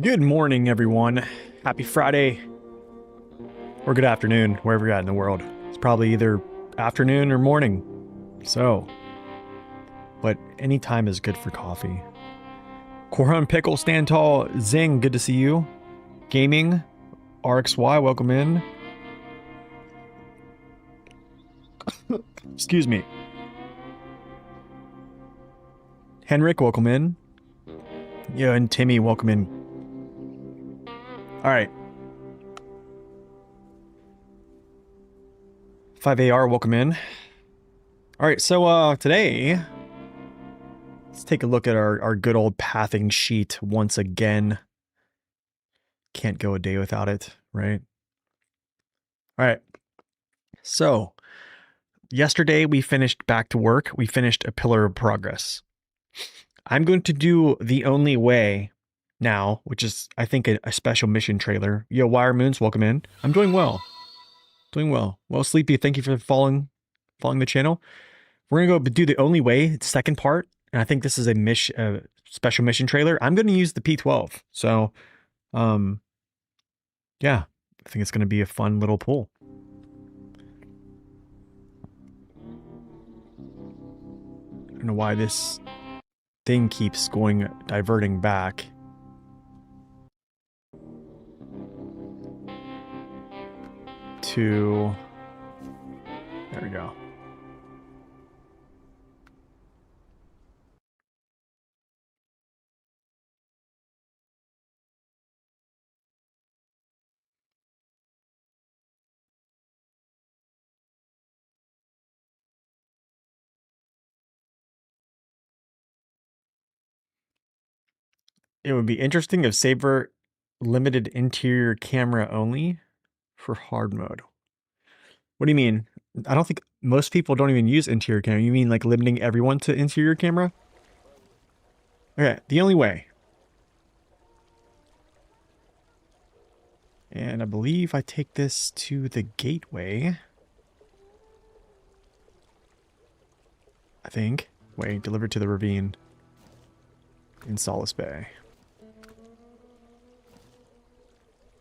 Good morning, everyone. Happy Friday. Or good afternoon, wherever you're at in the world. It's probably either afternoon or morning. So, but any time is good for coffee. Corhun Pickle, Stand Tall, Zing, good to see you. Gaming, RXY, welcome in. Excuse me. Henrik, welcome in. Yeah, and Timmy, welcome in. All right. 5AR, welcome in. All right, so today, let's take a look at our good old pathing sheet once again. Can't go a day without it, right? All right. So, yesterday we finished back to work. We finished a pillar of progress. I'm going to do the only way now, which is, I think, a special mission trailer. Yo, Wire Moons, welcome in. I'm doing well. Doing well. Well, Sleepy, thank you for following the channel. We're going to go do the only way, second part. And I think this is a special mission trailer. I'm going to use the P12. So, yeah, I think it's going to be a fun little pull. I don't know why this thing keeps diverting back. To... There we go. It would be interesting if Saber limited interior camera only for hard mode. What do you mean? I don't think most people don't even use interior camera. You mean like limiting everyone to interior camera? Okay, the only way. And I believe I take this to the gateway. I think. Wait, delivered to the ravine in Solace Bay.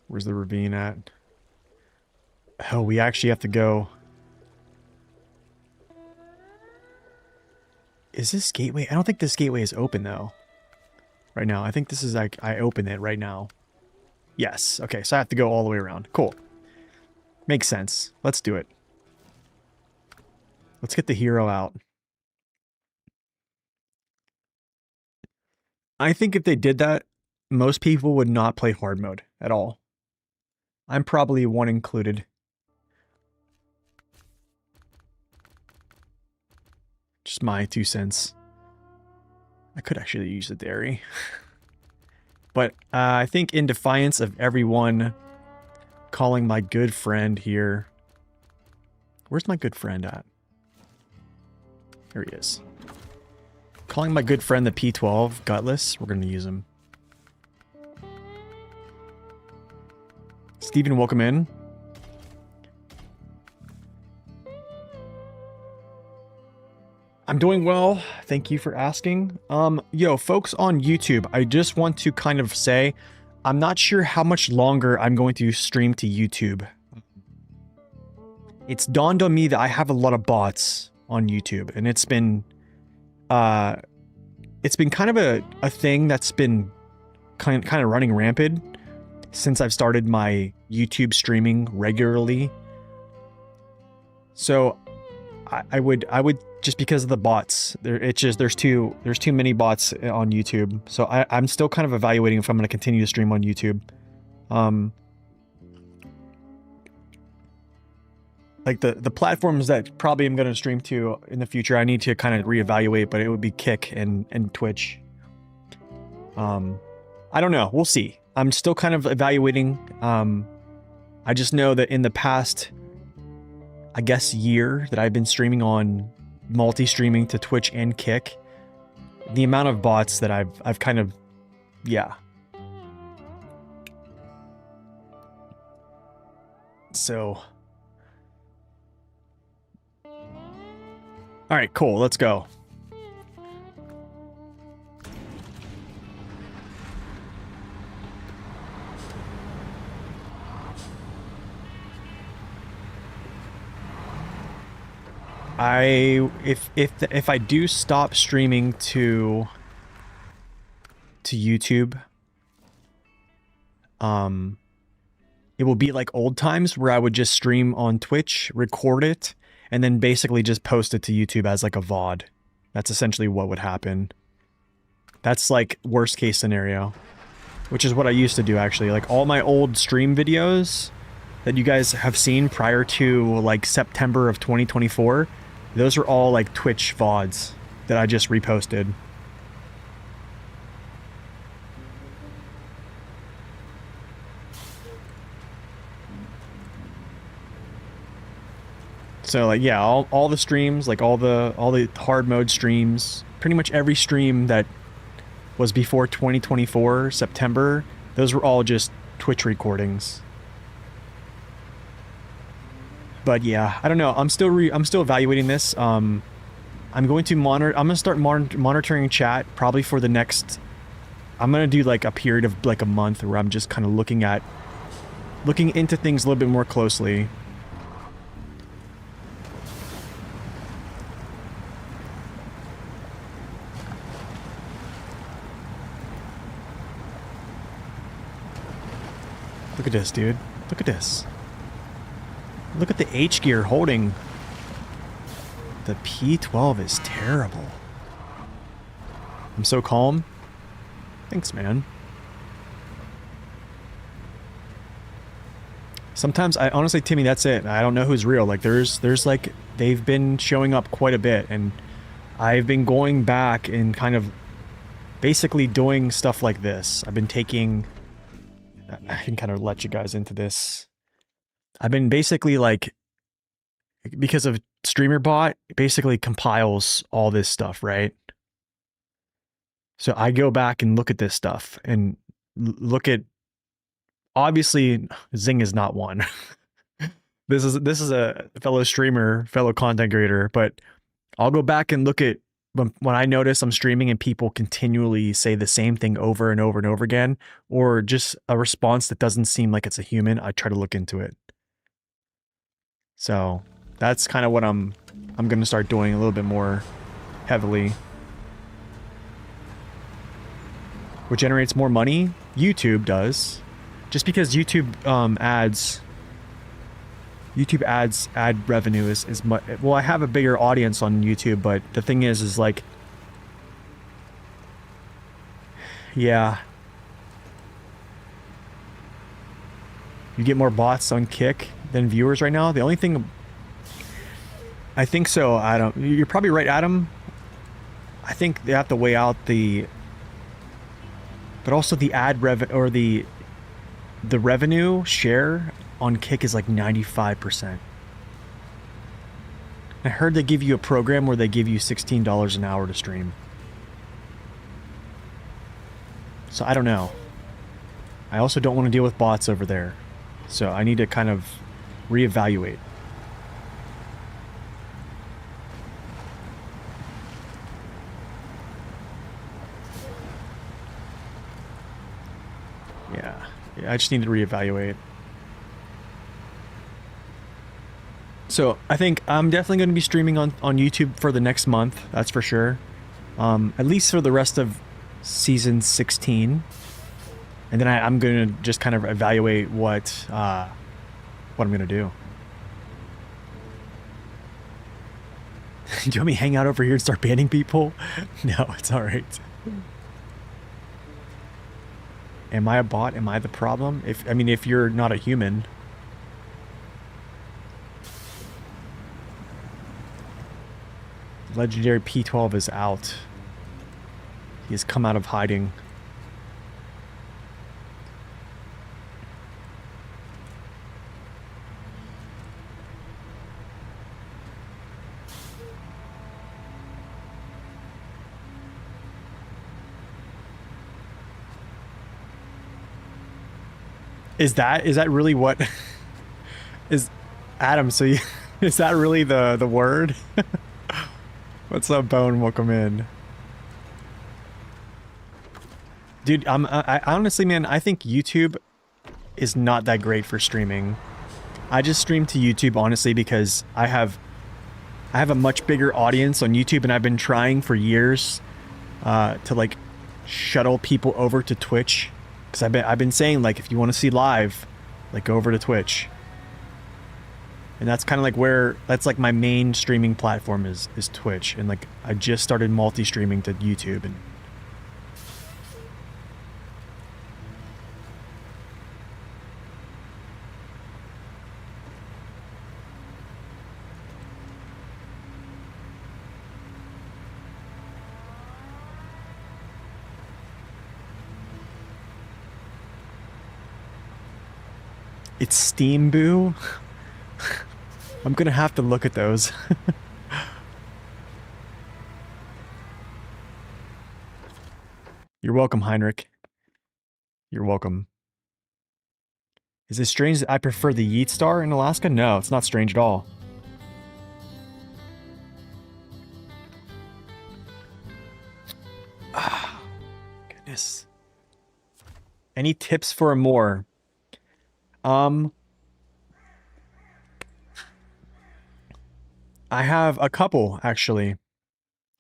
Where's the ravine at? Oh, we actually have to go. Is this gateway? I don't think this gateway is open though. Right now. I think this is like, I open it right now. Yes. Okay, so I have to go all the way around. Cool. Makes sense. Let's do it. Let's get the hero out. I think if they did that, most people would not play hard mode at all. I'm probably one included. Just my 2 cents. I could actually use the dairy. But I think in defiance of everyone calling my good friend here... Where's my good friend at? There he is. Calling my good friend the P12 Gutless. We're going to use him. Steven, welcome in. I'm doing well. Thank you for asking. Yo, folks on YouTube, I just want to kind of say, I'm not sure how much longer I'm going to stream to YouTube. It's dawned on me that I have a lot of bots on YouTube, and it's been kind of a thing that's been kind of running rampant since I've started my YouTube streaming regularly. So I would just because of the bots, there's too many bots on YouTube. So I'm still kind of evaluating if I'm going to continue to stream on YouTube. Like the platforms that probably I'm going to stream to in the future, I need to kind of reevaluate, but it would be Kick and Twitch. I don't know. We'll see. I'm still kind of evaluating. I just know that in the past, I guess, year that I've been streaming on multi-streaming to Twitch and Kick, the amount of bots that I've kind of, yeah. So, all right, cool. Let's go. If I do stop streaming to YouTube, it will be like old times where I would just stream on Twitch, record it, and then basically just post it to YouTube as like a VOD. That's essentially what would happen. That's like worst case scenario, which is what I used to do actually. Like all my old stream videos that you guys have seen prior to like September of 2024, those are all like Twitch VODs that I just reposted. So like yeah, all the streams, like all the hard mode streams, pretty much every stream that was before 2024 September, those were all just Twitch recordings. But yeah, I don't know. I'm still evaluating this. I'm going to start monitoring chat probably for the next. I'm gonna do like a period of like a month where I'm just kind of looking into things a little bit more closely. Look at this, dude. Look at this. Look at the H gear holding. The P12 is terrible. I'm so calm. Thanks, man. Sometimes I honestly, Timmy, that's it. I don't know who's real. Like there's like they've been showing up quite a bit, and I've been going back and kind of basically doing stuff like this. I've been taking. I can kind of let you guys into this. I've been basically like, because of StreamerBot, it basically compiles all this stuff, right? So I go back and look at this stuff and look at, obviously Zing is not one. This is a fellow streamer, fellow content creator, but I'll go back and look at when I notice I'm streaming and people continually say the same thing over and over and over again, or just a response that doesn't seem like it's a human, I try to look into it. So that's kind of what I'm going to start doing a little bit more heavily. What generates more money? YouTube does. Just because YouTube ad revenue is much, well, I have a bigger audience on YouTube, but the thing is like, yeah, you get more bots on Kick than viewers right now. The only thing, I think so, Adam, you're probably right, Adam. I think they have to weigh out but also the ad revenue, or the revenue share on Kick is like 95%. I heard they give you a program where they give you $16 an hour to stream. So I don't know. I also don't want to deal with bots over there. So I need to kind of reevaluate. Yeah, I just need to reevaluate. So I think I'm definitely going to be streaming on YouTube for the next month. That's for sure. At least for the rest of season 16. And then I'm going to just kind of evaluate what I'm going to do. Do you want me to hang out over here and start banning people? No, it's all right. Am I a bot? Am I the problem? If you're not a human. Legendary P12 is out. He has come out of hiding. Is that really what is Adam? So you, is that really the word? What's up, Bone? Welcome in. Dude, I honestly, man, I think YouTube is not that great for streaming. I just stream to YouTube, honestly, because I have I have a much bigger audience on YouTube, and I've been trying for years to like shuttle people over to Twitch, because I've been saying, like, if you want to see live, like, go over to Twitch. And that's kind of like that's like my main streaming platform is Twitch, and like I just started multi-streaming to YouTube. And it's Steam Boo. I'm gonna have to look at those. You're welcome, Heinrich. You're welcome. Is it strange that I prefer the Yeet Star in Alaska? No, it's not strange at all. Ah, goodness. Any tips for a more? I have a couple, actually,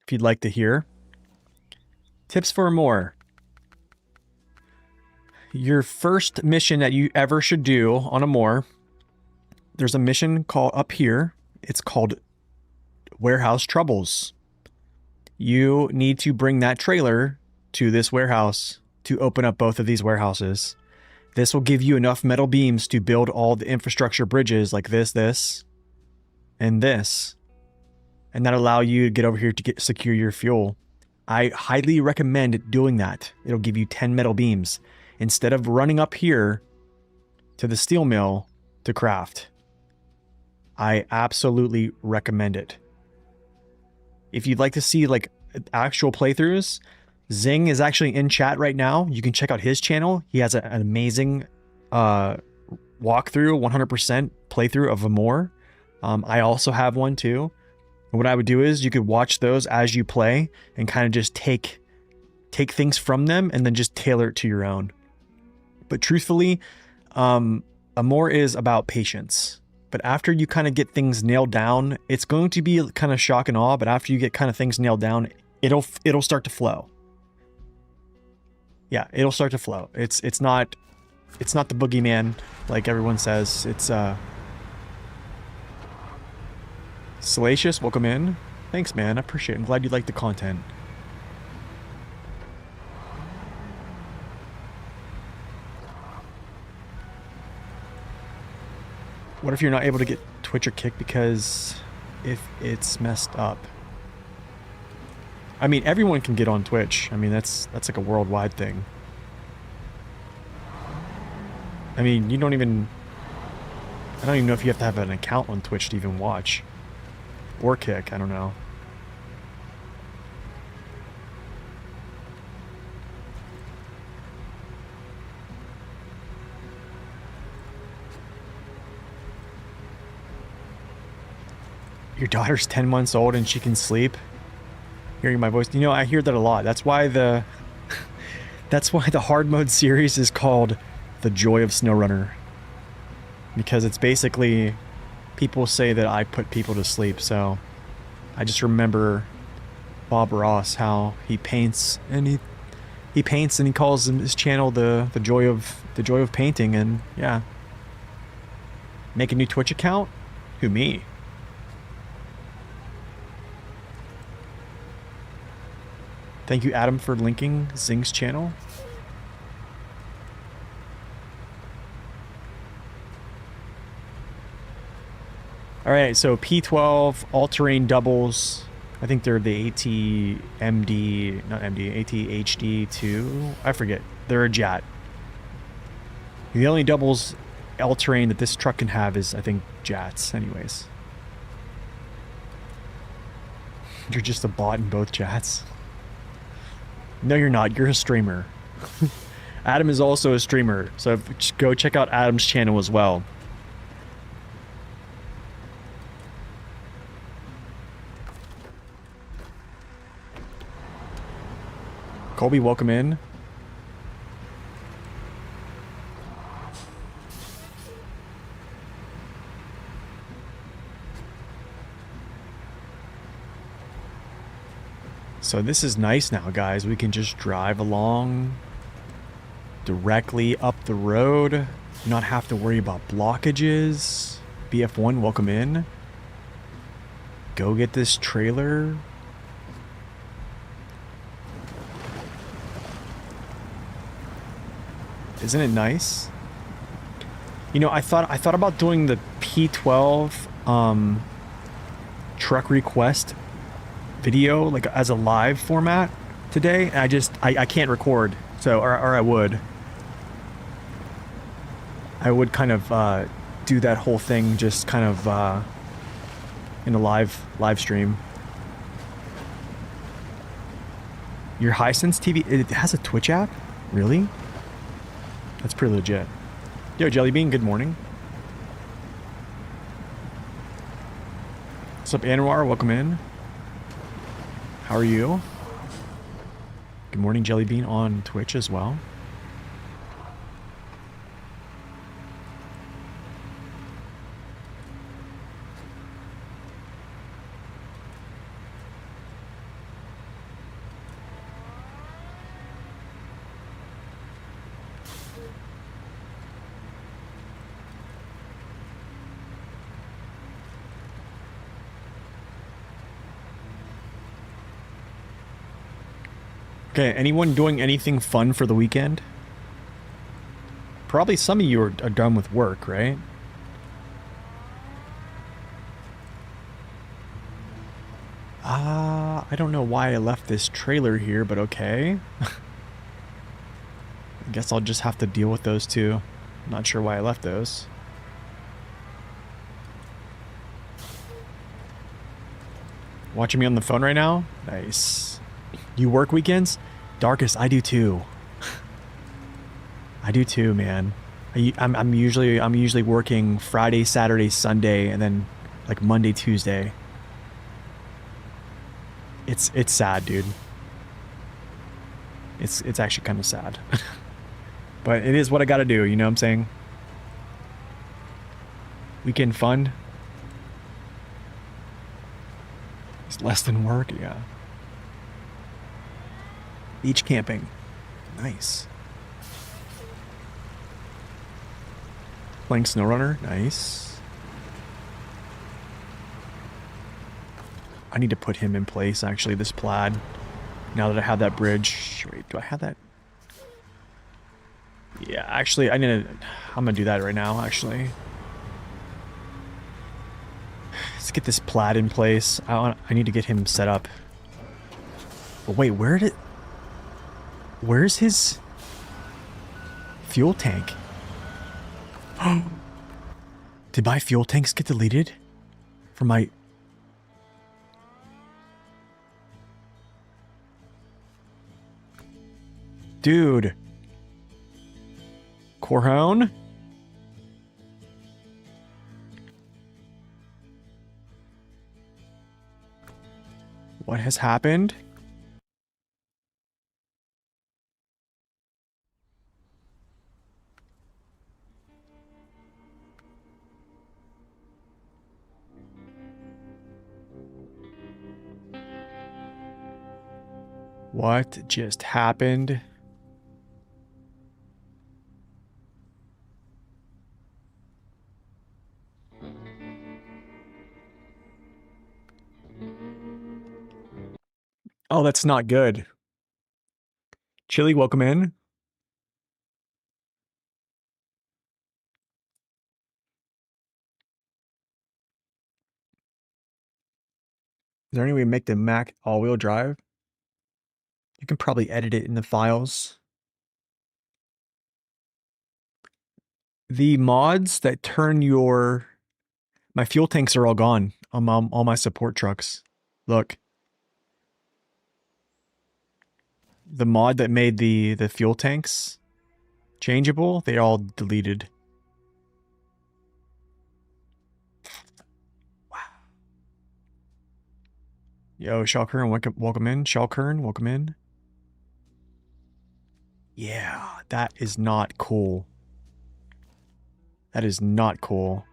if you'd like to hear. Tips for more. Your first mission that you ever should do on a moor, there's a mission called up here. It's called Warehouse Troubles. You need to bring that trailer to this warehouse to open up both of these warehouses. This will give you enough metal beams to build all the infrastructure bridges like this, and this. And that'll allow you to get over here to secure your fuel. I highly recommend doing that. It'll give you 10 metal beams instead of running up here to the steel mill to craft. I absolutely recommend it. If you'd like to see like actual playthroughs, Zing is actually in chat right now. You can check out his channel. He has an amazing walkthrough, 100% playthrough of a moor. I also have one too. And what I would do is you could watch those as you play and kind of just take things from them and then just tailor it to your own. But truthfully, a moor is about patience. But after you kind of get things nailed down, it's going to be kind of shock and awe. But after you get kind of things nailed down, it'll start to flow. Yeah, it'll start to flow. It's not the boogeyman like everyone says. It's Salacious, welcome in. Thanks, man. I appreciate it. I'm glad you like the content. What if you're not able to get Twitch or Kick because if it's messed up? I mean, everyone can get on Twitch. I mean, that's like a worldwide thing. I mean, I don't even know if you have to have an account on Twitch to even watch. Or Kick, I don't know. Your daughter's 10 months old and she can sleep? Hearing my voice. You know, I hear that a lot. That's why the hard mode series is called The Joy of SnowRunner. Because it's basically, people say that I put people to sleep, so I just remember Bob Ross, how he paints and he paints and he calls his channel the joy of painting. And yeah, make a new Twitch account? Who, me? Thank you, Adam, for linking Zing's channel. Alright, so P12 all-terrain doubles. I think they're the AT-MD, not MD, AT-HD2. I forget. They're a Jat. The only doubles all-terrain that this truck can have is, I think, Jats, anyways. You're just a bot in both Jats. No, you're not. You're a streamer. Adam is also a streamer, so go check out Adam's channel as well. Colby, welcome in. So this is nice now, guys. We can just drive along directly up the road. Not have to worry about blockages. BF1, welcome in. Go get this trailer. Isn't it nice? You know, I thought about doing the P12 truck request video like as a live format today. And I can't record, so or I would kind of do that whole thing just kind of in a live stream. Your Hisense TV, it has a Twitch app? Really? That's pretty legit. Yo, Jellybean, good morning. What's up, Anwar? Welcome in. How are you? Good morning, Jellybean, on Twitch as well. Okay, anyone doing anything fun for the weekend? Probably some of you are done with work, right? I don't know why I left this trailer here, but okay. I guess I'll just have to deal with those two. I'm not sure why I left those. Watching me on the phone right now? Nice. You work weekends? Darkest, I do too. I do too, man. I'm usually working Friday, Saturday, Sunday, and then like Monday, Tuesday. It's sad, dude. It's actually kind of sad. But it is what I gotta do, you know what I'm saying? Weekend fun. It's less than work, yeah. Beach camping. Nice. Playing SnowRunner. Nice. I need to put him in place, actually, this plaid. Now that I have that bridge. Wait, do I have that? Yeah, actually, I'm gonna do that right now, actually. Let's get this plaid in place. I need to get him set up. But wait, where's his fuel tank? Did my fuel tanks get deleted? From my... Dude. Corhone? What has happened? What just happened? Oh, that's not good. Chili, welcome in. Is there any way to make the Mac all-wheel drive? You can probably edit it in the files. The mods that turn your... My fuel tanks are all gone on all my support trucks. Look. The mod that made the fuel tanks changeable, they all deleted. Wow. Yo, Shalkern, welcome in. Shalkern, welcome in. Yeah, that is not cool. That is not cool.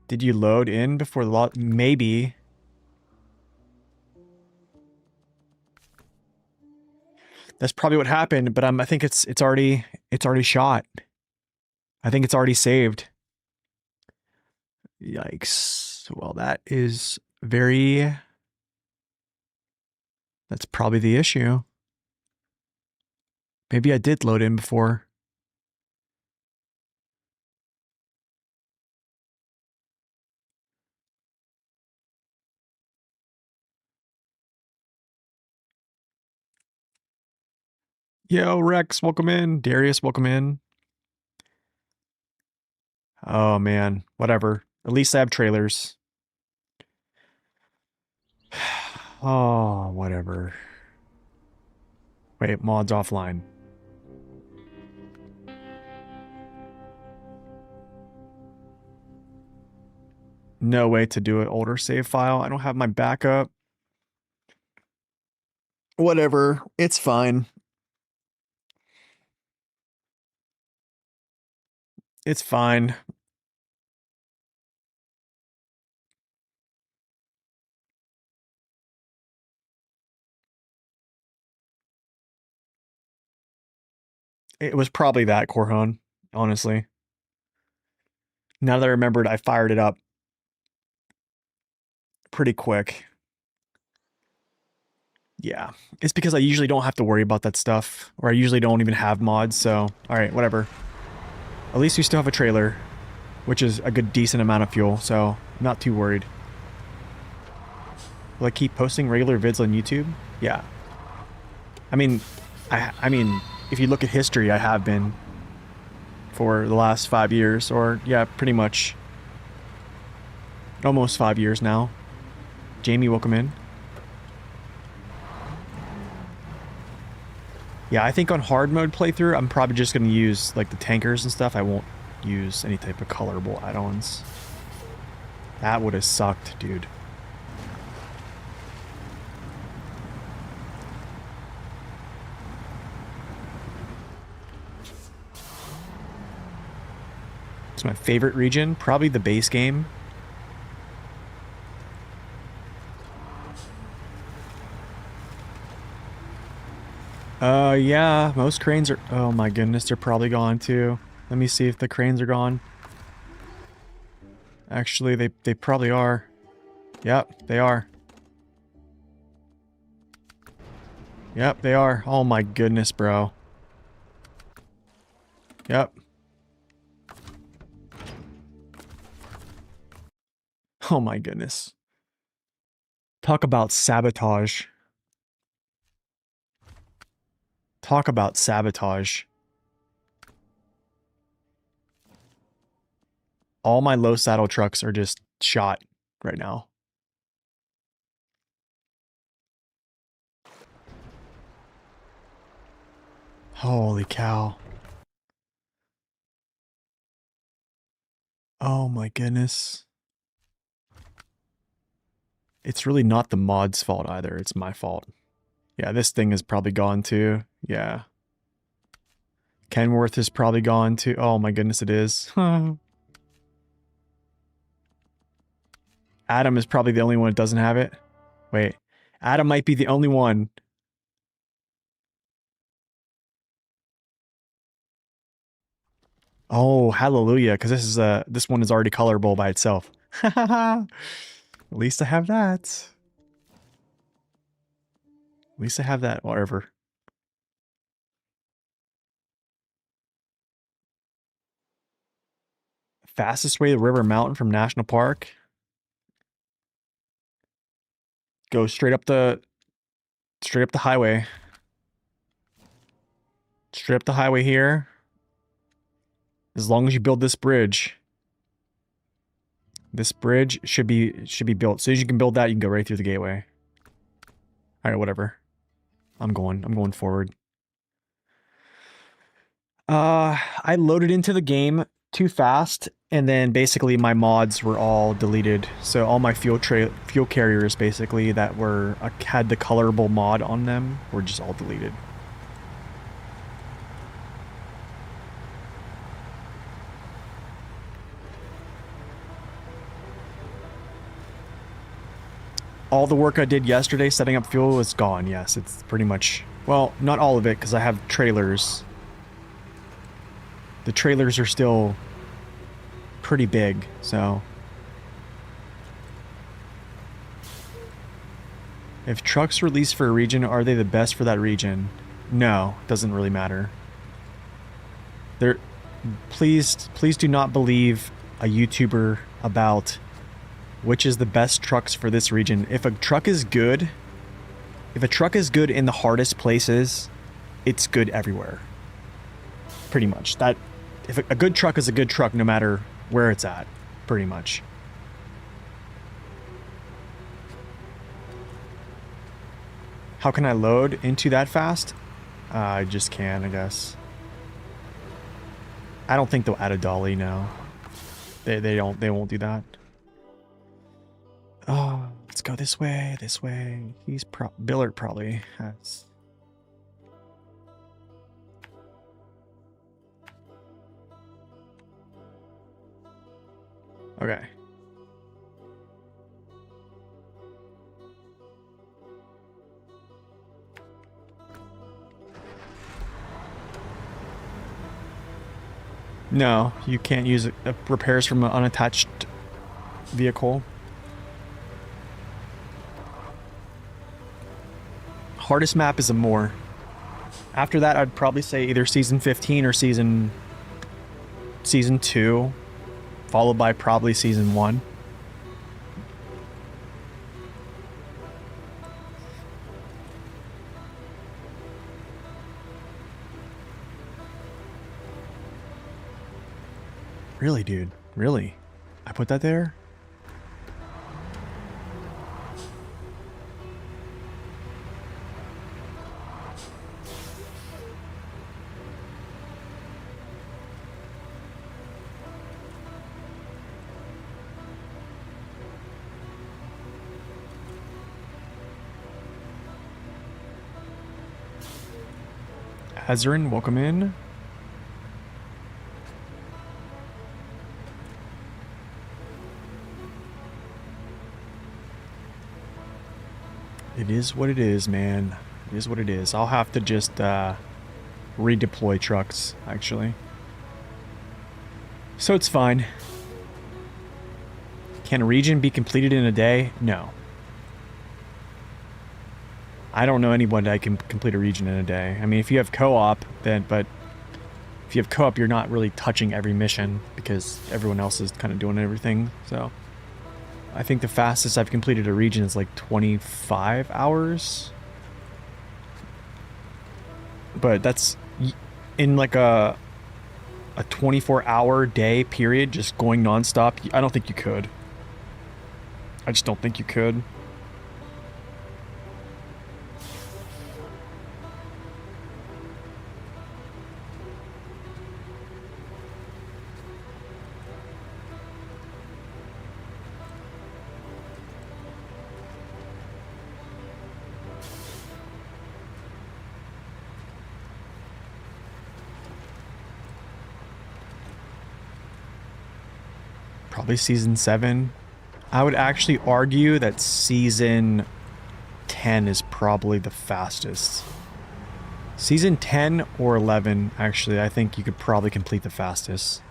Did you load in before the lot? Maybe. That's probably what happened, but I think it's already shot. I think it's already saved. Yikes. Well, that is very... That's probably the issue. Maybe I did load in before. Yo, Rex, welcome in. Darius, welcome in. Oh, man. Whatever. At least I have trailers. Oh, whatever. Wait, mods offline. No way to do an older save file. I don't have my backup. Whatever. It's fine. It's fine. It was probably that, Corhon, honestly. Now that I remembered, I fired it up pretty quick. Yeah. It's because I usually don't have to worry about that stuff, or I usually don't even have mods, so... Alright, whatever. At least we still have a trailer, which is a good decent amount of fuel, so I'm not too worried. Will I keep posting regular vids on YouTube? Yeah. I mean, if you look at history, I have been for the last 5 years, or yeah, pretty much almost 5 years now. Jamie, welcome in. Yeah, I think on hard mode playthrough, I'm probably just going to use like the tankers and stuff. I won't use any type of colorable add-ons. That would have sucked, dude. It's my favorite region, probably the base game. Yeah, most cranes are... Oh my goodness, they're probably gone too. Let me see if the cranes are gone. Actually, they probably are. Yep, they are. Yep, they are. Oh my goodness, bro. Yep. Oh my goodness. Talk about sabotage. Talk about sabotage. All my low saddle trucks are just shot right now. Holy cow. Oh my goodness. It's really not the mod's fault either, it's my fault. Yeah, this thing is probably gone too. Yeah. Kenworth is probably gone too. Oh my goodness, it is. Adam is probably the only one that doesn't have it. Wait. Adam might be the only one. Oh, hallelujah, because this one is already colorable by itself. At least I have that. At least I have that, whatever. Fastest way to River Mountain from National Park. Go straight up the highway. Straight up the highway here. As long as you build this bridge. This bridge should be built. As soon as you can build that, you can go right through the gateway. Alright, whatever. I'm going forward. I loaded into the game too fast, and then basically my mods were all deleted. So all my fuel carriers basically that had the colorable mod on them were just all deleted. All the work I did yesterday setting up fuel is gone. Yes, it's pretty much Well, not all of it, because I have trailers. The trailers are still pretty big, so... If trucks released for a region, are they the best for that region? No, doesn't really matter. Please do not believe a YouTuber about which is the best trucks for this region. If a truck is good in the hardest places, it's good everywhere. Pretty much. If a good truck is a good truck no matter where it's at, pretty much. How can I load into that fast? I just can, I guess. I don't think they'll add a dolly, no. They won't do that. Oh, let's go this way, this way. Billard probably has. Okay. No, you can't use repairs from an unattached vehicle. Hardest map is Amore. After that, I'd probably say either season 15 or season 2, followed by probably season 1. Really, dude? Really? I put that there? Hazarin, welcome in. It is what it is, man. It is what it is. I'll have to just redeploy trucks, actually. So it's fine. Can a region be completed in a day? No. I don't know anyone that can complete a region in a day. I mean, if you have co-op, then, but if you have co-op, you're not really touching every mission because everyone else is kind of doing everything. So I think the fastest I've completed a region is like 25 hours. But that's in like a 24-hour day period, just going nonstop. I don't think you could. I just don't think you could. Probably season 7. I would actually argue that season 10 is probably the fastest. Season 10 or 11, actually, I think you could probably complete the fastest.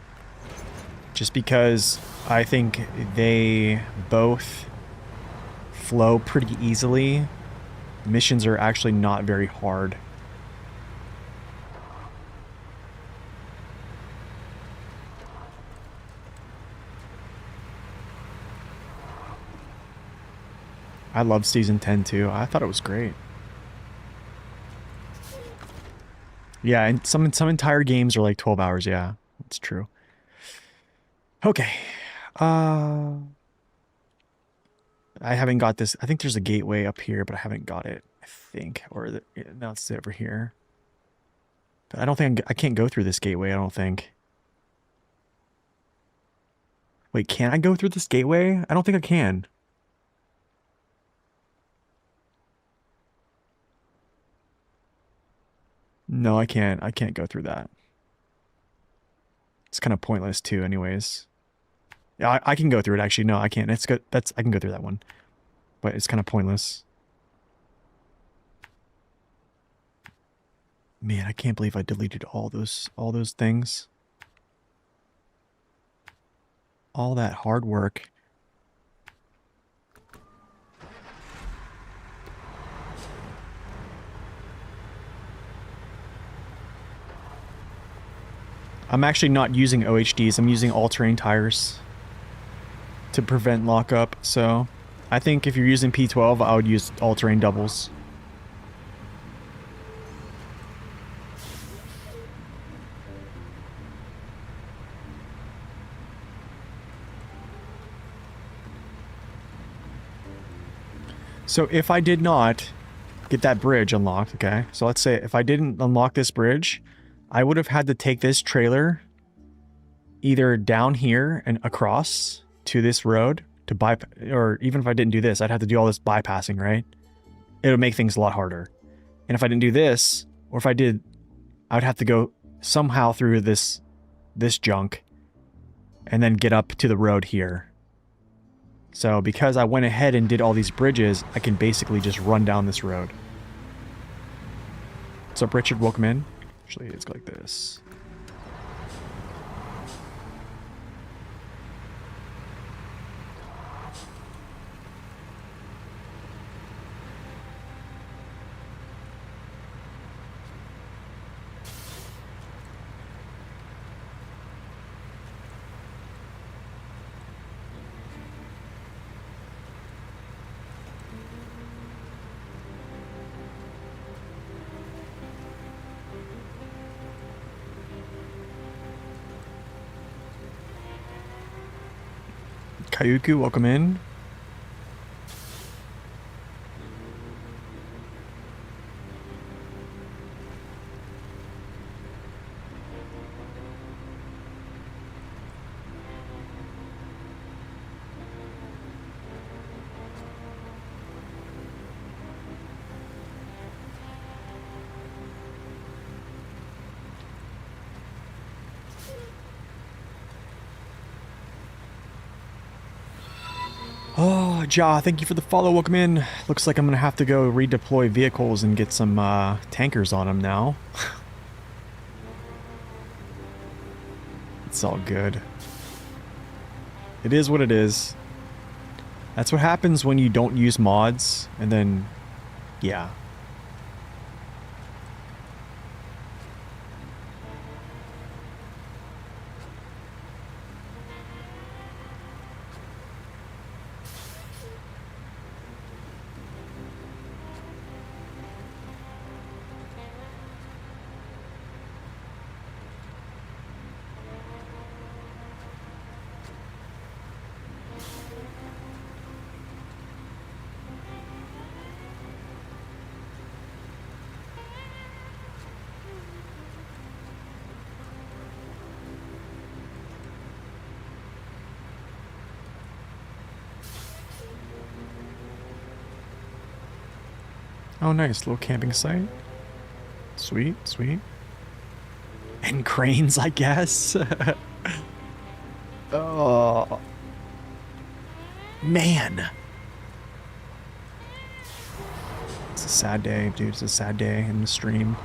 Just because I think they both flow pretty easily. Missions are actually not very hard. I love season 10 too. I thought it was great. Yeah, and some entire games are like 12 hours. Yeah, that's true. Okay. I haven't got this. I think there's a gateway up here, but I haven't got it. I think, or no, it's over here. But I don't think I can't go through this gateway. I don't think. Wait, can I go through this gateway? I don't think I can. No, I can't. I can't go through that. It's kind of pointless too, anyways. Yeah, I can go through it. Actually, no, I can't. It's good. I can go through that one, but it's kind of pointless. Man, I can't believe I deleted all those things. All that hard work. I'm actually not using OHDs. I'm using all-terrain tires to prevent lockup. So I think if you're using P12, I would use all-terrain doubles. So if I did not get that bridge unlocked, okay? So let's say if I didn't unlock this bridge, I would have had to take this trailer either down here and across to this road to bypass, or even if I didn't do this, I'd have to do all this bypassing, right? It would make things a lot harder. And if I didn't do this, or if I did, I would have to go somehow through this junk and then get up to the road here. So because I went ahead and did all these bridges, I can basically just run down this road. What's up, Richard? Welcome in. Actually, it's like this. Kayuku, welcome in. Oh, Ja, thank you for the follow. Welcome in. Looks like I'm going to have to go redeploy vehicles and get some tankers on them now. It's all good. It is what it is. That's what happens when you don't use mods, and then, yeah. Oh, nice. Little camping site. Sweet, sweet. And cranes, I guess. Oh. Man. It's a sad day, dude. It's a sad day in the stream.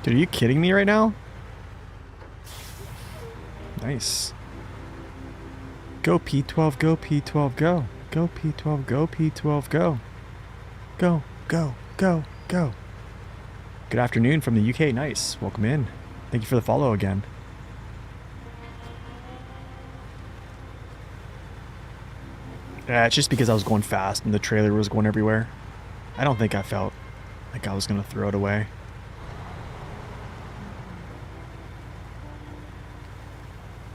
Dude, are you kidding me right now? Nice. Go P12, go P12, go. Go P12, go P12, go. Go, go, go, go. Good afternoon from the UK. Nice. Welcome in. Thank you for the follow again. It's just because I was going fast and the trailer was going everywhere. I don't think I felt like I was going to throw it away.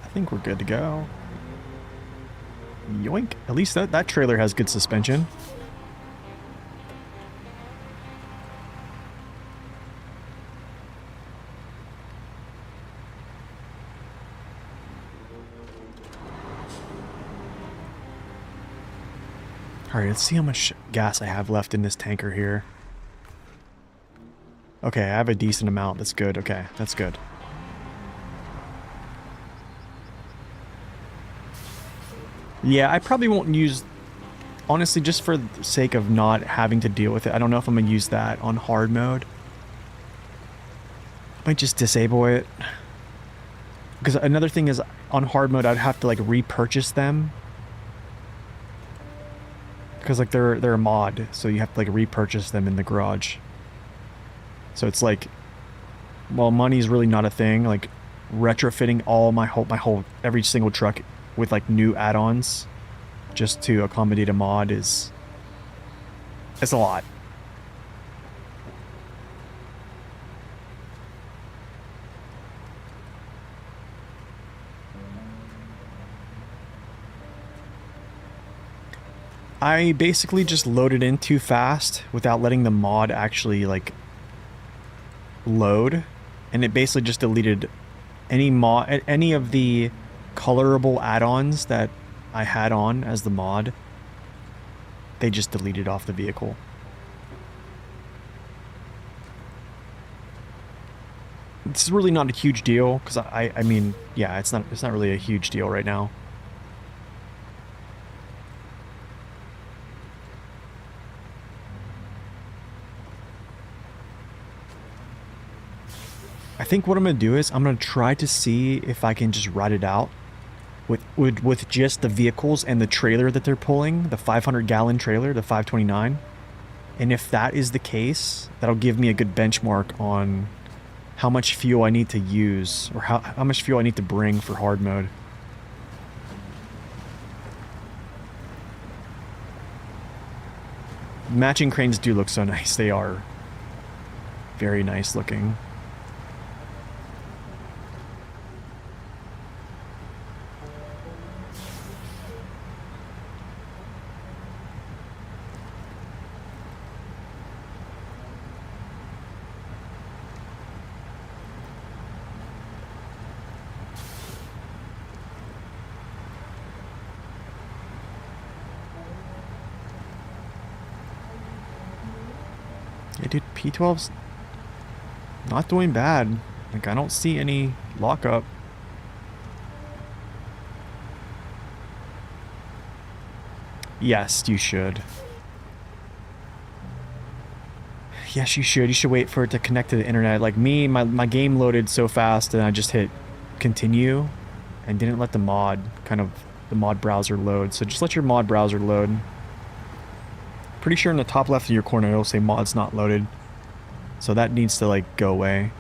I think we're good to go. Yoink. At least that trailer has good suspension. Alright, let's see how much gas I have left in this tanker here. Okay, I have a decent amount. That's good. Okay, that's good. Yeah, I probably won't use... Honestly, just for the sake of not having to deal with it, I don't know if I'm going to use that on hard mode. Might just disable it. Because another thing is, on hard mode, I'd have to, like, repurchase them. Because, like, they're a mod, so you have to, like, repurchase them in the garage. So it's like, well, money's really not a thing. Like, retrofitting every single truck with, like, new add-ons just to accommodate a mod it's a lot. I basically just loaded in too fast without letting the mod actually, like, load, and it basically just deleted any of the colorable add-ons that I had on as the mod. They just deleted off the vehicle. It's really not a huge deal, because I mean, yeah, it's not really a huge deal right now. I think what I'm going to do is I'm going to try to see if I can just ride it out with just the vehicles and the trailer that they're pulling, the 500-gallon trailer, the 529. And if that is the case, that'll give me a good benchmark on how much fuel I need to use, or how much fuel I need to bring for hard mode. Matching cranes do look so nice. They are very nice looking. Yeah, dude, P12's not doing bad. Like, I don't see any lockup. Yes, you should. Yes, you should. You should wait for it to connect to the internet. Like me, my game loaded so fast and I just hit continue and didn't let the mod browser load. So just let your mod browser load. Pretty sure in the top left of your corner it'll say mod's not loaded. So that needs to, like, go away.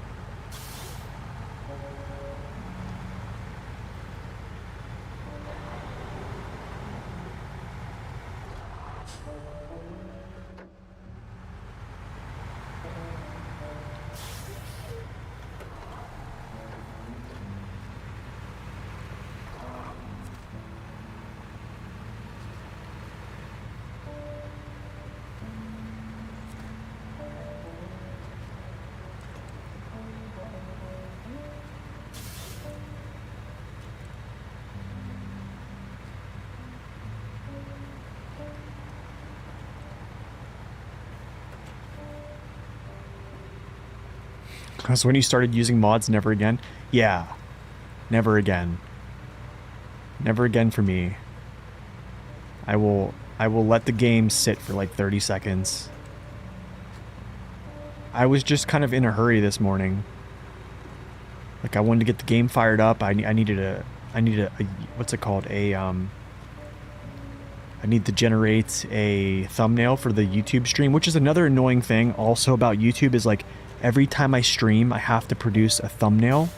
So when you started using mods, never again? Yeah. Never again. Never again for me. I will let the game sit for like 30 seconds. I was just kind of in a hurry this morning. Like, I wanted to get the game fired up. I needed a what's it called? I need to generate a thumbnail for the YouTube stream, which is another annoying thing also about YouTube is, like, every time I stream, I have to produce a thumbnail.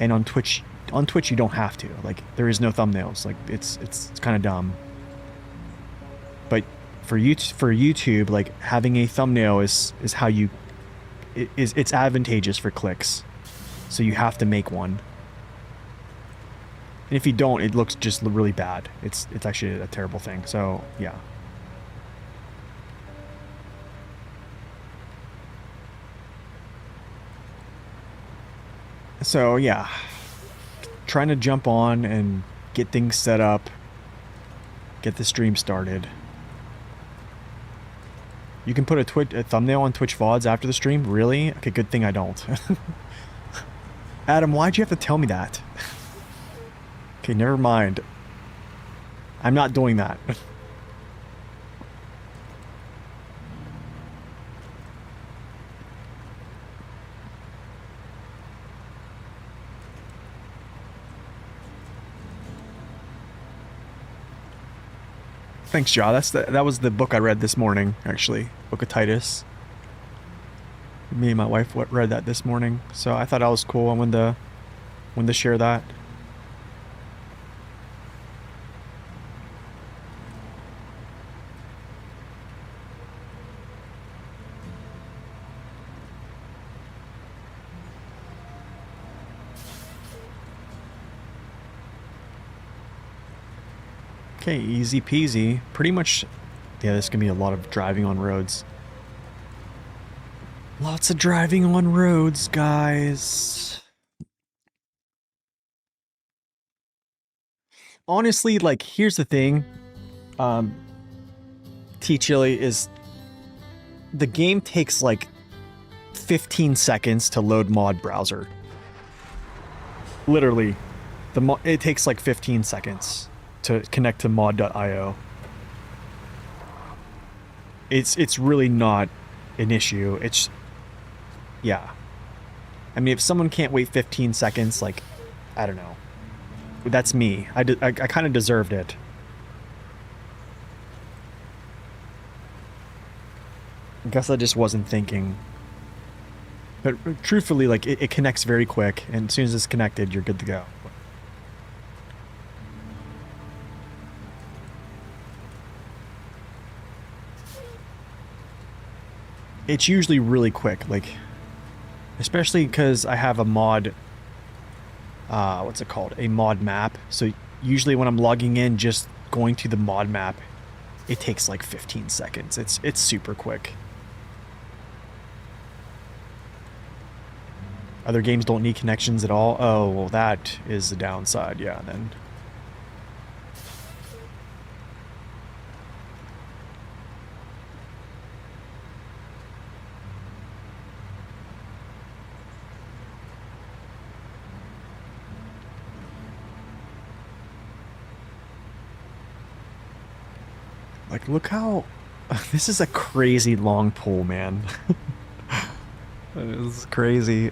And on Twitch you don't have to. Like, there is no thumbnails. Like, it's kind of dumb. But for YouTube, like, having a thumbnail is how you it's advantageous for clicks. So you have to make one. And if you don't, it looks just really bad. It's actually a terrible thing. So, yeah. So, yeah. Trying to jump on and get things set up. get the stream started. You can put a thumbnail on Twitch VODs after the stream? Really? Okay, good thing I don't. Adam, why'd you have to tell me that? Okay, never mind. I'm not doing that. Thanks, Ja. That was the book I read this morning, actually. Book of Titus. Me and my wife read that this morning, so I thought that was cool. I wanted to share that. Okay, easy peasy. Pretty much, yeah, this can be a lot of driving on roads. Lots of driving on roads, guys. Honestly, like, here's the thing. T-Chili is... The game takes, like, 15 seconds to load mod browser. Literally. It takes, like, 15 seconds to connect to mod.io. It's really not an issue. It's... Yeah. I mean, if someone can't wait 15 seconds, like, I don't know. That's me. I kind of deserved it. I guess I just wasn't thinking. But truthfully, like, it connects very quick, and as soon as it's connected, you're good to go. It's usually really quick, like, especially because I have a mod, what's it called? A mod map. So usually when I'm logging in, just going to the mod map, it takes like 15 seconds. It's super quick. Other games don't need connections at all? Oh, well, that is the downside, yeah, then. Like, look how... This is a crazy long pull, man. This is crazy.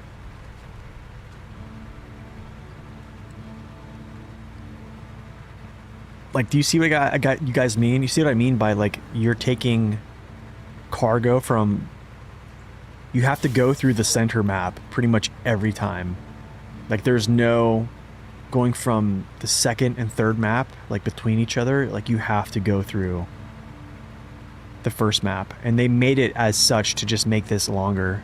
Like, do you see what you guys mean? You see what I mean by, like, you're taking cargo from... You have to go through the center map pretty much every time. Like, there's no going from the second and third map, like, between each other. Like, you have to go through the first map. And they made it as such to just make this longer.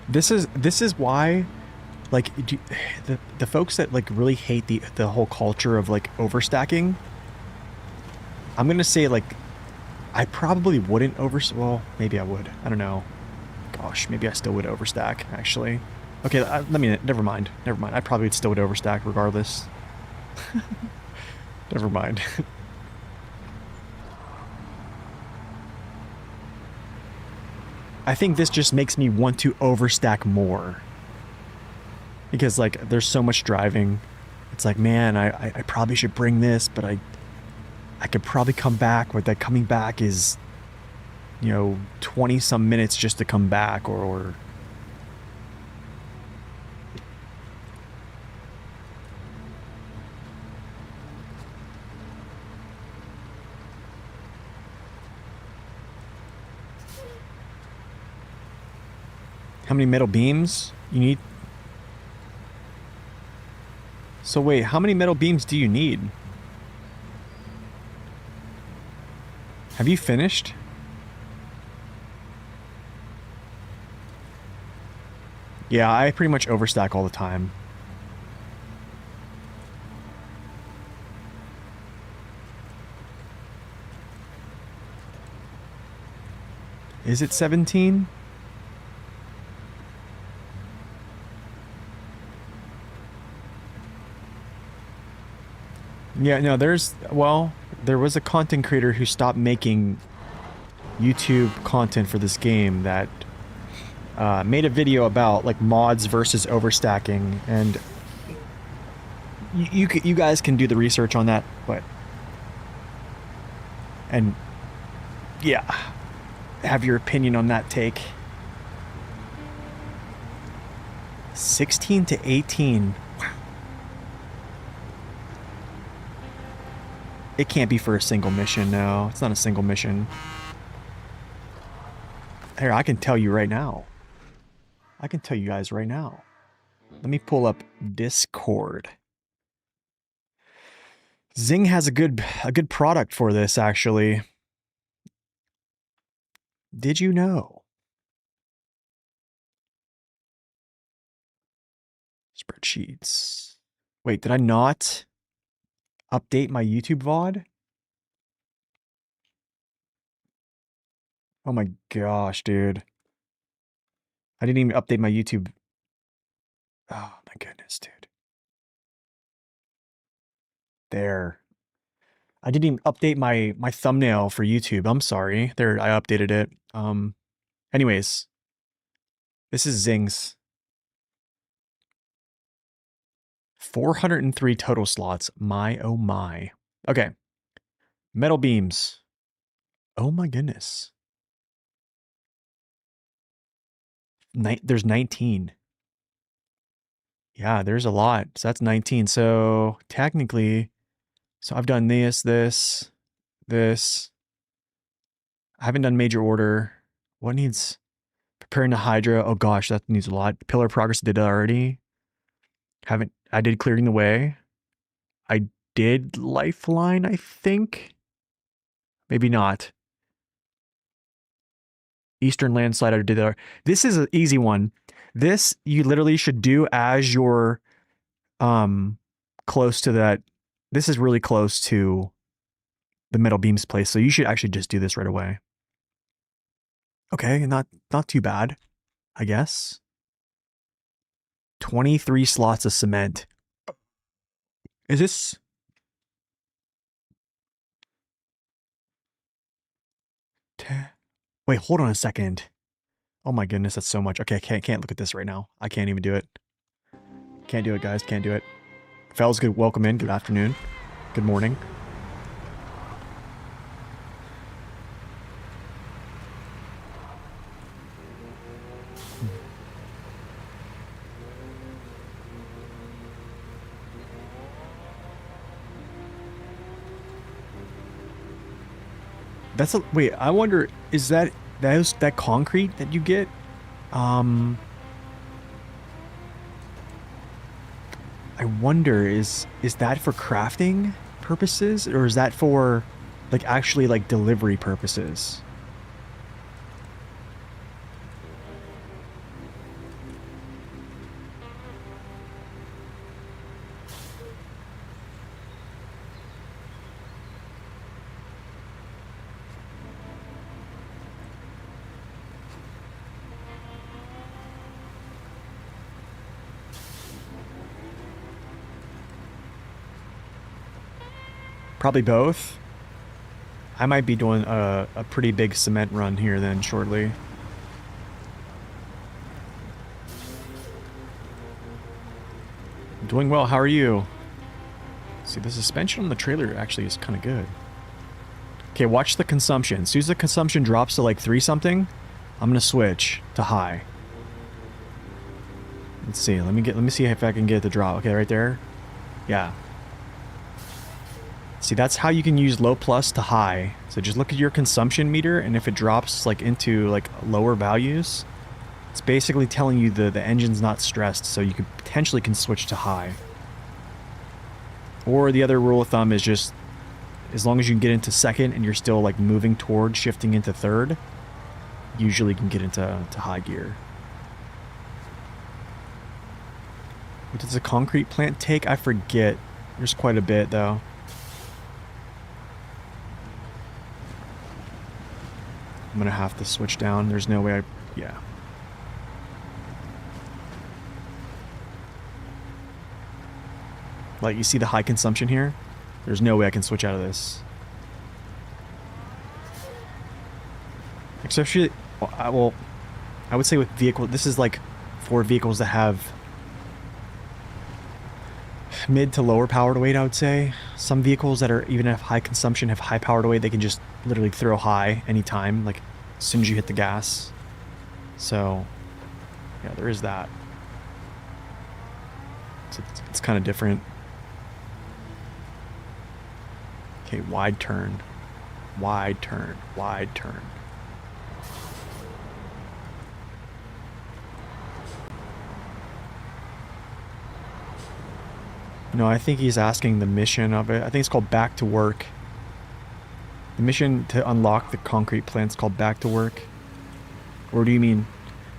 This is why, like, the folks that, like, really hate the whole culture of, like, overstacking, I'm gonna say, like, I probably wouldn't well, maybe I would. I don't know. Gosh, maybe I still would overstack, actually. Okay, never mind. I probably still would overstack regardless. Never mind. I think this just makes me want to overstack more. Because, like, there's so much driving. It's like, man, I probably should bring this, but I could probably come back, but that coming back is, you know, 20-some minutes just to come back, or... How many metal beams you need? So wait, how many metal beams do you need? Have you finished? Yeah, I pretty much overstack all the time. Is it 17? Yeah, no, there was a content creator who stopped making YouTube content for this game that made a video about like mods versus overstacking, and you guys can do the research on that, and yeah, have your opinion on that take. 16 to 18. Wow. It can't be for a single mission, no. It's not a single mission. Here, I can tell you right now. I can tell you guys right now. Let me pull up Discord. Zing has a good product for this, actually. Did you know? Spreadsheets. Wait, did I not update my YouTube VOD? Oh my gosh, dude. I didn't even update my YouTube. Oh my goodness, dude. There. I didn't even update my thumbnail for YouTube. I'm sorry. There, I updated it. Anyways. This is Zing's. 403 total slots. My, oh my. Okay. Metal beams. Oh my goodness. There's 19. Yeah, there's a lot. So that's 19. So technically, so I've done this. I haven't done major order. What needs? Preparing the Hydra. Oh gosh, that needs a lot. Pillar progress did already. I did clearing the way. I did lifeline, I think. Maybe not. Eastern landslide, I did that. This is an easy one. This you literally should do as you're close to that. This is really close to the metal beams place, so you should actually just do this right away. Okay, not too bad, I guess. 23 slots of cement. Is this? Wait, hold on a second. Oh my goodness, that's so much. Okay, I can't look at this right now. I can't even do it. Can't do it, guys. Can't do it. Fellas, good. Welcome in. Good afternoon. Good morning. That's a wait. I wonder, is that concrete that you get? I wonder, is that for crafting purposes, or is that for like actually like delivery purposes? Probably both. I might be doing a pretty big cement run here then shortly. Doing well, how are you? See, the suspension on the trailer actually is kind of good. Okay, watch the consumption. As soon as the consumption drops to like 3 something, I'm gonna switch to high. Let's see, let me see if I can get it to drop. Okay, right there. Yeah. See, that's how you can use low plus to high. So just look at your consumption meter, and if it drops like into like lower values, it's basically telling you the engine's not stressed, so you could potentially can switch to high. Or the other rule of thumb is just as long as you can get into second and you're still like moving toward shifting into third, usually you can get into high gear. What does a concrete plant take? I forget. There's quite a bit though. I'm gonna have to switch down. There's no way I... Yeah. Like, you see the high consumption here? There's no way I can switch out of this. Especially... Well, I would say with vehicle... This is like for vehicles that have mid to lower power to weight, I would say. Some vehicles that are even have high consumption, have high power to weight, they can just literally throw high anytime, like as soon as you hit the gas. So, yeah, there is that. So it's kind of different. Okay, wide turn. Wide turn. Wide turn. No, I think he's asking the mission of it. I think it's called Back to Work. The mission to unlock the concrete plant's called Back to Work. Or do you mean...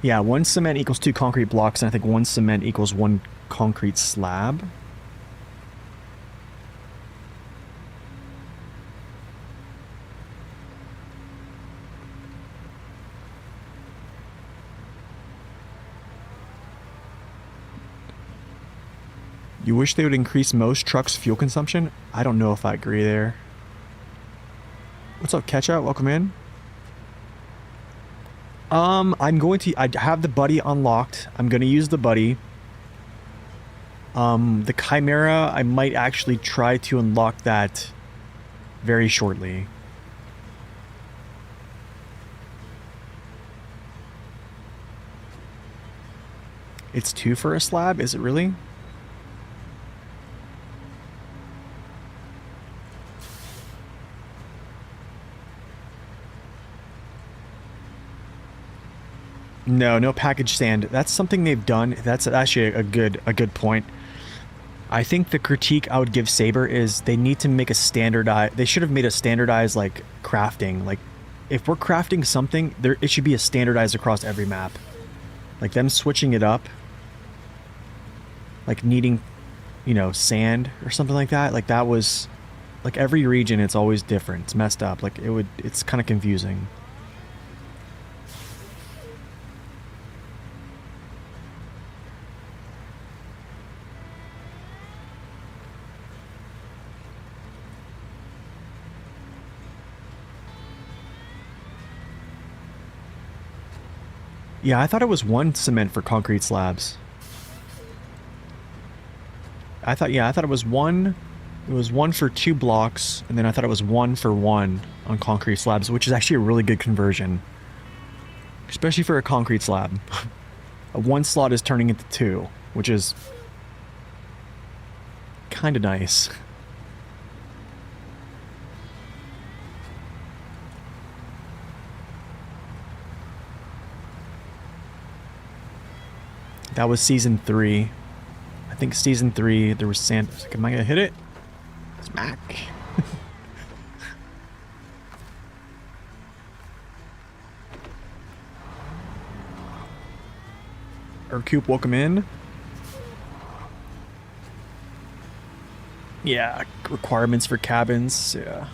Yeah, 1 cement equals 2 concrete blocks, and I think 1 cement equals 1 concrete slab. You wish they would increase most trucks' fuel consumption? I don't know if I agree there. What's up, Ketchup? Welcome in. I'm going to... I have the buddy unlocked. I'm going to use the buddy. The Chimera, I might actually try to unlock that very shortly. It's 2 for a slab? Is it really? No, no package sand. That's something they've done. That's actually a good point. I think the critique I would give Saber is they need to make a standardized... They should have made a standardized, like, crafting. Like, if we're crafting something, it should be a standardized across every map. Like, them switching it up. Like, needing, you know, sand or something like that. Like, that was... Like, every region, it's always different. It's messed up. Like, it's kind of confusing. Yeah, I thought it was 1 cement for concrete slabs. I thought it was 1. It was 1 for 2 blocks, and then I thought it was 1 for 1 on concrete slabs, which is actually a really good conversion. Especially for a concrete slab. A 1 slot is turning into 2, which is kind of nice. That was season 3. I think season 3, there was sand. Am I gonna hit it? Smack. Ercoop, welcome in. Yeah, requirements for cabins, yeah.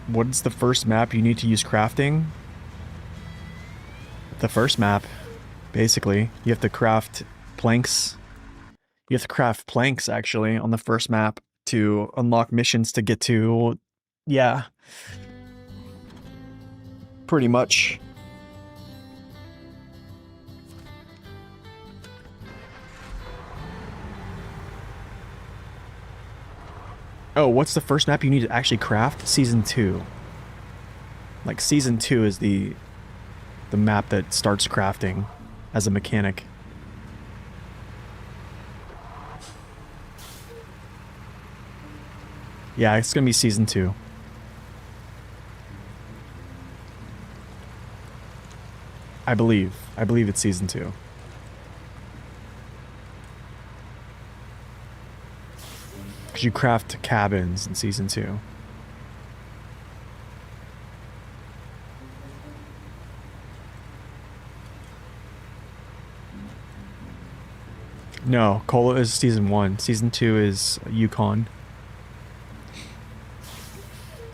What's the first map you need to use crafting? The first map, basically. You have to craft planks. You have to craft planks, actually, on the first map to unlock missions to get to... Yeah. Pretty much. Oh, what's the first map you need to actually craft? Season 2. Like, Season 2 is the map that starts crafting as a mechanic. Yeah, it's gonna be Season 2. I believe it's Season 2. Because you craft cabins in Season 2. No, Cola is season 1. Season 2 is Yukon.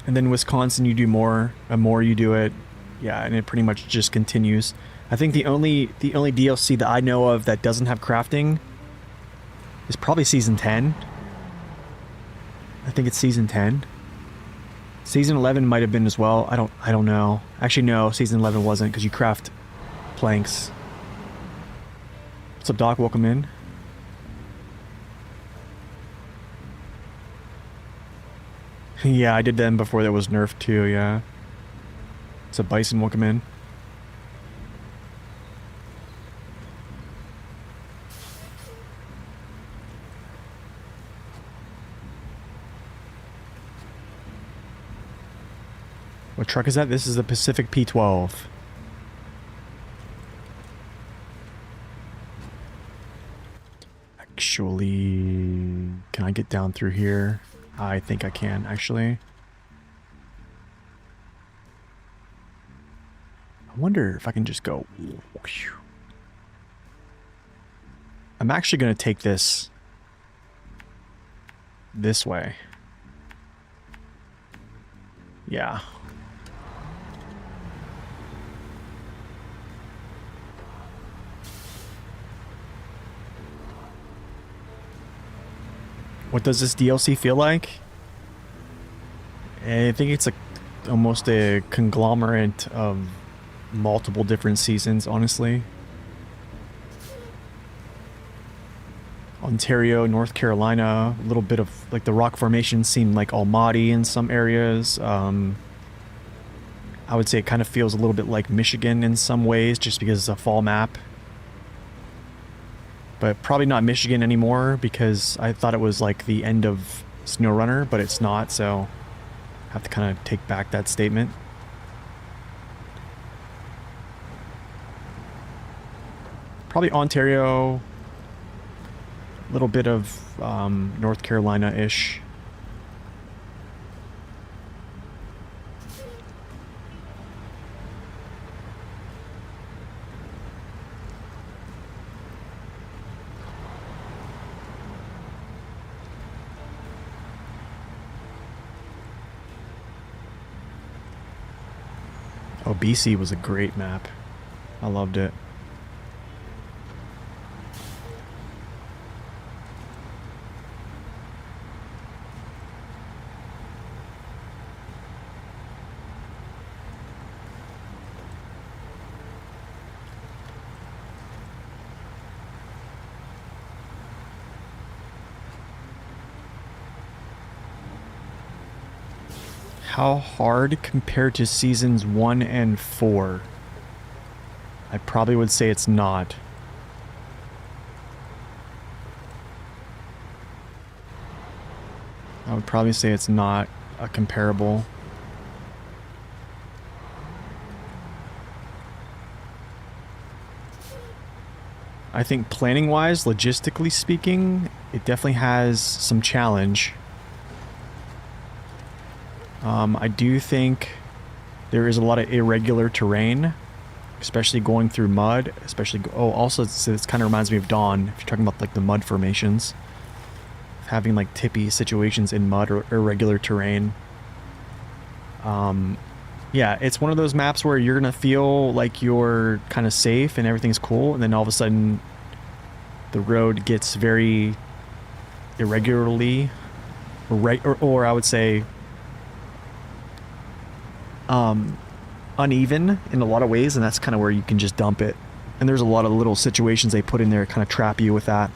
And then Wisconsin, you do more. The more you do it, yeah, and it pretty much just continues. I think the only DLC that I know of that doesn't have crafting is probably season 10. I think it's season 10. Season 11 might have been as well. I don't know. Actually, no, season 11 wasn't because you craft planks. What's up, Doc? Welcome in. Yeah, I did them before that was nerfed too, yeah. What's up, Bison? Welcome in. What truck is that? This is the Pacific P12. Actually, can I get down through here? I think I can, actually. I wonder if I can just go... I'm actually going to take this way. Yeah. What does this DLC feel like? I think it's almost a conglomerate of multiple different seasons, honestly. Ontario, North Carolina, a little bit of like the rock formation seemed like Almaty in some areas. I would say it kind of feels a little bit like Michigan in some ways just because it's a fall map. But probably not Michigan anymore because I thought it was like the end of SnowRunner, but it's not, so I have to kind of take back that statement. Probably Ontario, a little bit of North Carolina-ish. Oh, BC was a great map. I loved it. How hard compared to seasons 1 and 4? I probably would say it's not. I would probably say it's not a comparable. I think planning-wise, logistically speaking, it definitely has some challenge. I do think there is a lot of irregular terrain, especially going through mud, especially... Oh, also, this kind of reminds me of Dawn, if you're talking about, like, the mud formations. Having, like, tippy situations in mud or irregular terrain. Yeah, it's one of those maps where you're gonna feel like you're kind of safe and everything's cool, and then all of a sudden the road gets very irregularly, or I would say uneven in a lot of ways, and that's kind of where you can just dump it. And there's a lot of little situations they put in there to kind of trap you with that.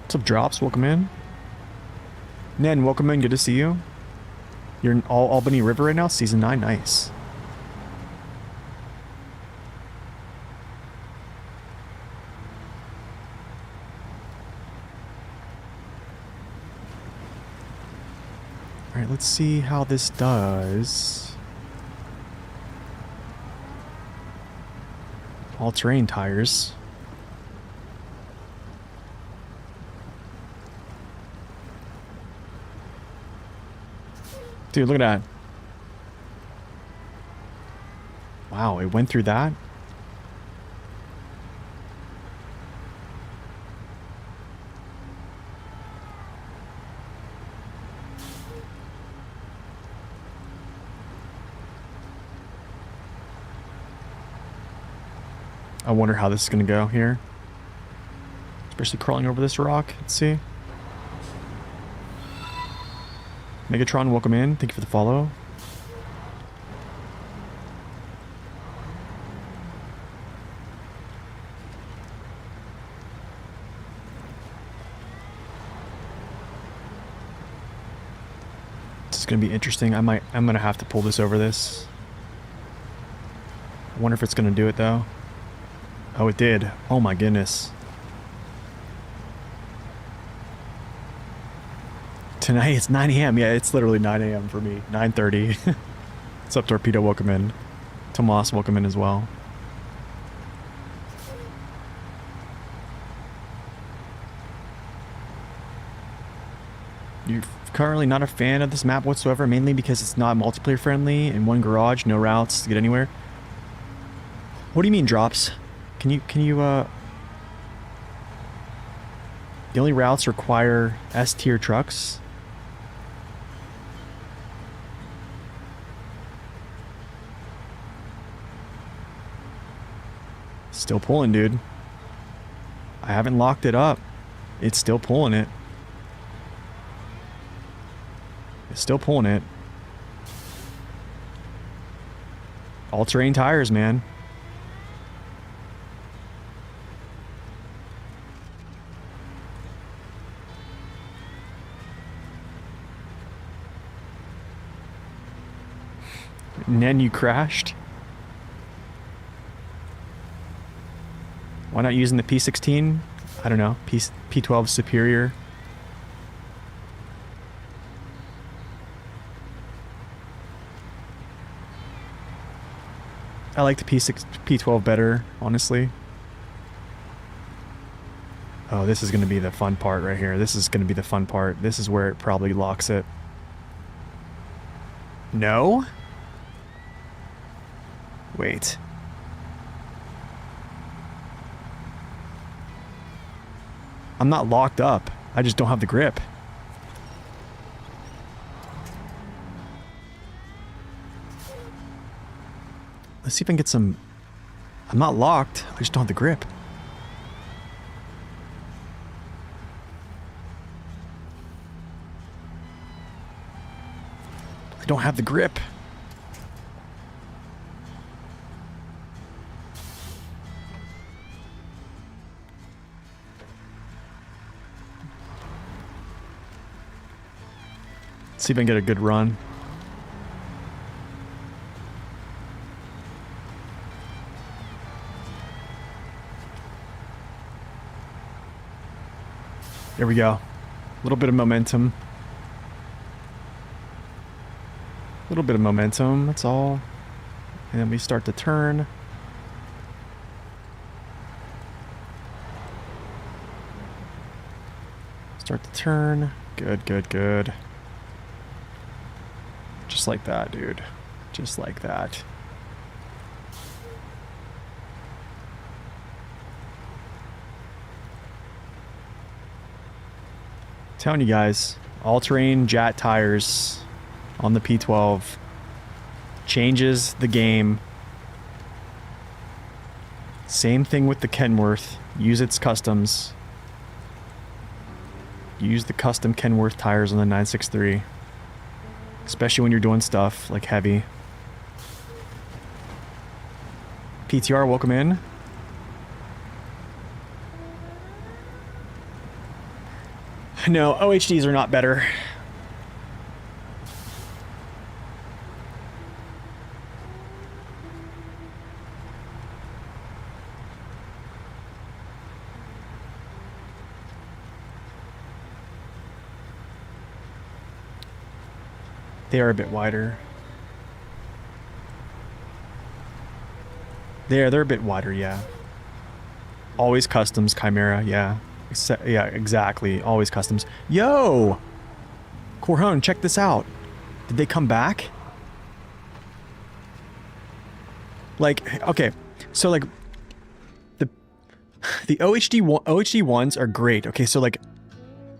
What's up, Drops? Welcome in. Nen, welcome in. Good to see you. You're in Albany River right now? Season 9. Nice. Alright, let's see how this does. All-terrain tires. Dude, look at that. Wow, it went through that? I wonder how this is going to go here. Especially crawling over this rock. Let's see. Megatron, welcome in. Thank you for the follow. This is going to be interesting. I'm going to have to pull this over this. I wonder if it's going to do it though. Oh, it did. Oh my goodness. Tonight it's 9 a.m. Yeah, it's literally 9 a.m. for me. 9:30. What's up, Torpedo? Welcome in. Tomas, welcome in as well. You're currently not a fan of this map whatsoever, mainly because it's not multiplayer friendly. In one garage, no routes to get anywhere. What do you mean drops? Can you the only routes require S tier trucks? Still pulling, dude. I haven't locked it up. It's still pulling it. It's still pulling it. All-terrain tires, man. And then you crashed? Why not using the P16? I don't know. P12 superior. I like the P12 better, honestly. Oh, this is going to be the fun part right here. This is going to be the fun part. This is where it probably locks it. No? Wait. I'm not locked up. I just don't have the grip. Let's see if I can get some... I'm not locked. I just don't have the grip. I don't have the grip. Let's see if I can get a good run. There we go. A little bit of momentum. A little bit of momentum, that's all. And then we start to turn. Start to turn. Good, good, good. Just like that, dude. Just like that. Telling you guys, all-terrain JAT tires on the P12 changes the game. Same thing with the Kenworth. Use its customs. Use the custom Kenworth tires on the 963. Especially when you're doing stuff like heavy. PTR, welcome in. No, OHDs are not better. They are a bit wider. They're a bit wider, yeah. Always customs, Chimera, yeah. Yeah, exactly. Always customs. Yo! Corhone, check this out. Did they come back? Like, okay, so like the OHD ones are great. Okay, so like,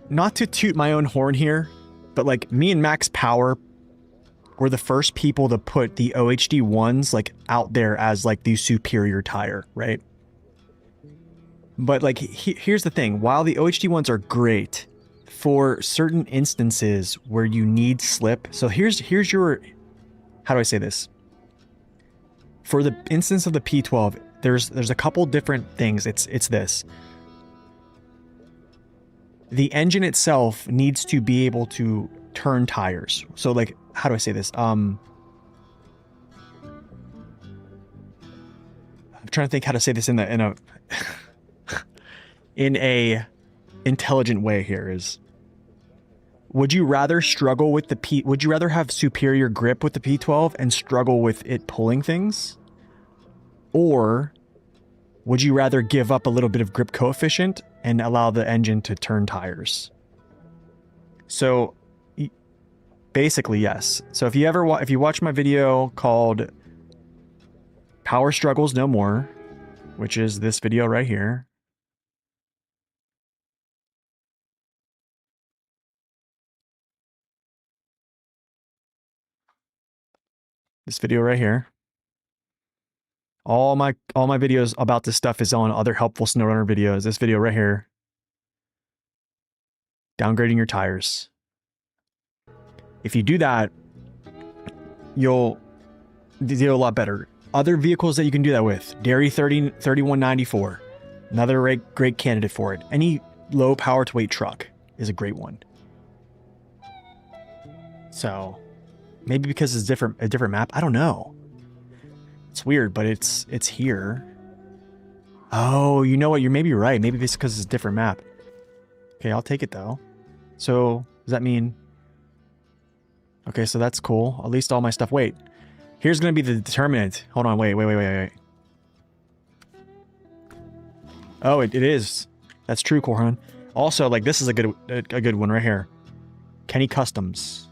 not to toot my own horn here, but like me and Max Power were the first people to put the OHD ones like out there as like the superior tire, right? But like, here's the thing. While the OHD ones are great for certain instances where you need slip. So here's your, how do I say this? For the instance of the P12, there's a couple different things. It's this. The engine itself needs to be able to turn tires. So like, how do I say this? I'm trying to think how to say this in a in a intelligent way here is, would you rather struggle with the would you rather have superior grip with the P12 and struggle with it pulling things? Or would you rather give up a little bit of grip coefficient and allow the engine to turn tires? So basically, yes. So if you ever if you watch my video called Power Struggles No More, which is this video right here. This video right here. All my videos about this stuff is on other helpful SnowRunner videos. This video right here. Downgrading your tires. If you do that, you'll do a lot better. Other vehicles that you can do that with. Dairy 3194. Another great candidate for it. Any low power to weight truck is a great one. So maybe because it's a different map. I don't know. It's weird, but it's here. Oh, you know what? You're maybe right. Maybe it's because it's a different map. Okay, I'll take it though. So does that mean? Okay, so that's cool. At least all my stuff. Wait, here's gonna be the determinant. Hold on. Wait. Oh, it is. That's true, Korhan. Also, like this is a good one right here. Kenny Customs.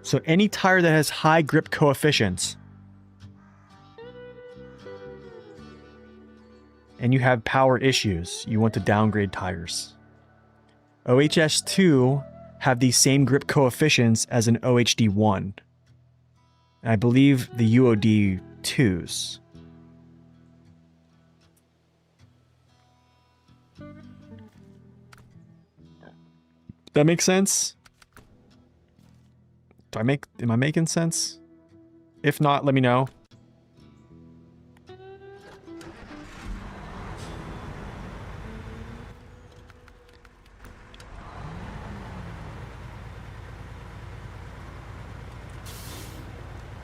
So any tire that has high grip coefficients and you have power issues, you want to downgrade tires. OHS2 have the same grip coefficients as an OHD1. I believe the UOD2s. That makes sense? Am I making sense? If not, let me know.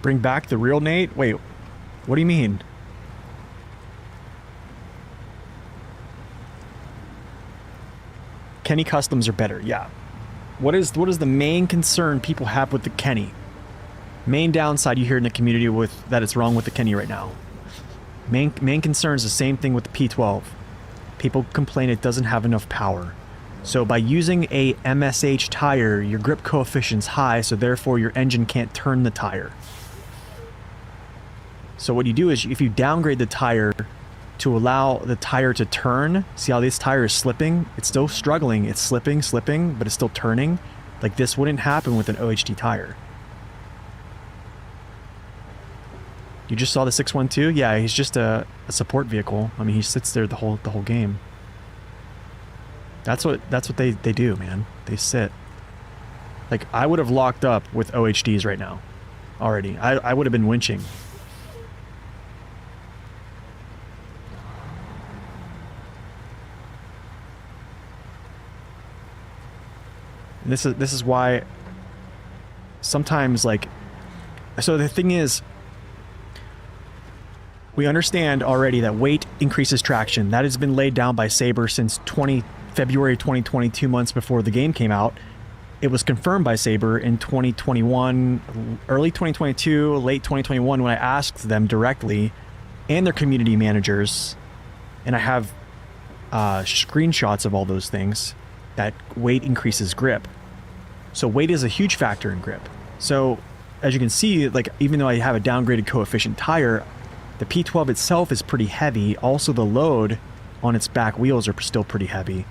Bring back the real Nate? Wait, what do you mean? Kenny Customs are better, yeah. What is the main concern people have with the Kenny? Main downside you hear in the community with that it's wrong with the Kenny right now. Main concern is the same thing with the P12. People complain it doesn't have enough power. So by using a MSH tire, your grip coefficient's high, so therefore your engine can't turn the tire. So what you do is if you downgrade the tire to allow the tire to turn, see how this tire is slipping? It's still struggling. It's slipping, but it's still turning. Like this wouldn't happen with an OHD tire. You just saw the 612? Yeah, he's just a support vehicle. I mean, he sits there the whole game. That's what they do, man. They sit. Like I would have locked up with OHDs right now already. I would have been winching. And this is why sometimes, like, so the thing is, we understand already that weight increases traction. That has been laid down by Sabre since February 2020, 2 months before the game came out. It was confirmed by Sabre in 2021, early 2022, late 2021, when I asked them directly and their community managers, and I have screenshots of all those things, that weight increases grip. So weight is a huge factor in grip. So as you can see, like even though I have a downgraded coefficient tire, the P12 itself is pretty heavy. Also the load on its back wheels are still pretty heavy.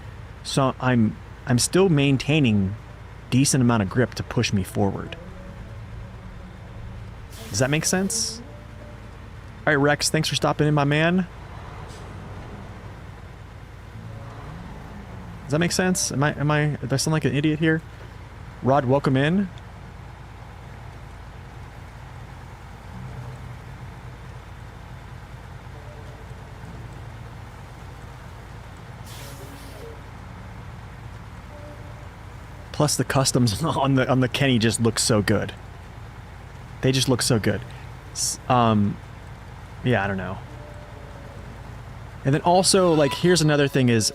So I'm still maintaining decent amount of grip to push me forward. Does that make sense? All right, Rex, thanks for stopping in, my man. Does that make sense? Do I sound like an idiot here? Rod, welcome in. Plus the customs on the Kenny just look so good. They just look so good. Yeah, I don't know. And then also, like, here's another thing is,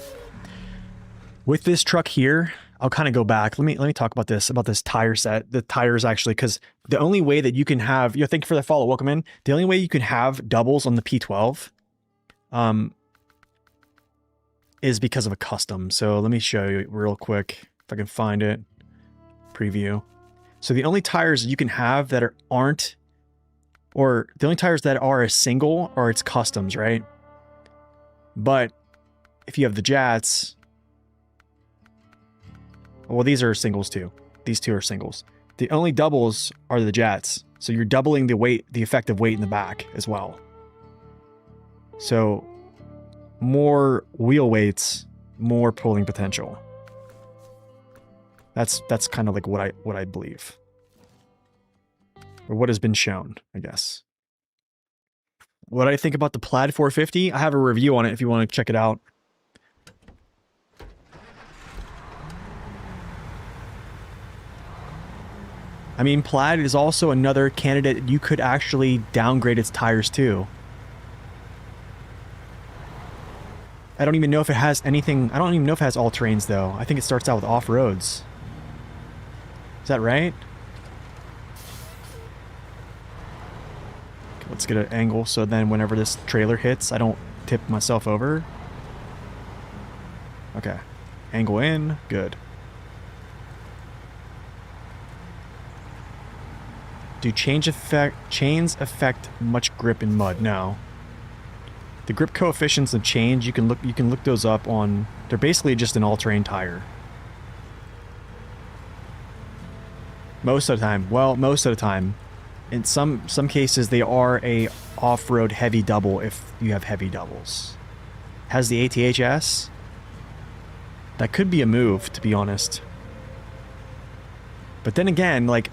with this truck here, I'll kind of go back. Let me talk about this tire set. The tires actually, because the only way that you can have, thank you for the follow, welcome in. The only way you can have doubles on the P12, is because of a custom. So let me show you real quick if I can find it. Preview. So the only tires you can have that aren't, or the only tires that are a single are its customs, right? But if you have the Jats, well, these are singles too. These two are singles. The only doubles are the Jats. So you're doubling the weight, the effective weight in the back as well. So more wheel weights, more pulling potential. That's kind of like what I believe. Or what has been shown, I guess. What I think about the Plaid 450, I have a review on it if you want to check it out. I mean, Plaid is also another candidate you could actually downgrade its tires to. I don't even know if it has anything. I don't even know if it has all-terrains, though. I think it starts out with off-roads. Is that right? Okay, let's get an angle so then whenever this trailer hits, I don't tip myself over. Okay. Angle in. Good. Do chains affect much grip in mud? No. The grip coefficients of chains, you can look those up on, they're basically just an all-terrain tire. Most of the time. Well, most of the time. In some cases they are a off-road heavy double if you have heavy doubles. Has the ATHS? That could be a move, to be honest. But then again, like,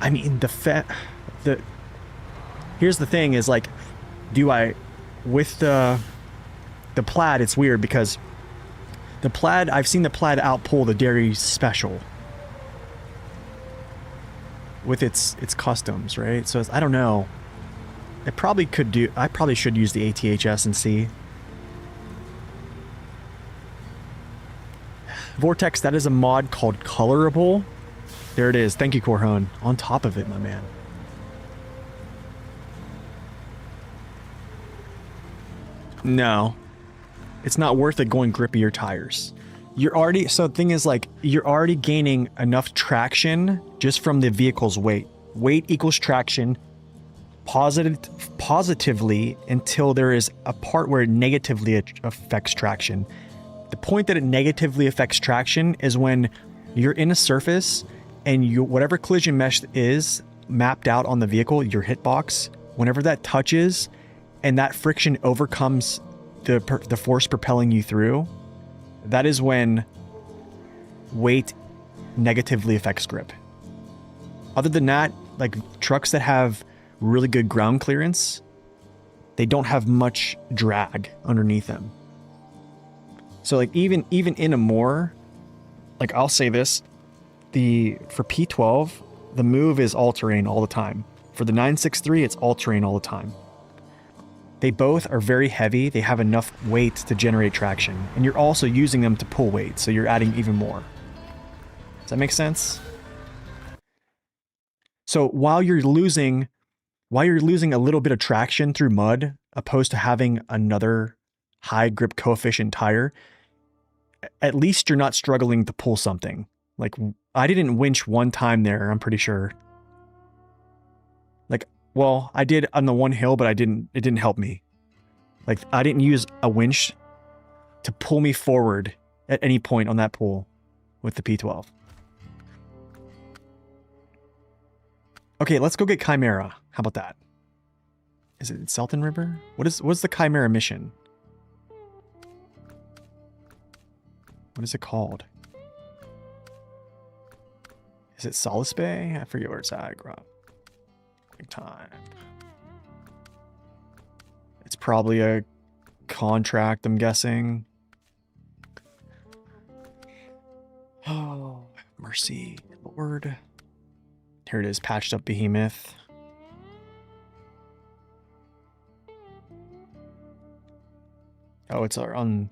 I mean, here's the thing is, like, with the Plaid, it's weird because the Plaid, I've seen the Plaid outpull the Dairy Special with its customs, right? So I don't know. I probably should use the ATHS and see. Vortex, that is a mod called Colorable. There it is. Thank you, Corhone. On top of it, my man. No. It's not worth it going grippier tires. So the thing is, like, you're already gaining enough traction just from the vehicle's weight. Weight equals traction positively until there is a part where it negatively affects traction. The point that it negatively affects traction is when you're in a surface and whatever collision mesh is mapped out on the vehicle, your hitbox, whenever that touches and that friction overcomes the force propelling you through, that is when weight negatively affects grip. Other than that, like trucks that have really good ground clearance, they don't have much drag underneath them. So like even in a more, like I'll say this, for P12, the move is all-terrain all the time. For the 963, it's all-terrain all the time. They both are very heavy. They have enough weight to generate traction. And you're also using them to pull weight, so you're adding even more. Does that make sense? So while you're losing a little bit of traction through mud, opposed to having another high grip coefficient tire, at least you're not struggling to pull something. Like, I didn't winch one time there, I'm pretty sure. Like, well, I did on the one hill, but it didn't help me. Like, I didn't use a winch to pull me forward at any point on that pool with the P12. Okay, let's go get Chimera. How about that? Is it Selton River? What's the Chimera mission? What is it called? Is it Solace Bay? I forget where it's at. Big time. It's probably a contract, I'm guessing. Oh, mercy, Lord. Here it is, patched up behemoth. Oh, it's our on.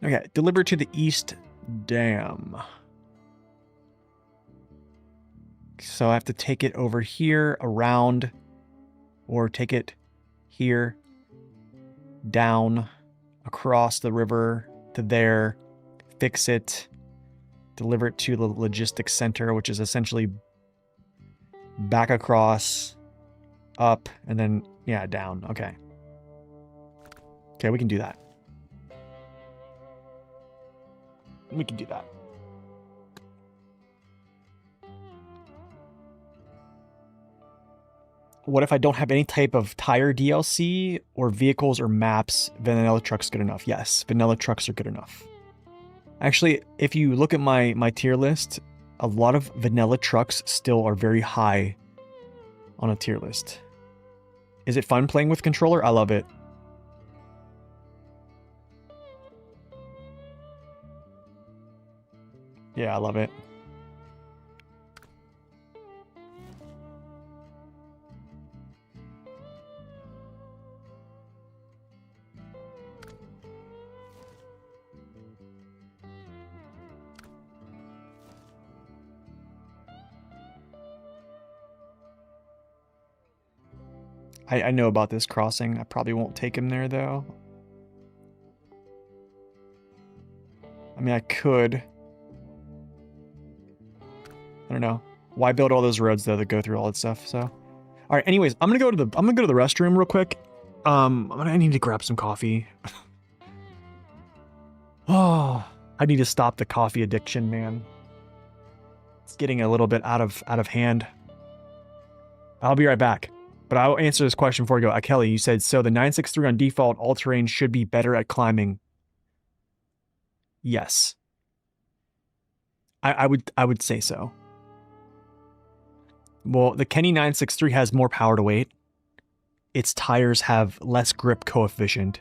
Okay, delivered to the East Dam. So I have to take it over here, around, or take it here, down, across the river to there, fix it, deliver it to the logistics center, which is essentially back across, up, and then, yeah, down. Okay. Okay, we can do that. We can do that. What if I don't have any type of tire DLC or vehicles or maps? Vanilla truck's good enough. Yes, vanilla trucks are good enough. Actually, if you look at my tier list, a lot of vanilla trucks still are very high on a tier list. Is it fun playing with controller? I love it. Yeah, I love it. I know about this crossing. I probably won't take him there, though. I mean, I could. I don't know. Why build all those roads, though, that go through all that stuff? So, all right. Anyways, I'm gonna go to the restroom real quick. I need to grab some coffee. Oh, I need to stop the coffee addiction, man. It's getting a little bit out of hand. I'll be right back. But I'll answer this question before I go. Kelly, you said, so the 963 on default all-terrain should be better at climbing. Yes. I would say so. Well, the Kenny 963 has more power to weight. Its tires have less grip coefficient.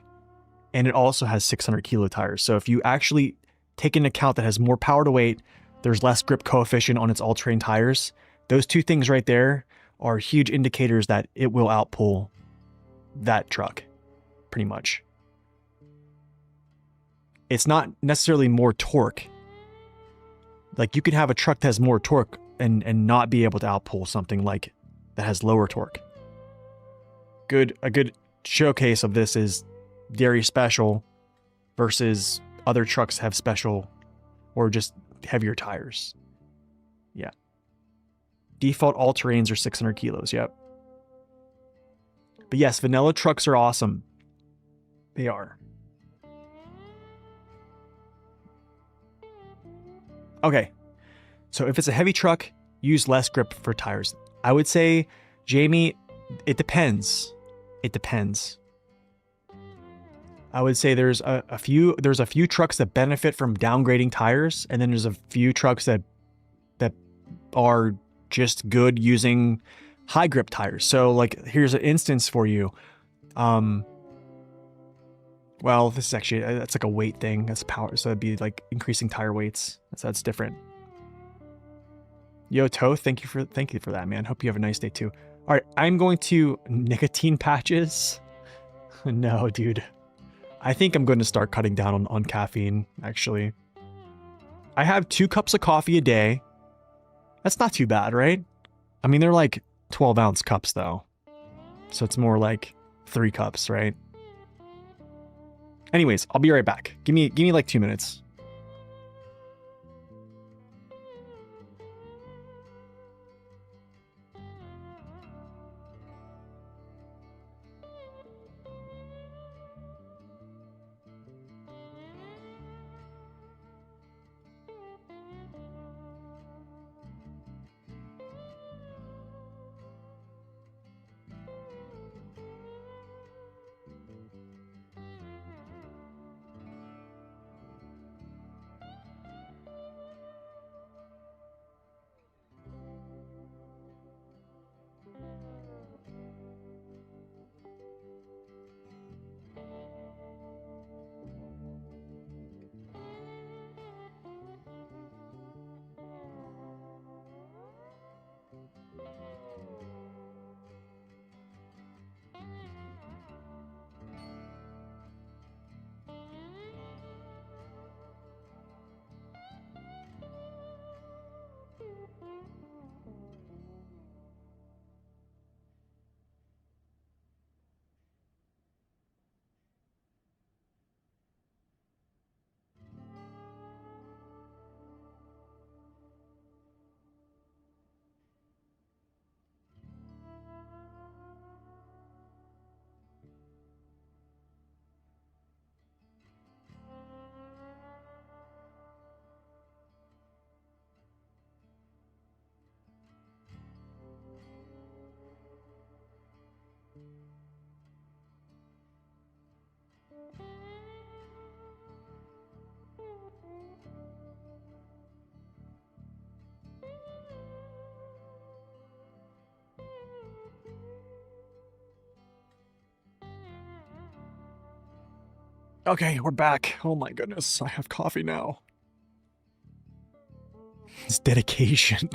And it also has 600 kilo tires. So if you actually take into account that has more power to weight, there's less grip coefficient on its all-terrain tires. Those two things right there are huge indicators that it will outpull that truck, pretty much. It's not necessarily more torque. Like, you could have a truck that has more torque and not be able to outpull something like that has lower torque. A good showcase of this is Dairy Special versus other trucks have special or just heavier tires. Yeah. Default all-terrains are 600 kilos, yep. But yes, vanilla trucks are awesome. They are. Okay. So if it's a heavy truck, use less grip for tires. I would say, Jamie, it depends. It depends. I would say there's a few trucks that benefit from downgrading tires, and then there's a few trucks that are just good using high grip tires. So like, here's an instance for you. Well, this is actually, that's like a weight thing. That's power. So it'd be like increasing tire weights. That's different. Yo, Toe, thank you for that, man. Hope you have a nice day too. All right, I'm going to nicotine patches. No, dude. I think I'm going to start cutting down on caffeine, actually. I have 2 cups of coffee a day. That's not too bad, right? I mean, they're like 12-ounce cups, though. So it's more like 3 cups, right? Anyways, I'll be right back. Give me like 2 minutes. Okay, we're back. Oh my goodness, I have coffee now. It's dedication.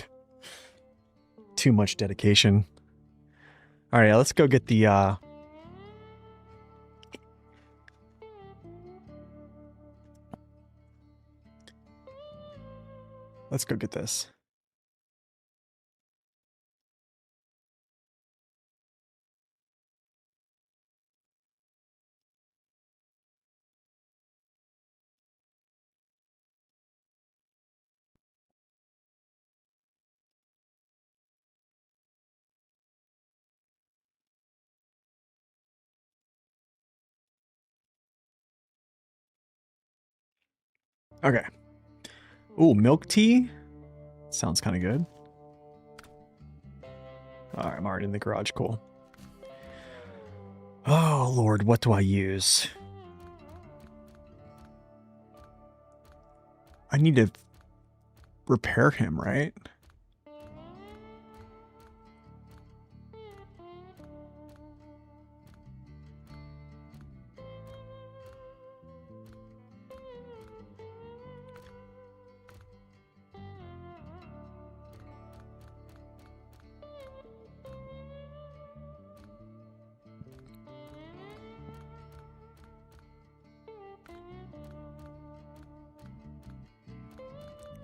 Too much dedication. All right, let's go get the let's go get this. Okay. Ooh, milk tea? Sounds kind of good. All right, I'm already in the garage. Cool. Oh, Lord, what do I use? I need to repair him, right?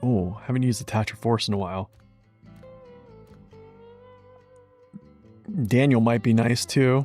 Oh, haven't used Attach Force in a while. Daniel might be nice too.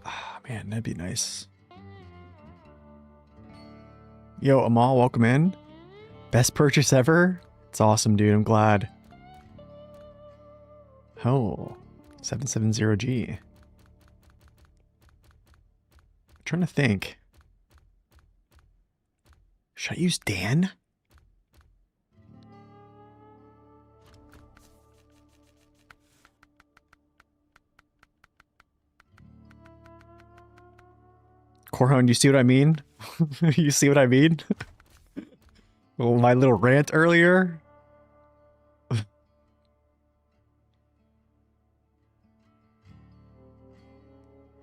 Ah, man, that'd be nice. Yo, Amal, welcome in. Best purchase ever? It's awesome, dude. I'm glad. Oh, 770G. I'm trying to think. Should I use Dan? Corhon, you see what I mean? You see what I mean? Well, my little rant earlier.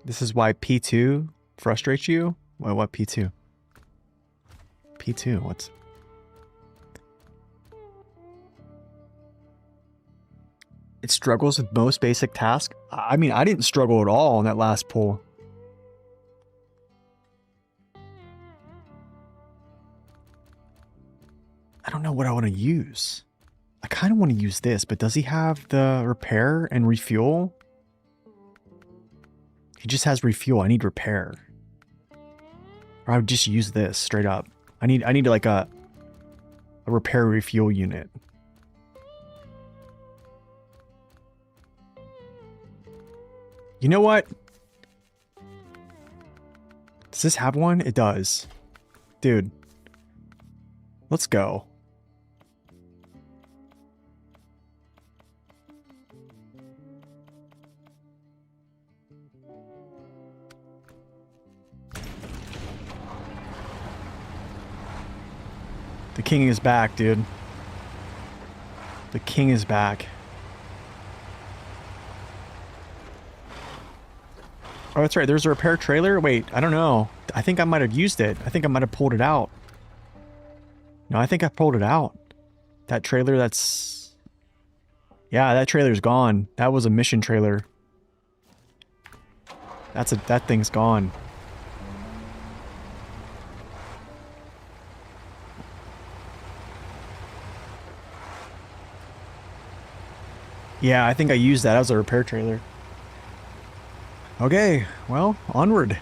This is why P2 frustrates you? Why, what P2? P2, what's... It struggles with most basic tasks. I mean, I didn't struggle at all on that last pull. I don't know what I want to use. I kind of want to use this, but does he have the repair and refuel? He just has refuel. I need repair. Or I would just use this straight up. I need like a repair refuel unit. You know what? Does this have one? It does. Dude. Let's go. The king is back, dude. The king is back. Oh, that's right. There's a repair trailer. Wait, I don't know. I think I might have used it. I think I might have pulled it out. No, I think I pulled it out. That trailer, that's... Yeah, that trailer's gone. That was a mission trailer. That thing's gone. Yeah, I think I used that as a repair trailer. Okay, well, onward.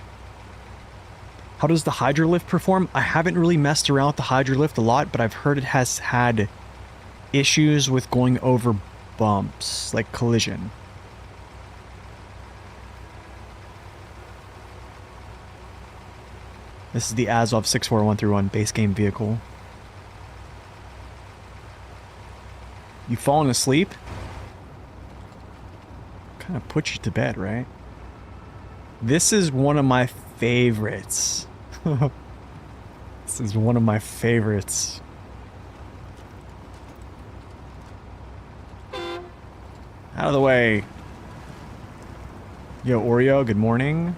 How does the hydrolift perform? I haven't really messed around with the hydrolift a lot, but I've heard it has had issues with going over bumps, like collision. This is the Azov 64131 base game vehicle. You fallen asleep? Kind of put you to bed, right? This is one of my favorites. This is one of my favorites. Out of the way. Yo, Oreo, good morning.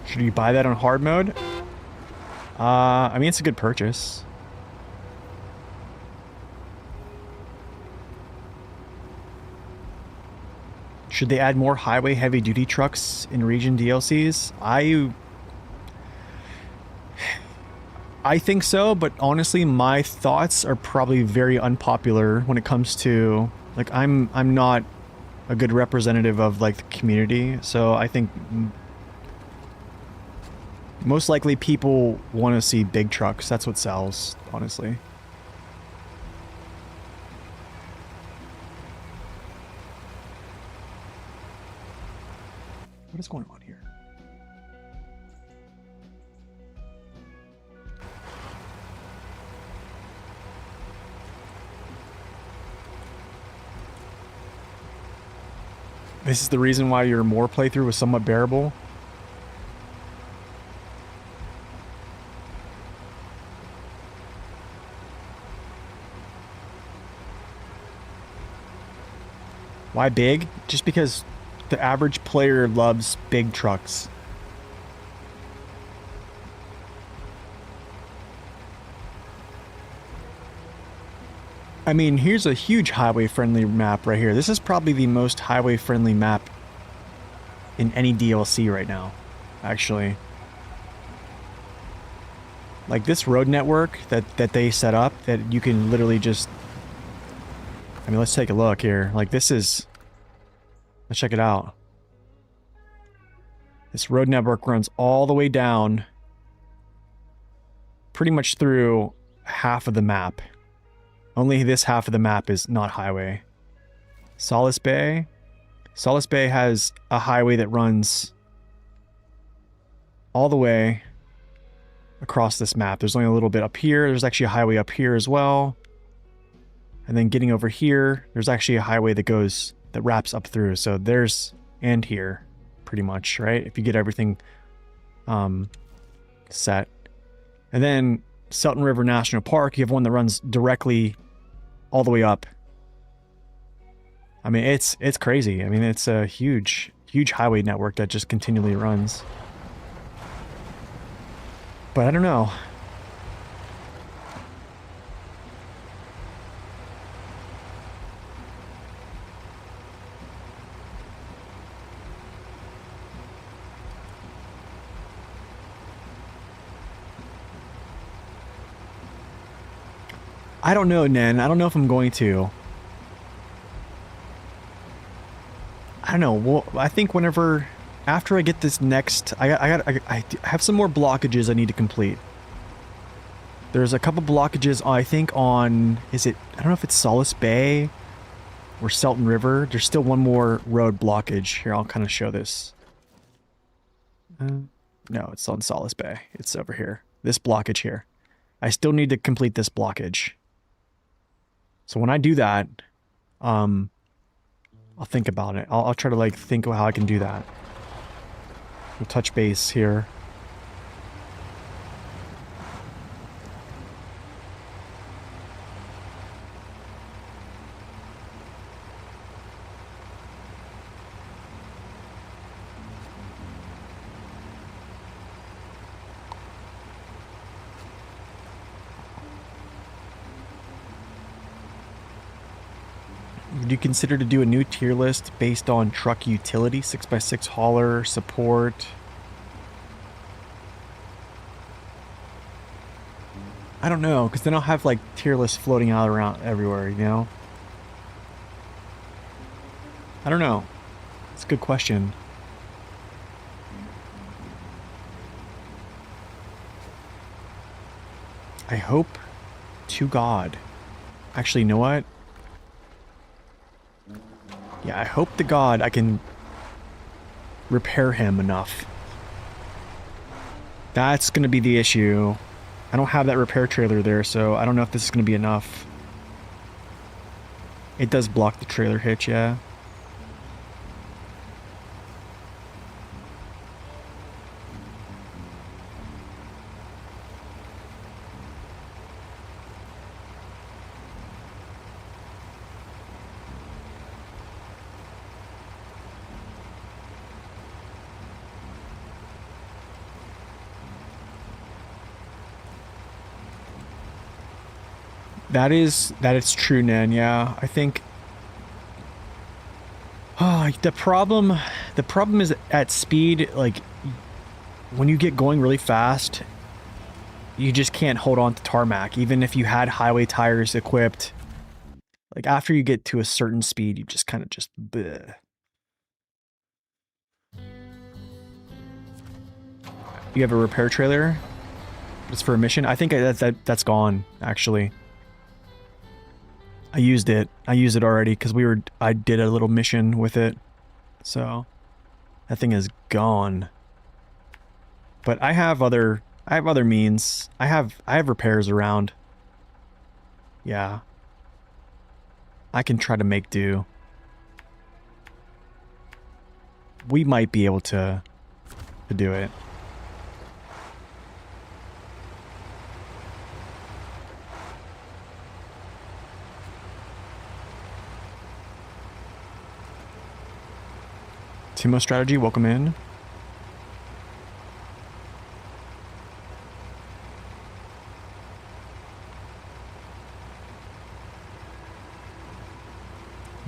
Should you buy that on hard mode? I mean, it's a good purchase. Should they add more highway heavy-duty trucks in region DLCs? I think so, but honestly, my thoughts are probably very unpopular when it comes to, like, I'm not a good representative of, like, the community, so I think most likely people want to see big trucks. That's what sells, honestly. What is going on here? This is the reason why your more playthrough was somewhat bearable? Why big? Just because the average player loves big trucks. I mean, here's a huge highway-friendly map right here. This is probably the most highway-friendly map in any DLC right now, actually. Like, this road network that they set up, that you can literally just... I mean, let's take a look here. Like, this is... Let's check it out. This road network runs all the way down, pretty much through half of the map. Only this half of the map is not highway. Solace Bay. Solace Bay has a highway that runs all the way across this map. There's only a little bit up here. There's actually a highway up here as well. And then getting over here, there's actually a highway that wraps up through. So there's, and here, pretty much, right? If you get everything set. And then Sultan River National Park, you have one that runs directly all the way up I mean, it's crazy. I mean, it's a huge highway network that just continually runs. But I don't know. I don't know, Nen. I don't know if I'm going to. I don't know. Well, I think whenever after I get this next, I have some more blockages I need to complete. There's a couple blockages I think on, is it, I don't know if it's Solace Bay or Selton River. There's still one more road blockage. Here, I'll kind of show this. No, it's on Solace Bay. It's over here. This blockage here. I still need to complete this blockage. So when I do that, I'll think about it. I'll try to like think of how I can do that. We'll touch base here. Would you consider to do a new tier list based on truck utility, 6x6 hauler, support? I don't know, because then I'll have like tier lists floating out around everywhere, you know? I don't know. It's a good question. I hope to God. Actually, you know what? Yeah, I hope to God I can repair him enough. That's going to be the issue. I don't have that repair trailer there, so I don't know if this is going to be enough. It does block the trailer hitch, yeah. That is true, Nan. Yeah, I think. Oh, the problem is at speed. Like, when you get going really fast, you just can't hold on to tarmac. Even if you had highway tires equipped, like after you get to a certain speed, you just kind of just. Bleh. You have a repair trailer. It's for a mission. I think that's gone actually. I used it already because I did a little mission with it. So that thing is gone. But I have other means. I have repairs around. Yeah. I can try to make do. We might be able to do it. Timo Strategy, welcome in.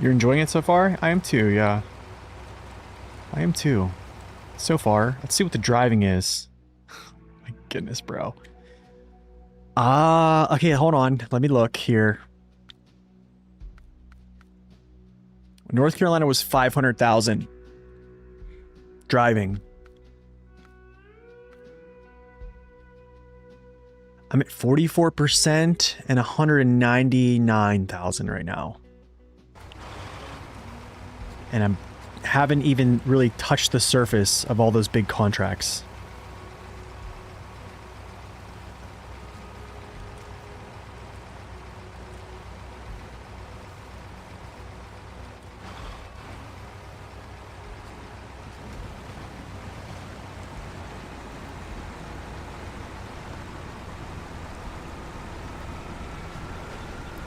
You're enjoying it so far? I am too, yeah. I am too. So far. Let's see what the driving is. My goodness, bro. Okay, hold on. Let me look here. North Carolina was 500,000. Driving. I'm at 44% and 199,000 right now. And I haven't even really touched the surface of all those big contracts.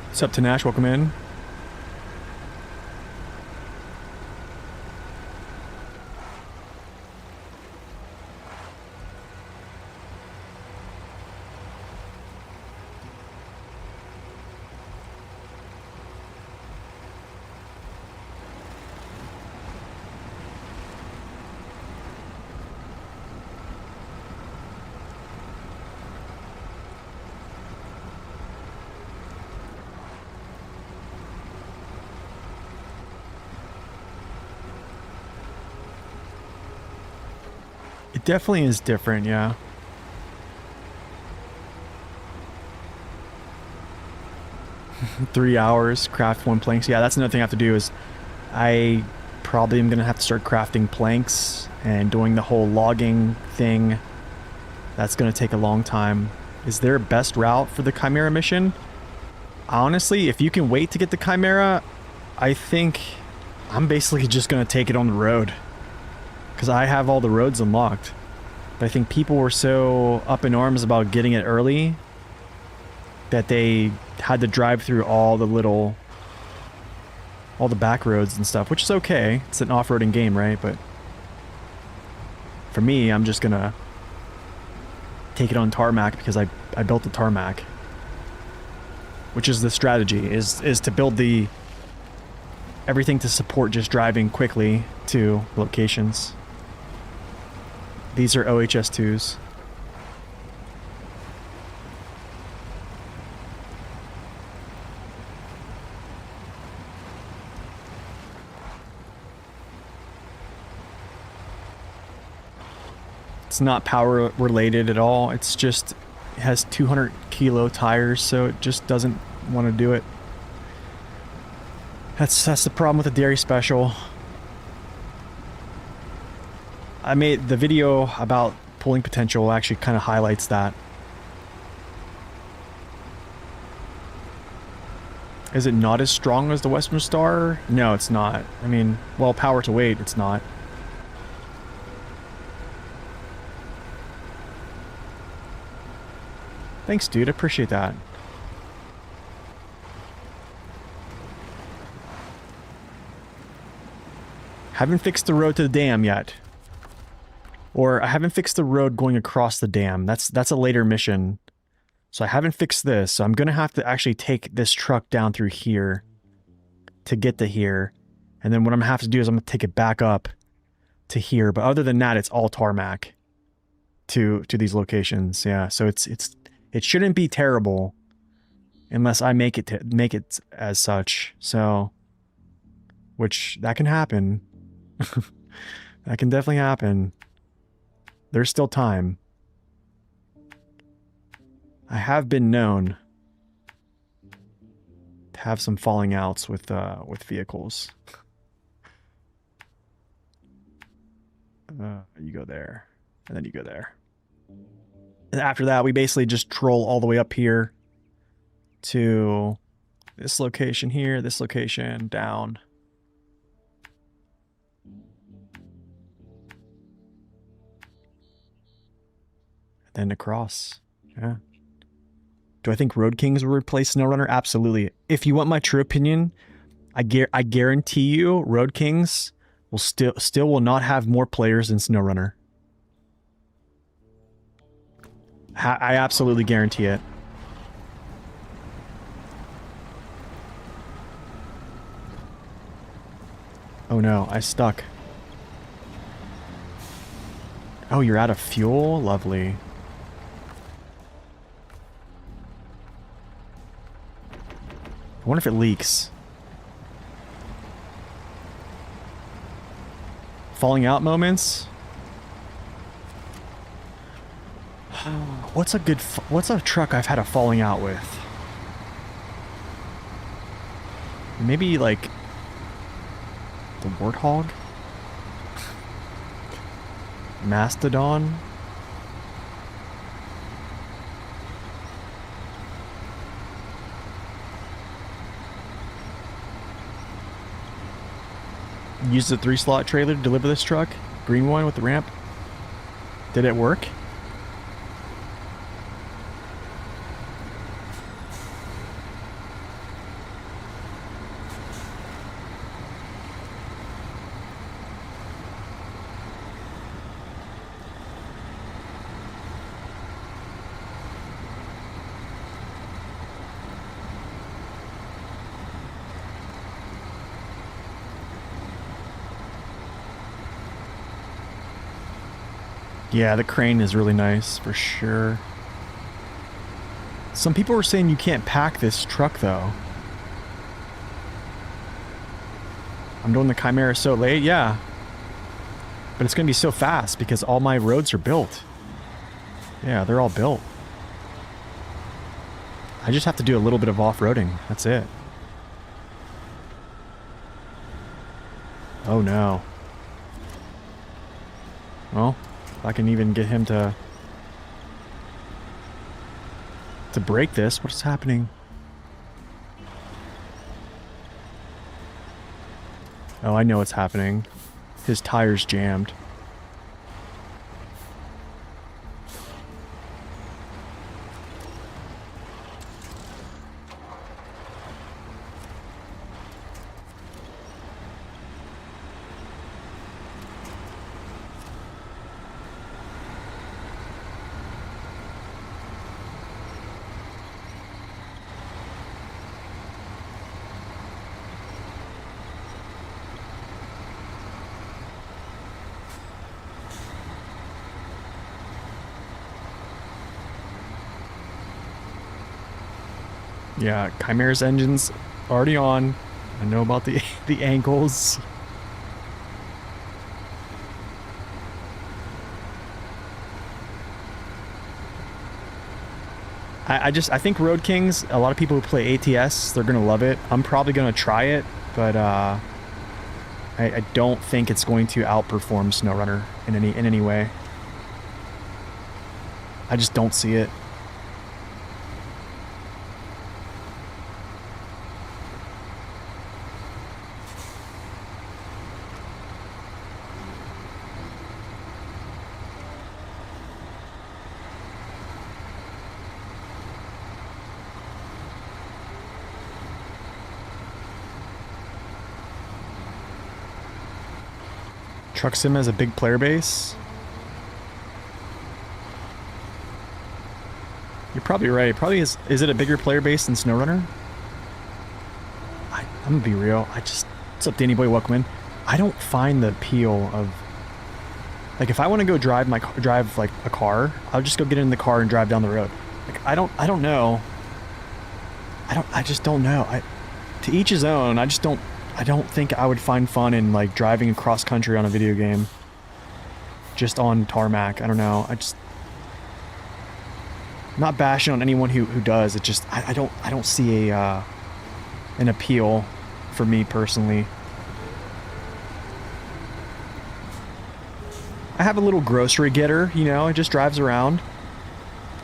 What's up, Tanash? Welcome in. It definitely is different, yeah. $3 craft 1 planks. Yeah, that's another thing I have to do is I probably am gonna have to start crafting planks and doing the whole logging thing. That's gonna take a long time. Is there a best route for the Chimera mission? Honestly, if you can wait to get the Chimera, I think I'm basically just gonna take it on the road. Because I have all the roads unlocked. But I think people were so up in arms about getting it early that they had to drive through all the back roads and stuff, which is okay. It's an off-roading game, right? But for me, I'm just gonna take it on tarmac because I built the tarmac. Which is the strategy, is to build everything to support just driving quickly to locations. These are OHS2s. It's not power related at all. It's just, it has 200 kilo tires, so it just doesn't want to do it. That's the problem with the dairy special. I made the video about pulling potential, actually kind of highlights that. Is it not as strong as the Western Star? No, it's not. I mean, well, power to weight, it's not. Thanks, dude. I appreciate that. Haven't fixed the road to the dam yet. Or I haven't fixed the road going across the dam. That's a later mission. So I haven't fixed this. So I'm going to have to actually take this truck down through here to get to here. And then what I'm going to have to do is I'm going to take it back up to here. But other than that, it's all tarmac to these locations. Yeah, so it shouldn't be terrible unless I make it as such. So, which that can happen. That can definitely happen. There's still time. I have been known to have some falling outs with vehicles. You go there, and then you go there. And after that, we basically just troll all the way up here to this location here, this location, down. And then across. Yeah. Do I think Road Kings will replace SnowRunner? Absolutely. If you want my true opinion, I guarantee you Road Kings will still will not have more players than SnowRunner. I absolutely guarantee it. Oh no, I stuck. Oh, you're out of fuel? Lovely. I wonder if it leaks. Falling out moments? What's a truck I've had a falling out with? Maybe like the Warthog? Mastodon? Use the 3-slot trailer to deliver this truck? Green one with the ramp? Did it work? Yeah, the crane is really nice, for sure. Some people were saying you can't pack this truck, though. I'm doing the Chimera so late? Yeah. But it's going to be so fast because all my roads are built. Yeah, they're all built. I just have to do a little bit of off-roading. That's it. Oh no. Well, if I can even get him to break this, what's happening? Oh, I know what's happening. His tire's jammed. Yeah, Chimera's engine's already on. I know about the the ankles. I think Road Kings, a lot of people who play ATS, they're gonna love it. I'm probably gonna try it, but I don't think it's going to outperform SnowRunner in any way. I just don't see it. Truck Sim has a big player base. You're probably right. Probably is it a bigger player base than SnowRunner? I'm gonna be real. What's up, Danny Boy? Welcome in. I don't find the appeal of, like, if I want to go drive like a car, I'll just go get in the car and drive down the road. Like, I don't know. I just don't know. To each his own. I don't think I would find fun in, like, driving across country on a video game. Just on tarmac. I don't know. I'm not bashing on anyone who does. It just, I don't see an appeal for me personally. I have a little grocery getter, you know, it just drives around,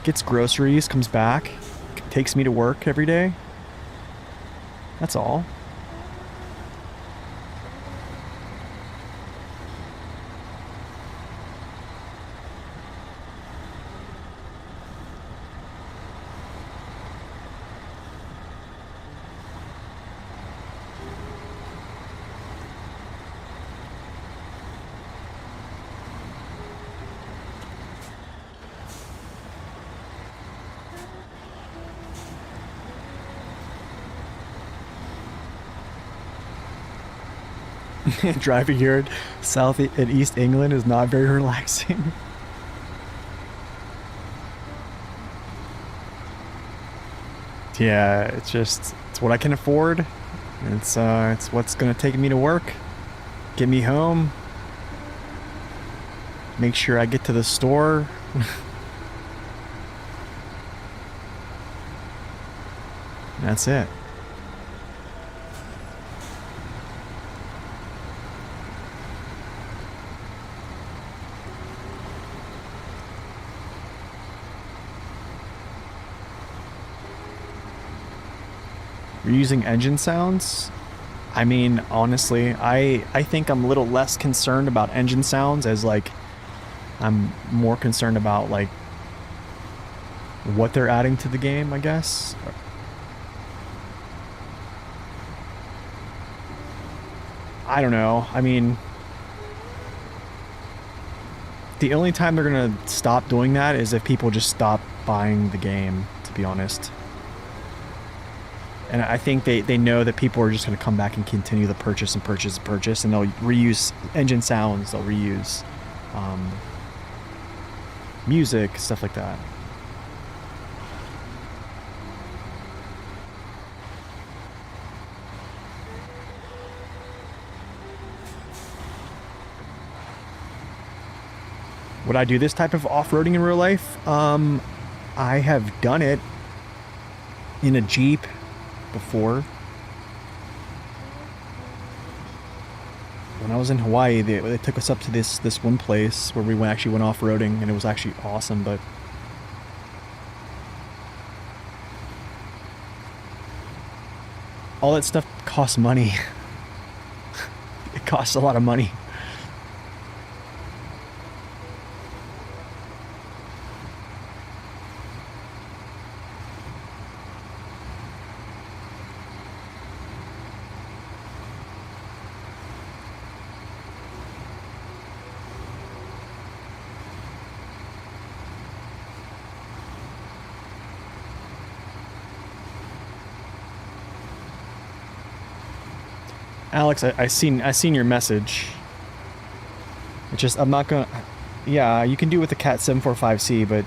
gets groceries, comes back, takes me to work every day. That's all. Driving here in South and East England is not very relaxing. Yeah, it's what I can afford. It's what's gonna take me to work, get me home, make sure I get to the store. That's it. You're using engine sounds? I mean, honestly, I think I'm a little less concerned about engine sounds, as, like, I'm more concerned about, like, what they're adding to the game, I guess. I don't know. I mean, the only time they're gonna stop doing that is if people just stop buying the game, to be honest. And I think they know that people are just going to come back and continue the purchase and purchase and purchase, and they'll reuse engine sounds, they'll reuse music, stuff like that. Would I do this type of off-roading in real life? I have done it in a Jeep before. When I was in Hawaii, they took us up to this one place where we actually went off-roading, and it was actually awesome, but all that stuff costs money. It costs a lot of money. Alex, I seen your message. It's just I'm not gonna. Yeah, you can do it with the Cat 745C, but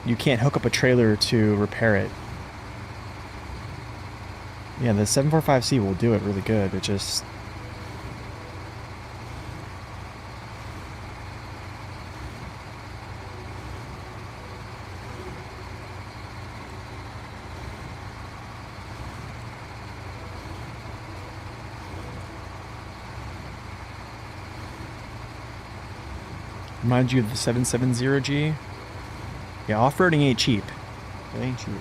you can't hook up a trailer to repair it. Yeah, the 745C will do it really good. It just. Reminds you of the 770G? Yeah, off-roading ain't cheap. It ain't cheap.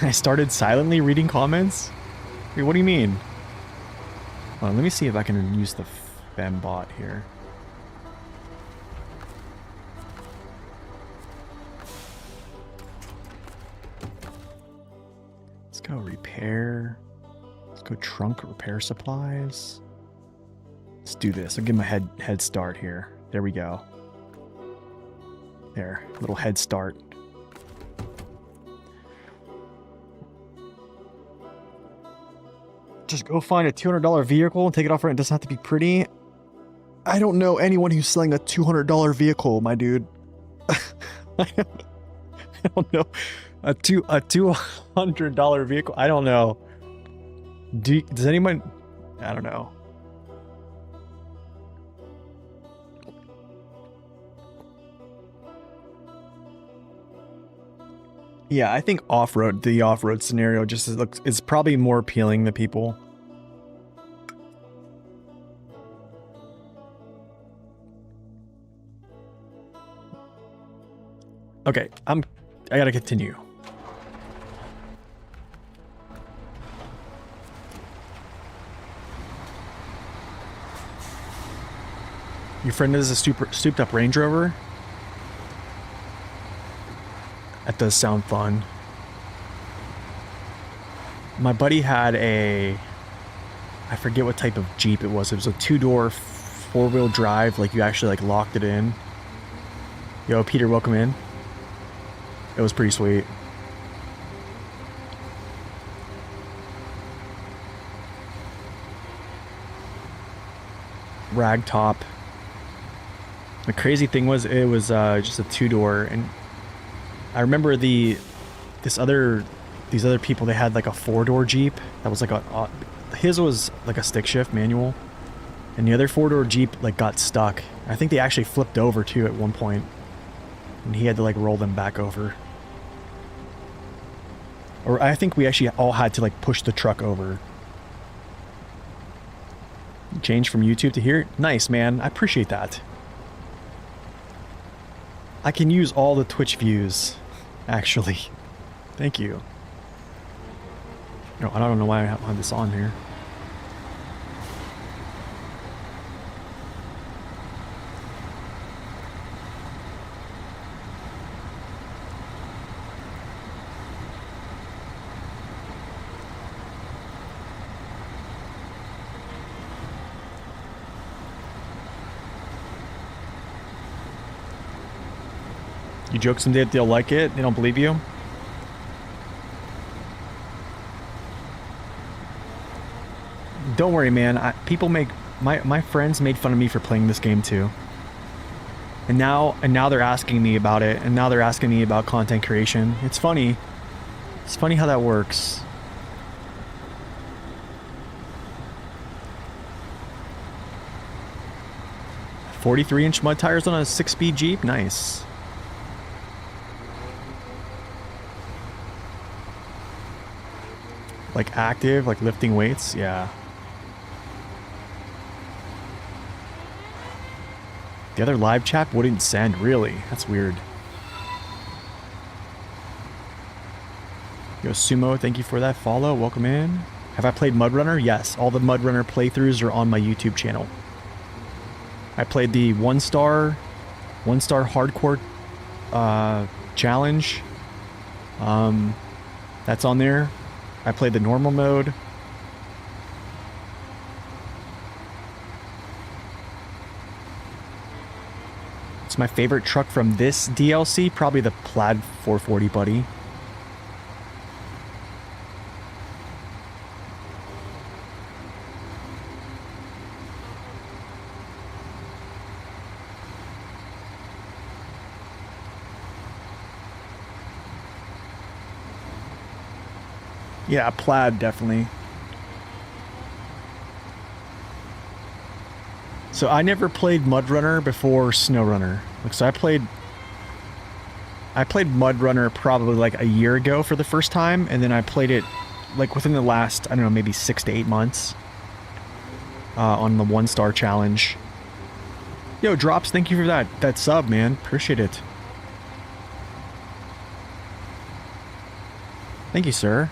I started silently reading comments? Wait, what do you mean? Hold on, let me see if I can use the fembot here. Go repair. Let's go trunk repair supplies. Let's do this. I'll give him a head start here. There we go. There, little head start. Just go find a $200 vehicle and take it off. Right, it doesn't have to be pretty. I don't know anyone who's selling a $200 vehicle, my dude. I don't know. A $200 vehicle? I don't know. Does anyone... I don't know. Yeah, I think the off-road scenario just is probably more appealing to people. Okay, I gotta continue. Your friend is a souped up Range Rover? That does sound fun. My buddy had I forget what type of Jeep it was. It was a 2-door, 4-wheel drive. Like, you actually, like, locked it in. Yo, Peter, welcome in. It was pretty sweet. Rag top. The crazy thing was, it was just a 2-door, and I remember these other people, they had like a 4-door Jeep that was like his was like a stick shift manual, and the other 4-door Jeep like got stuck. I think they actually flipped over too at one point, and he had to like roll them back over. Or I think we actually all had to like push the truck over. Change from YouTube to here? Nice, man. I appreciate that. I can use all the Twitch views, actually. Thank you. No, I don't know why I have this on here. You joke someday that they'll like it, they don't believe you. Don't worry, man. People make my friends made fun of me for playing this game too. And now they're asking me about it, and now they're asking me about content creation. It's funny. It's funny how that works. .43-inch mud tires on a 6-speed Jeep? Nice. Like active, like lifting weights? Yeah. The other live chat wouldn't send, really? That's weird. Yo, Sumo, thank you for that follow. Welcome in. Have I played Mud Runner? Yes, all the Mud Runner playthroughs are on my YouTube channel. I played the one-star hardcore challenge. That's on there. I played the normal mode. It's my favorite truck from this DLC, probably the Plaid 440 Buddy. Yeah, Plaid, definitely. So I never played Mud Runner before Snow Runner. Like, so I played Mud Runner probably like a year ago for the first time, and then I played it like within the last, I don't know, maybe 6 to 8 months on the one-star challenge. Yo, Drops, thank you for that sub, man. Appreciate it. Thank you, sir.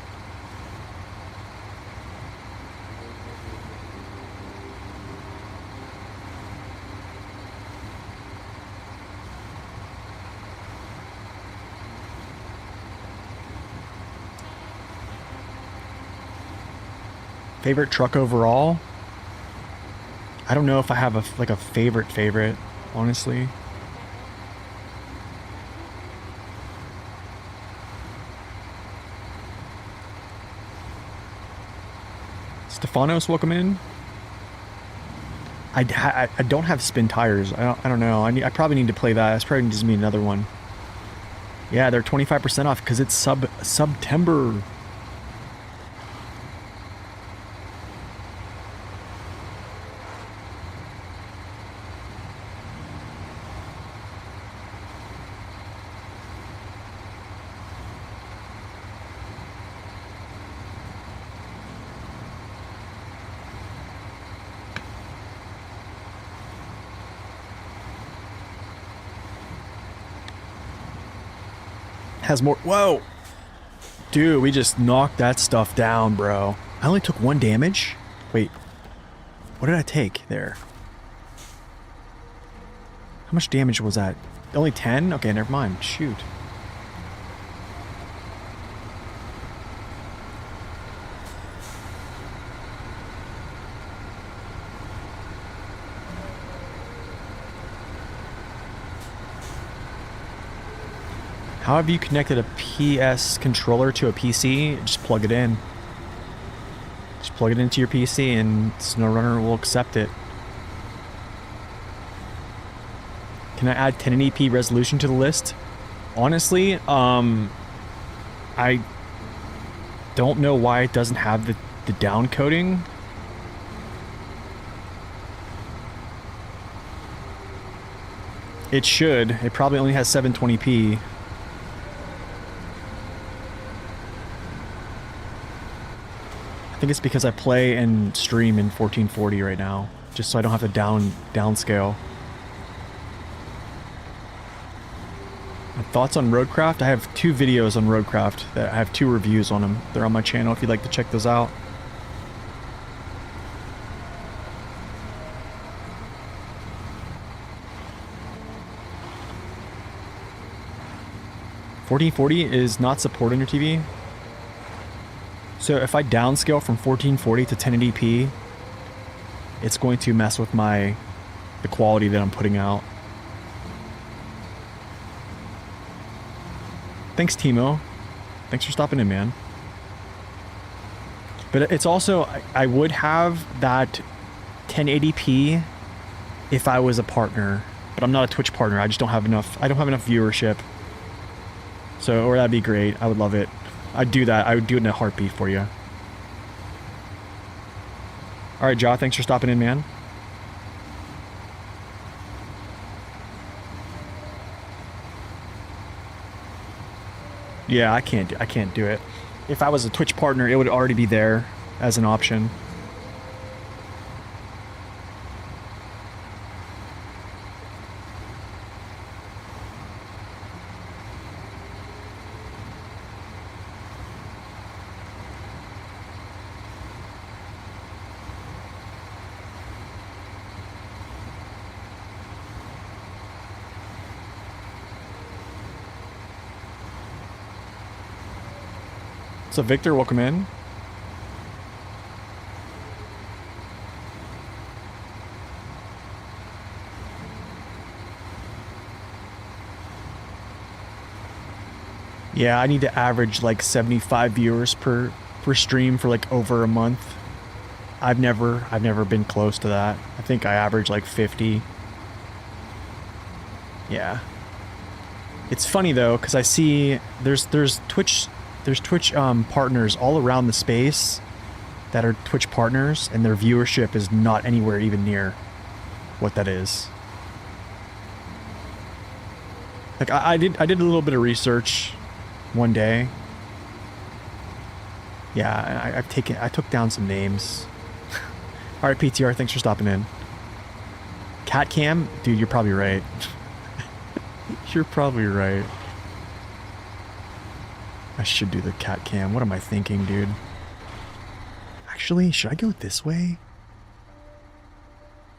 Favorite truck overall? I don't know if I have a favorite, honestly. Stefanos, welcome in. I don't have spin tires. I don't know. I probably need to play that. That's probably just me another one. Yeah, they're 25% off because it's September. Has more. Whoa, dude, we just knocked that stuff down, bro. I only took 1 damage. Wait, what did I take there? How much damage was that? Only 10? Okay, never mind. Shoot. How have you connected a PS controller to a PC? Just plug it in. Just plug it into your PC and SnowRunner will accept it. Can I add 1080p resolution to the list? Honestly, I don't know why it doesn't have the down coding. It should. It probably only has 720p. I think it's because I play and stream in 1440 right now, just so I don't have to downscale. Thoughts on Roadcraft? I have 2 videos on Roadcraft that I have 2 reviews on them. They're on my channel if you'd like to check those out. .1440 is not supported on your TV. So if I downscale from 1440 to 1080p, it's going to mess with the quality that I'm putting out. Thanks, Timo. Thanks for stopping in, man. But it's also, I would have that 1080p if I was a partner. but I'm not a Twitch partner. I just don't have enough. I don't have enough viewership. So, or that'd be great. I would love it. I'd do that. I would do it in a heartbeat for you. All right, Jaw, thanks for stopping in, man. Yeah, I can't do it. If I was a Twitch partner, it would already be there as an option. So Victor, welcome in. Yeah, I need to average like 75 viewers per stream for like over a month. I've never been close to that. I think I average like 50. Yeah. It's funny though, because I see there's Twitch partners all around the space that are Twitch partners, and their viewership is not anywhere even near what that is. Like I did a little bit of research one day. Yeah, I took down some names. All right, PTR, thanks for stopping in. Cat cam, dude, you're probably right. You're probably right. I should do the cat cam. What am I thinking, dude? Actually, should I go this way?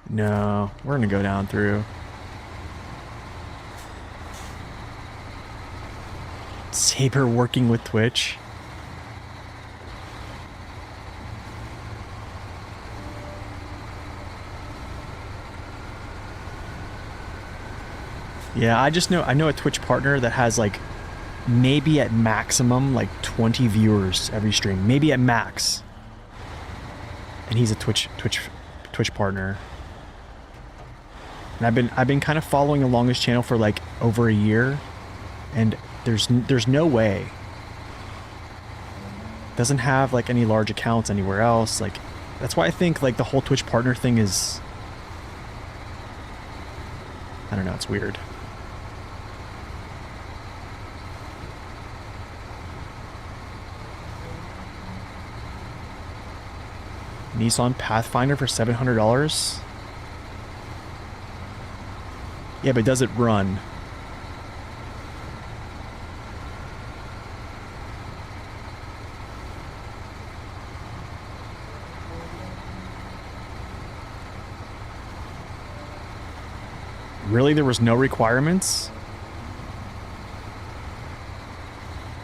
No, we're gonna go down through. Saber working with Twitch. Yeah, I know a Twitch partner that has like maybe at maximum like 20 viewers every stream, maybe at max. And he's a Twitch partner. And I've been kind of following along his channel for like over a year, and there's no way. Doesn't have like any large accounts anywhere else. Like that's why I think like the whole Twitch partner thing is, I don't know, it's weird. Nissan Pathfinder for $700? Yeah, but does it run? Really? There was no requirements?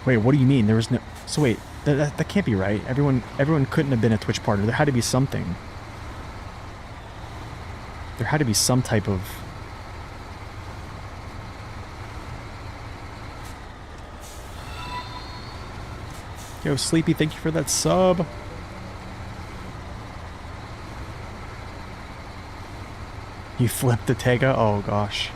Wait, what do you mean? There was no... So wait, that can't be right. Everyone couldn't have been a Twitch partner. There had to be something. There had to be some type of... Yo, Sleepy, thank you for that sub. You flipped the Tega? Oh, gosh.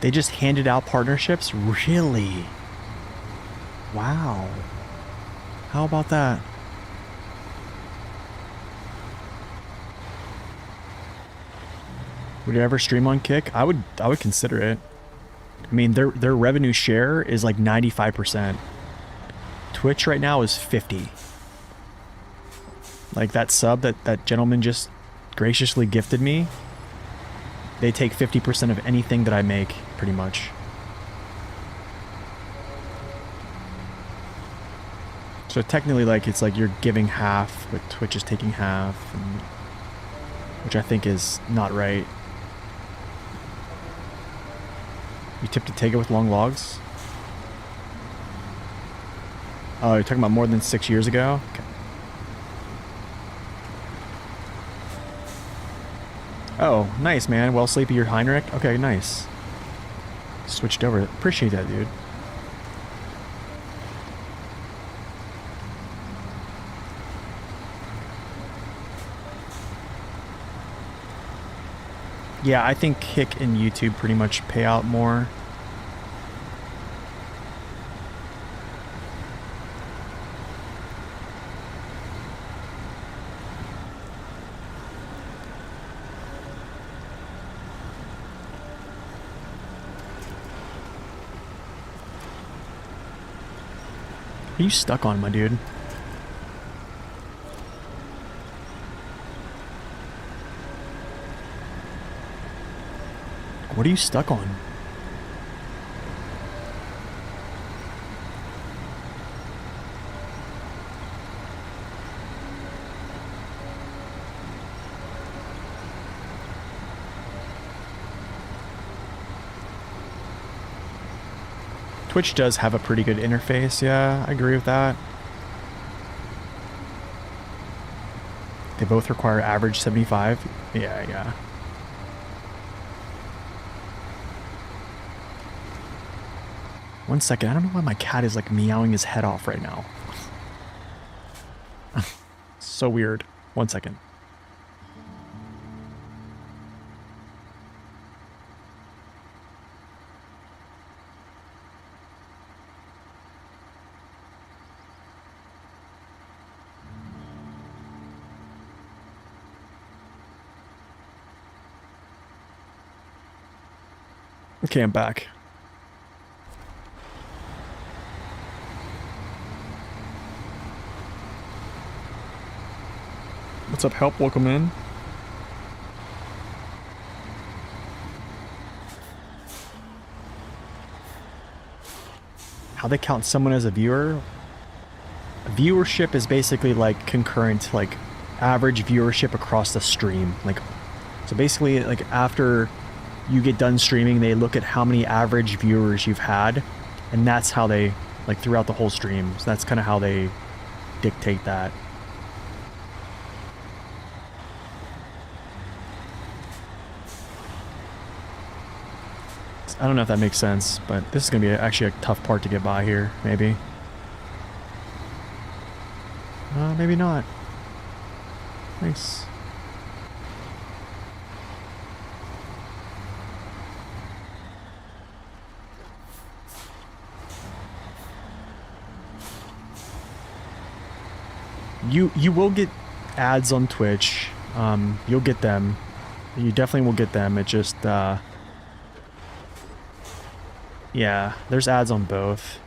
They just handed out partnerships? Really? Wow. How about that? Would you ever stream on Kick? I would consider it. I mean, their revenue share is like 95%. Twitch right now is 50. Like that sub that gentleman just graciously gifted me, they take 50% of anything that I make, pretty much. So technically, like, it's like you're giving half, but Twitch is taking half, and, which I think is not right. You tipped a Tega with long logs? Oh, you're talking about more than 6 years ago? Okay. Oh, nice, man. Well, sleepy, your Heinrich. Okay, nice. Switched over. Appreciate that, dude. Yeah, I think Kick and YouTube pretty much pay out more. Are you stuck on, my dude? What are you stuck on? Twitch does have a pretty good interface, yeah, I agree with that. They both require average 75. Yeah. One second, I don't know why my cat is like meowing his head off right now. So weird. One second. Okay, I'm back. What's up, Help? Welcome in. How they count someone as a viewer? Viewership is basically like concurrent, like average viewership across the stream. Like, so basically, like after you get done streaming, they look at how many average viewers you've had, and that's how they, like throughout the whole stream. So that's kind of how they dictate that. I don't know if that makes sense, but this is going to be actually a tough part to get by here, maybe. Maybe not. Nice. You will get ads on Twitch. You'll get them. You definitely will get them. It just, yeah, there's ads on both.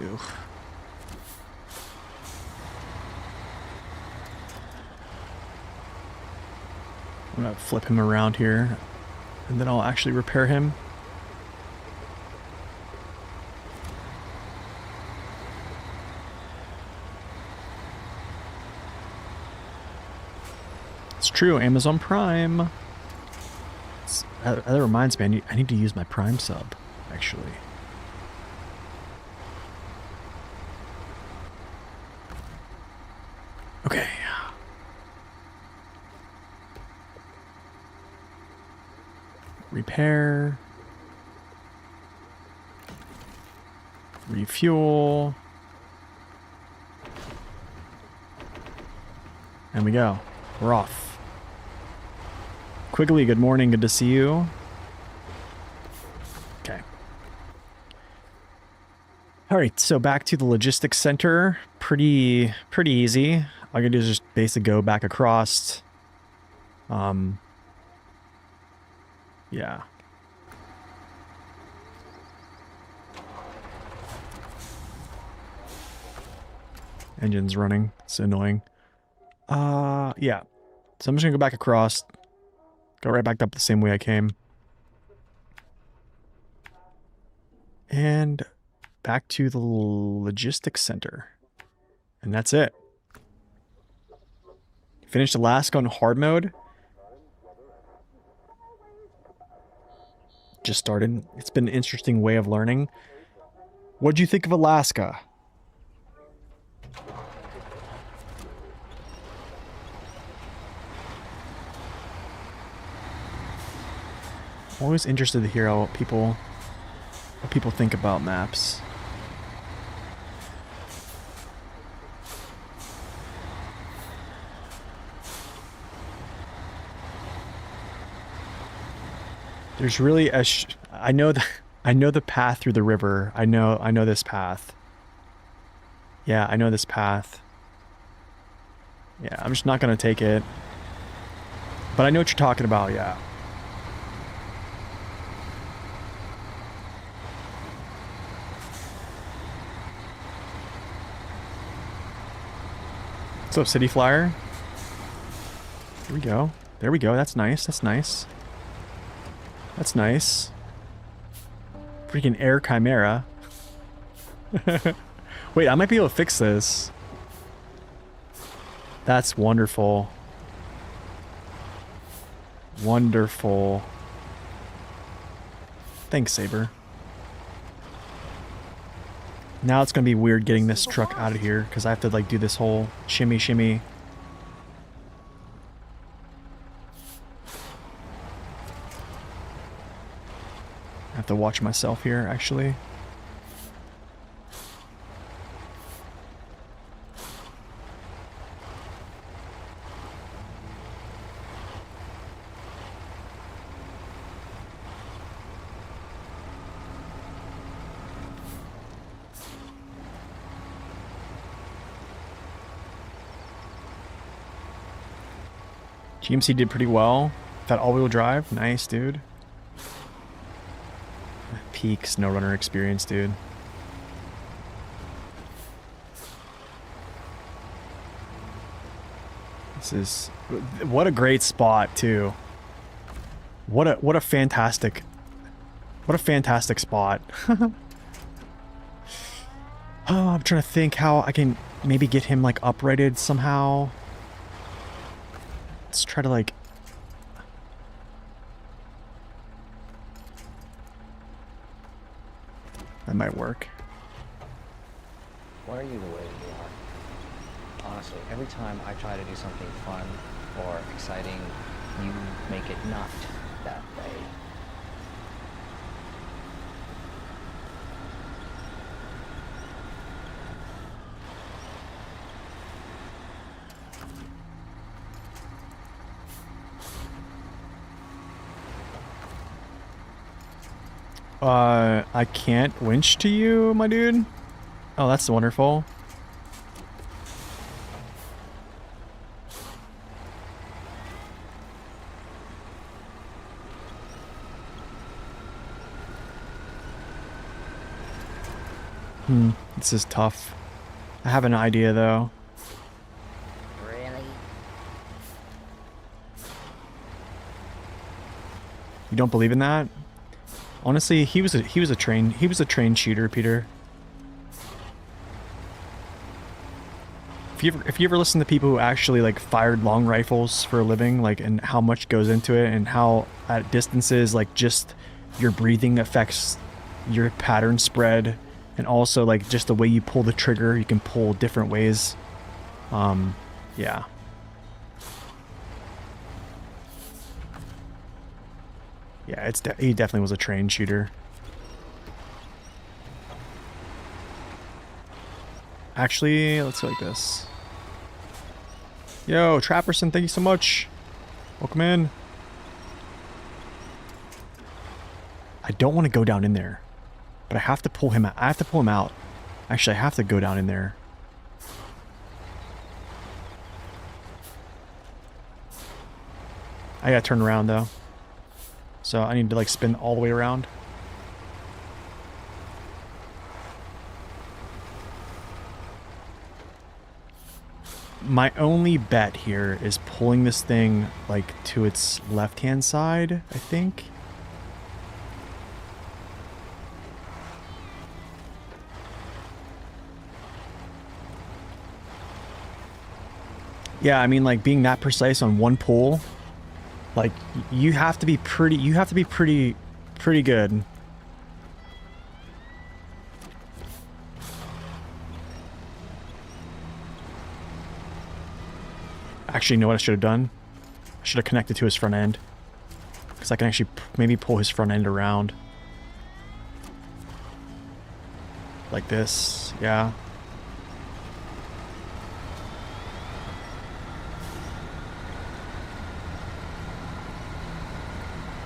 Ew. I'm gonna flip him around here, and then I'll actually repair him. It's true, Amazon Prime. That reminds me, I need to use my Prime sub, actually. Okay. Repair. Refuel. And we go. We're off. Quigley, good morning. Good to see you. Okay. All right, so back to the logistics center. Pretty easy. All I gotta do is just basically go back across. Yeah. Engine's running. It's annoying. Yeah. So I'm just gonna go back across. Go right back up the same way I came. And back to the logistics center. And that's it. Finished Alaska on hard mode. just started. It's been an interesting way of learning. What'd you think of Alaska? Always interested to hear what people think about maps. There's really a I know the path through the river. I know this path. Yeah, I know this path. Yeah, I'm just not gonna take it. But I know what you're talking about, yeah. What's up, City Flyer? Here we go. There we go. That's nice. That's nice. That's nice. Freaking air Chimera. Wait, I might be able to fix this. That's wonderful. Wonderful. Thanks, Saber. Now it's gonna be weird getting this truck out of here because I have to like do this whole shimmy shimmy. I have to watch myself here, actually. GMC did pretty well. That all-wheel drive, nice, dude. Peak SnowRunner experience, dude. This is what a great spot too. What a fantastic spot. Oh, I'm trying to think how I can maybe get him like uprighted somehow. Let's try to like. That might work. Why are you the way you are? Honestly, every time I try to do something fun or exciting, you make it not that way. I can't winch to you, my dude. Oh, that's wonderful. This is tough. I have an idea, though. Really? You don't believe in that? Honestly, he was a trained shooter, Peter. If you ever listen to people who actually like fired long rifles for a living, like, and how much goes into it and how at distances like just your breathing affects your pattern spread, and also like just the way you pull the trigger, you can pull different ways. Yeah. Yeah, he definitely was a trained shooter. Actually, let's go like this. Yo, Trapperson, thank you so much. Welcome in. I don't want to go down in there, but I have to pull him out. I have to pull him out. Actually, I have to go down in there. I gotta turn around though. So I need to like spin all the way around. My only bet here is pulling this thing like to its left-hand side, I think. Yeah, I mean like being that precise on one pull, like you have to be pretty pretty good. Actually, you know what I should have done? I should have connected to his front end. Because I can actually maybe pull his front end around. Like this, yeah.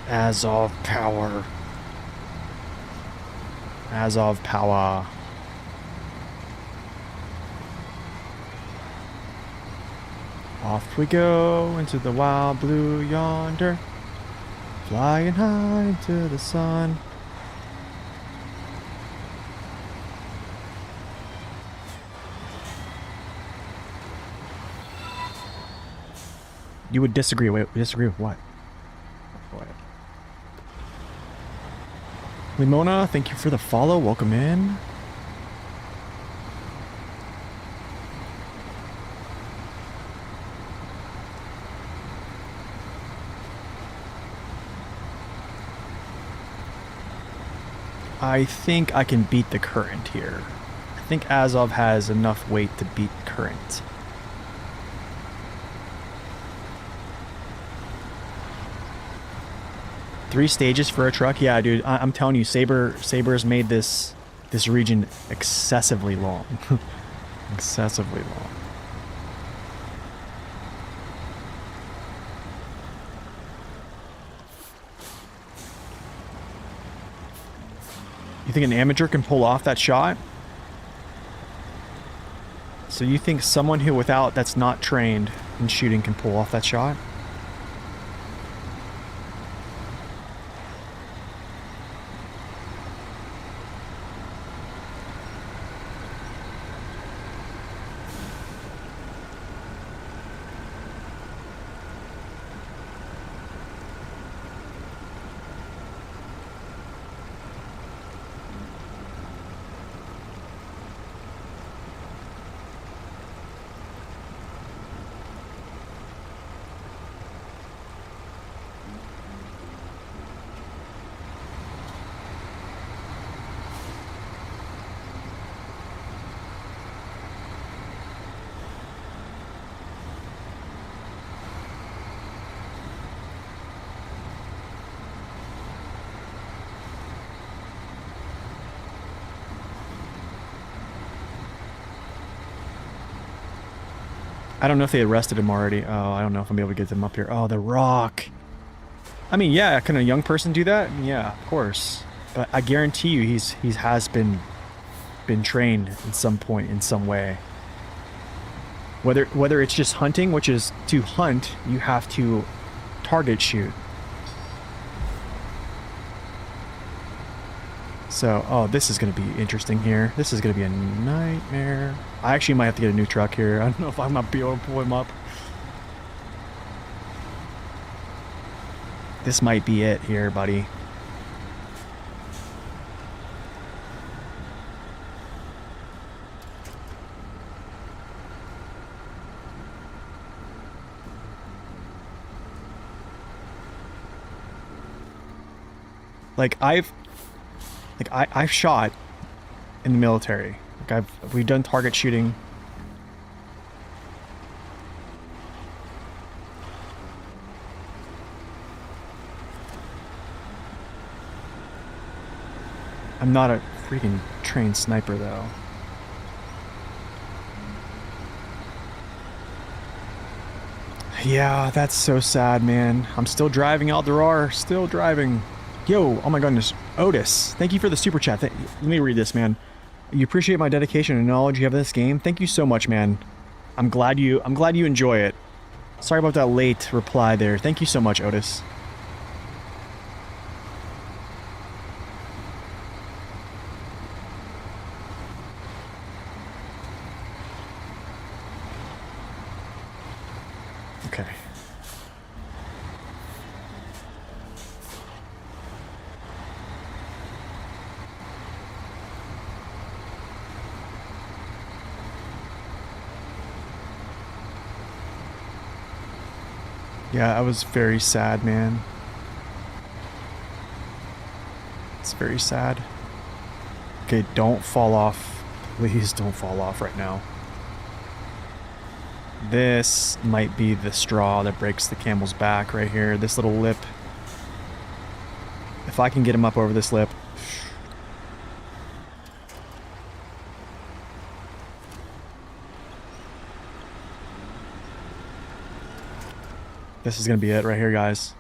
As of power. As of power. Off we go into the wild blue yonder. Flying high into the sun. You would disagree. Wait, disagree with what? What? Limona, thank you for the follow. Welcome in. I think I can beat the current here. I think Azov has enough weight to beat current. Three stages for a truck? Yeah, dude, I'm telling you, Saber's made this region excessively long. Excessively long. You think an amateur can pull off that shot? So you think someone that's not trained in shooting can pull off that shot? I don't know if they arrested him already. Oh, I don't know if I'm able to get them up here. Oh, the rock. I mean, yeah, can a young person do that? Yeah, of course. But I guarantee you he has been trained at some point in some way. Whether it's just hunting, which is to hunt, you have to target shoot. So, oh, this is going to be interesting here. This is going to be a nightmare. I actually might have to get a new truck here. I don't know if I'm going to be able to pull him up. This might be it here, buddy. Like I've shot in the military. Like we've done target shooting. I'm not a freaking trained sniper though. Yeah, that's so sad, man. I'm still driving Alderar, still driving. Yo, oh my goodness, Otis, thank you for the super chat. Let me read this, man. You appreciate my dedication and knowledge you have of this game. Thank you so much, man. I'm glad you enjoy it. Sorry about that late reply there. Thank you so much, Otis. Okay. Yeah, I was very sad, man. very sad. Okay, don't fall off. Please don't fall off right now. This might be the straw that breaks the camel's back right here. This little lip. If I can get him up over this lip. This is going to be it right here, guys.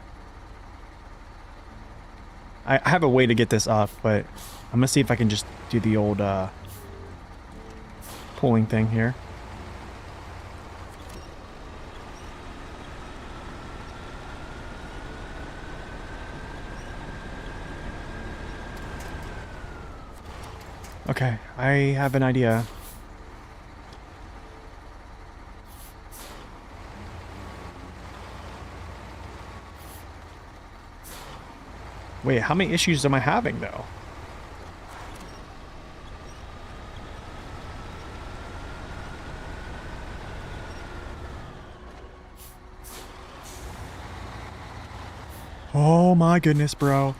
I have a way to get this up, but I'm going to see if I can just do the old pulling thing here. Okay, I have an idea. Wait, how many issues am I having, though? Oh my goodness, bro.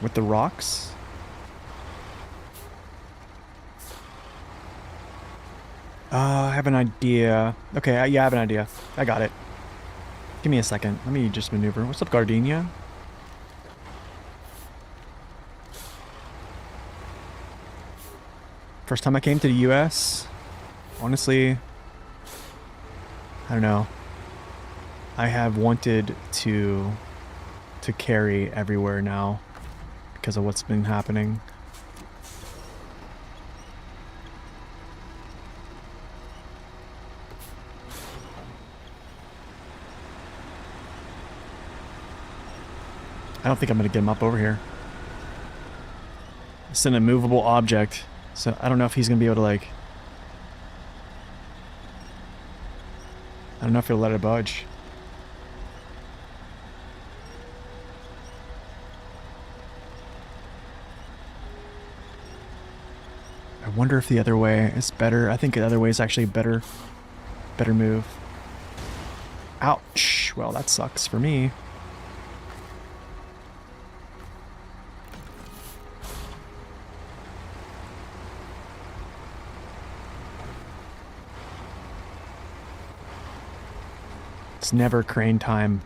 With the rocks? I have an idea. Okay, yeah, I have an idea. I got it. Give me a second. Let me just maneuver. What's up, Gardenia? First time I came to the US, honestly, I don't know. I have wanted to carry everywhere now because of what's been happening. I don't think I'm going to get him up over here. It's an immovable object, so I don't know if he's going to be able to, like... I don't know if he'll let it budge. I wonder if the other way is better. I think the other way is actually better move. Ouch. Well, that sucks for me. It's never crane time.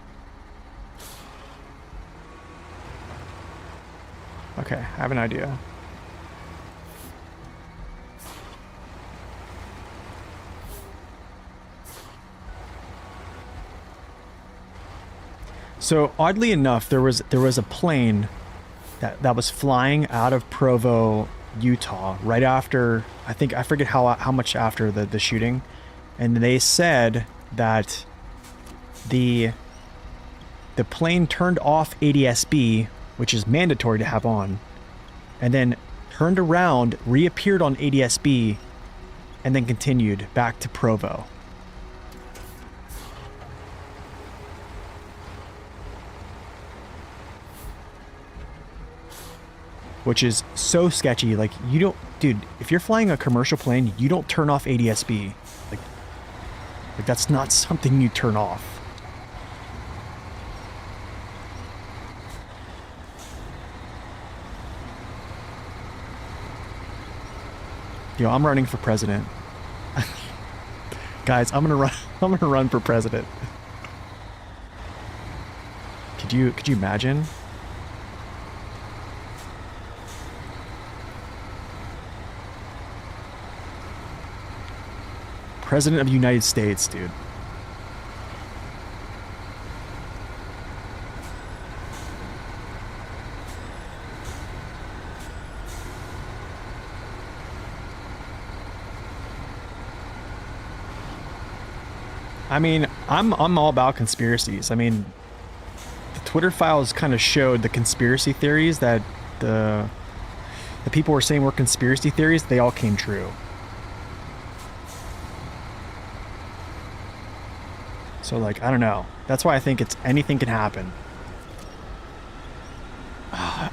Okay, I have an idea. So oddly enough, there was a plane that was flying out of Provo, Utah, right after, I forget how much after the shooting, and they said that the plane turned off ADS-B, which is mandatory to have on, and then turned around, reappeared on ADS-B, and then continued back to Provo. Which is so sketchy. Like, you don't... Dude, if you're flying a commercial plane, you don't turn off ADS-B. Like, that's not something you turn off. Yo, I'm running for president. Guys, I'm gonna run for president. Could you imagine? President of the United States, dude. I mean, I'm all about conspiracies. I mean, the Twitter files kind of showed the conspiracy theories that the people were saying were conspiracy theories. They all came true. So, like, I don't know. That's why I think anything can happen.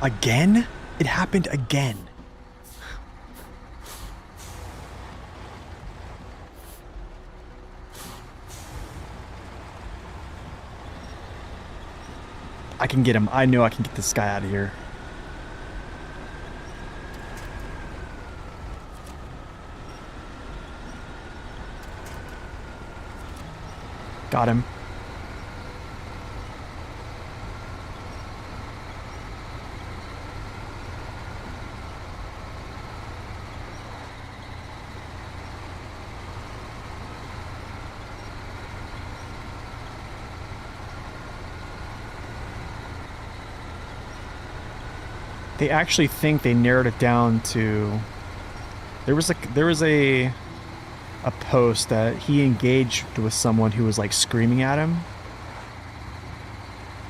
Again? It happened again. I can get him. I know I can get this guy out of here. Got him. They actually think they narrowed it down to... There was a post that he engaged with someone who was like screaming at him.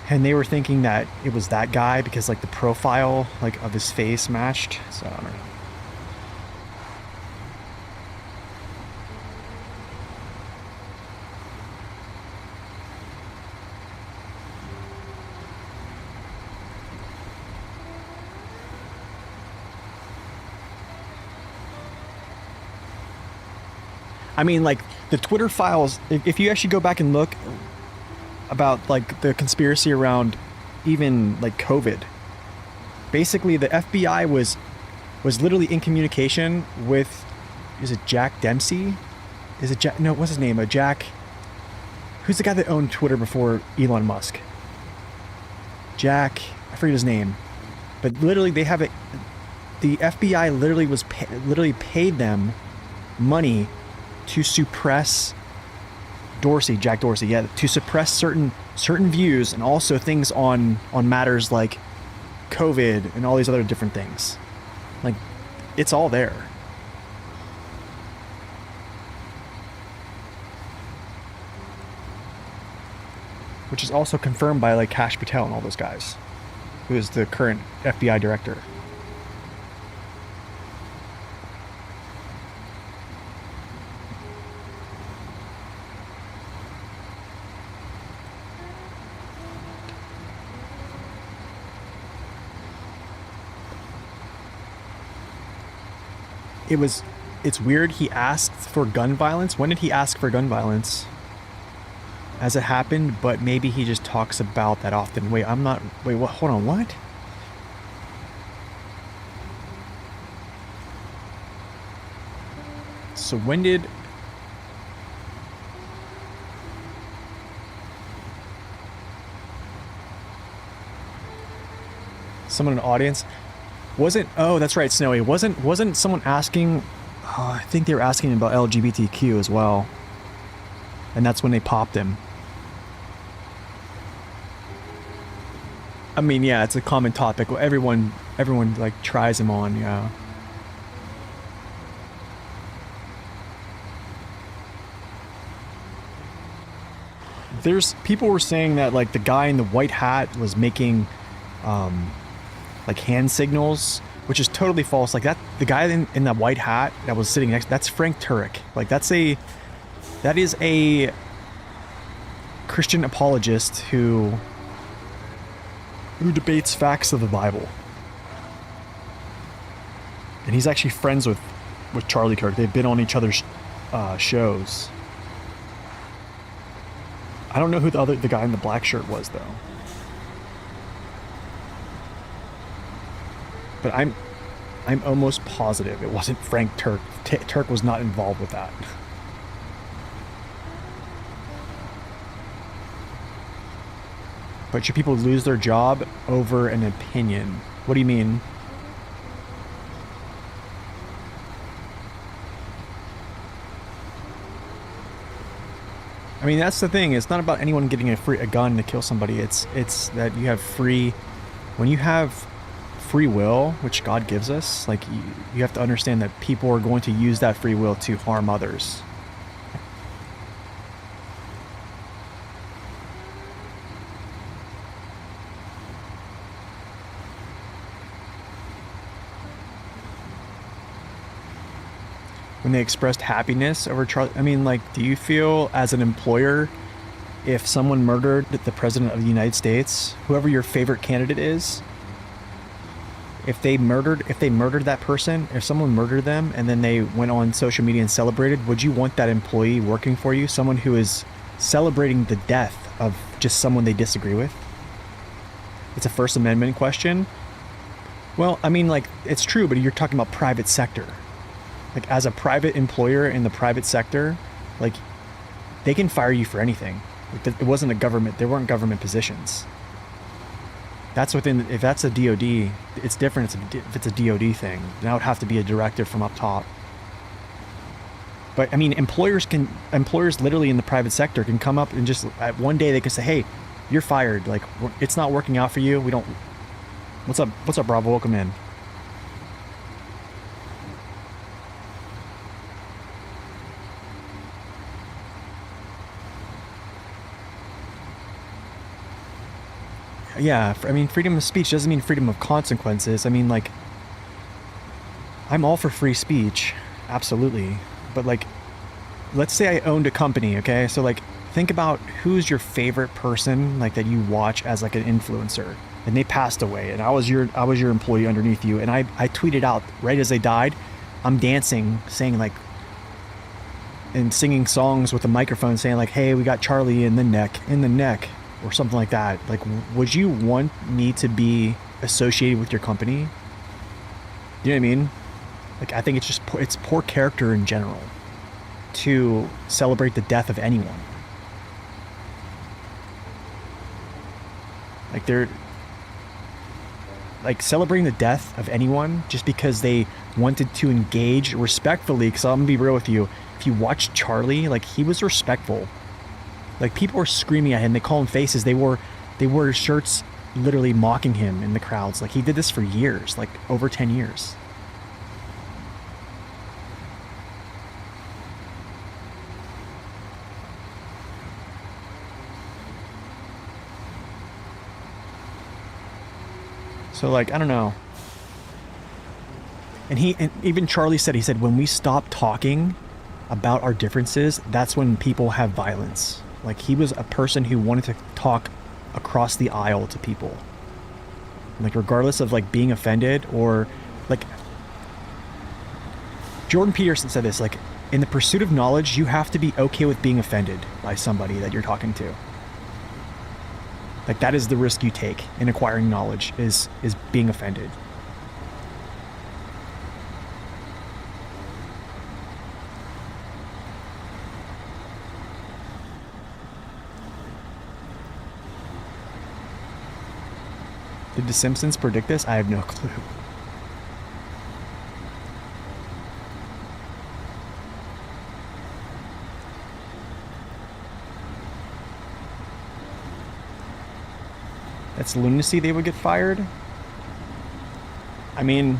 And they were thinking that it was that guy because like the profile like of his face matched. So I don't know. I mean, like, the Twitter files, if you actually go back and look about, like, the conspiracy around even, like, COVID, basically the FBI was literally in communication with, is it Jack Dempsey? Is it Jack? No, what's his name? Jack... Who's the guy that owned Twitter before Elon Musk? Jack... I forget his name. But literally, they have it... The FBI literally literally paid them money to suppress Jack Dorsey, yeah, to suppress certain views and also things on matters like COVID and all these other different things. Like, it's all there. Which is also confirmed by like Kash Patel and all those guys, who is the current FBI director. It's weird he asked for gun violence. When did he ask for gun violence? As it happened, but maybe he just talks about that often. Wait, what? Hold on, what? So when did... Someone in the audience... Wasn't... Oh, that's right, Snowy. Wasn't someone asking... Oh, I think they were asking about LGBTQ as well. And that's when they popped him. I mean, yeah, it's a common topic. Everyone like tries him on, yeah. People were saying that like the guy in the white hat was making like hand signals, which is totally false. Like that, the guy in that white hat that was sitting next, that's Frank Turek. Like that is a Christian apologist who debates facts of the Bible. And he's actually friends with Charlie Kirk. They've been on each other's shows. I don't know who the guy in the black shirt was though. But I'm almost positive it wasn't Frank Turk. Turk was not involved with that. But should people lose their job over an opinion? What do you mean? I mean, that's the thing. It's not about anyone getting a gun to kill somebody. It's that you have when you have free will, which God gives us, like you have to understand that people are going to use that free will to harm others. When they expressed happiness over Charlie, I mean, like, do you feel as an employer, if someone murdered the president of the United States, whoever your favorite candidate is, if they murdered that person, if someone murdered them and then they went on social media and celebrated, would you want that employee working for you? Someone who is celebrating the death of just someone they disagree with? It's a First Amendment question. Well, I mean, like, it's true, but you're talking about private sector. Like, as a private employer in the private sector, like, they can fire you for anything. Like, it wasn't a government, there weren't government positions. That's within, if that's a DOD, it's different if it's a DOD thing. Now it would have to be a directive from up top. But I mean, employers literally in the private sector can come up and just, one day they can say, hey, you're fired. Like, it's not working out for you. We don't, what's up, Bravo? Welcome in. Yeah, I mean, freedom of speech doesn't mean freedom of consequences. I mean, like, I'm all for free speech, absolutely. But like, let's say I owned a company, okay? So like, think about who's your favorite person, like, that you watch as like an influencer, and they passed away, and I was your employee underneath you, and I tweeted out right as they died, I'm dancing, saying like, and singing songs with a microphone, saying like, hey, we got Charlie in the neck, or something like that. Like, would you want me to be associated with your company? You know what I mean? Like, I think it's just, it's poor character in general to celebrate the death of anyone. Like, they're like celebrating the death of anyone just because they wanted to engage respectfully. Because I'm gonna be real with you, if you watch Charlie, like, he was respectful. Like, people were screaming at him, they call him faces, they wore shirts literally mocking him in the crowds. Like, he did this for years, like over 10 years. So like, I don't know. And even Charlie said, he said, when we stop talking about our differences, that's when people have violence. Like, he was a person who wanted to talk across the aisle to people. Like, regardless of like being offended, or like, Jordan Peterson said this, like, in the pursuit of knowledge, you have to be okay with being offended by somebody that you're talking to. Like, that is the risk you take in acquiring knowledge, is being offended. Did The Simpsons predict this? I have no clue. That's lunacy, they would get fired? I mean,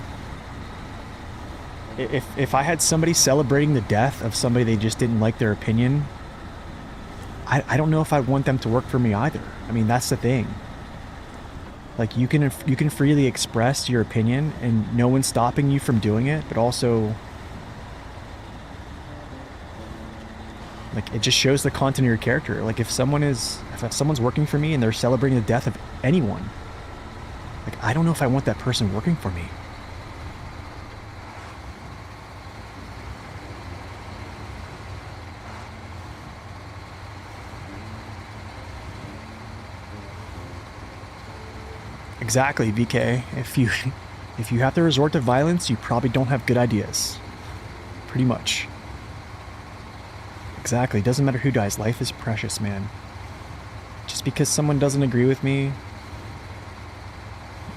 if I had somebody celebrating the death of somebody they just didn't like their opinion, I don't know if I want them to work for me either. I mean, that's the thing. Like, you can freely express your opinion and no one's stopping you from doing it, but also, like, it just shows the content of your character. Like, if someone's working for me and they're celebrating the death of anyone, like, I don't know if I want that person working for me. Exactly, VK. If you have to resort to violence, you probably don't have good ideas. Pretty much. Exactly. It doesn't matter who dies. Life is precious, man. Just because someone doesn't agree with me,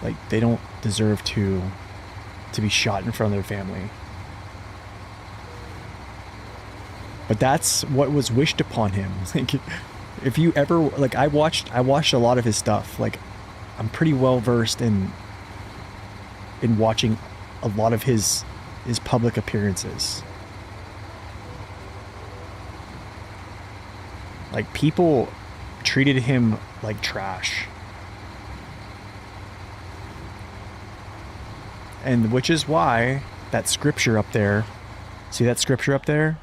like, they don't deserve to be shot in front of their family. But that's what was wished upon him. Like, if you ever, like, I watched a lot of his stuff. Like, I'm pretty well versed in watching a lot of his public appearances. Like, people treated him like trash. And which is why that scripture up there, see that scripture up there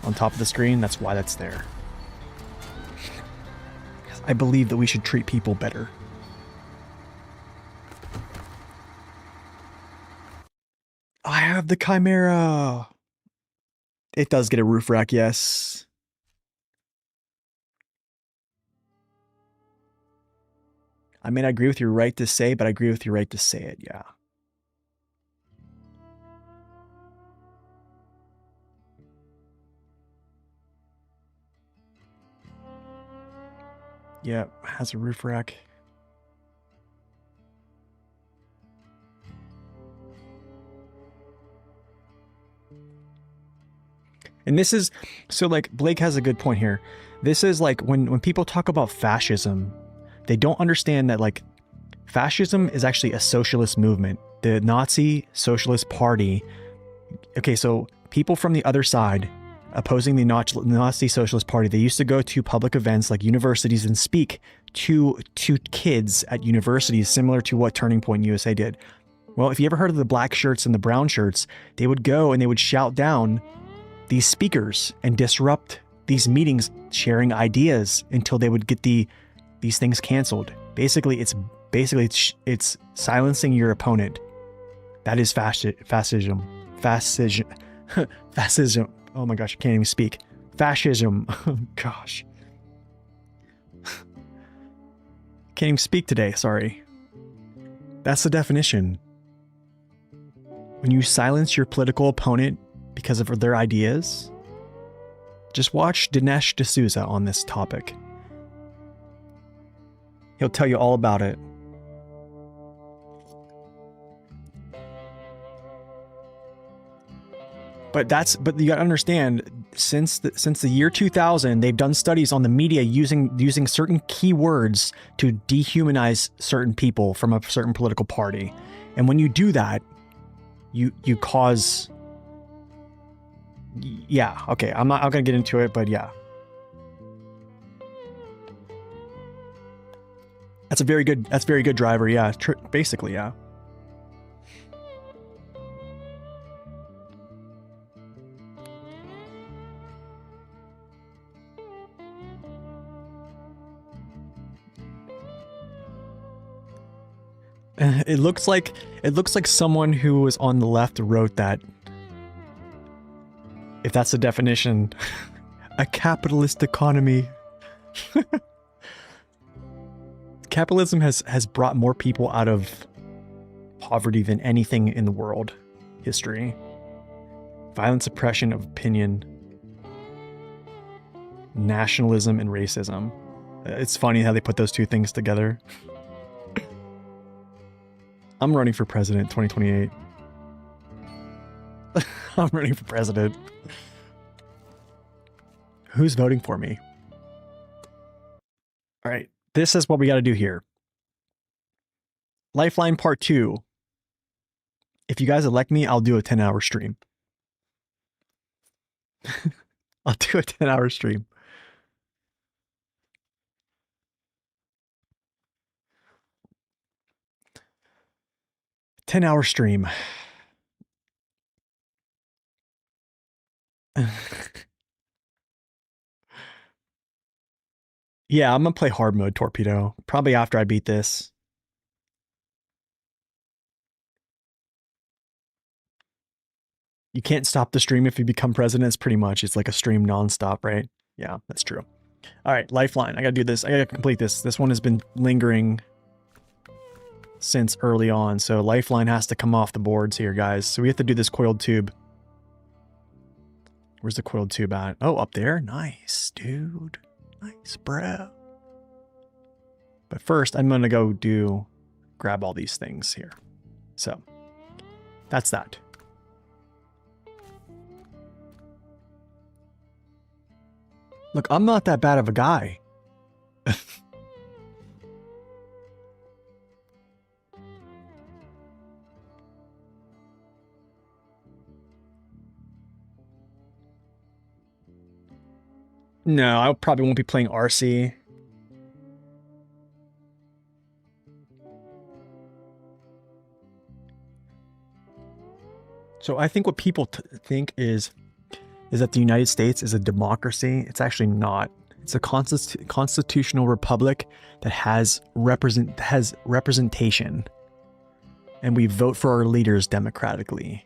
on top of the screen? That's why that's there. I believe that we should treat people better. I have the Chimera. It does get a roof rack, yes. I mean, I agree with your right to say, but I agree with your right to say it, yeah. Yeah, has a roof rack. And this is, so like Blake has a good point here. This is like when people talk about fascism, they don't understand that like fascism is actually a socialist movement. The Nazi Socialist Party. Okay, so people from the other side opposing the Nazi Socialist Party, they used to go to public events like universities and speak to kids at universities, similar to what Turning Point USA did. Well, if you ever heard of the black shirts and the brown shirts, they would go and they would shout down these speakers and disrupt these meetings, sharing ideas until they would get these things canceled. Basically, it's silencing your opponent. That is fascism. Fascism. Oh my gosh, I can't even speak. Fascism. Gosh. Can't even speak today, sorry. That's the definition. When you silence your political opponent because of their ideas, just watch Dinesh D'Souza on this topic. He'll tell you all about it. But you gotta understand, since the year 2000, they've done studies on the media using certain keywords to dehumanize certain people from a certain political party. And when you do that, you cause, yeah, okay, I'm gonna get into it, but yeah. That's very good driver, yeah, basically, yeah. It looks like someone who was on the left wrote that. If that's the definition, a capitalist economy. Capitalism has brought more people out of poverty than anything in the world history. Violent suppression of opinion, nationalism, and racism. It's funny how they put those two things together. I'm running for president 2028. I'm running for president. Who's voting for me? All right, this is what we got to do here. Lifeline Part 2. If you guys elect me, I'll do a 10-hour stream. I'll do a 10-hour stream. Ten-hour stream. Yeah, I'm gonna play hard mode torpedo. Probably after I beat this. You can't stop the stream if you become president. It's pretty much, it's like a stream nonstop, right? Yeah, that's true. All right, Lifeline. I gotta do this. I gotta complete this. This one has been lingering since early on, so Lifeline has to come off the boards here, guys. So we have to do this coiled tube. Where's the coiled tube at? Oh, up there. Nice, dude. Nice, bro. But first, I'm gonna go grab all these things here. So that's that. Look, I'm not that bad of a guy. No, I probably won't be playing RC. So I think what people think is that the United States is a democracy. It's actually not. It's a constitutional republic that has representation, and we vote for our leaders democratically.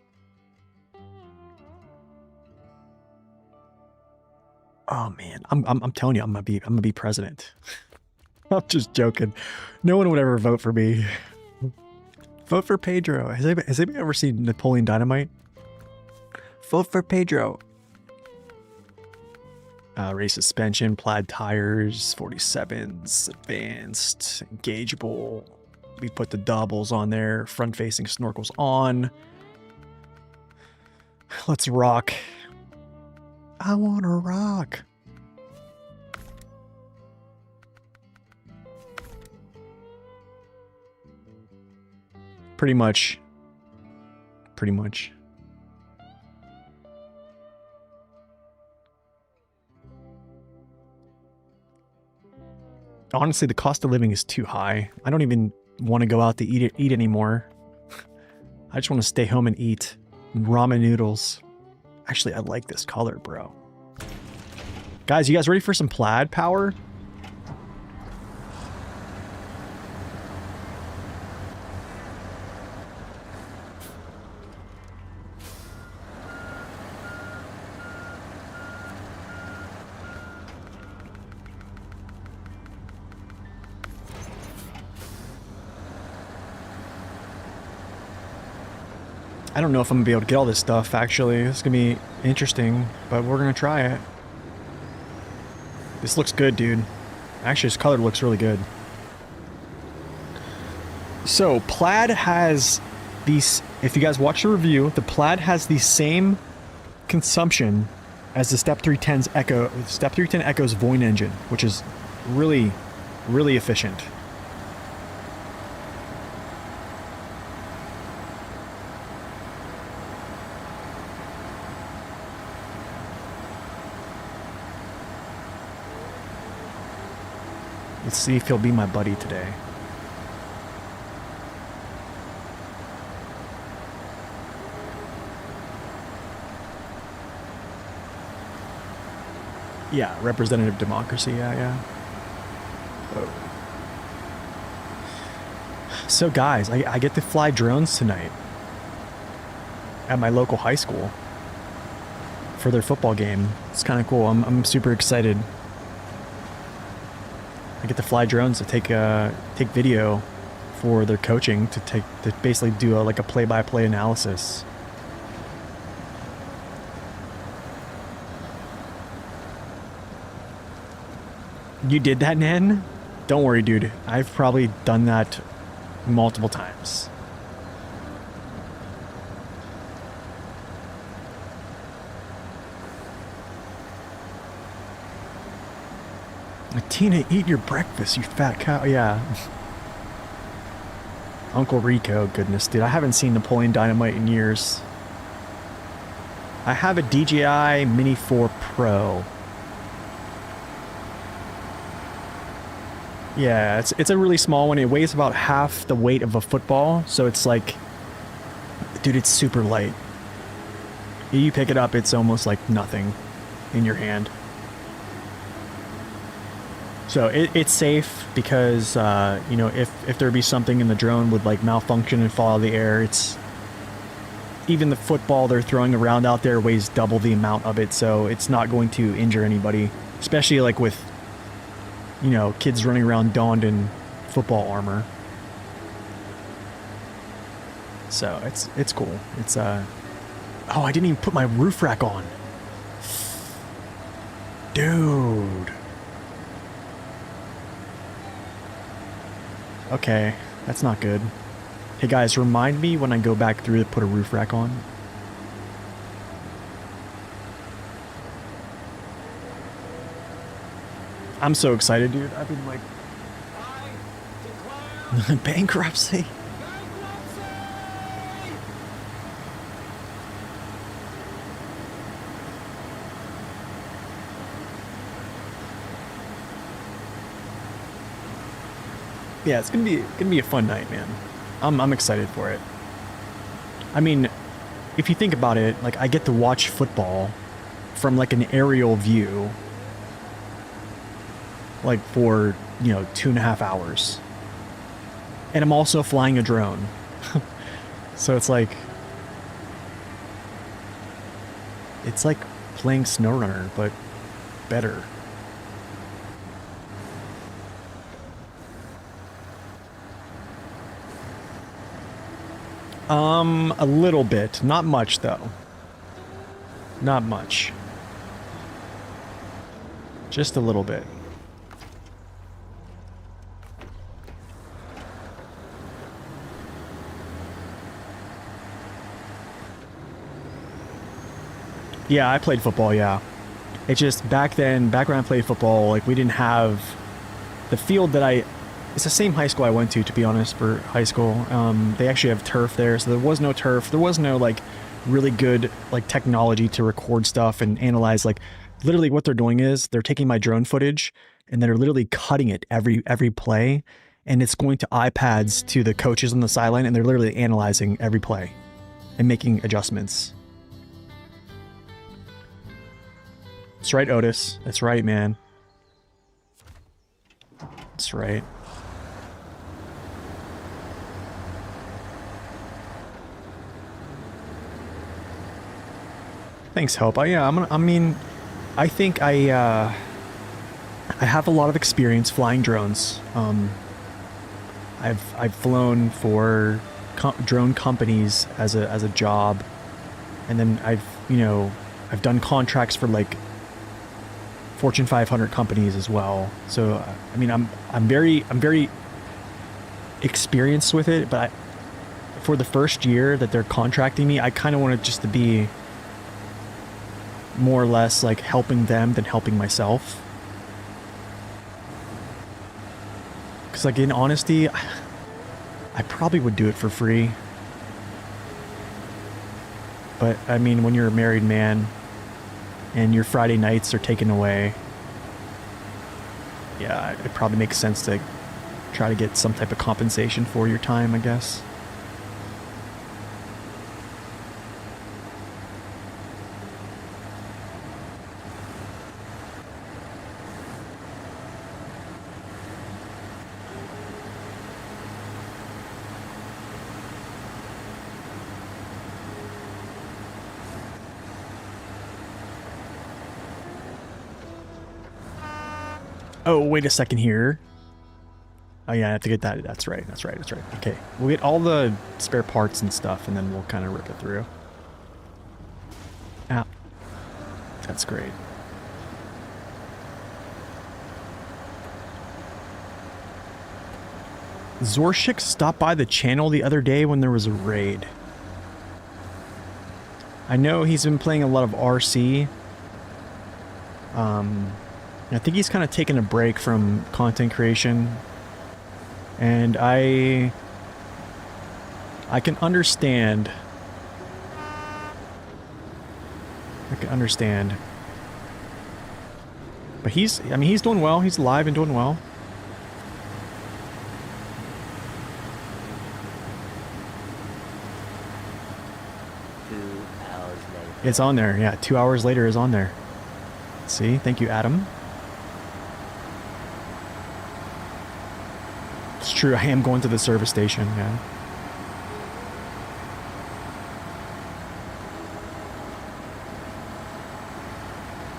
Oh man, I'm telling you, I'm gonna be president. I'm just joking. No one would ever vote for me. Vote for Pedro. Has anybody ever seen Napoleon Dynamite? Vote for Pedro. Race suspension, plaid tires, 47s, advanced, engageable. We put the doubles on there, front-facing snorkels on. Let's rock. I want to rock. Pretty much. Pretty much. Honestly, the cost of living is too high. I don't even want to go out to eat anymore. I just want to stay home and eat ramen noodles. Actually, I like this color, bro. Guys, you guys ready for some plaid power? I don't know if I'm gonna be able to get all this stuff, actually. It's gonna be interesting, but we're gonna try it. This looks good, dude. Actually, this color looks really good. So, plaid has these... If you guys watch the review, the plaid has the same consumption as the Step 310's Echo... Step 310 Echo's Voin engine, which is really, really efficient. Let's see if he'll be my buddy today. Yeah, representative democracy, yeah. Oh. So guys, I get to fly drones tonight at my local high school for their football game. It's kind of cool. I'm super excited. I get to fly drones to take video for their coaching to basically do like a play-by-play analysis. You did that, Nan? Don't worry, dude. I've probably done that multiple times. Tina, eat your breakfast, you fat cow. Yeah. Uncle Rico, goodness, dude. I haven't seen Napoleon Dynamite in years. I have a DJI Mini 4 Pro. Yeah, it's a really small one. It weighs about half the weight of a football, so it's like... Dude, it's super light. You pick it up, it's almost like nothing in your hand. So it's safe because, you know, if there be something in the drone would like malfunction and fall out of the air, it's... Even the football they're throwing around out there weighs double the amount of it, so it's not going to injure anybody. Especially like with, you know, kids running around donned in football armor. So it's cool. It's oh, I didn't even put my roof rack on. Dude. Okay, that's not good. Hey guys, remind me when I go back through to put a roof rack on. I'm so excited, dude. I've been like... Bankruptcy? Yeah, it's gonna be a fun night, man. I'm excited for it. I mean, if you think about it, like I get to watch football from like an aerial view, like for, you know, 2.5 hours, and I'm also flying a drone. So it's like playing SnowRunner, but better. A little bit. Not much, though. Not much. Just a little bit. Yeah, I played football, yeah. It's just back then, back when I played football, like we didn't have the field that I... It's the same high school I went to be honest, for high school. They actually have turf there, so there was no turf. There was no, like, really good, like, technology to record stuff and analyze. Like, literally what they're doing is they're taking my drone footage and they're literally cutting it every play, and it's going to iPads to the coaches on the sideline, and they're literally analyzing every play and making adjustments. That's right, Otis. That's right, man. That's right. Thanks, Hope. Yeah, I mean, I think I have a lot of experience flying drones. I've flown for drone companies as a job, and then I've done contracts for like Fortune 500 companies as well. So I mean, I'm very experienced with it. But for the first year that they're contracting me, I kind of wanted just to be more or less like helping them than helping myself. Because, like, in honesty, I probably would do it for free. But I mean, when you're a married man and your Friday nights are taken away, yeah, it probably makes sense to try to get some type of compensation for your time, I guess. Oh, wait a second here. Oh yeah, I have to get that. That's right. That's right. That's right. Okay. We'll get all the spare parts and stuff, and then we'll kind of rip it through. Ah. That's great. Zorshik stopped by the channel the other day when there was a raid. I know he's been playing a lot of RC. I think he's kind of taken a break from content creation. And I can understand. I can understand. But he's doing well. He's alive and doing well. It's on there. Yeah, 2 hours later is on there. See? Thank you, Adam. It's true. I am going to the service station. Yeah.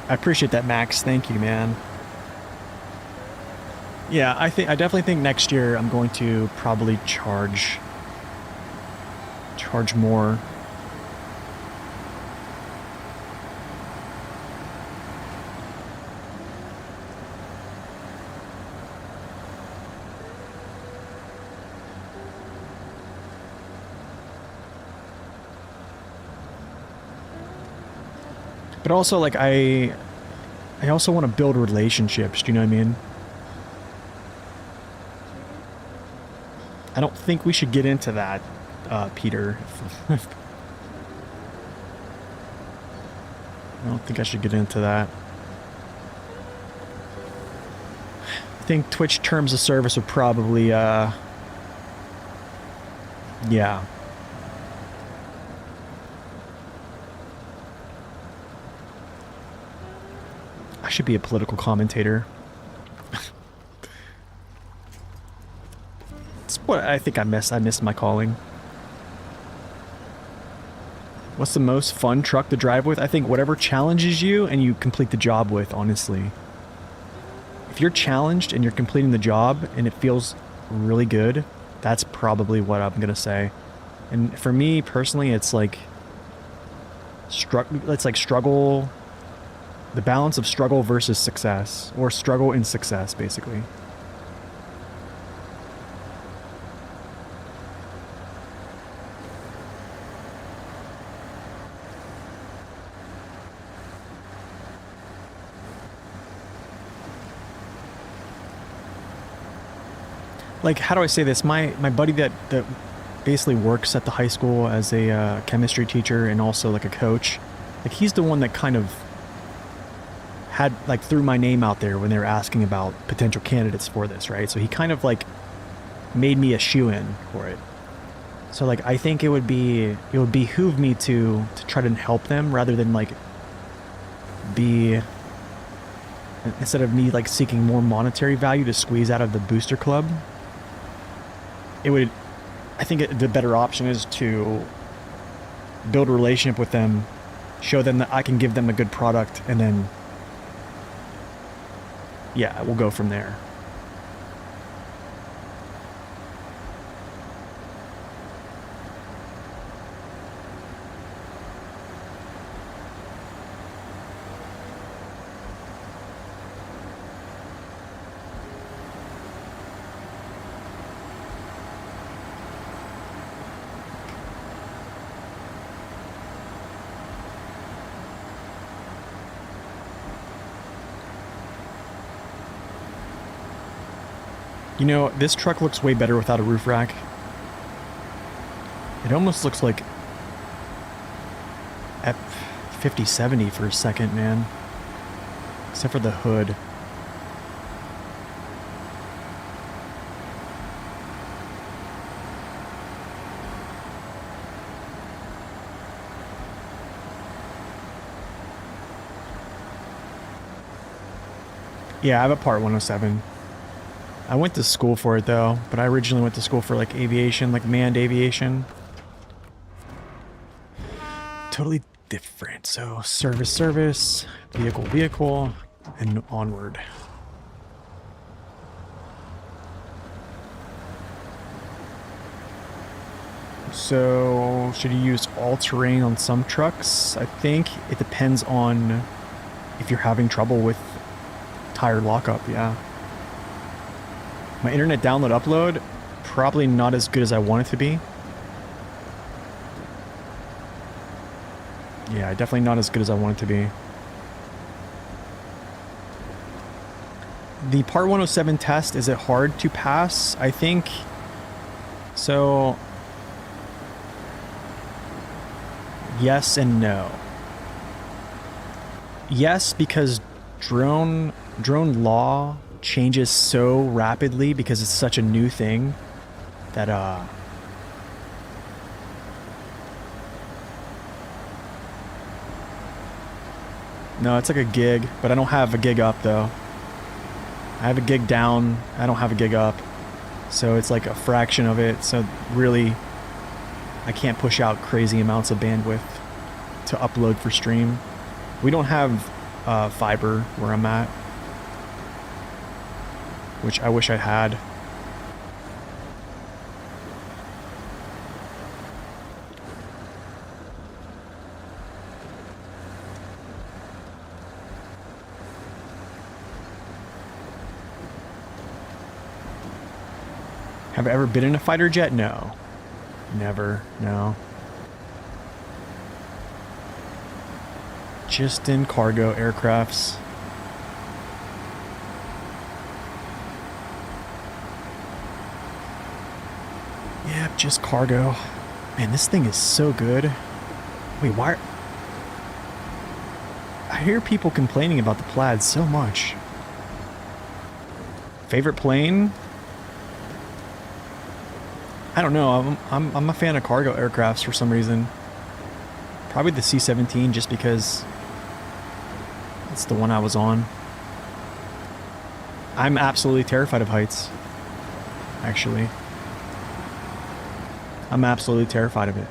I appreciate that, Max. Thank you, man. Yeah, I definitely think next year I'm going to probably charge more. But also, like, I also want to build relationships, do you know what I mean? I don't think we should get into that, Peter. I don't think I should get into that. I think Twitch terms of service would probably, yeah. I should be a political commentator. It's what I think I miss. I miss my calling. What's the most fun truck to drive with? I think whatever challenges you and you complete the job with, honestly. If you're challenged and you're completing the job and it feels really good, that's probably what I'm going to say. And for me personally, it's like struggle, the balance of struggle versus success, or struggle and success, basically. Like, how do I say this? My buddy that basically works at the high school as a chemistry teacher and also like a coach, like he's the one that kind of had like threw my name out there when they were asking about potential candidates for this, right? So he kind of like made me a shoe-in for it. So like I think it would behoove me to try to help them rather than like be, instead of me like seeking more monetary value to squeeze out of the booster club. I think the better option is to build a relationship with them, show them that I can give them a good product, and then, yeah, we'll go from there. You know, this truck looks way better without a roof rack. It almost looks like F5070 for a second, man. Except for the hood. Yeah, I have a Part 107. I went to school for it though, but I originally went to school for like aviation, like manned aviation. Totally different. So service, vehicle, and onward. So should you use all-terrain on some trucks? I think it depends on if you're having trouble with tire lockup, yeah. My internet download upload, probably not as good as I want it to be. Yeah, definitely not as good as I want it to be. The Part 107 test, is it hard to pass? I think so. Yes and no. Yes, because drone law changes so rapidly because it's such a new thing that no, it's like a gig, but I don't have a gig up though. I have a gig down, I don't have a gig up, so it's like a fraction of it. So really I can't push out crazy amounts of bandwidth to upload for stream. We don't have fiber where I'm at, which I wish I had. Have I ever been in a fighter jet? No. Never, no. Just in cargo aircrafts. Yep, just cargo. Man, this thing is so good. Wait, why? I hear people complaining about the Plaid so much. Favorite plane? I don't know. I'm a fan of cargo aircrafts for some reason. Probably the C-17 just because it's the one I was on. I'm absolutely terrified of heights. Actually. I'm absolutely terrified of it.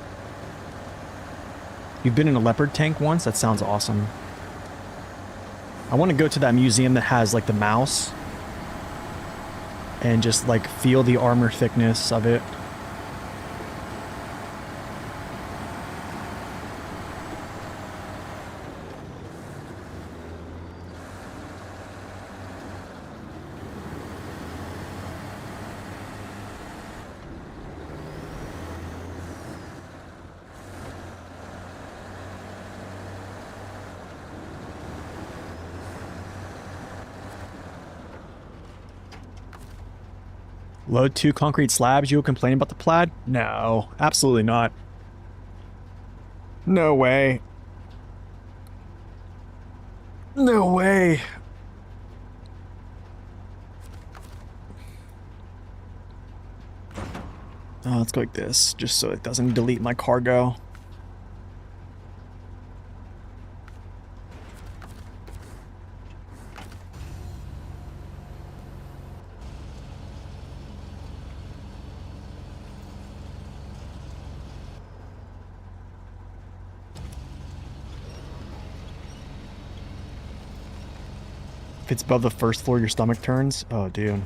You've been in a Leopard tank once? That sounds awesome. I want to go to that museum that has like the mouse and just like feel the armor thickness of it. Load 2 concrete slabs, you will complain about the plaid? No, absolutely not. No way. No way. Oh, let's go like this, just so it doesn't delete my cargo. If it's above the first floor, your stomach turns. Oh, dude.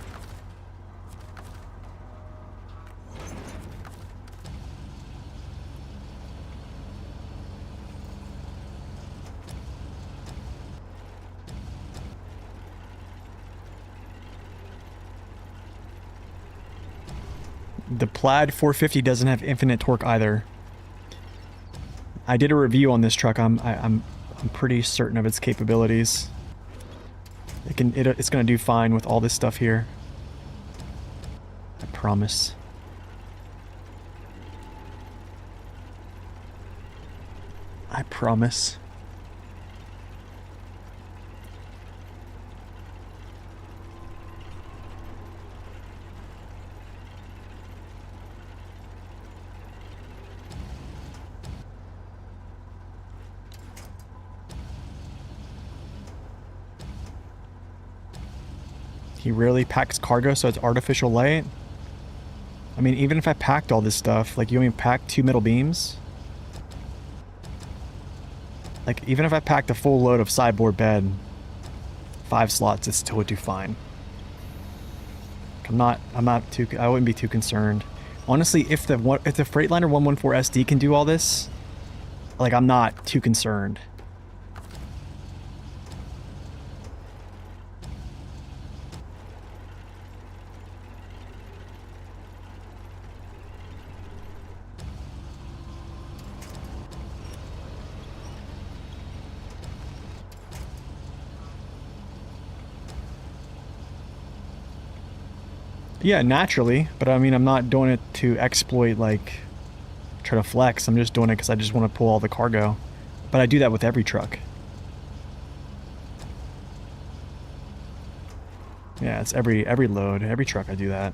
The Plaid 450 doesn't have infinite torque either. I did a review on this truck. I'm pretty certain of its capabilities. It's gonna do fine with all this stuff here. I promise. I promise. He rarely packs cargo, so it's artificial light. I mean, even if I packed all this stuff, like, you want me to pack 2 middle beams? Like, even if I packed a full load of sideboard bed, 5 slots, it still would do fine. I wouldn't be too concerned. Honestly, if the Freightliner 114 SD can do all this, like, I'm not too concerned. Yeah, naturally, but I mean, I'm not doing it to exploit, like, try to flex. I'm just doing it because I just want to pull all the cargo. But I do that with every truck. Yeah, it's every load, every truck I do that.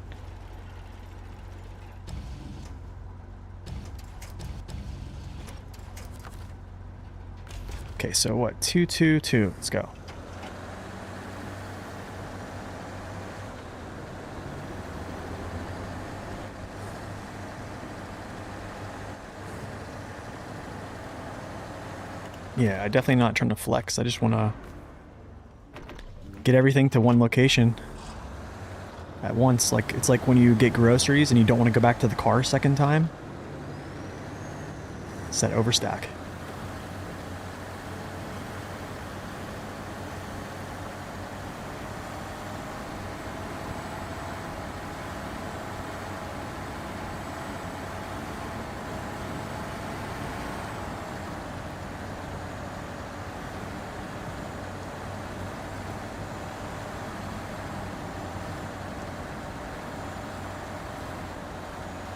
Okay, so what? 222. Let's go. Yeah, I'm definitely not trying to flex. I just want to get everything to one location at once. Like, it's like when you get groceries and you don't want to go back to the car a second time. It's that overstack.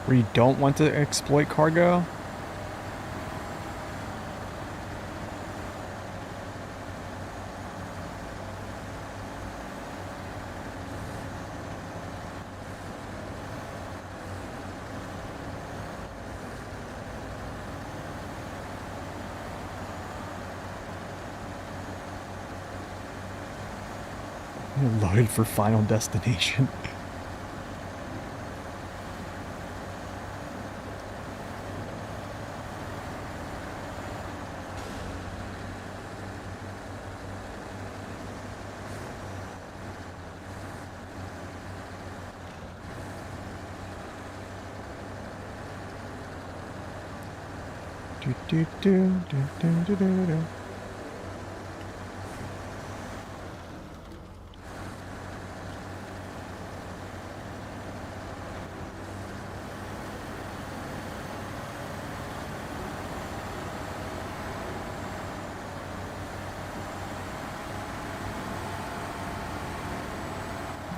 Where you don't want to exploit cargo? Loaded for final destination. do, do, do, do, do, do, do.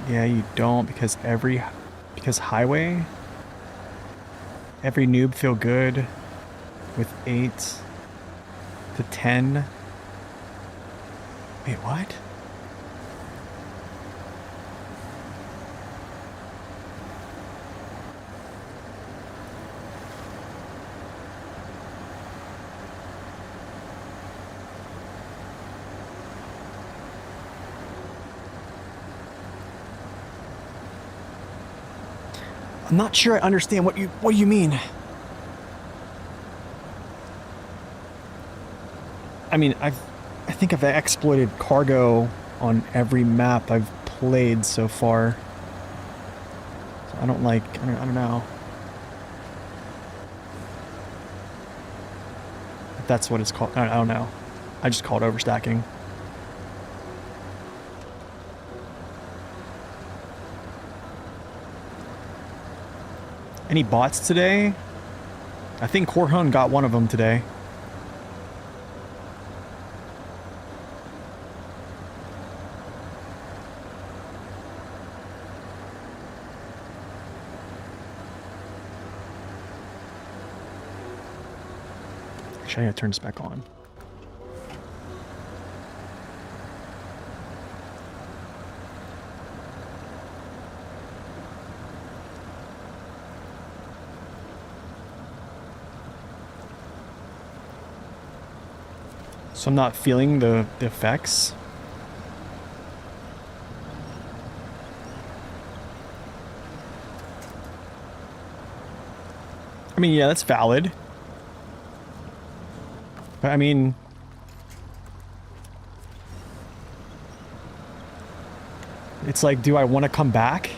Yeah, you don't, because every Because highway? Every noob feel good with 8 to 10. Wait, what? I'm not sure I understand what you mean. I mean, I think I've exploited cargo on every map I've played so far. So I don't I don't know. If that's what it's called. I don't know. I just call it overstacking. Any bots today? I think Korhun got one of them today. Actually, I need to turn this back on. So I'm not feeling the effects. I mean, yeah, that's valid. But I mean, it's like, do I want to come back?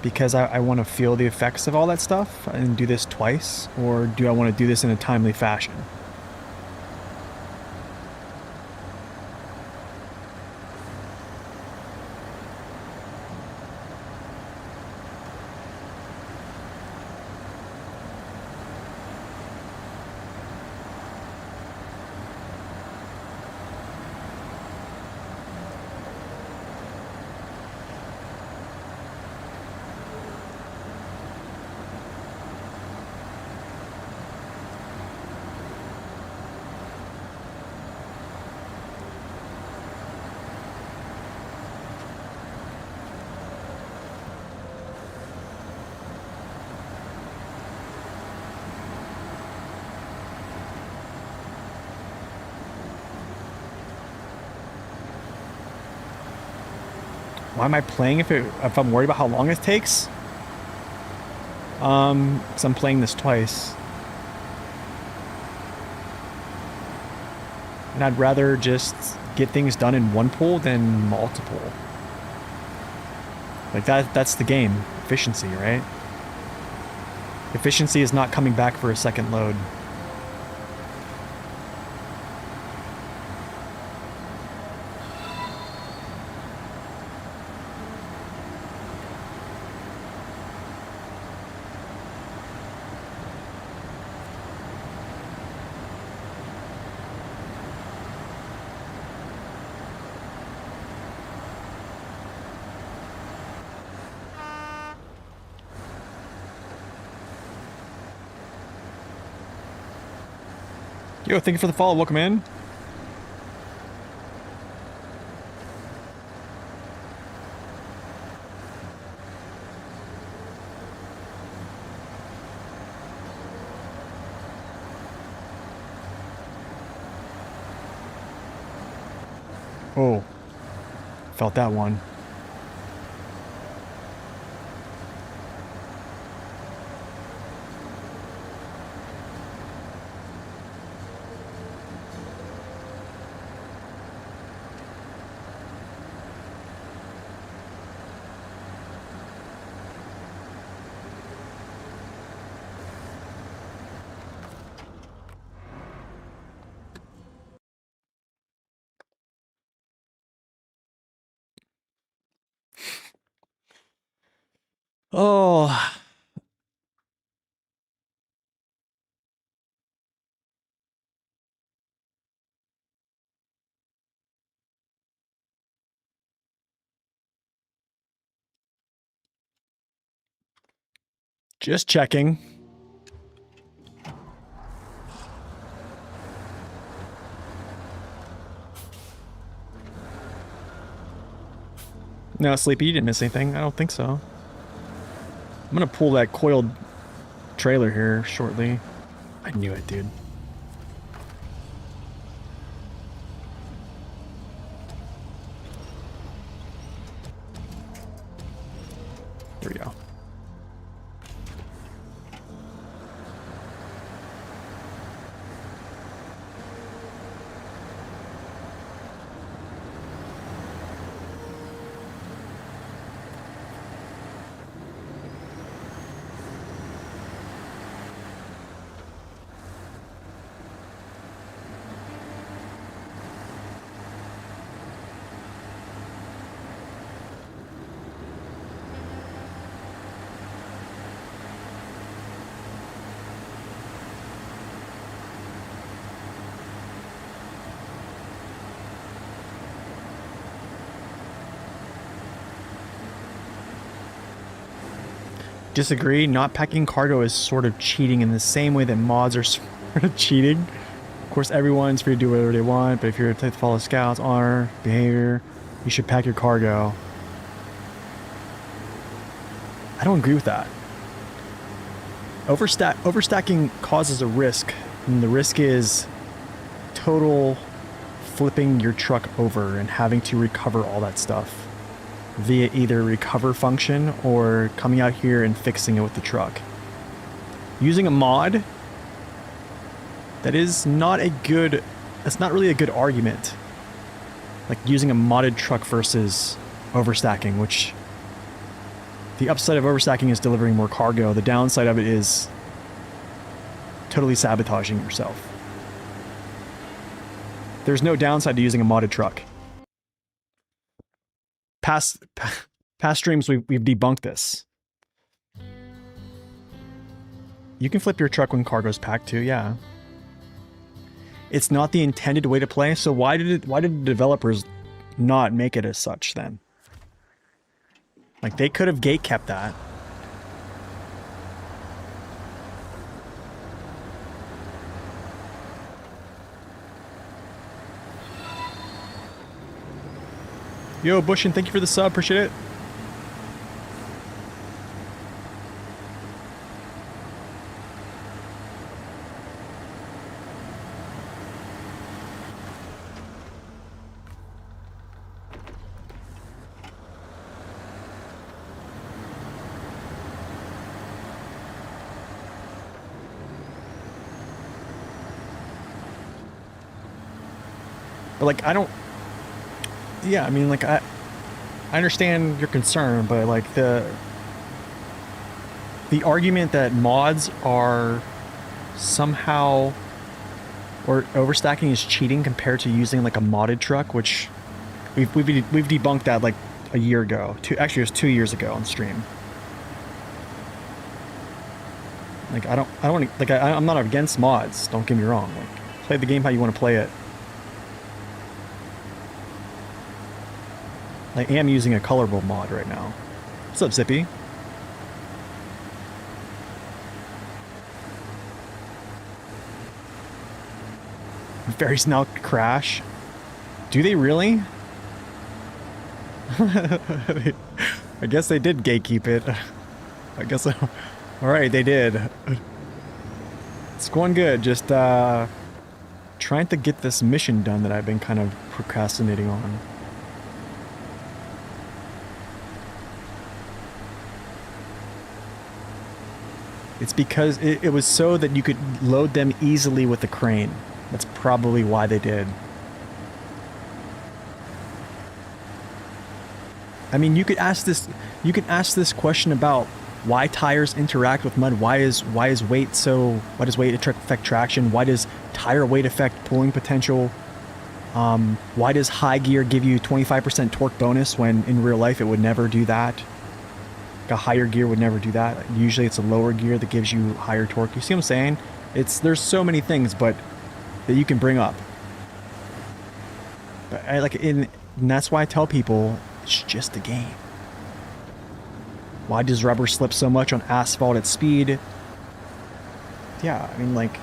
Because I want to feel the effects of all that stuff and do this twice? Or do I want to do this in a timely fashion? Why am I playing if I'm worried about how long it takes? Because I'm playing this twice. And I'd rather just get things done in one pull than multiple. Like that's the game. Efficiency, right? Efficiency is not coming back for a second load. Yo, thank you for the follow. Welcome in. Oh, felt that one. Oh, Just checking. No, Sleepy, you didn't miss anything. I don't think so. I'm gonna pull that coiled trailer here shortly. I knew it, dude. There we go. Disagree. Not packing cargo is sort of cheating in the same way that mods are sort of cheating. Of course, everyone's free to do whatever they want, but if you're to follow scouts, honor, behavior, you should pack your cargo. I don't agree with that. Overstacking causes a risk, and the risk is total flipping your truck over and having to recover all that stuff via either recover function or coming out here and fixing it with the truck. Using a mod, that's not really a good argument. Like using a modded truck versus overstacking, which the upside of overstacking is delivering more cargo. The downside of it is totally sabotaging yourself. There's no downside to using a modded truck. Past streams, we've debunked this. You can flip your truck when cargo's packed too, yeah. It's not the intended way to play, so why did the developers not make it as such then? Like, they could have gate kept that. Yo, Bushin, thank you for the sub. Appreciate it. But, like, I don't... Yeah, I mean, like, I understand your concern, but, like, the argument that mods are somehow... or overstacking is cheating compared to using, like, a modded truck, which we've debunked that, like, a year ago. Actually, it was 2 years ago on stream. Like, I'm not against mods, don't get me wrong. Like, play the game how you want to play it. I am using a colorable mod right now. What's up, Zippy? Fairies now crash. Do they really? I guess they did gatekeep it. I guess so. Alright, they did. It's going good. Just trying to get this mission done that I've been kind of procrastinating on. It's because it was so that you could load them easily with the crane. That's probably why they did. I mean, you could ask this question about why tires interact with mud. Why does weight affect traction? Why does tire weight affect pulling potential? Why does high gear give you 25% torque bonus when in real life it would never do that? A higher gear would never do that. Usually it's a lower gear that gives you higher torque. You see what I'm saying? There's so many things that you can bring up. But and that's why I tell people it's just a game. Why does rubber slip so much on asphalt at speed? Yeah, I mean, like,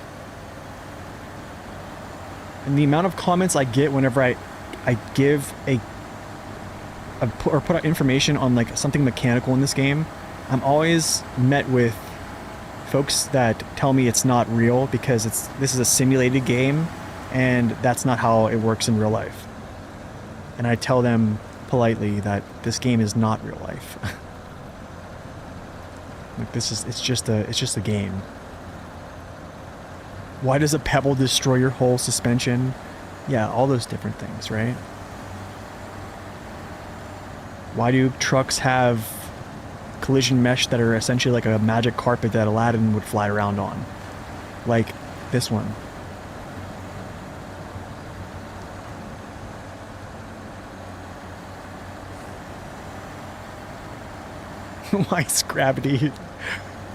and the amount of comments I get whenever I give or put out information on like something mechanical in this game, I'm always met with folks that tell me it's not real because this is a simulated game and that's not how it works in real life. And I tell them politely that this game is not real life. Like it's just a game. Why does a pebble destroy your whole suspension? Yeah, all those different things, right? Why do trucks have collision mesh that are essentially like a magic carpet that Aladdin would fly around on? Like this one. Why is gravity?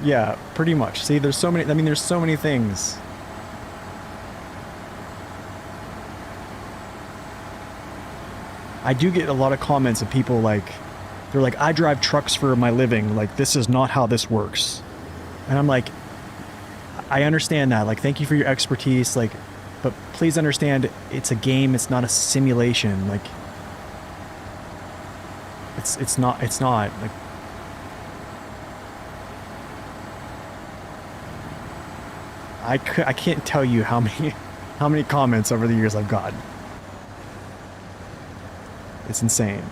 Yeah, pretty much. See, there's so many, I mean, there's so many things. I do get a lot of comments of people like, they're like, I drive trucks for my living. Like, this is not how this works. And I'm like, I understand that. Like, thank you for your expertise. Like, but please understand, it's a game. It's not a simulation. Like, it's not like, I can't tell you how many comments over the years I've gotten. It's insane.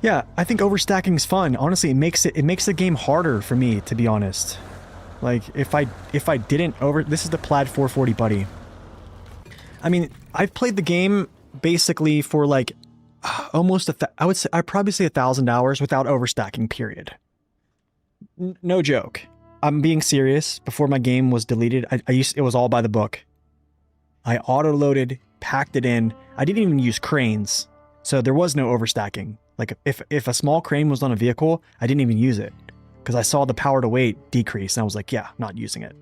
Yeah, I think overstacking is fun. Honestly, it makes the game harder for me, to be honest. Like if I didn't this is the Plaid 440 Buddy. I mean, I've played the game basically for like almost I'd probably say 1,000 hours without overstacking, period. No joke. I'm being serious. Before my game was deleted, it was all by the book. I auto-loaded, packed it in. I didn't even use cranes. So there was no overstacking. Like if a small crane was on a vehicle, I didn't even use it because I saw the power to weight decrease and I was like, yeah, not using it.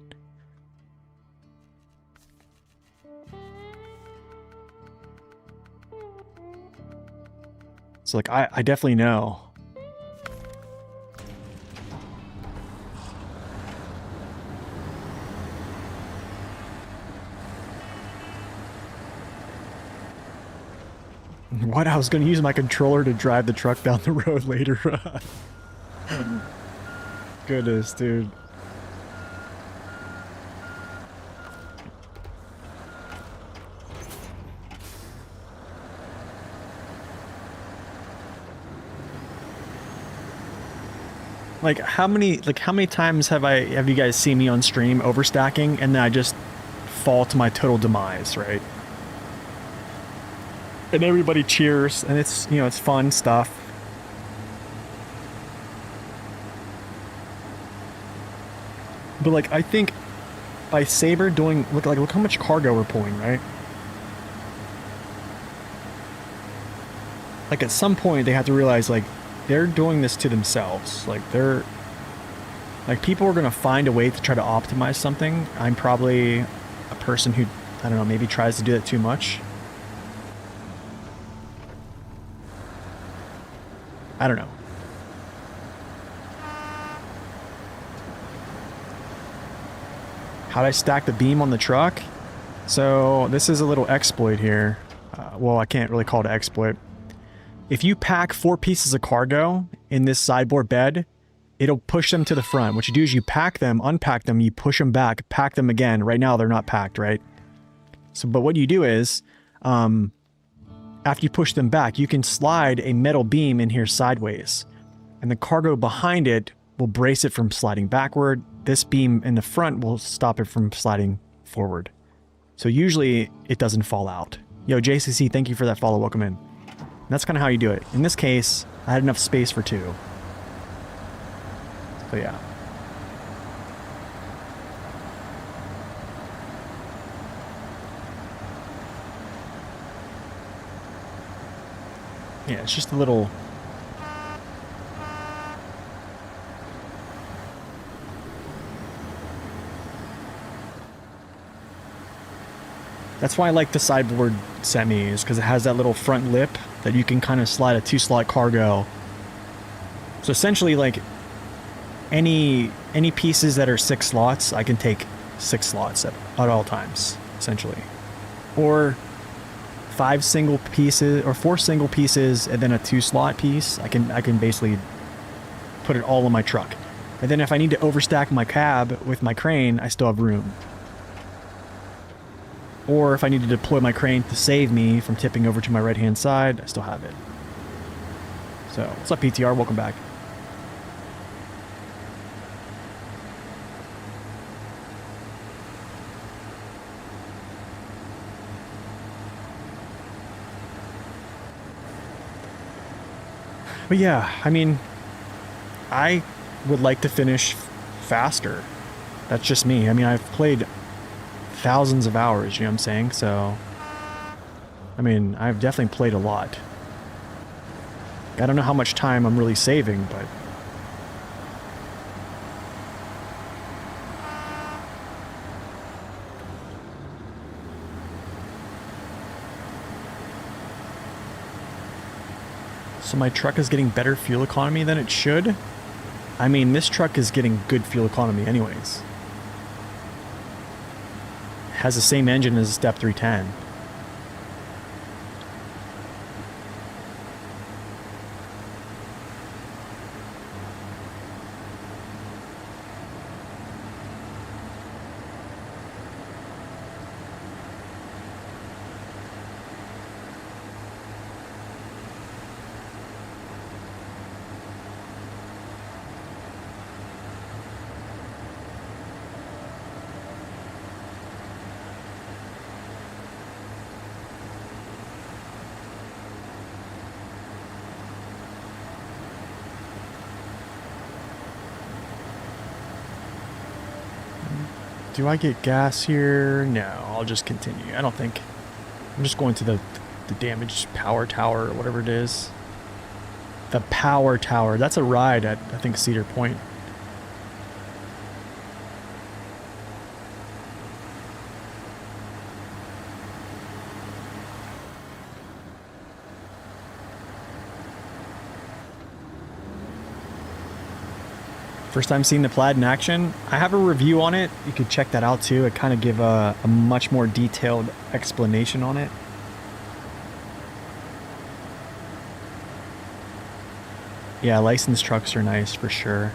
So like, I definitely know. What? I was going to use my controller to drive the truck down the road later. Goodness, dude. Like how many times have you guys seen me on stream overstacking and then I just fall to my total demise, right? And everybody cheers and it's, you know, it's fun stuff. But like I think by Saber doing look how much cargo we're pulling, right? Like at some point they have to realize like they're doing this to themselves. Like people are going to find a way to try to optimize something. I'm probably a person who, I don't know, maybe tries to do that too much. I don't know. How'd I stack the beam on the truck? So this is a little exploit here. Well, I can't really call it an exploit. If you pack 4 pieces of cargo in this sideboard bed, it'll push them to the front. What you do is you pack them, unpack them, you push them back, pack them again. Right now they're not packed, right? So, but what you do is, after you push them back, you can slide a metal beam in here sideways. And the cargo behind it will brace it from sliding backward. This beam in the front will stop it from sliding forward. So usually it doesn't fall out. Yo, JCC, thank you for that follow. Welcome in. And that's kind of how you do it. In this case, I had enough space for 2. So yeah. Yeah, it's just a little... That's why I like the sideboard semi, is because it has that little front lip that you can kind of slide a 2-slot cargo. So essentially, like, any pieces that are 6 slots, I can take 6 slots at all times, essentially. Or 5 single pieces, or 4 single pieces, and then a 2-slot piece. I can basically put it all in my truck. And then if I need to overstack my cab with my crane, I still have room. Or if I need to deploy my crane to save me from tipping over to my right-hand side, I still have it. So, what's up, PTR? Welcome back. But yeah, I mean, I would like to finish faster. That's just me. I mean, I've played thousands of hours, you know what I'm saying? So, I mean, I've definitely played a lot. I don't know how much time I'm really saving, but... So my truck is getting better fuel economy than it should? I mean, this truck is getting good fuel economy anyways. Has the same engine as a Step 310. Do I get gas here? No, I'll just continue. I don't think... I'm just going to the damaged power tower or whatever it is. The power tower. That's a ride at, I think, Cedar Point. First time seeing the Plaid in action. I have a review on it. You could check that out too. I kind of give a much more detailed explanation on it. Yeah, licensed trucks are nice for sure.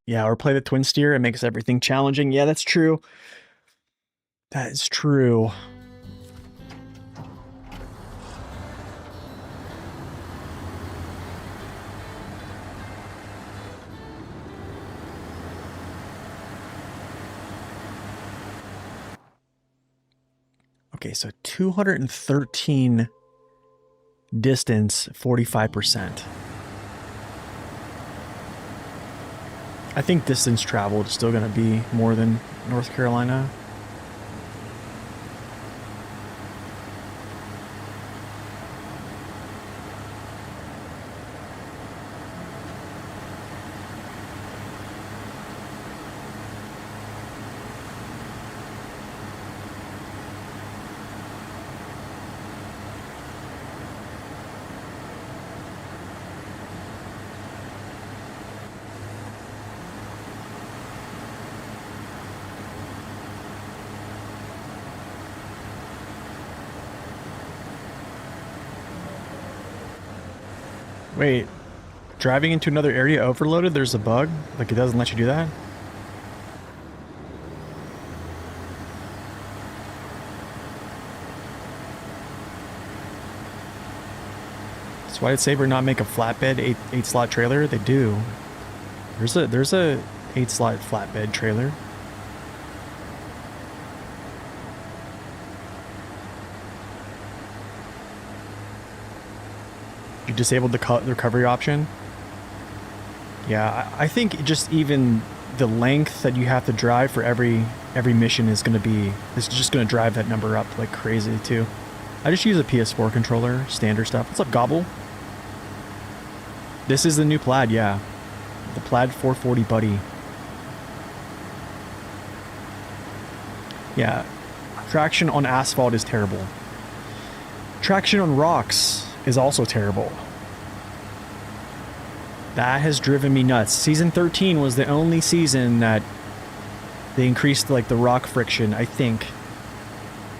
Yeah, or play the twin steer. It makes everything challenging. Yeah, that's true. That is true. Okay, so 213 distance, 45%. I think distance traveled is still going to be more than North Carolina. Wait, driving into another area overloaded, there's a bug? Like it doesn't let you do that? So why did Sabre not make a flatbed 8-slot trailer? They do. There's a 8-slot flatbed trailer. Disabled the recovery option. Yeah, I think just even the length that you have to drive for every mission is just gonna drive that number up like crazy too. I just use a PS4 controller, standard stuff. What's up, Gobble? This is the new Plaid, yeah. The Plaid 440 Buddy. Yeah, traction on asphalt is terrible. Traction on rocks is also terrible. That has driven me nuts. Season 13 was the only season that they increased like the rock friction, I think.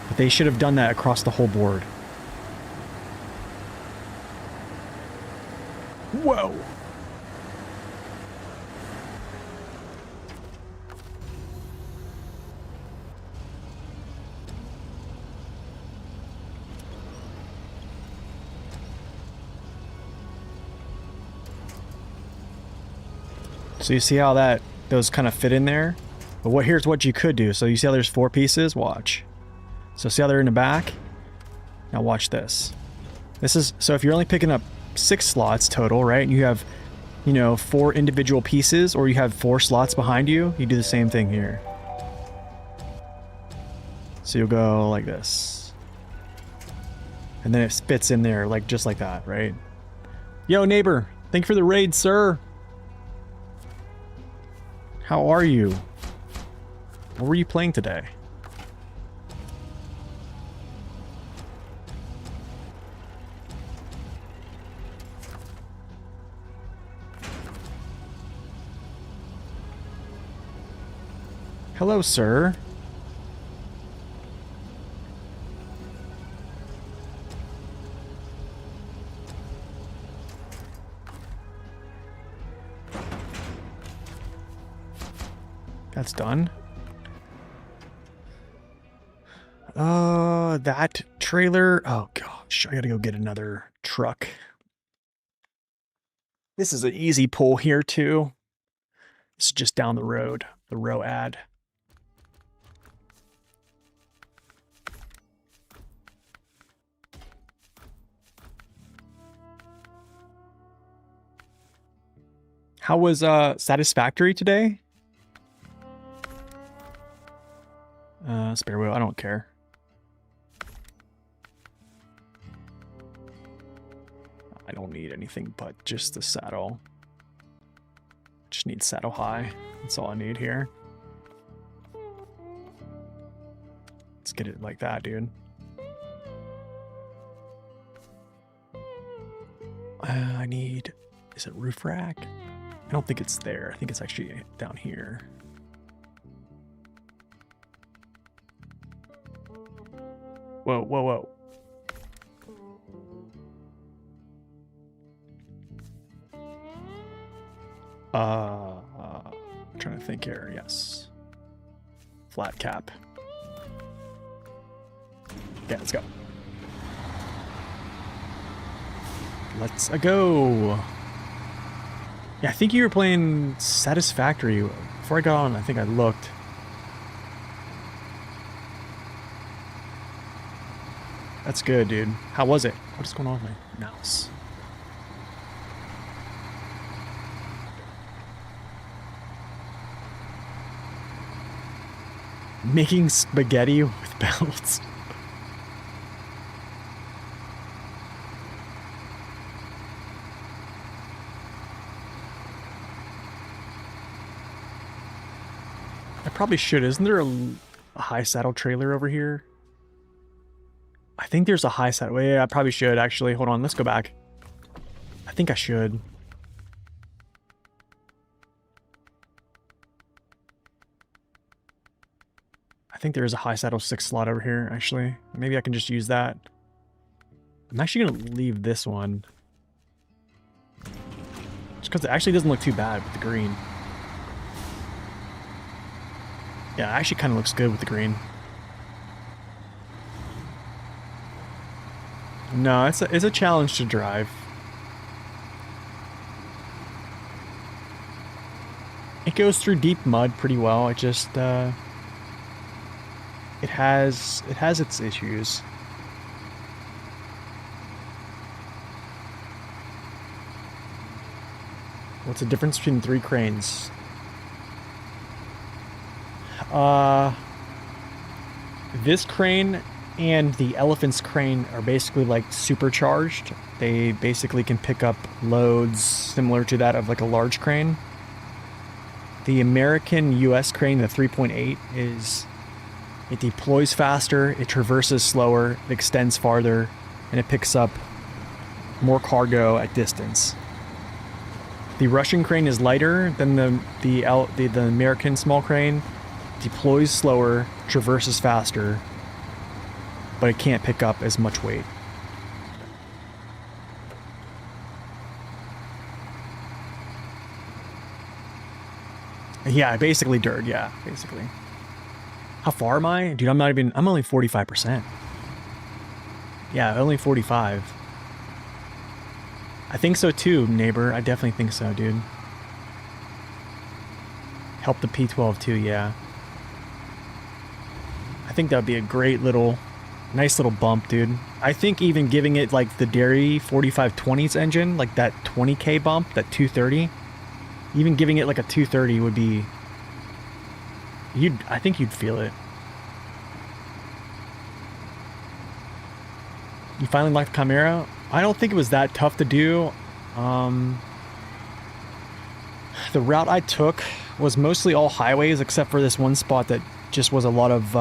But they should have done that across the whole board. Whoa. So you see how those kind of fit in there? But here's what you could do. So you see how there's 4 pieces? Watch. So see how they're in the back? Now watch this. So if you're only picking up 6 slots total, right? And you have, 4 individual pieces, or you have 4 slots behind you, you do the same thing here. So you'll go like this. And then it fits in there, just like that, right? Yo, neighbor, thank you for the raid, sir. How are you? What were you playing today? Hello, sir. That's done. That trailer. Oh gosh, I gotta go get another truck. This is an easy pull here too. This is just down the road, the ROAD. How was Satisfactory today? Spare wheel, I don't care. I don't need anything but just the saddle. Just need saddle high. That's all I need here. Let's get it like that, dude. I need... Is it roof rack? I don't think it's there. I think it's actually down here. Whoa, whoa, whoa. I'm trying to think here. Yes. Flat cap. Yeah, let's go. Let's go. Yeah, I think you were playing Satisfactory. Before I got on, I think I looked. That's good, dude. How was it? What is going on with my mouse? Making spaghetti with belts. I probably should. Isn't there a high saddle trailer over here? I think there's a high saddle. Yeah, I probably should actually. Hold on, let's go back. I think I should. I think there is a high saddle 6 slot over here, actually. Maybe I can just use that. I'm actually going to leave this one. Just because it actually doesn't look too bad with the green. Yeah, it actually kind of looks good with the green. No, it's a challenge to drive. It goes through deep mud pretty well. It just it has its issues. What's the difference between 3 cranes? This crane and the elephant's crane are basically like supercharged. They basically can pick up loads similar to that of like a large crane. The American US crane, the 3.8, it deploys faster, it traverses slower, it extends farther, and it picks up more cargo at distance. The Russian crane is lighter than the American small crane, deploys slower, traverses faster, but it can't pick up as much weight. Yeah, basically dirt, yeah, basically. How far am I? Dude, I'm only 45%. Yeah, only 45. I think so too, neighbor. I definitely think so, dude. Help the P12 too, yeah. I think that would be a great little, nice little bump, dude. I think even giving it like the Dairy 4520's engine, like that 20K bump, that 230, even giving it like a 230 would be, I think you'd feel it. You finally liked Chimera? I don't think it was that tough to do. The route I took was mostly all highways except for this one spot that just was a lot of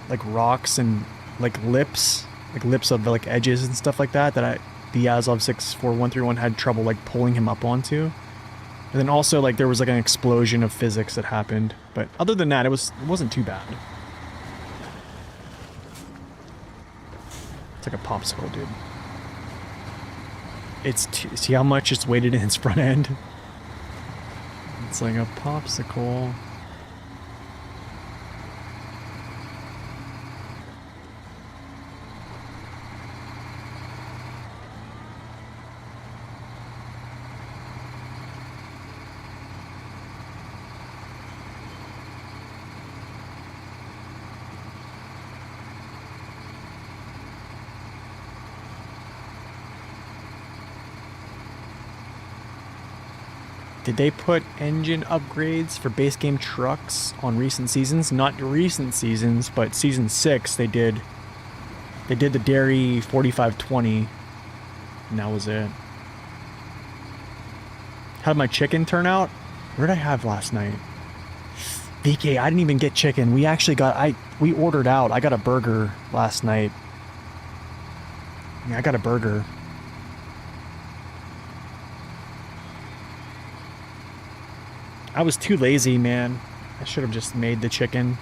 like rocks and like lips of like edges and stuff like that the Yazov 64131 had trouble like pulling him up onto. And then also like there was like an explosion of physics that happened, but other than that it wasn't too bad. It's like a popsicle, dude. See how much it's weighted in its front end? It's like a popsicle. Did they put engine upgrades for base game trucks on recent seasons? Not recent seasons, but season 6 they did. They did the Dairy 4520, and that was it. How did my chicken turn out? What did I have last night? BK, I didn't even get chicken. We actually we ordered out. I got a burger last night. Yeah, I got a burger. I was too lazy, man. I should have just made the chicken.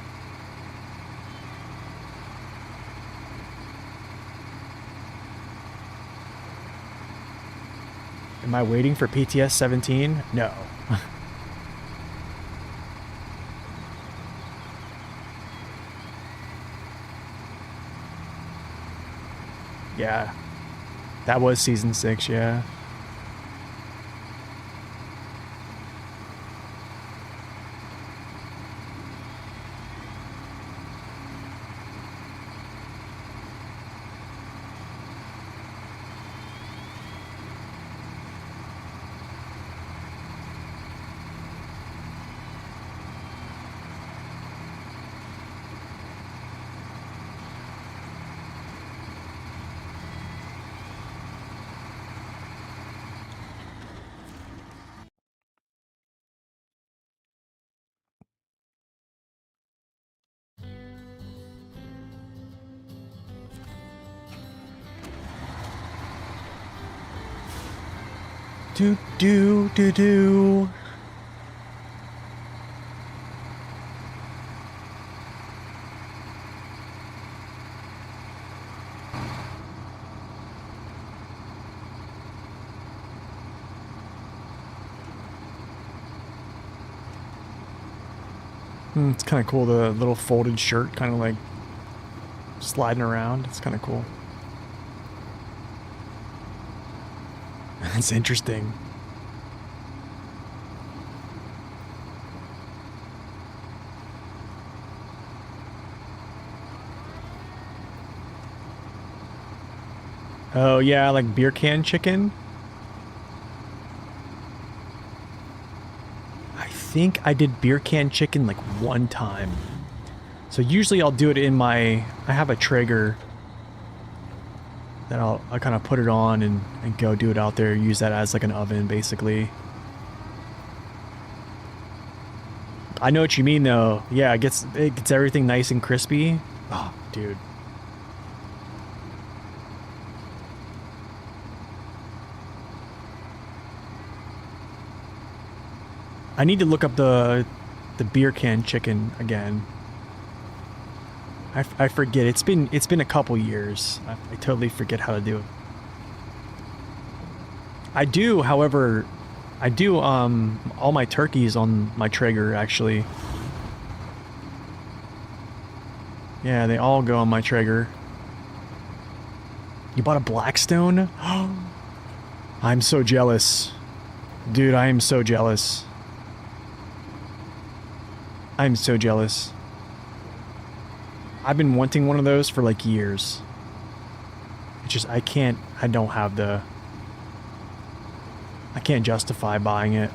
Am I waiting for PTS 17? No. Yeah. That was season 6, yeah. Do do do do. It's kind of cool, the little folded shirt kind of like sliding around. It's kind of cool. It's interesting. Oh yeah, like beer can chicken. I think I did beer can chicken like one time. So usually I'll do it in my, I have a Traeger that I kind of put it on and go do it out there, use that as like an oven basically. I know what you mean though. Yeah, it gets everything nice and crispy. Oh, dude. I need to look up the beer can chicken again. I forget. It's been a couple years. I totally forget how to do it. I do, however, I do all my turkeys on my Traeger actually. Yeah, they all go on my Traeger. You bought a Blackstone? I'm so jealous. Dude, I am so jealous. I'm so jealous. I've been wanting one of those for like years. It's just, I don't have the... I can't justify buying it.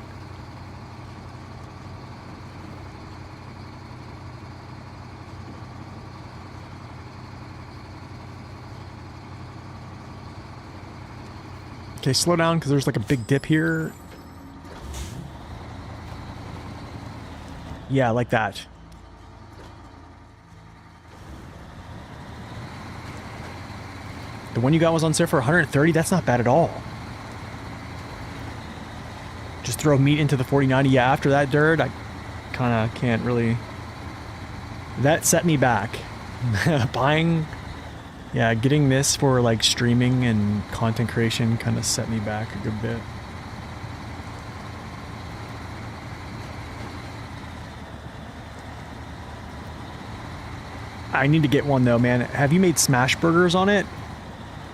Okay, slow down because there's like a big dip here. Yeah, like that. The one you got was on sale for 130. That's not bad at all. Just throw meat into the 4090. Yeah, after that dirt, I kind of can't really... That set me back. Buying... Yeah, getting this for like streaming and content creation kind of set me back a good bit. I need to get one though, man. Have you made smash burgers on it?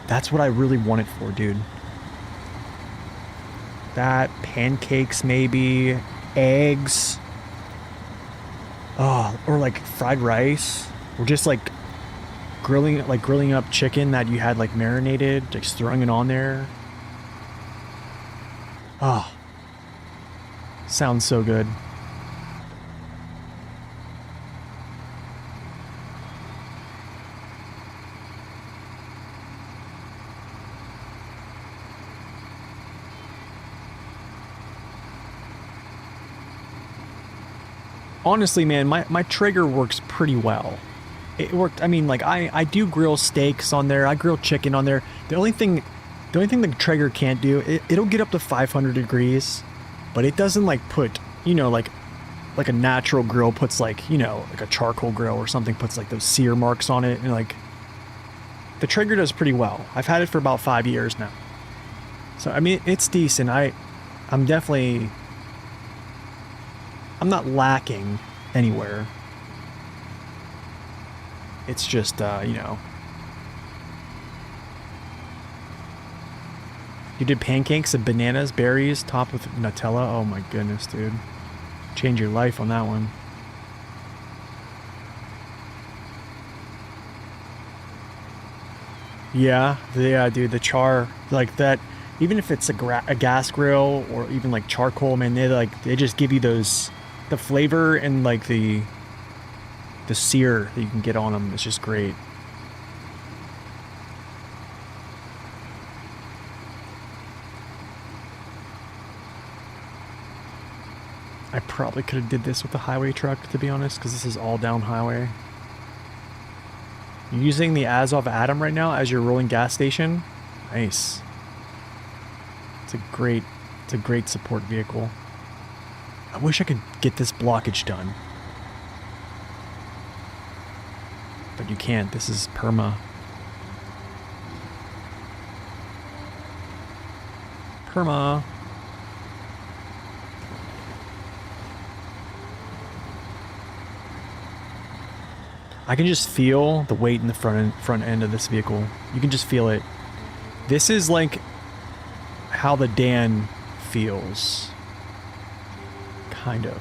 That's what I really want it for, dude. That, pancakes maybe, eggs. Oh, or like fried rice. Or just like grilling up chicken that you had like marinated, just throwing it on there. Oh. Sounds so good. Honestly, man, my Traeger works pretty well. It worked. I mean, like I do grill steaks on there. I grill chicken on there. The only thing the Traeger can't do, it'll get up to 500 degrees, but it doesn't like put, you know, like a natural grill puts like, you know, like a charcoal grill or something puts like those sear marks on it, and like the Traeger does pretty well. I've had it for about 5 years now. So I mean, it's decent. I'm not lacking anywhere. It's just, you know. You did pancakes of bananas, berries, topped with Nutella. Oh my goodness, dude. Change your life on that one. Yeah, dude, the char, like that, even if it's a gas grill or even like charcoal, man, they just give you those, the flavor and like the sear that you can get on them. It's just great. I probably could have did this with the highway truck, to be honest, because this is all down highway. You're using the Azov Atom right now as your rolling gas station? Nice. It's a great support vehicle. I wish I could get this blockage done. But you can't. This is perma. Perma. I can just feel the weight in the front end of this vehicle. You can just feel it. This is like how the Dan feels. Kind of.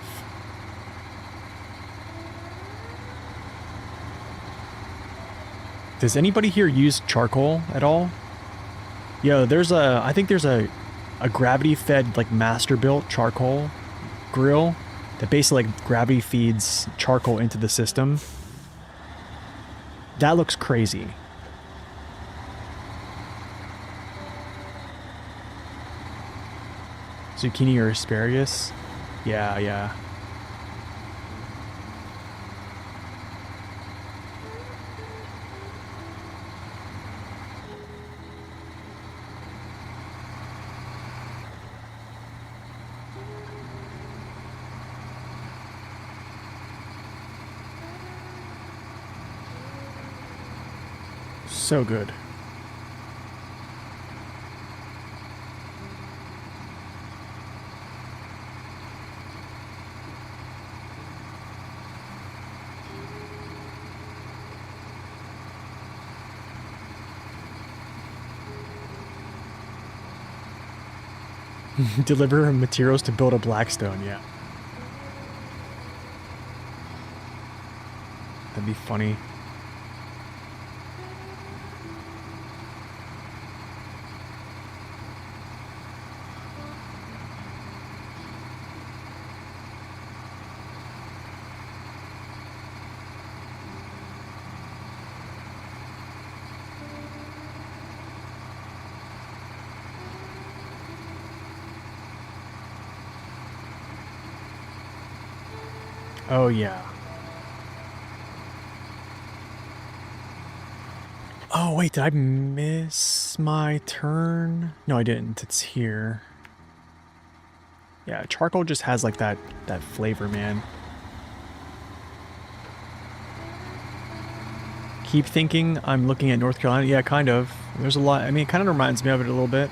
Does anybody here use charcoal at all? Yo, I think there's a gravity fed like master built charcoal grill that basically like gravity feeds charcoal into the system. That looks crazy. Zucchini or asparagus? Yeah, yeah. So good. Deliver materials to build a Blackstone, yeah. That'd be funny. Oh, yeah. Oh, wait, did I miss my turn? No, I didn't. It's here. Yeah, charcoal just has like that flavor, man. Keep thinking I'm looking at North Carolina. Yeah, kind of. There's a lot. I mean, it kind of reminds me of it a little bit.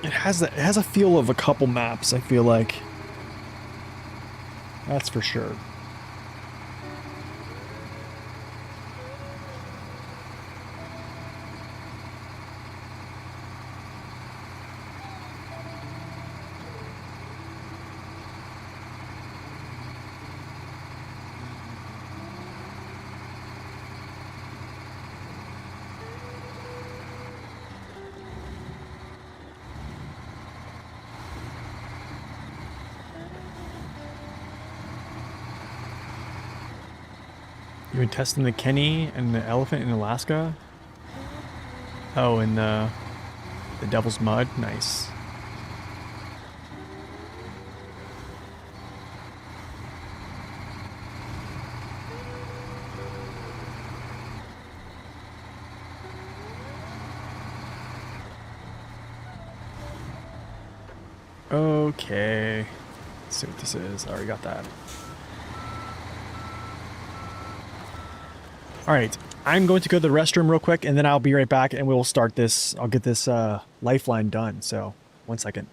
It has a feel of a couple maps, I feel like. That's for sure. You been testing the Kenny and the elephant in Alaska? Oh, and the Devil's Mud? Nice. Okay. Let's see what this is. I already got that. Alright. I'm going to go to the restroom real quick, and then I'll be right back, and we'll start this. I'll get this lifeline done. So, 1 second.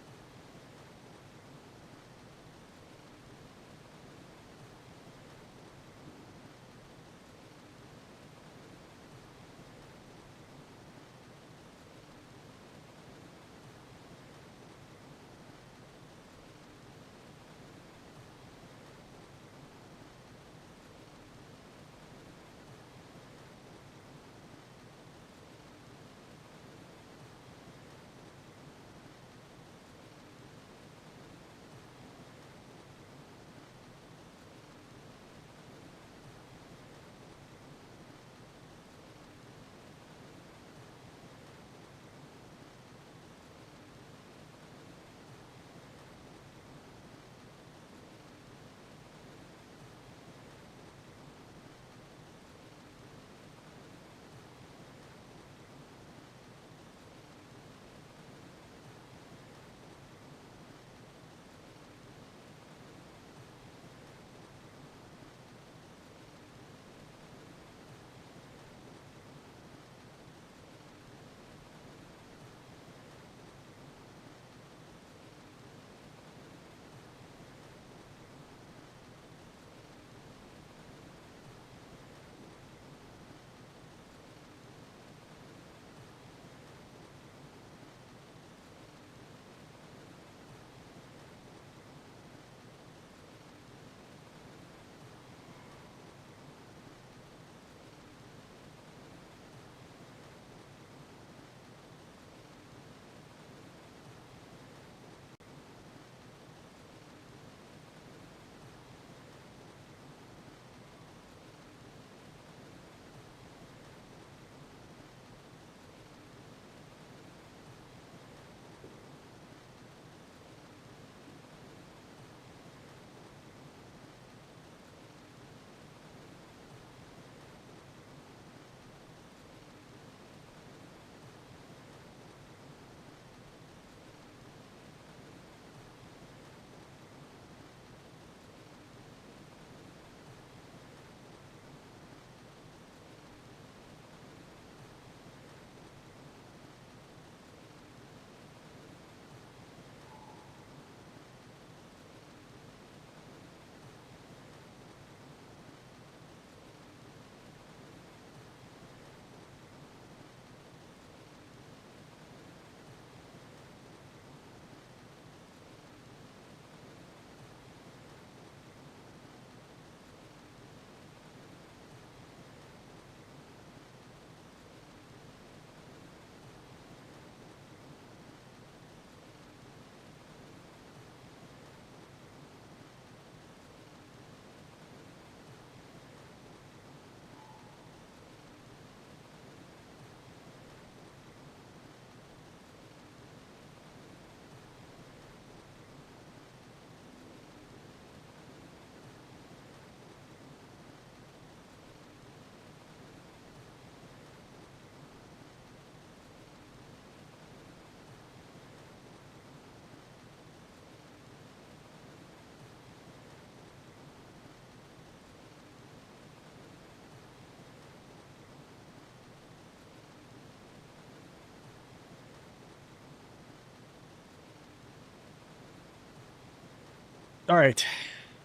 All right.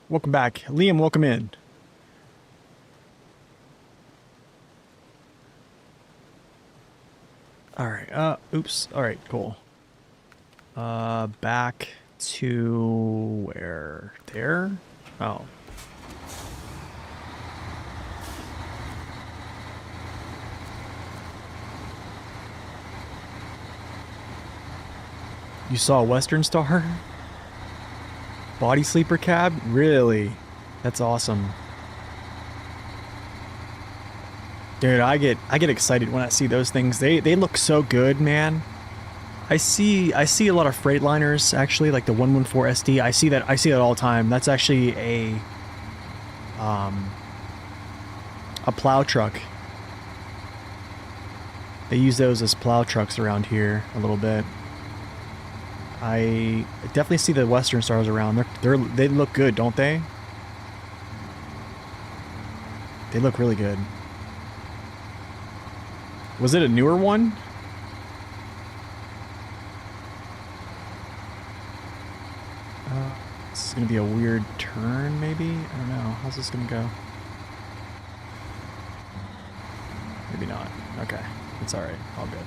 Welcome back. Liam, welcome in. All right. Oops. All right, cool. Back to where? There? Oh. You saw a Western Star? Body sleeper cab? Really? That's awesome. Dude, I get excited when I see those things. They look so good, man. I see a lot of Freightliners actually, like the 114 SD. I see that all the time. That's actually a plow truck. They use those as plow trucks around here a little bit. I definitely see the Western Stars around. They look good, don't they? They look really good. Was it a newer one? This is gonna be a weird turn, maybe? I don't know. How's this gonna go? Maybe not. Okay. It's alright. All good.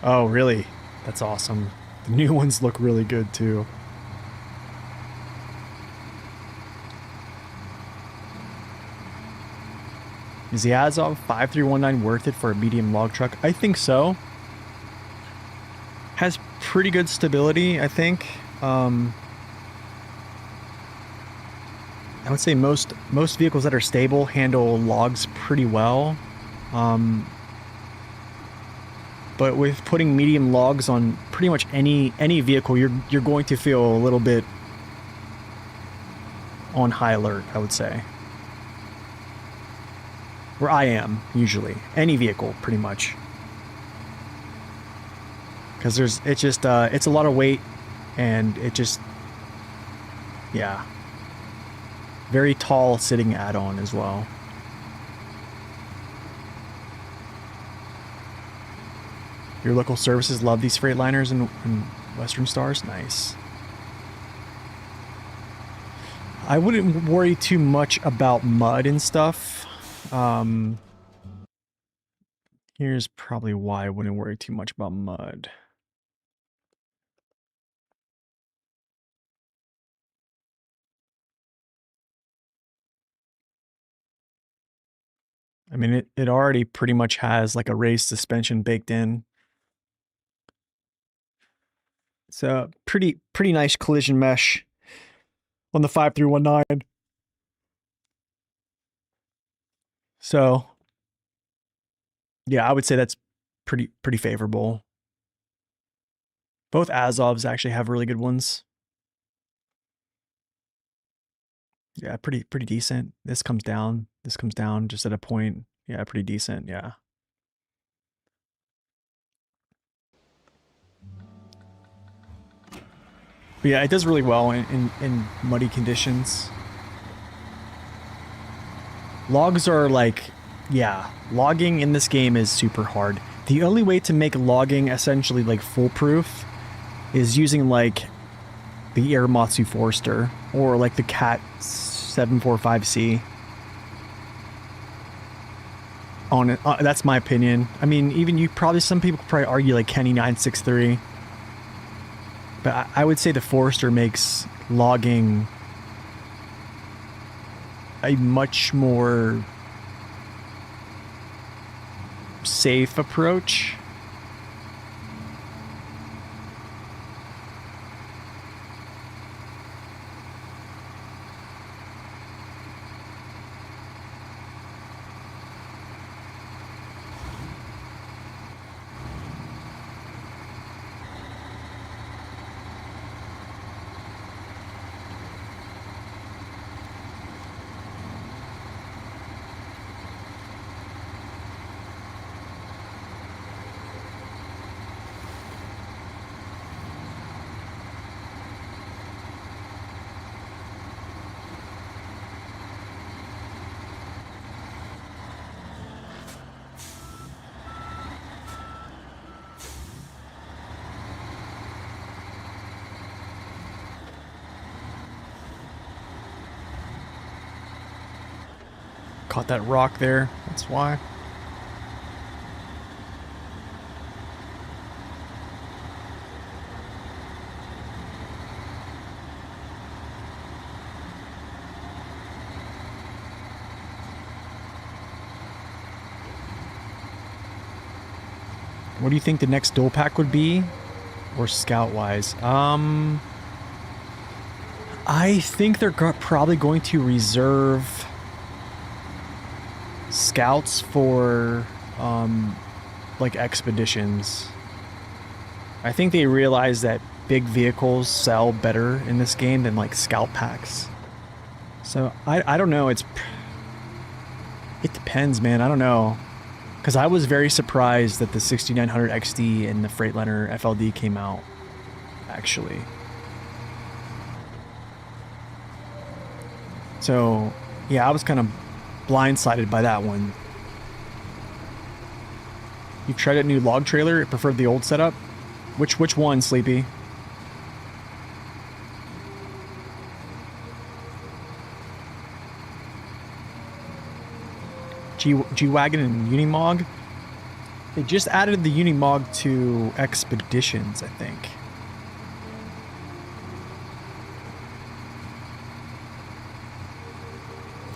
Oh, really? That's awesome. The new ones look really good, too. Is the Azov 5319 worth it for a medium log truck? I think so. Has pretty good stability, I think. I would say most vehicles that are stable handle logs pretty well. But with putting medium logs on pretty much any vehicle, you're going to feel a little bit on high alert, I would say. Where I am, usually. Any vehicle, pretty much. Because it's a lot of weight, and it just, yeah. Very tall sitting add-on as well. Your local services love these Freightliners and Western Stars? Nice. I wouldn't worry too much about mud and stuff. Here's probably why I wouldn't worry too much about mud. I mean, it already pretty much has like a raised suspension baked in. It's a pretty nice collision mesh on the 5319. So, yeah, I would say that's pretty favorable. Both Azovs actually have really good ones. Yeah, pretty decent. This comes down just at a point. Yeah, pretty decent, yeah. But yeah, it does really well in muddy conditions. Logs are like, yeah, logging in this game is super hard. The only way to make logging essentially like foolproof is using like the Airmatsu Forester or like the Cat 745C. On it, that's my opinion. I mean, even some people could probably argue like Kenny 963. But I would say the Forester makes logging a much more safe approach. Caught that rock there. That's why. What do you think the next dual pack would be? Or scout-wise? I think they're probably going to reserve scouts for, like, expeditions. I think they realize that big vehicles sell better in this game than, like, scout packs. So, I don't know. It depends, man. I don't know. Because I was very surprised that the 6900 XD and the Freightliner FLD came out, actually. So, yeah, I was kind of blindsided by that one. You tried a new log trailer? It preferred the old setup? Which one, Sleepy? G-Wagon and Unimog? They just added the Unimog to Expeditions, I think.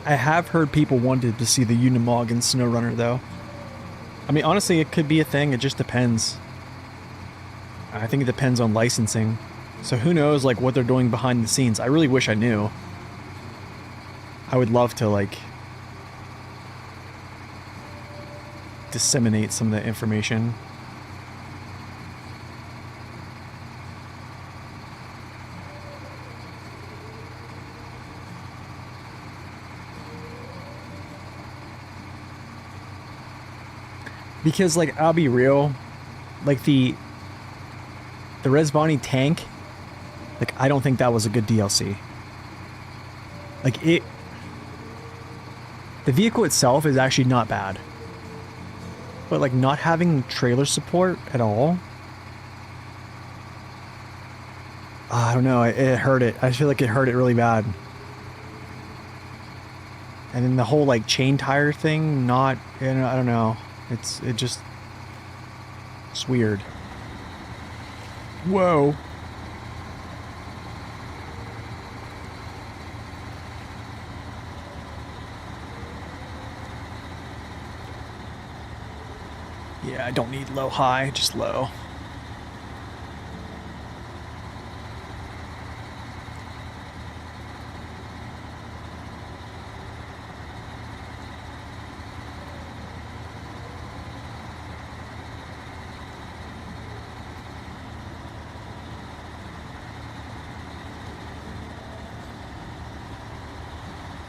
I have heard people wanted to see the Unimog in SnowRunner, though. I mean, honestly, it could be a thing. It just depends. I think it depends on licensing. So who knows, like, what they're doing behind the scenes. I really wish I knew. I would love to, like, disseminate some of the information. Because, like, I'll be real, like, the Resvani tank, like, I don't think that was a good DLC. Like, the vehicle itself is actually not bad. But, like, not having trailer support at all, I don't know, it hurt it. I feel like it hurt it really bad. And then the whole, like, chain tire thing, not, you know, I don't know. It's weird. Whoa. Yeah, I don't need low high, just low.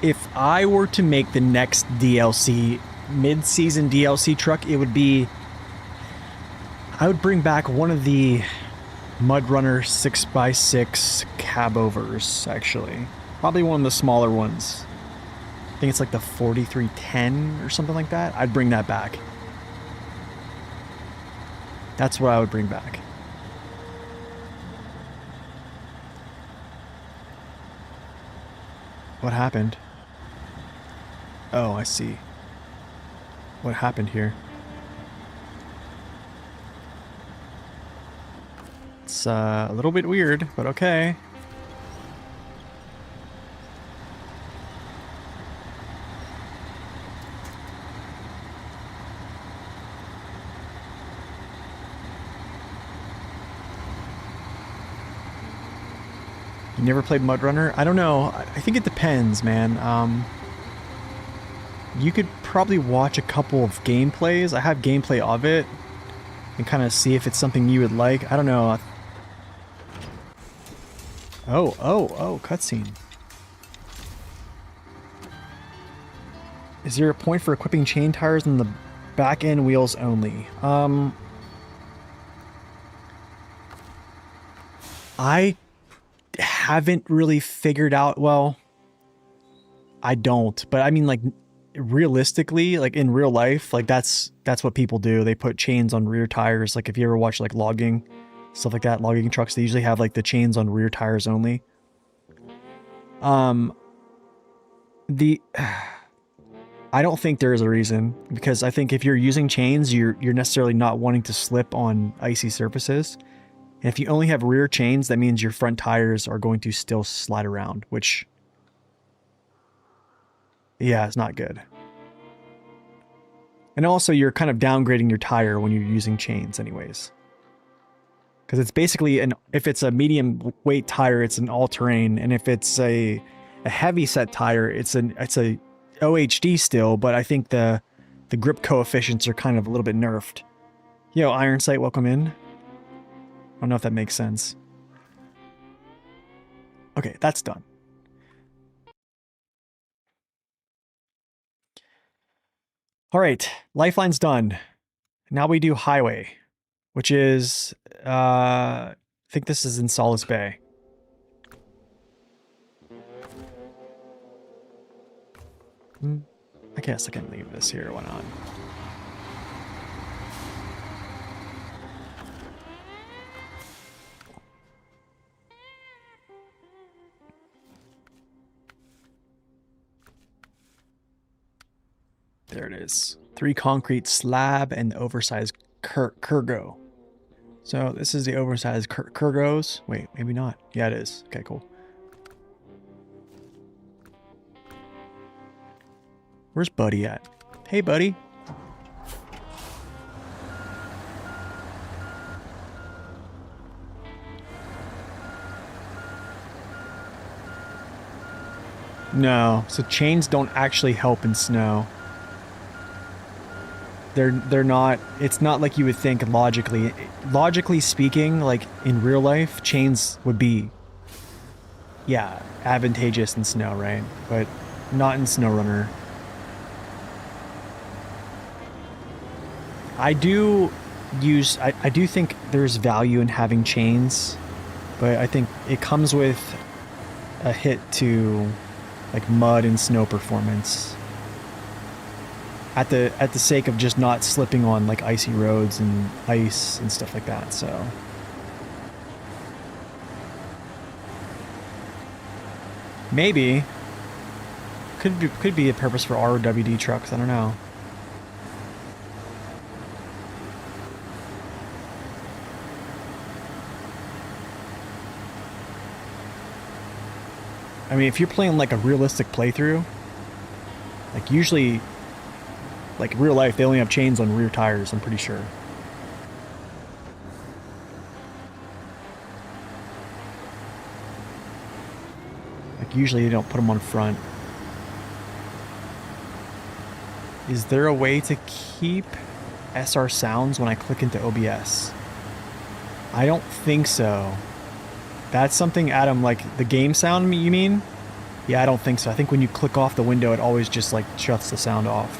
If I were to make the next DLC, mid-season DLC truck, it would be... I would bring back one of the Mudrunner 6x6 cabovers, actually. Probably one of the smaller ones. I think it's like the 4310 or something like that. I'd bring that back. That's what I would bring back. What happened? Oh, I see. What happened here? It's a little bit weird, but okay. You never played Mudrunner? I don't know. I think it depends, man. You could probably watch a couple of gameplays. I have gameplay of it and kind of see if it's something you would like. I don't know. Oh, cutscene. Is there a point for equipping chain tires on the back end wheels only? I haven't really figured out, well, I don't, but I mean, like, realistically, like in real life, like that's what people do. They put chains on rear tires. Like if you ever watch like logging, stuff like that, logging trucks, they usually have like the chains on rear tires only. I don't think there is a reason, because I think if you're using chains, you're necessarily not wanting to slip on icy surfaces. And if you only have rear chains, that means your front tires are going to still slide around, which, yeah, it's not good. And also, you're kind of downgrading your tire when you're using chains anyways. Because it's basically, if it's a medium weight tire, it's an all-terrain. And if it's a heavy set tire, it's a OHD still, but I think the grip coefficients are kind of a little bit nerfed. Yo, Iron Sight, welcome in. I don't know if that makes sense. Okay, that's done. All right, Lifeline's done. Now we do Highway, which is, I think this is in Solace Bay. I guess I can leave this here, why not? There it is. 3 concrete slab and the oversized Kurgo. So this is the oversized Kurgos. Wait, maybe not. Yeah, it is. Okay, cool. Where's Buddy at? Hey, Buddy. No, so chains don't actually help in snow. They're not, it's not like you would think logically. Logically speaking, like in real life, chains would be, yeah, advantageous in snow, right? But not in SnowRunner. I do think there's value in having chains, but I think it comes with a hit to like mud and snow performance. At the sake of just not slipping on like icy roads and ice and stuff like that, so. Maybe. Could be a purpose for RWD trucks, I don't know. I mean, if you're playing like a realistic playthrough, like usually, like real life, they only have chains on rear tires, I'm pretty sure. Like usually they don't put them on front. Is there a way to keep SR sounds when I click into OBS? I don't think so. That's something, Adam, like the game sound you mean? Yeah, I don't think so. I think when you click off the window, it always just like shuts the sound off.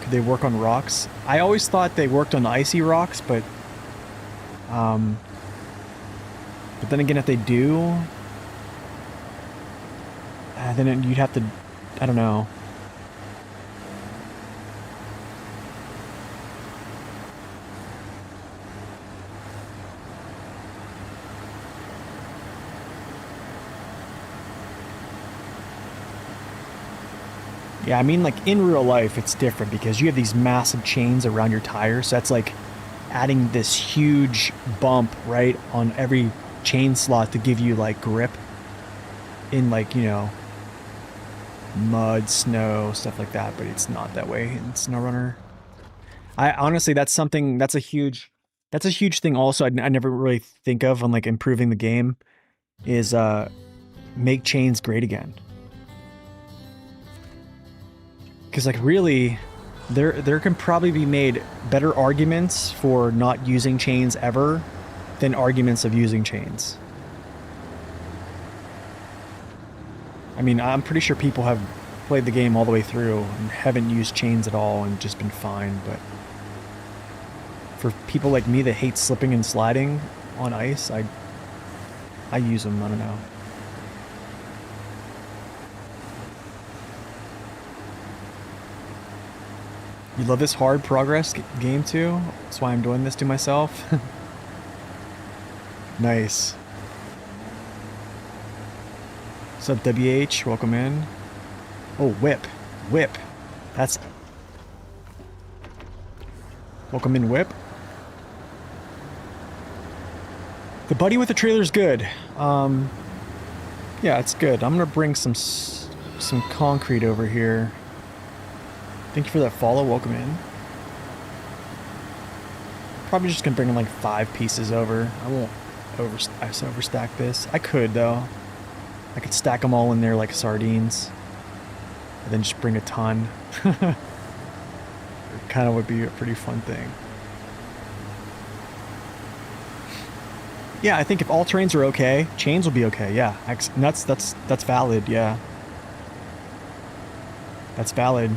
Could they work on rocks? I always thought they worked on icy rocks, but then again, if they do, then you'd have to, I don't know. Yeah, I mean, like in real life, it's different because you have these massive chains around your tires. So that's like adding this huge bump right on every chain slot to give you like grip in like, you know, mud, snow, stuff like that. But it's not that way in SnowRunner. I honestly, that's a huge thing. Also, I never really think of on like improving the game is make chains great again. Because like really, there can probably be made better arguments for not using chains ever than arguments of using chains. I mean, I'm pretty sure people have played the game all the way through and haven't used chains at all and just been fine, but for people like me that hate slipping and sliding on ice, I use them, I don't know. You love this hard progress game too? That's why I'm doing this to myself. Nice. What's up, WH? Welcome in. Oh, whip. Whip. That's... Welcome in, whip. The buddy with the trailer's good. Yeah, it's good. I'm gonna bring some concrete over here. Thank you for that follow. Welcome in. Probably just gonna bring like 5 pieces over. I won't overstack this. I could though. I could stack them all in there like sardines, and then just bring a ton. It kind of would be a pretty fun thing. Yeah, I think if all terrains are okay, chains will be okay. Yeah, and that's valid. Yeah, that's valid.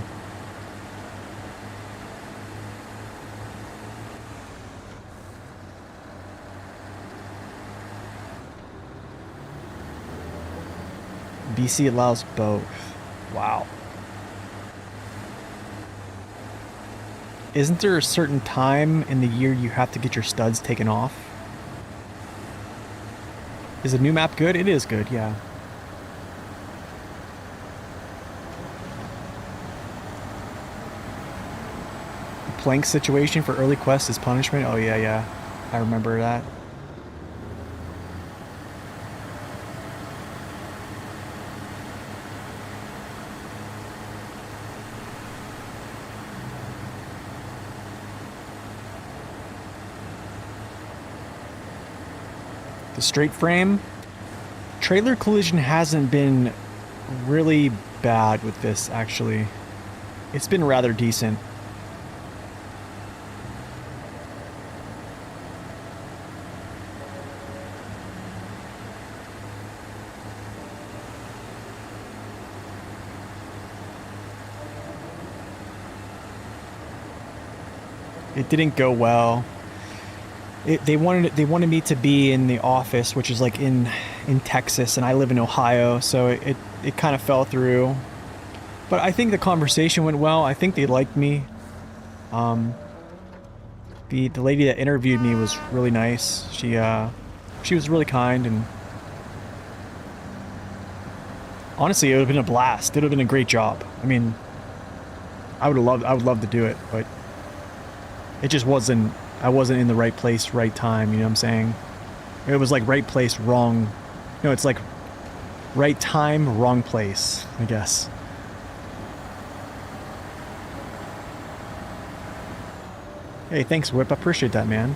BC allows both. Wow. Isn't there a certain time in the year you have to get your studs taken off? Is the new map good? It is good, yeah. The plank situation for early quests is punishment? Oh yeah, yeah. I remember that. The straight frame. Trailer collision hasn't been really bad with this, actually. It's been rather decent. It didn't go well. They wanted me to be in the office, which is like in Texas, and I live in Ohio, so it kind of fell through. But I think the conversation went well. I think they liked me. The lady that interviewed me was really nice. She was really kind, and honestly, it would have been a blast. It would have been a great job. I mean, I would love to do it, but it just wasn't. I wasn't in the right place, right time, you know what I'm saying? It was like right place, wrong... No, it's like right time, wrong place, I guess. Hey, thanks, Whip. I appreciate that, man.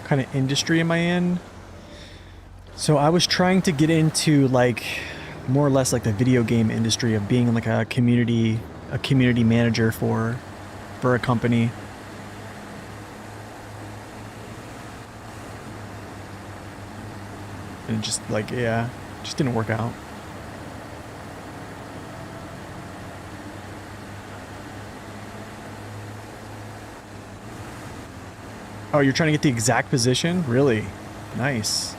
Kind of industry am I in? So I was trying to get into like more or less like the video game industry of being like a community manager for a company. And just like, yeah, just didn't work out. Oh, you're trying to get the exact position? Really? Nice.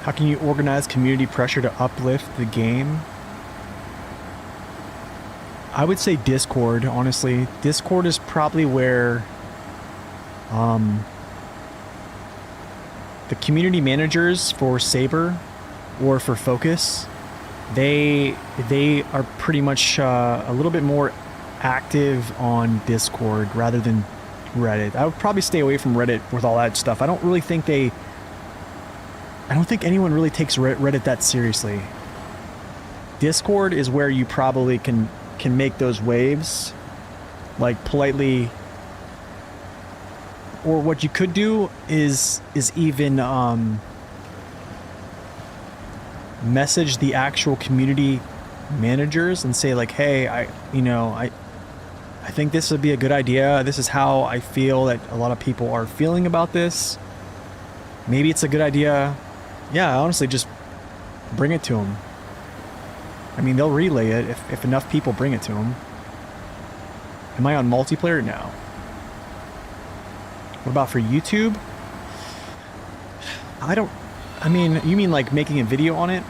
How can you organize community pressure to uplift the game? I would say Discord, honestly. Discord is probably where the community managers for Saber or for Focus, they are pretty much a little bit more active on Discord rather than Reddit. I would probably stay away from Reddit with all that stuff. I don't think anyone really takes Reddit that seriously. Discord is where you probably can make those waves, like politely. Or what you could do is even message the actual community managers and say like, hey, I think this would be a good idea. This is how I feel that a lot of people are feeling about this. Maybe it's a good idea. Yeah, honestly, just bring it to them. I mean, they'll relay it if enough people bring it to them. Am I on multiplayer now? What about for YouTube? I don't... I mean, you mean like making a video on it?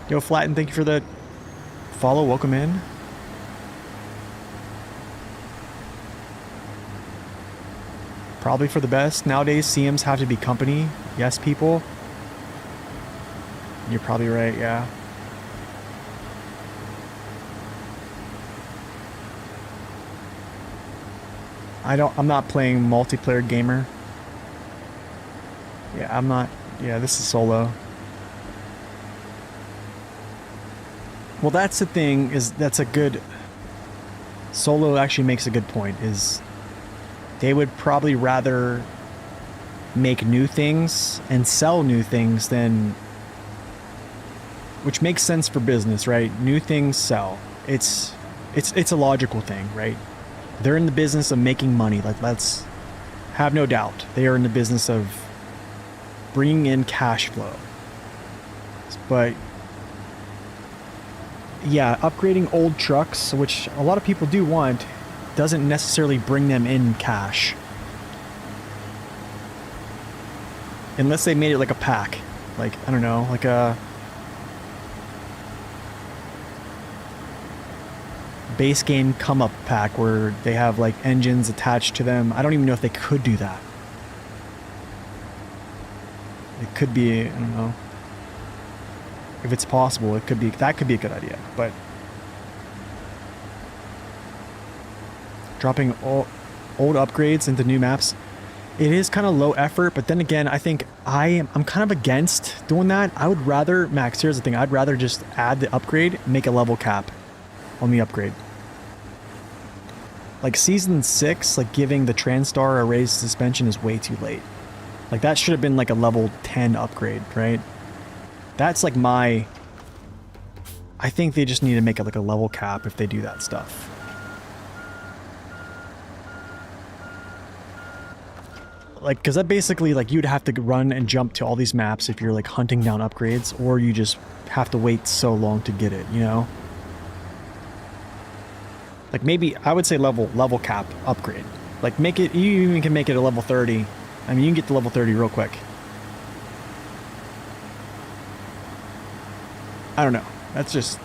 Yo, Flatten, thank you for the follow. Welcome in. Probably for the best. Nowadays, CMs have to be company. Yes, people. You're probably right, yeah. I'm not playing multiplayer gamer. Yeah, I'm not. Yeah, this is solo. Well, that's the thing, is that's a good... Solo actually makes a good point, is they would probably rather make new things and sell new things than... Which makes sense for business, right? New things sell. It's a logical thing, right? They're in the business of making money. Like, let's have no doubt. They are in the business of bringing in cash flow. But yeah, upgrading old trucks, which a lot of people do want, doesn't necessarily bring them in cash. Unless they made it like a pack. Like, I don't know, like a base game come up pack where they have like engines attached to them. I don't even know if they could do that. It could be, I don't know. If it's possible, it could be, that could be a good idea, but dropping old upgrades into new maps, it is kind of low effort, but then again, I think I'm kind of against doing that. I would rather, Max, here's the thing, I'd rather just add the upgrade, make a level cap on the upgrade. Like Season 6, like giving the Transtar a raised suspension is way too late. Like that should have been like a level 10 upgrade, right? That's like my... I think they just need to make it like a level cap if they do that stuff. Like, because that basically, like, you'd have to run and jump to all these maps if you're like hunting down upgrades, or you just have to wait so long to get it, you know? Like maybe, I would say level cap upgrade. Like make it, you even can make it a level 30. I mean, you can get to level 30 real quick. I don't know. That's just...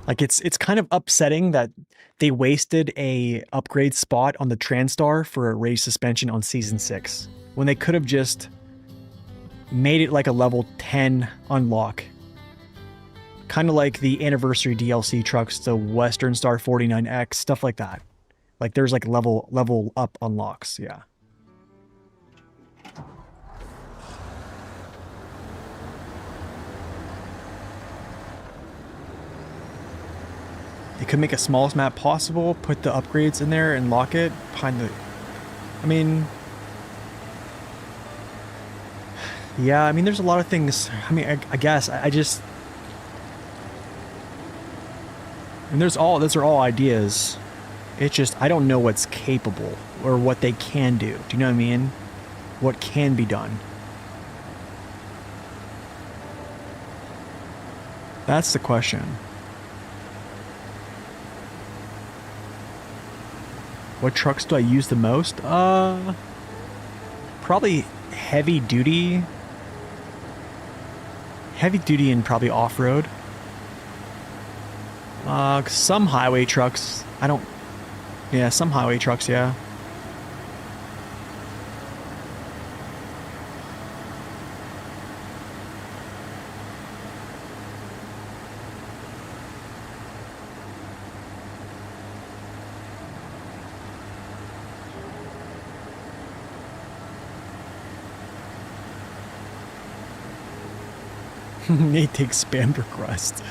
Like, it's kind of upsetting that they wasted a upgrade spot on the Transtar for a raised suspension on Season 6. When they could have just made it like a level 10 unlock. Kind of like the anniversary DLC trucks, the Western Star 49X, stuff like that. Like, there's like level up unlocks, yeah. They could make a smallest map possible, put the upgrades in there and lock it behind the... I mean... Yeah, I mean, there's a lot of things... I mean, I guess, I just... And those are all ideas. It's just, I don't know what's capable or what they can do. Do you know what I mean? What can be done. That's the question. What trucks do I use the most? Probably heavy duty. Heavy duty and probably off-road. Some highway trucks. Yeah, some highway trucks, yeah. Nate takes spam request.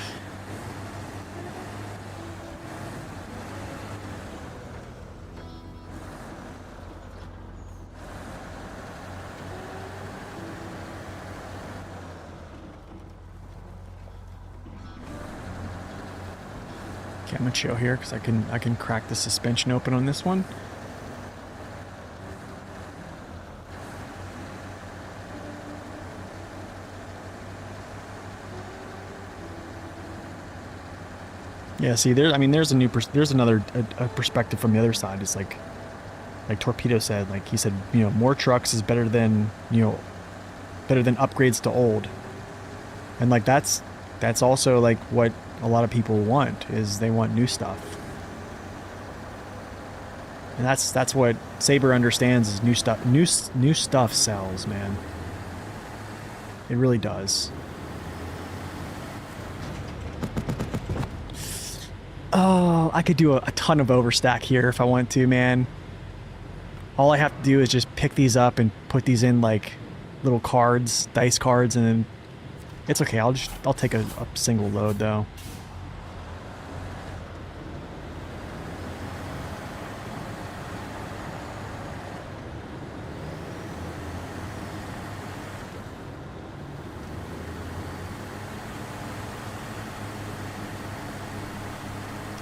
Okay, I'm gonna chill here because I can crack the suspension open on this one. Yeah, see, I mean, there's another a perspective from the other side. It's like Torpedo said, like he said, you know, more trucks is better than, you know, better than upgrades to old. And like that's also like what a lot of people want, is they want new stuff. And that's what Saber understands, is new stuff. New stuff sells, man. It really does. Oh, I could do a ton of overstack here if I want to, man. All I have to do is just pick these up and put these in like little cards, dice cards, and then it's okay. I'll take a single load though.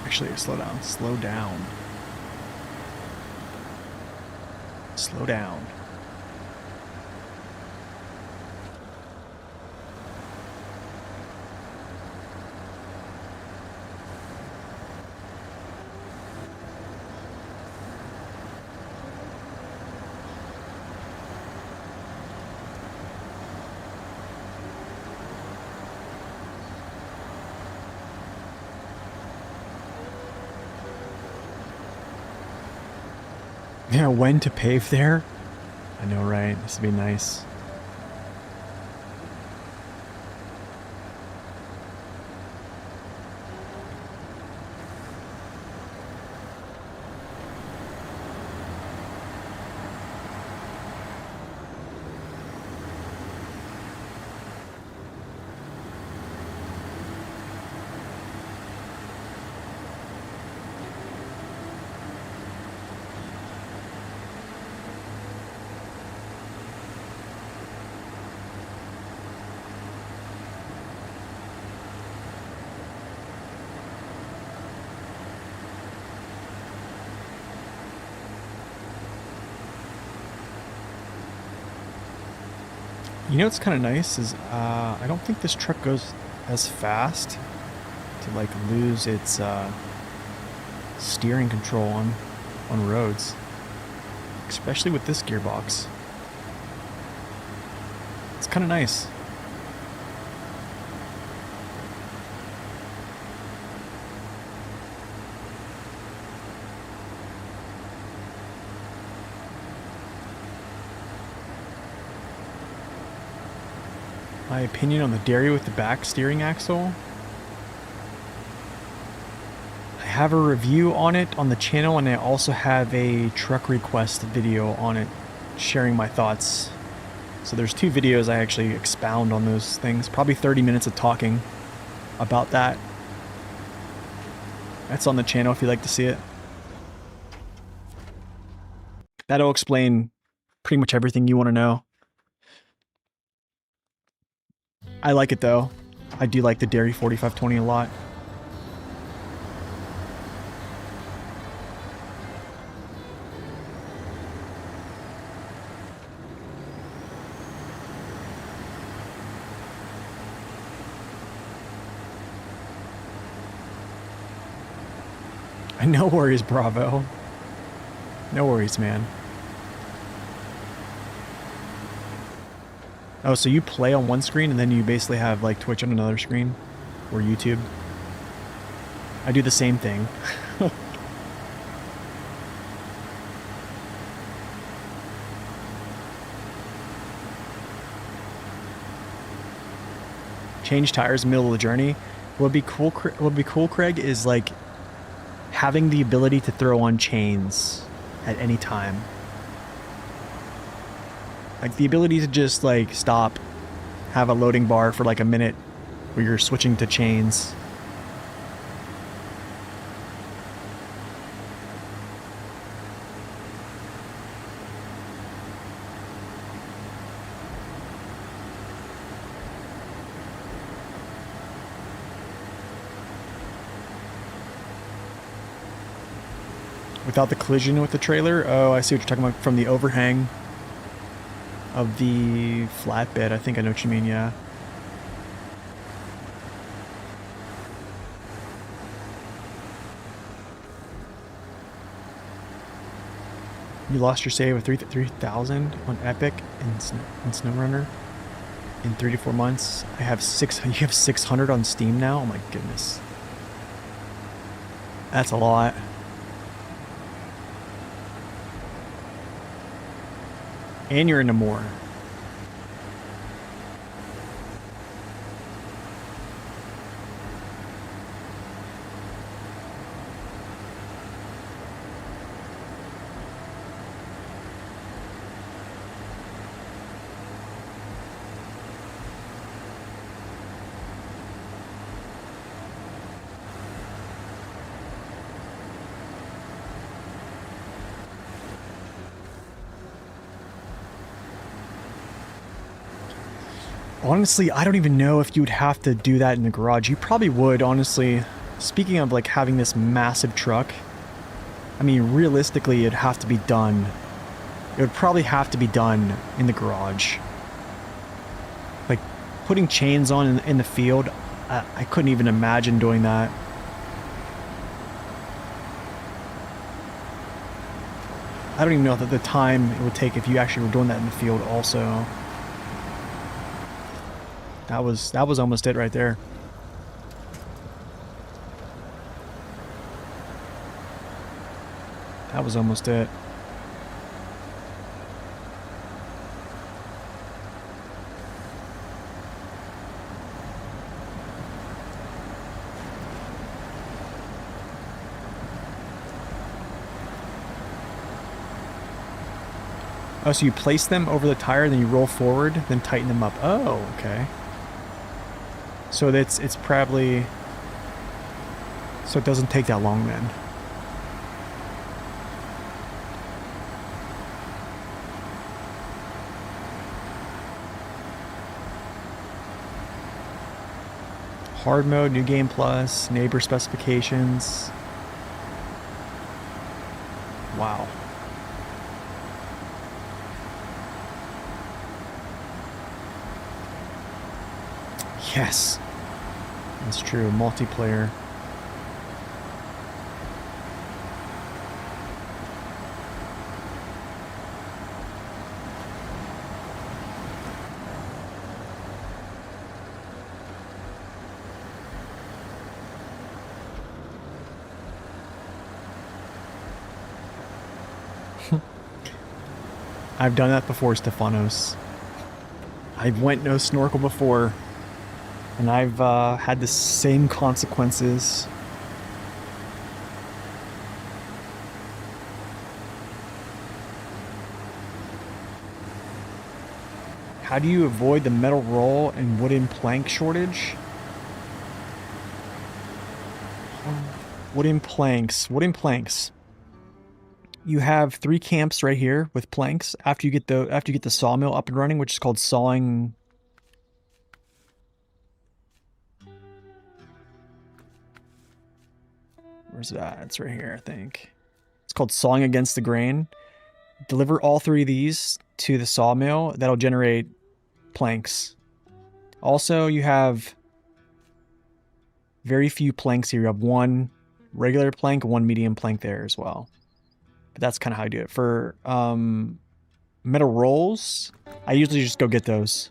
Actually, slow down. Slow down. Slow down. Yeah, when to pave there? I know, right? This would be nice. You know what's kind of nice is I don't think this truck goes as fast to like lose its steering control on roads, especially with this gearbox. It's kind of nice. My opinion on the dairy with the back steering axle. I have a review on it on the channel, and I also have a truck request video on it sharing my thoughts. So there's two videos I actually expound on those things. Probably 30 minutes of talking about that. That's on the channel if you'd like to see it. That'll explain pretty much everything you want to know. I like it though. I do like the Dairy 4520 a lot. No worries, Bravo. No worries, man. Oh, so you play on one screen and then you basically have like Twitch on another screen? Or YouTube? I do the same thing. Change tires middle of the journey. What would be cool, Craig, is like having the ability to throw on chains at any time. Like the ability to just like stop, have a loading bar for like a minute where you're switching to chains. Without the collision with the trailer? Oh, I see what you're talking about, from the overhang of the flatbed. I think I know what you mean, yeah. You lost your save of 3,000 on Epic and SnowRunner in 3 to 4 months. I have you have 600 on Steam now. Oh my goodness, that's a lot. And you're into more. Honestly, I don't even know if you would have to do that in the garage. You probably would, honestly. Speaking of like having this massive truck, I mean, realistically, it'd have to be done. It would probably have to be done in the garage. Like putting chains on in the field, I couldn't even imagine doing that. I don't even know the time it would take if you actually were doing that in the field also. That was almost it right there. That was almost it. Oh, so you place them over the tire, then you roll forward, then tighten them up. Oh, okay. So it's probably, so it doesn't take that long then. Hard mode, new game plus, neighbor specifications. Wow. Yes, that's true. Multiplayer. I've done that before, Stefanos. I went no snorkel before. And I've had the same consequences. How do you avoid the metal roll and wooden plank shortage? Wooden planks. Wooden planks. You have 3 camps right here with planks. After you get the sawmill up and running, which is called sawing. Where's that? It's right here, I think. It's called sawing against the grain. Deliver all 3 of these to the sawmill. That'll generate planks. Also, you have very few planks here. You have 1 regular plank, 1 medium plank there as well. But that's kind of how I do it. For metal rolls, I usually just go get those.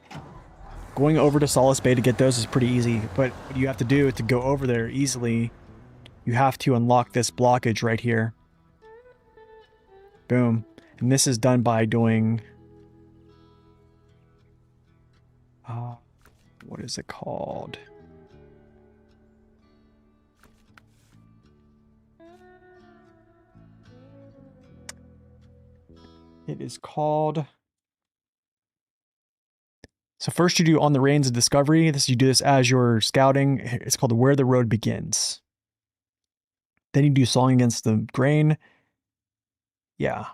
Going over to Solace Bay to get those is pretty easy. But what you have to do to go over there easily, you have to unlock this blockage right here. Boom. And this is done by doing... what is it called? It is called... So first you do on the reins of discovery. You do this as you're scouting. It's called where the road begins. Then you do sawing against the grain. Yeah.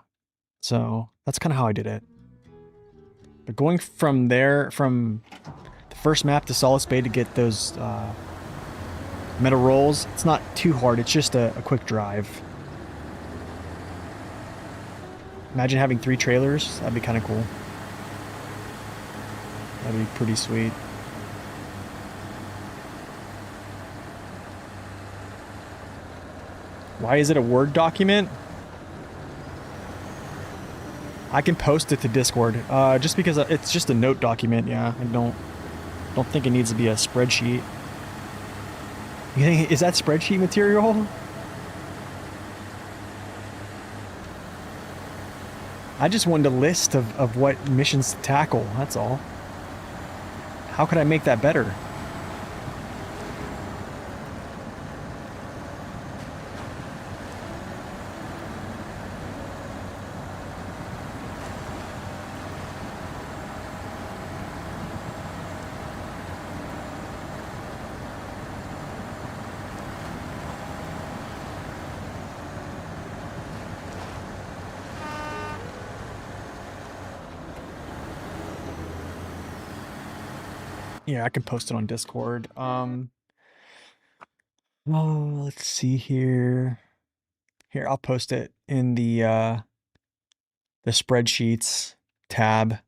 So that's kind of how I did it. But going from there, from the first map to Solace Bay to get those metal rolls, it's not too hard. It's just a quick drive. Imagine having 3 trailers. That'd be kind of cool. That'd be pretty sweet. Why is it a Word document? I can post it to Discord, just because it's just a note document. Yeah, I don't think it needs to be a spreadsheet. You think, is that spreadsheet material? I just wanted a list of what missions to tackle, that's all. How could I make that better? Yeah, I can post it on Discord. Oh, let's see here. Here, I'll post it in the spreadsheets tab.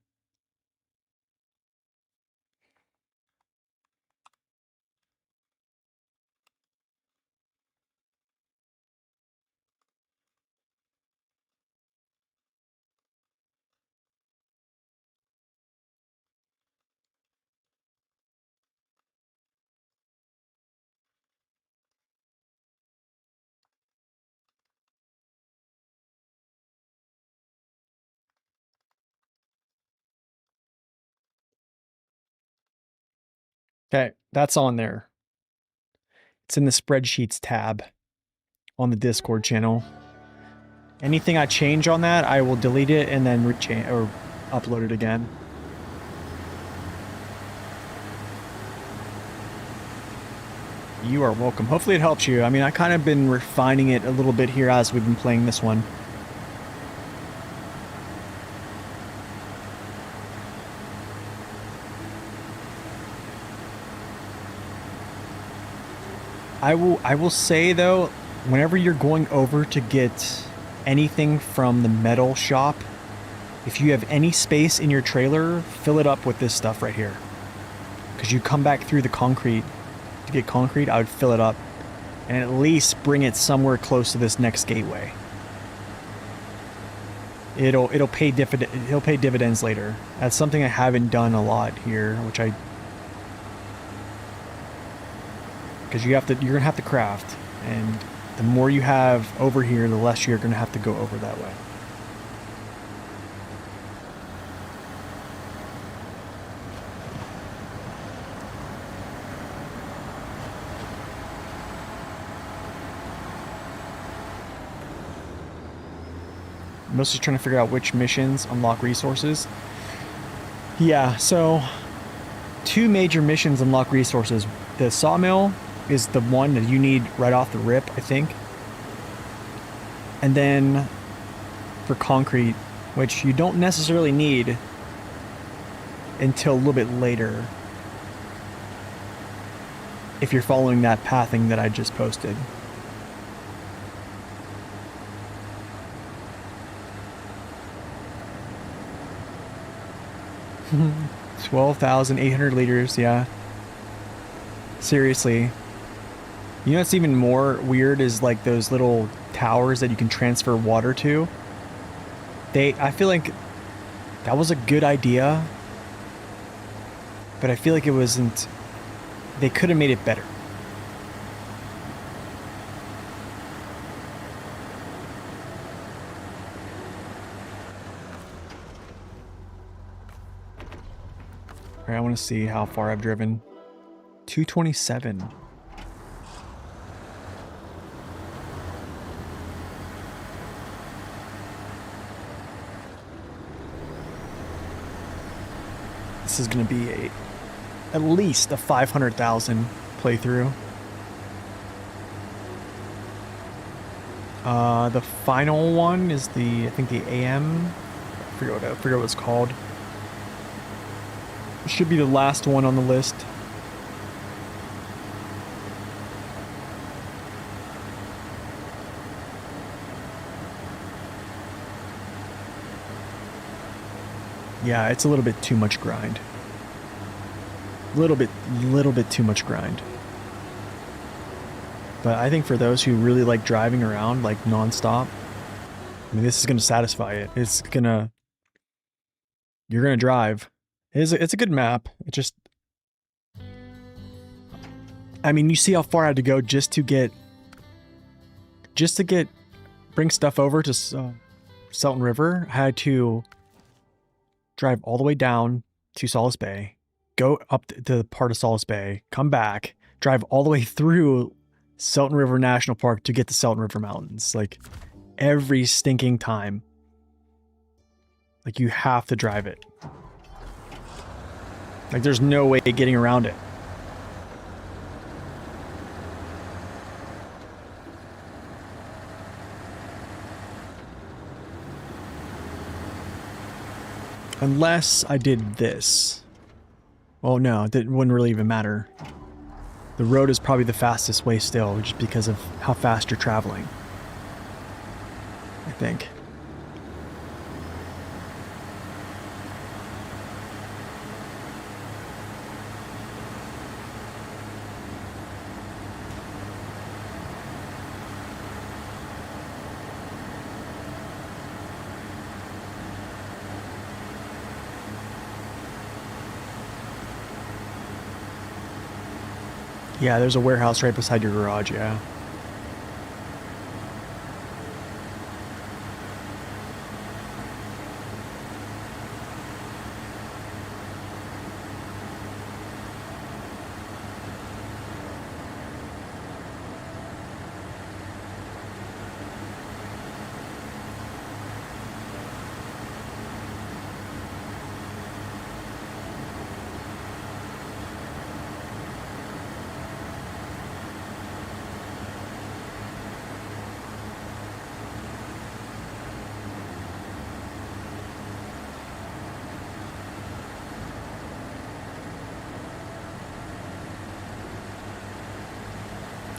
Okay, that's on there. It's in the spreadsheets tab on the Discord channel. Anything I change on that, I will delete it and then or upload it again. You are welcome. Hopefully it helps you. I mean, I kind of been refining it a little bit here as we've been playing this one. I will say though, whenever you're going over to get anything from the metal shop, if you have any space in your trailer, fill it up with this stuff right here. Because you come back through the concrete to get concrete, I would fill it up and at least bring it somewhere close to this next gateway. It'll pay dividends later. That's something I haven't done a lot here, which because you're gonna have to craft, and the more you have over here, the less you're gonna have to go over that way. I'm mostly trying to figure out which missions unlock resources. Yeah, so 2 major missions unlock resources. The sawmill is the one that you need right off the rip, I think. And then for concrete, which you don't necessarily need until a little bit later if you're following that pathing that I just posted. $12,800 liters, yeah. Seriously. You know what's even more weird is like those little towers that you can transfer water to. I feel like that was a good idea, but I feel like it wasn't, they could have made it better. All right, I want to see how far I've driven. 227. This is going to be at least a 500,000 playthrough. The final one is I think the AM. I forget what it's called. It should be the last one on the list. Yeah, it's a little bit too much grind. Little bit too much grind. But I think for those who really like driving around like nonstop, I mean, this is going to satisfy it. It's going to you're gonna drive. It's a good map. It just, I mean, you see how far I had to go just to get bring stuff over to Selton River. I had to drive all the way down to Solace Bay, go up to the part of Solace Bay, come back, drive all the way through Selton River National Park to get to Selton River Mountains. Like every stinking time. Like you have to drive it. Like there's no way getting around it. Unless I did this. Well, no, that wouldn't really even matter. The road is probably the fastest way still, just because of how fast you're traveling. I think. Yeah, there's a warehouse right beside your garage, yeah.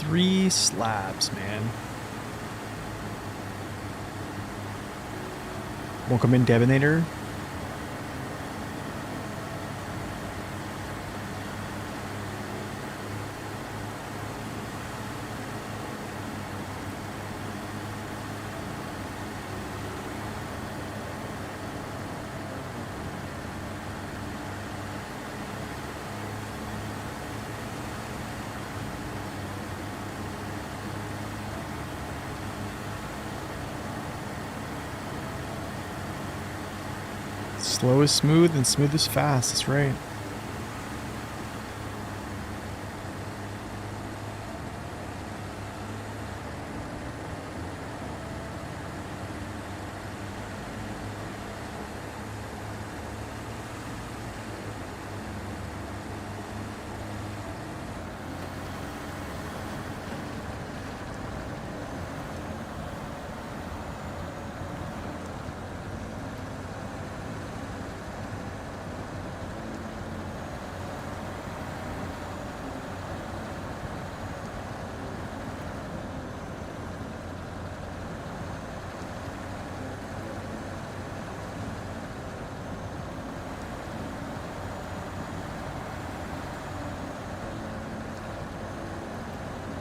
Three slabs, man. Welcome in, Devinator. Slow is smooth and smooth is fast, that's right.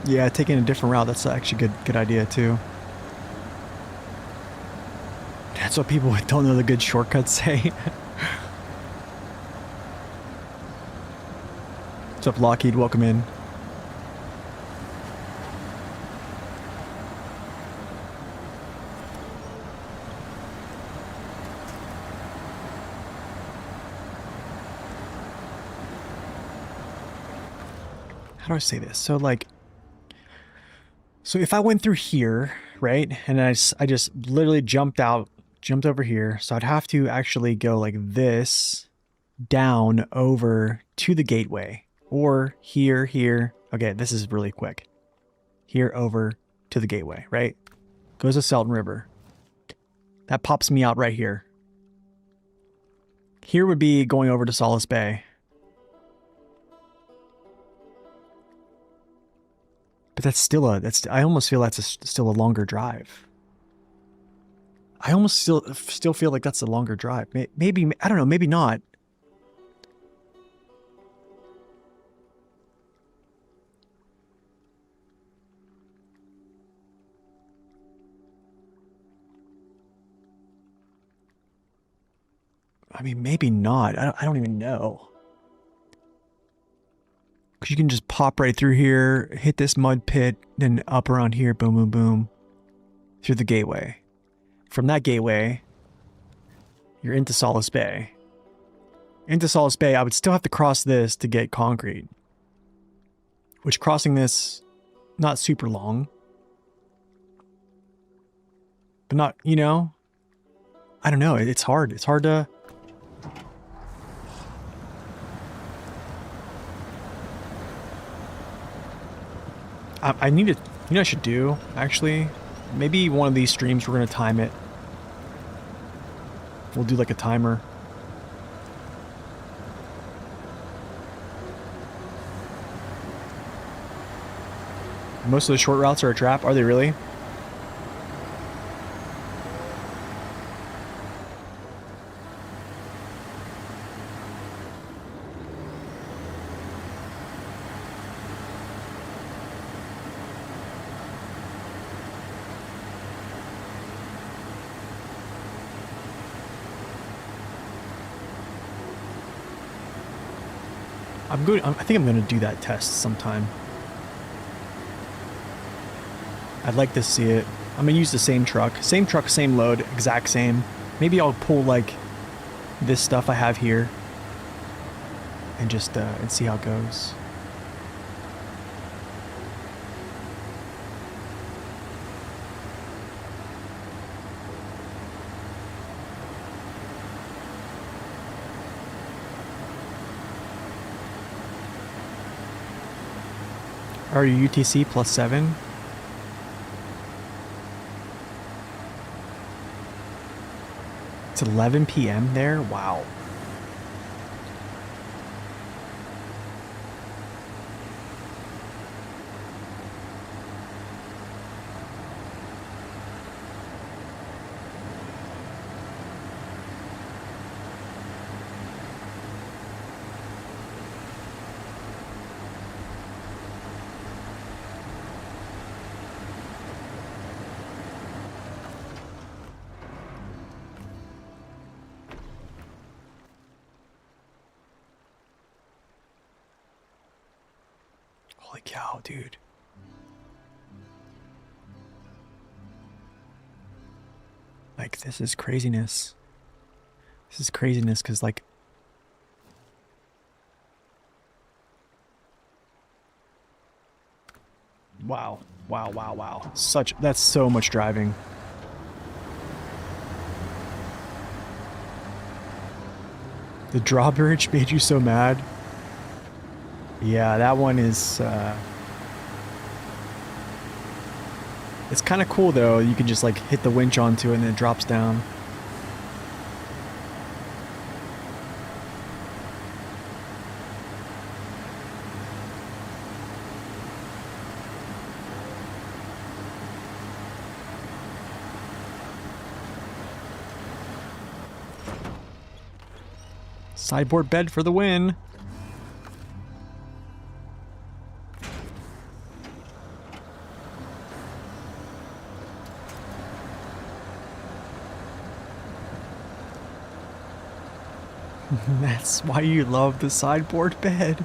Yeah, taking a different route, that's actually good idea too. That's what people who don't know the good shortcuts say. What's up, Lockheed? Welcome in. How do I say this? So like, so if I went through here, right, and I just literally jumped over here, so I'd have to actually go like this down over to the gateway, or here. Okay, this is really quick. Here over to the gateway, right? Goes to Selton River. That pops me out right here. Here would be going over to Solace Bay. But that's still I almost feel that's still a longer drive. I almost still feel like that's a longer drive. Maybe, I don't know, maybe not. I mean, maybe not. I don't even know. Because you can just pop right through here, hit this mud pit, then up around here, boom, boom, boom, through the gateway. From that gateway, you're into Solace Bay. Into Solace Bay, I would still have to cross this to get concrete. Which crossing this, not super long. But not, you know, I don't know. It's hard. It's hard to... I need to, you know what I should do, actually? Maybe one of these streams we're going to time it. We'll do like a timer. Most of the short routes are a trap. Are they really? I'm good. I think I'm going to do that test sometime. I'd like to see it. I'm going to use the same truck, same load, exact same. Maybe I'll pull like this stuff I have here and just and see how it goes. Are you UTC +7? It's 11 p.m. there? Wow. Holy cow, dude. Like, this is craziness. This is craziness, because, like... Wow. Wow, wow, wow. That's so much driving. The drawbridge made you so mad? Yeah, that one is, it's kind of cool, though. You can just, like, hit the winch onto it and it drops down. Sideboard bed for the win. That's why you love the sideboard bed.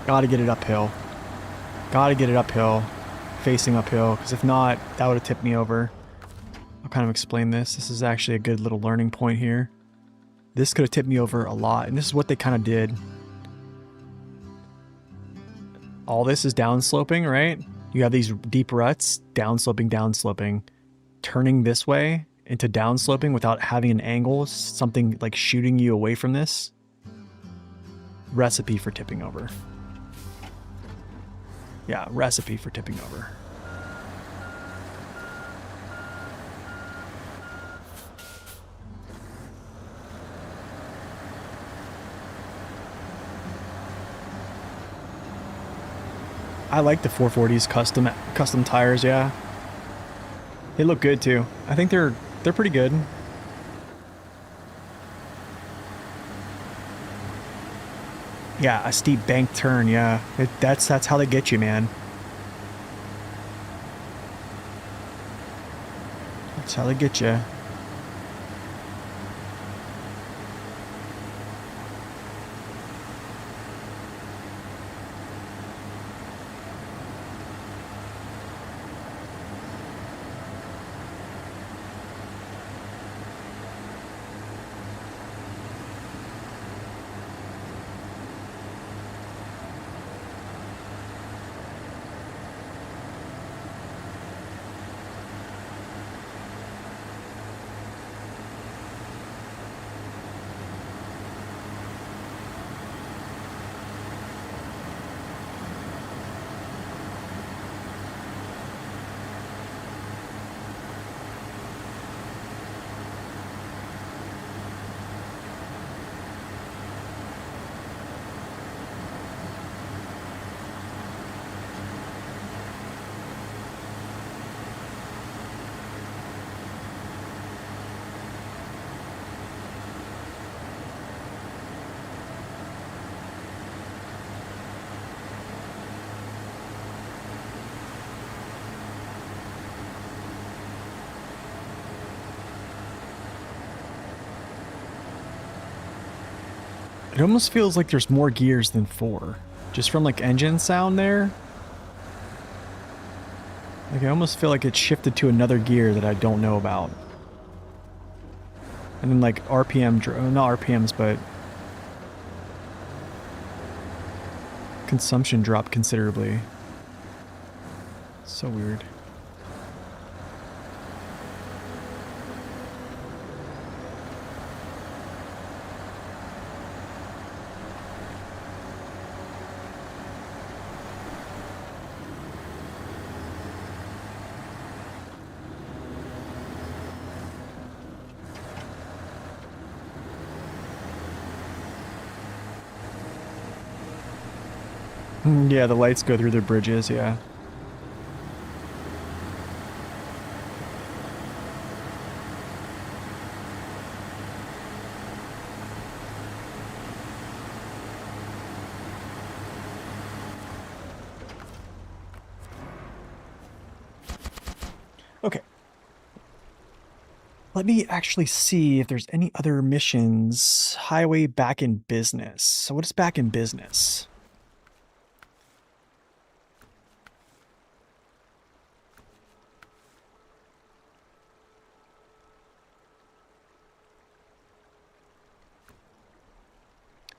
Gotta get it uphill. Gotta get it uphill. Facing uphill, because if not, that would have tipped me over. I'll kind of explain this. This is actually a good little learning point here. This could have tipped me over a lot, and this is what they kind of did. All this is downsloping, right? You have these deep ruts, downsloping, downsloping. Turning this way into downsloping without having an angle, something like shooting you away from this. Recipe for tipping over. Yeah, recipe for tipping over. I like the 440s custom tires, yeah. They look good too. I think they're pretty good. Yeah, a steep bank turn, yeah. That's how they get you, man. That's how they get you. It almost feels like there's more gears than 4. Just from like engine sound there. Like I almost feel like it shifted to another gear that I don't know about. And then like RPM, not RPMs, but consumption dropped considerably. So weird. Yeah, the lights go through the bridges, yeah. Okay. Let me actually see if there's any other missions. Highway back in business. So what is back in business?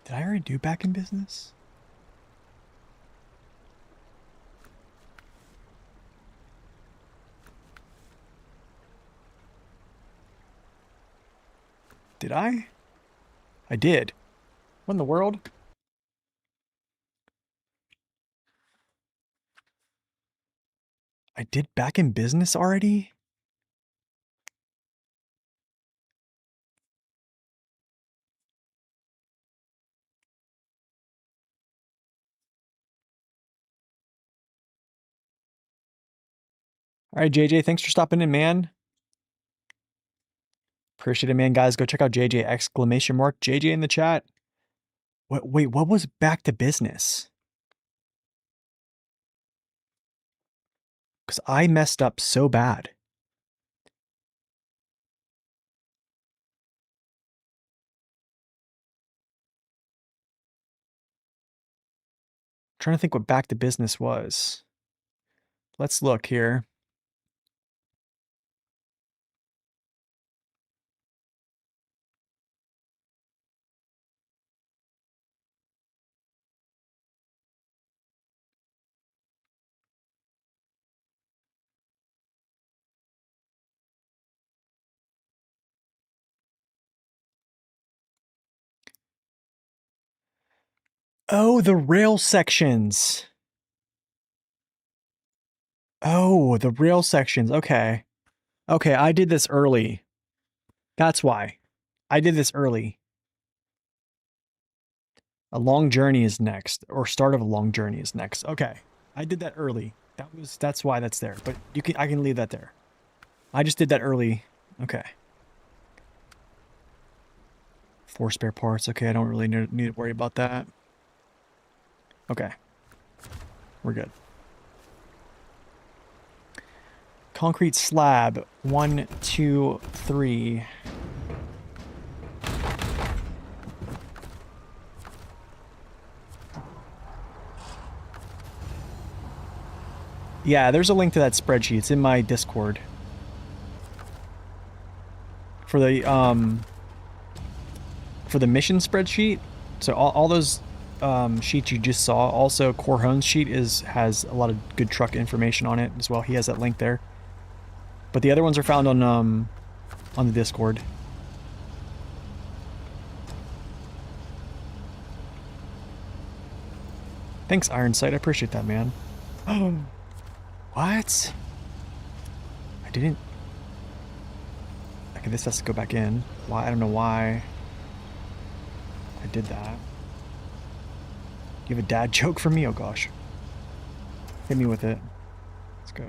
Did I already do back in business? Did I? I did. What in the world? I did back in business already? All right, JJ, thanks for stopping in, man. Appreciate it, man. Guys, go check out JJ exclamation mark JJ in the chat. Wait, what was back to business? Because I messed up so bad. I'm trying to think what back to business was. Let's look here. Oh, the rail sections. Oh, the rail sections. Okay. Okay, I did this early. That's why. I did this early. A long journey is next, or start of a long journey is next. Okay. I did that early. That's why that's there. But I can leave that there. I just did that early. Okay. 4 spare parts. Okay, I don't really need to worry about that. Okay. We're good. Concrete slab. 1, 2, 3. Yeah, there's a link to that spreadsheet. It's in my Discord. For the mission spreadsheet. So all those sheets you just saw. Also, Corhone's sheet has a lot of good truck information on it as well. He has that link there. But the other ones are found on the Discord. Thanks, Ironsight. I appreciate that, man. Oh, what? I didn't. Okay, this has to go back in. Why? I don't know why I did that. Do you have a dad joke for me? Oh gosh. Hit me with it. Let's go.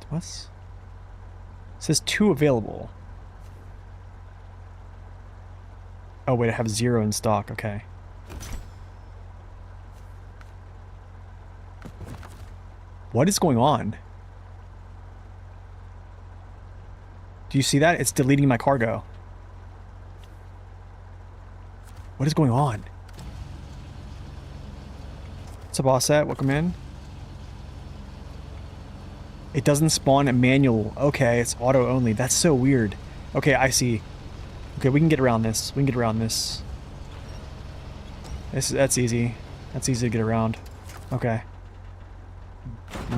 What's? It says 2 available. Oh wait, I have 0 in stock. Okay. What is going on? Do you see that? It's deleting my cargo. What is going on? What's up, Offset? Welcome in. It doesn't spawn a manual. Okay, it's auto only. That's so weird. Okay, I see. Okay, we can get around this. We can get around this. That's easy. That's easy to get around. Okay.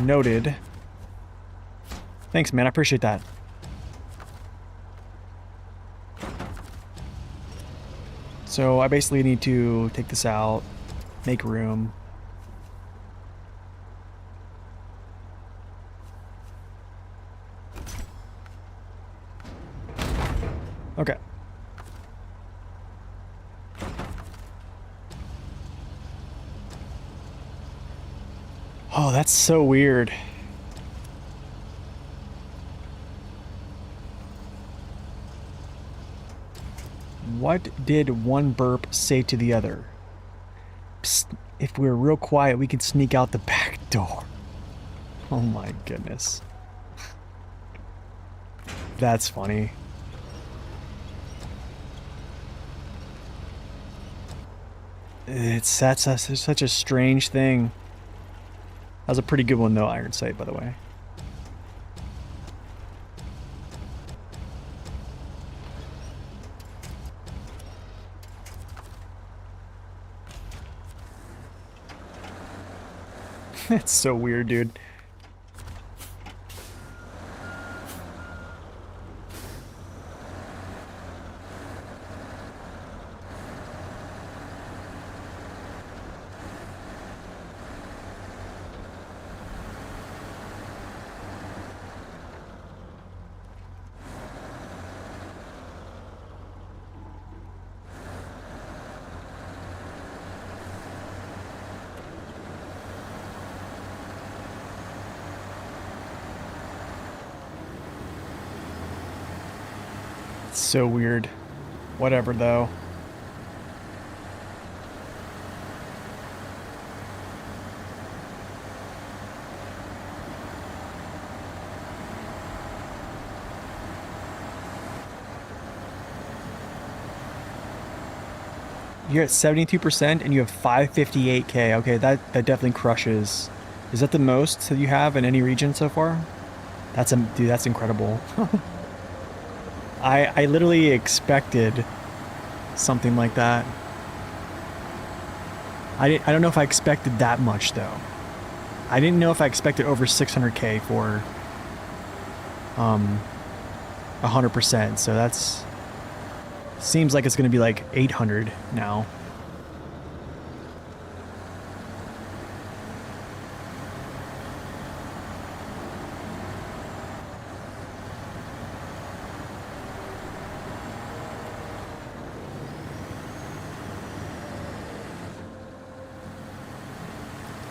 Noted. Thanks, man. I appreciate that. So I basically need to take this out, make room. Okay. Oh, that's so weird. What did one burp say to the other? Psst, if we're real quiet, we can sneak out the back door. Oh my goodness. That's funny. It's such a strange thing. That was a pretty good one though, Iron Sight, by the way. It's so weird, dude. So weird. Whatever, though. You're at 72% and you have 558k. Okay, that definitely crushes. Is that the most that you have in any region so far? Dude, that's incredible. I literally expected something like that. I don't know if I expected that much though. I didn't know if I expected over 600k for 100%. So that's seems like it's going to be like 800 now.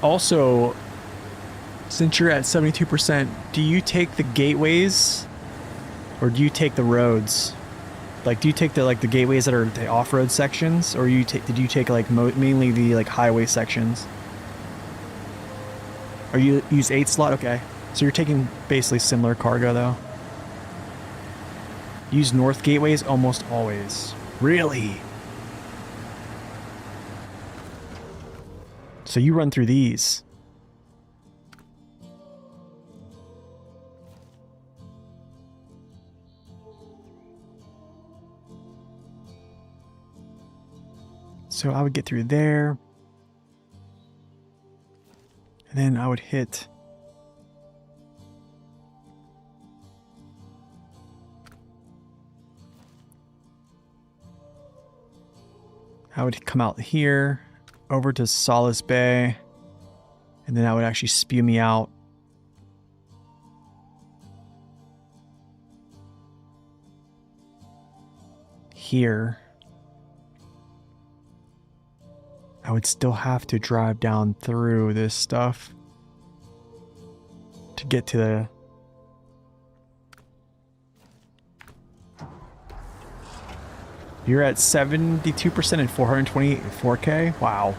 Also, since you're at 72%, do you take the gateways or do you take the roads? Like, do you take the the gateways that are the off-road sections, or did you take like mainly the like highway sections? Or you use 8 slot? Okay, so you're taking basically similar cargo though. Use north gateways almost always. Really? So you run through these. So I would get through there. And then I would hit... I would come out here, over to Solace Bay, and then I would actually spew me out. Here. I would still have to drive down through this stuff to get to the... You're at 72% and 424K? Wow.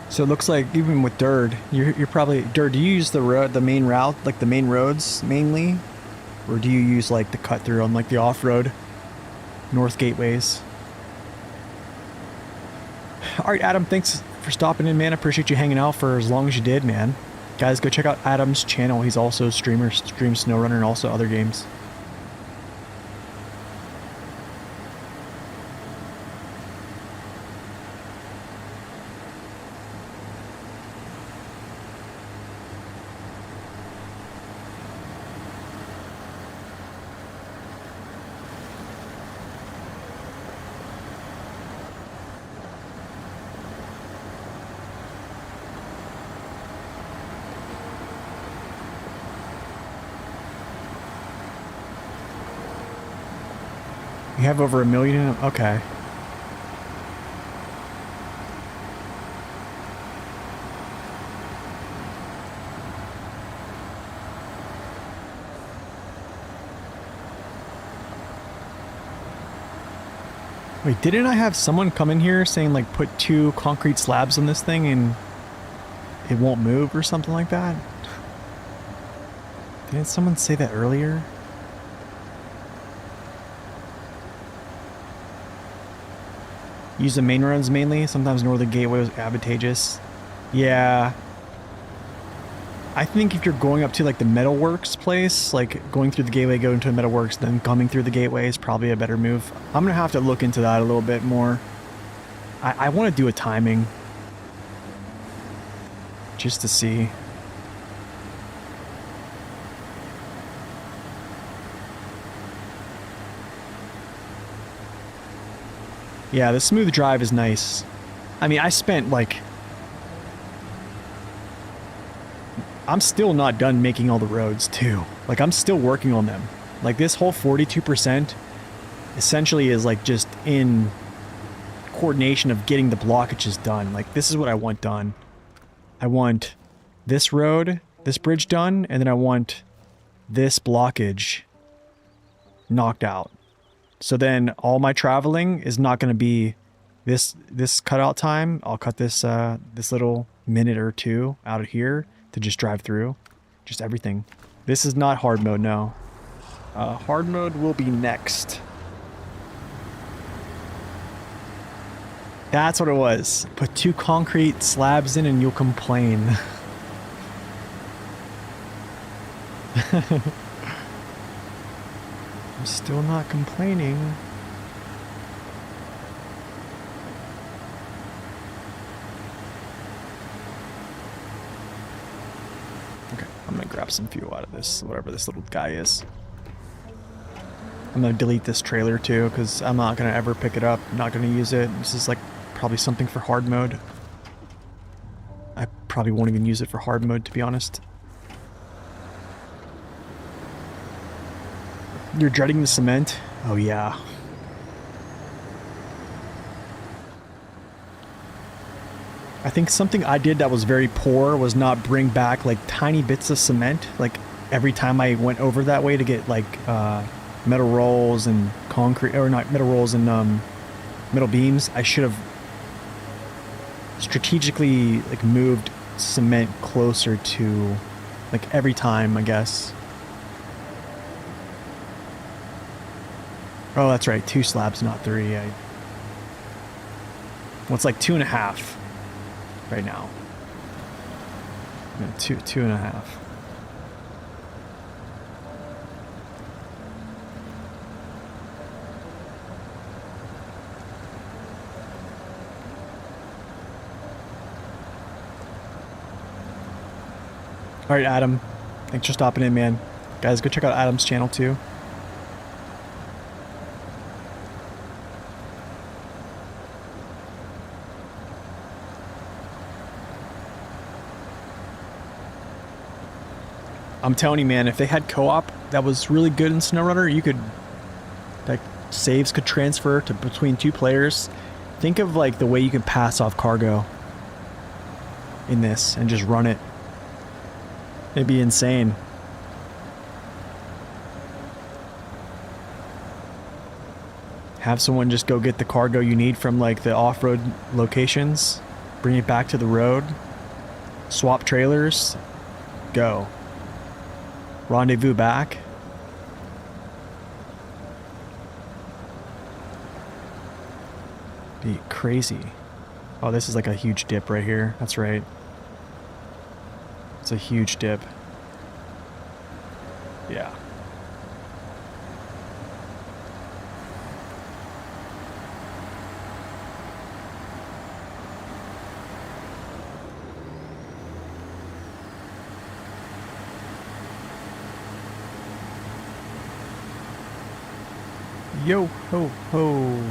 So it looks like even with dirt, you're probably... Dirt, do you use the road, the main route, like the main roads mainly? Or do you use like the cut through on like the off-road north gateways? Alright, Adam, thanks for stopping in, man. I appreciate you hanging out for as long as you did, man. Guys, go check out Adam's channel. He's also a streamer, streams SnowRunner and also other games. You have over 1 million in them? Okay. Wait, didn't I have someone come in here saying like put 2 concrete slabs on this thing and it won't move or something like that? Didn't someone say that earlier? Use the main roads mainly. Sometimes northern gateway was advantageous. Yeah. I think if you're going up to like the metalworks place, like going through the gateway, going to the metalworks, then coming through the gateway is probably a better move. I'm gonna have to look into that a little bit more. I want to do a timing. Just to see. Yeah, the smooth drive is nice. I mean, I spent like... I'm still not done making all the roads too. Like, I'm still working on them. Like, this whole 42% essentially is like just in coordination of getting the blockages done. Like, this is what I want done. I want this road, this bridge done, and then I want this blockage knocked out. So then all my traveling is not going to be this cutout time. I'll cut this this little minute or 2 out of here to just drive through. Just everything. This is not hard mode, no. Hard mode will be next. That's what it was. Put 2 concrete slabs in and you'll complain. I'm still not complaining. Okay, I'm gonna grab some fuel out of this, whatever this little guy is. I'm gonna delete this trailer too, because I'm not gonna ever pick it up. I'm not gonna use it. This is like probably something for hard mode. probably won't even use it for hard mode, to be honest. You're dreading the cement? Oh yeah. I think something I did that was very poor was not bring back like tiny bits of cement. Like every time I went over that way to get like metal rolls and concrete, or not metal rolls and metal beams, I should have strategically like moved cement closer to like every time, I guess. Oh, that's right. 2 slabs, not 3. Well, it's like 2.5 right now. Yeah, 2.5. All right, Adam. Thanks for stopping in, man. Guys, go check out Adam's channel too. I'm telling you, man, if they had co-op that was really good in SnowRunner, you could, like, saves could transfer to between 2 players. Think of, like, the way you can pass off cargo in this and just run it. It'd be insane. Have someone just go get the cargo you need from, like, the off-road locations, bring it back to the road, swap trailers, go. Rendezvous back. Be crazy. Oh, this is like a huge dip right here. That's right. It's a huge dip. Yeah. Yo ho ho.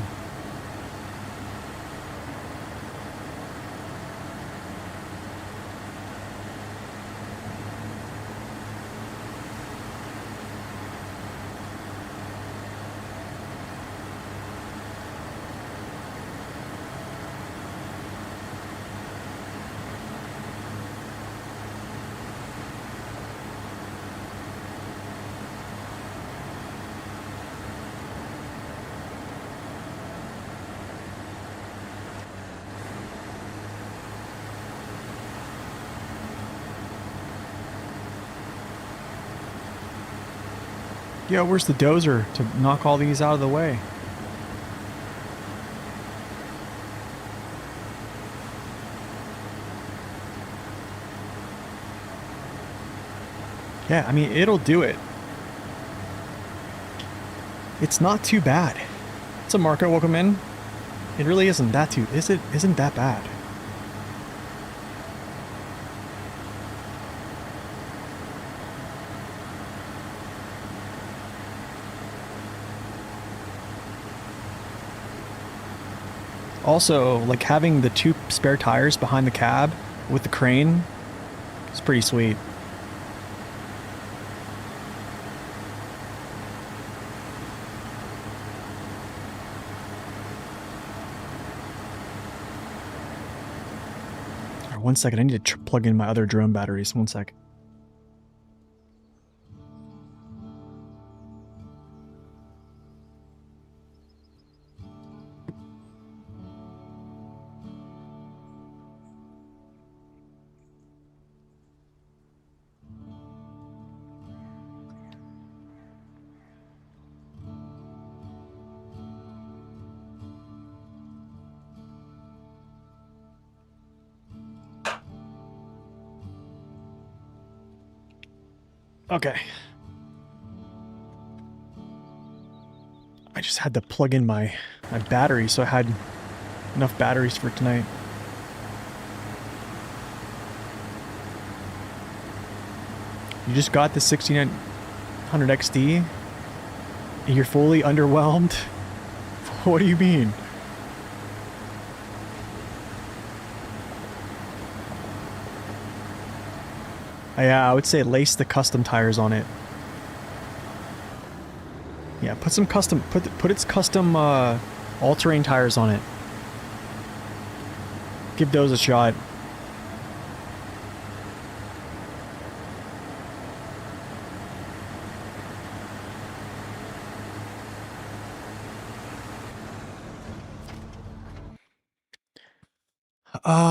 Yo, where's the dozer to knock all these out of the way? Yeah, I mean, it'll do it. It's not too bad. What's up, Marco? Welcome in. It really isn't that too, isn't that bad. Also, like having the 2 spare tires behind the cab with the crane is pretty sweet. All right, 1 second, I need to plug in my other drone batteries. 1 sec. Okay. I just had to plug in my battery, so I had enough batteries for tonight. You just got the 6900 XD? And you're fully underwhelmed? What do you mean? Yeah, I would say lace the custom tires on it. Yeah, put some custom, put its custom all-terrain tires on it. Give those a shot.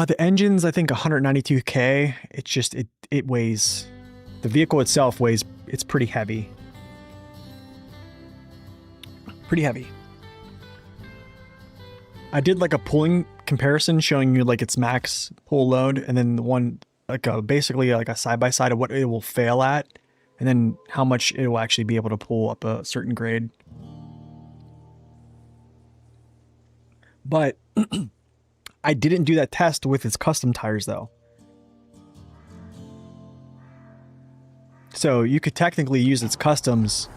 The engine's I think 192K. It's just it weighs, the vehicle itself weighs, it's pretty heavy. Pretty heavy. I did like a pulling comparison showing you like its max pull load and then the one like basically like a side by side of what it will fail at and then how much it will actually be able to pull up a certain grade. But I didn't do that test with its custom tires though. So you could technically use its customs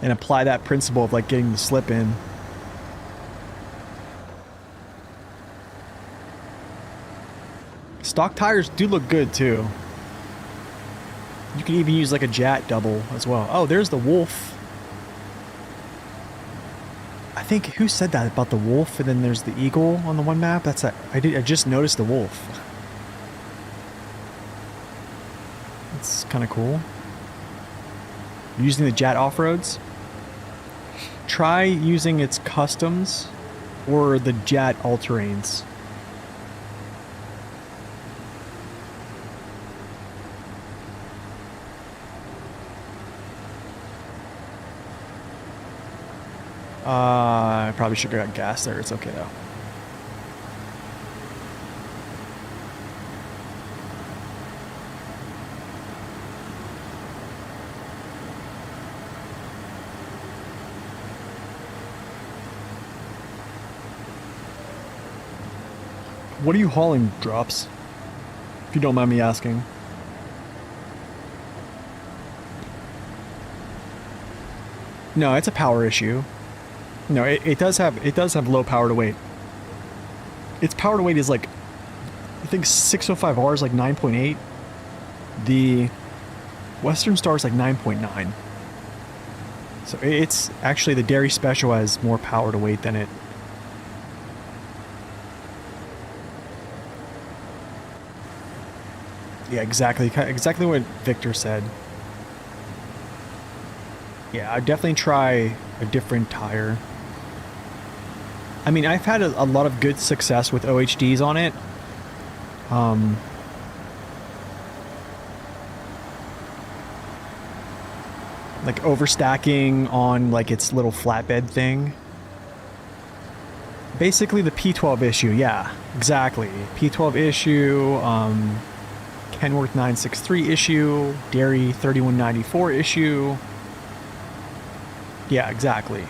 and apply that principle of like getting the slip in. Stock tires do look good too. You can even use like a Jat double as well. Oh, there's the wolf. I think who said that about the wolf and then there's the eagle on the one map? That's I just noticed the wolf. It's kind of cool. Using the Jat off-roads. Try using its customs or the Jat all-terrains. I probably should have got gas there. It's okay though. What are you hauling, Drops? If you don't mind me asking. No, it's a power issue. No, it does have low power to weight. Its power to weight is like, I think 605R is like 9.8. The Western Star is like 9.9. So it's actually the Dairy Special has more power to weight than it. Yeah, exactly what Victor said. Yeah, I'd definitely try a different tire. I mean, I've had a lot of good success with OHDs on it. Like overstacking on like its little flatbed thing. Basically the P12 issue, yeah, exactly. P12 issue, Kenworth 963 issue, Dairy 3194 issue. Yeah, exactly.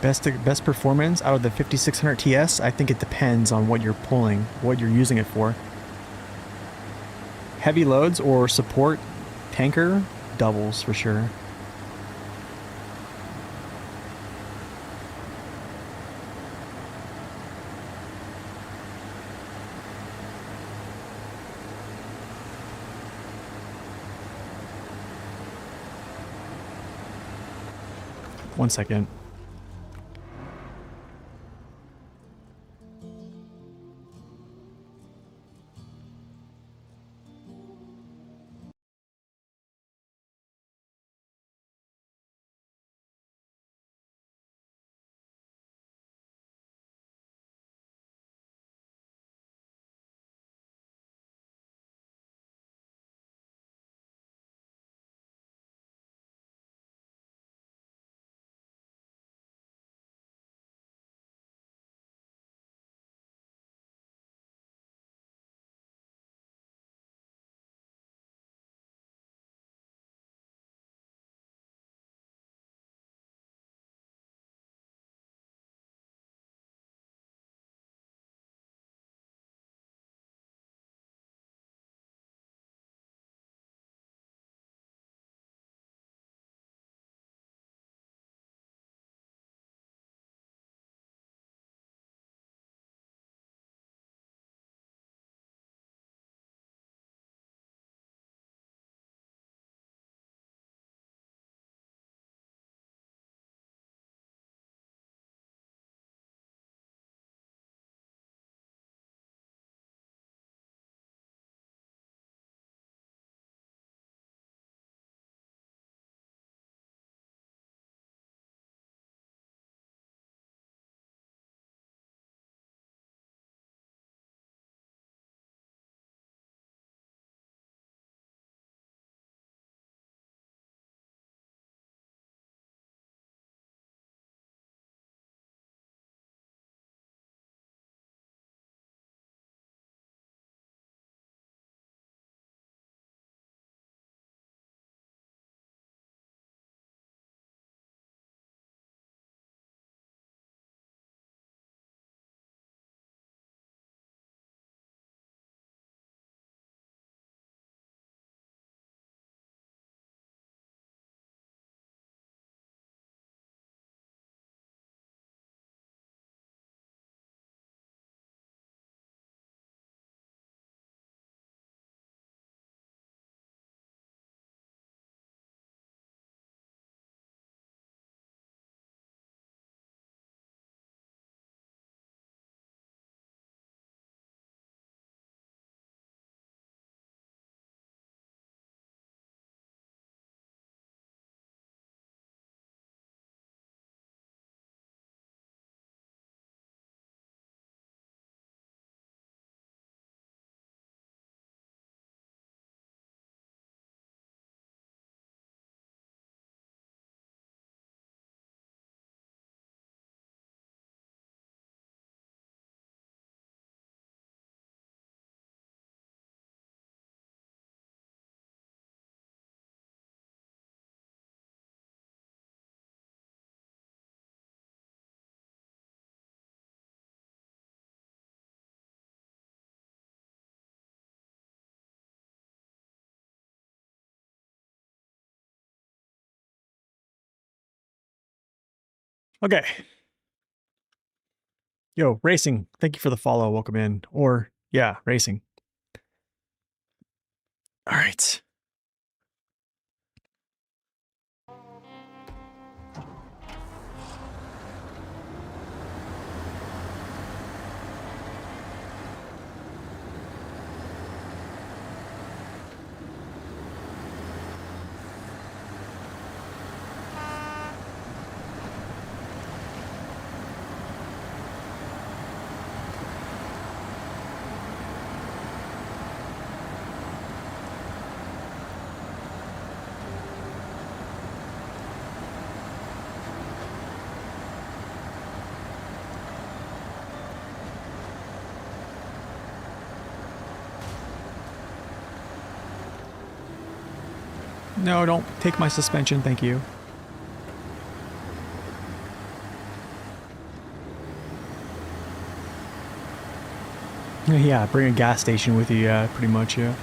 Best performance out of the 5600 TS, I think it depends on what you're pulling, what you're using it for. Heavy loads or support tanker, doubles for sure. One second. Okay. Yo, Racing, thank you for the follow. Welcome in. Or, yeah, Racing. All right. No, don't take my suspension, thank you. Yeah, bring a gas station with you, yeah, pretty much, yeah.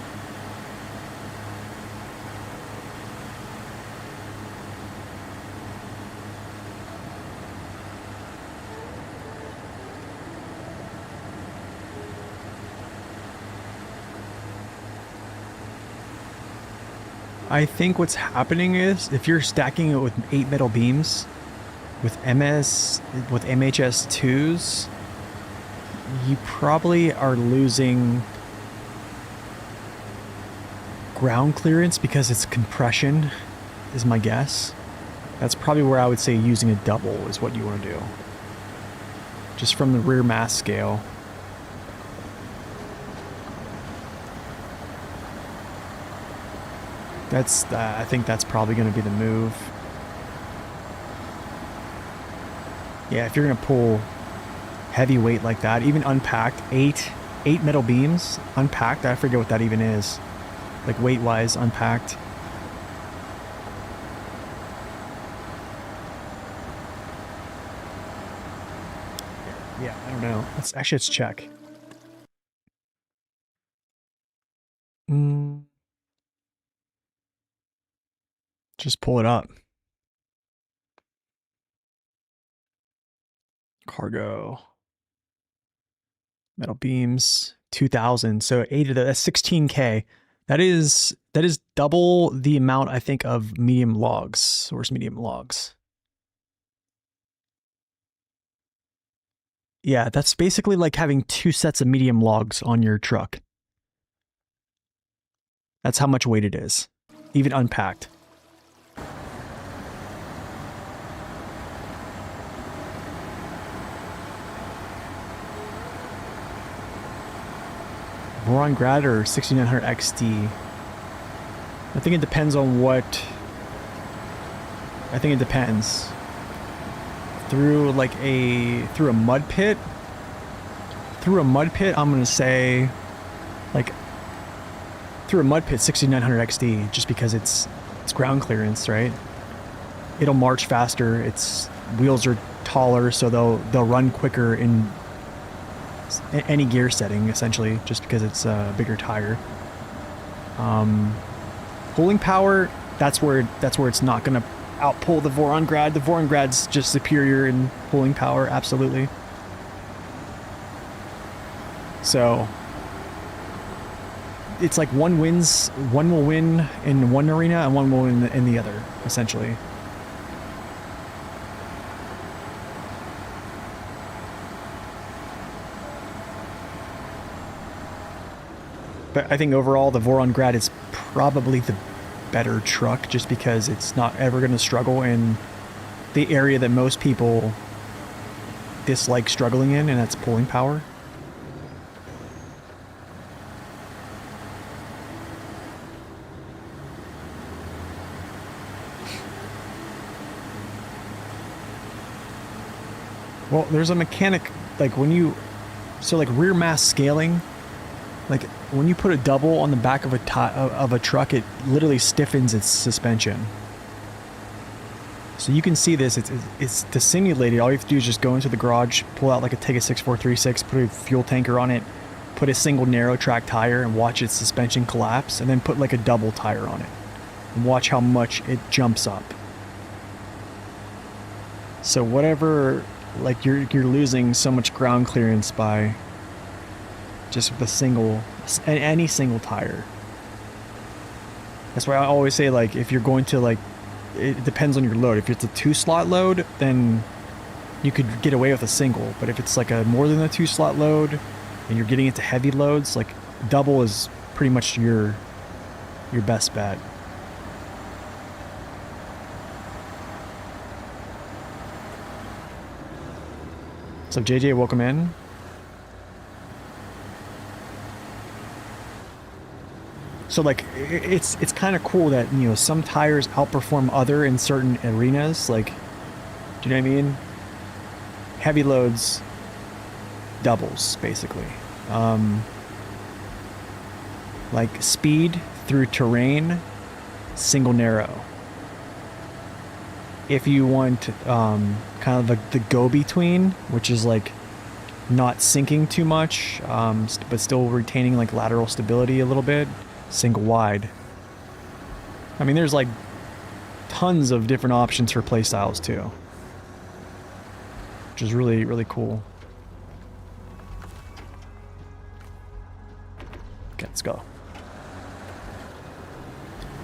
I think what's happening is if you're stacking it with 8 metal beams with MHS 2s, you probably are losing ground clearance because it's compression, is my guess. That's probably where I would say using a double is what you want to do. Just from the rear mass scale. I think that's probably going to be the move. Yeah, if you're going to pull heavy weight like that, even unpacked, eight metal beams unpacked, I forget what that even is. Like weight-wise, unpacked. Yeah, I don't know. Let's check. Just pull it up. Cargo. Metal beams, 2,000. So 8 of that's 16K. That is double the amount, I think, of medium logs, source medium logs. Yeah, that's basically like having 2 sets of medium logs on your truck. That's how much weight it is, even unpacked. Voron Grad or 6900 XD? I think it depends on what... I think it depends. Through a mud pit? Through a mud pit, I'm going to say... Like... Through a mud pit, 6900 XD, just because it's ground clearance, right? It'll march faster, its wheels are taller, so they'll run quicker in any gear setting, essentially, just because it's a bigger tire. Pulling power, that's where it's not going to outpull the Voron Grad. The Voron Grad's just superior in pulling power, absolutely. So it's like one will win in one arena and one will win in the other, essentially. But I think overall the Voron Grad is probably the better truck just because it's not ever going to struggle in the area that most people dislike struggling in, and that's pulling power. Well, there's a mechanic, like when you... So like rear mass scaling... Like, when you put a double on the back of a truck, it literally stiffens its suspension. So you can see this. It's to simulate it. All you have to do is just go into the garage, pull out like a Tega 6436, put a fuel tanker on it, put a single narrow track tire, and watch its suspension collapse, and then put like a double tire on it, and watch how much it jumps up. So whatever, like you're losing so much ground clearance by just with a single, any single tire. That's why I always say, like, if you're going to, like, it depends on your load. If it's a 2-slot load, then you could get away with a single. But if it's like a more than a 2-slot load and you're getting into heavy loads, like double is pretty much your best bet. So JJ, welcome in. So like it's kind of cool that, you know, some tires outperform other in certain arenas. Like, do you know what I mean? Heavy loads doubles basically. Like speed through terrain, single narrow. If you want kind of the go-between, which is like not sinking too much, but still retaining like lateral stability a little bit, single wide. I mean, there's like tons of different options for playstyles too, which is really, really cool. Okay, let's go.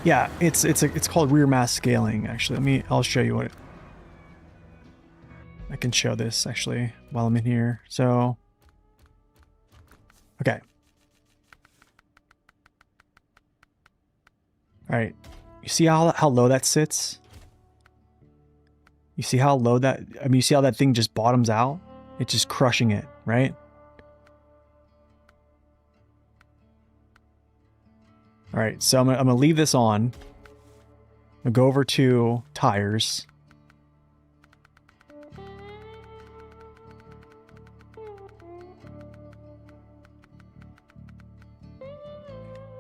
Yeah, it's called rear mass scaling. Actually, I'll show you what I can show this actually while I'm in here. So, okay. All right. You see how low that sits? You see how low that, I mean, you see how that thing just bottoms out? It's just crushing it, right? All right, so I'm gonna leave this on. I'm gonna go over to tires.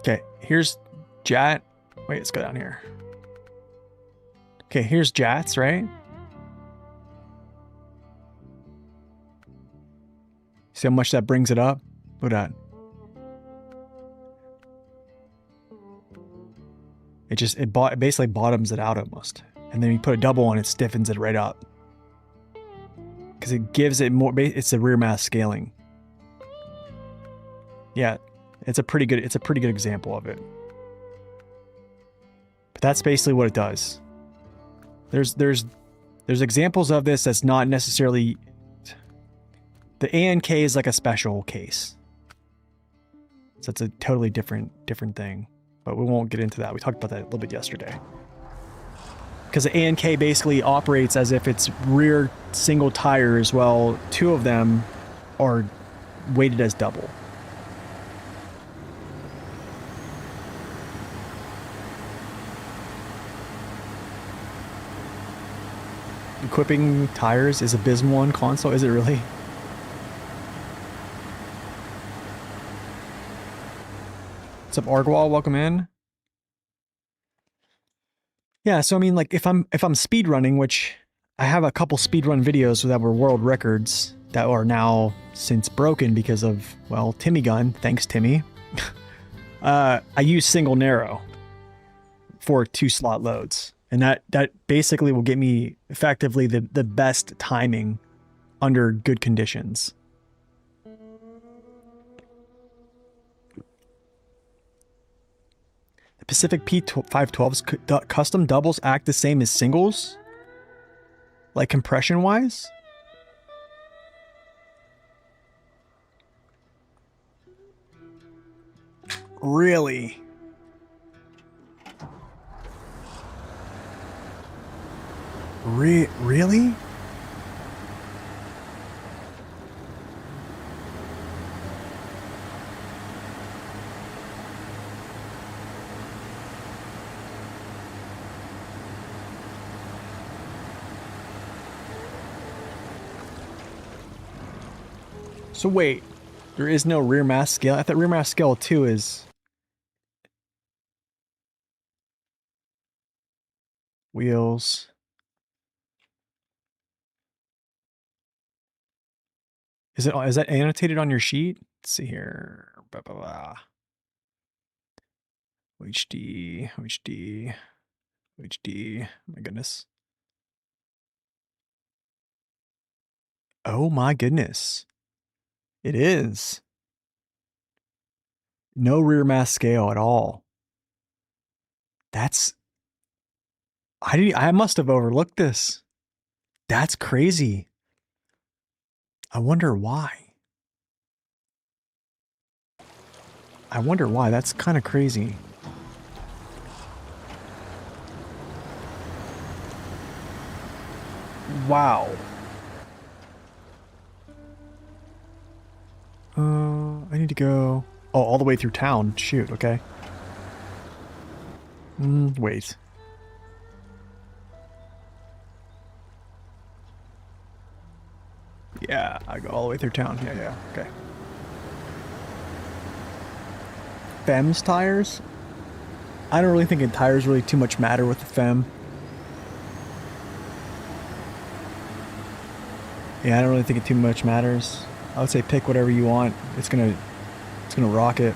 Okay, here's Jat. Wait, let's go down here. Okay, here's Jats, right? See how much that brings it up? Look at that. It basically bottoms it out almost. And then you put a double on it, stiffens it right up. Because it gives it more, it's a rear mass scaling. Yeah, it's a pretty good example of it. But that's basically what it does. There's examples of this that's not necessarily, the ANK is like a special case. So it's a totally different thing. But we won't get into that. We talked about that a little bit yesterday. Because the ANK basically operates as if it's rear single tires, while two of them are weighted as double. Equipping tires is abysmal on console, is it really? What's up, Argwal? Welcome in. Yeah, so I mean, like, if I'm speed running, which I have a couple speedrun videos that were world records that are now since broken because of, well, Timmy Gun. Thanks, Timmy. I use single narrow for 2-slot loads, and that basically will get me effectively the best timing under good conditions. The Pacific P512's custom doubles act the same as singles? Like compression-wise? Really? Really? So wait, there is no rear mass scale? I thought rear mass scale 2 is wheels. Is that annotated on your sheet? Let's see here. Blah, blah, blah. HD. My goodness. Oh my goodness. It is. No rear mass scale at all. That's... I must have overlooked this. That's crazy. I wonder why. I wonder why. That's kind of crazy. Wow. I need to go... Oh, all the way through town. Shoot, okay. Wait. Yeah, I go all the way through town. Yeah, okay. FEM's tires? I don't really think tires really too much matter with the FEM. Yeah, I don't really think it too much matters. I would say pick whatever you want. It's gonna rock it.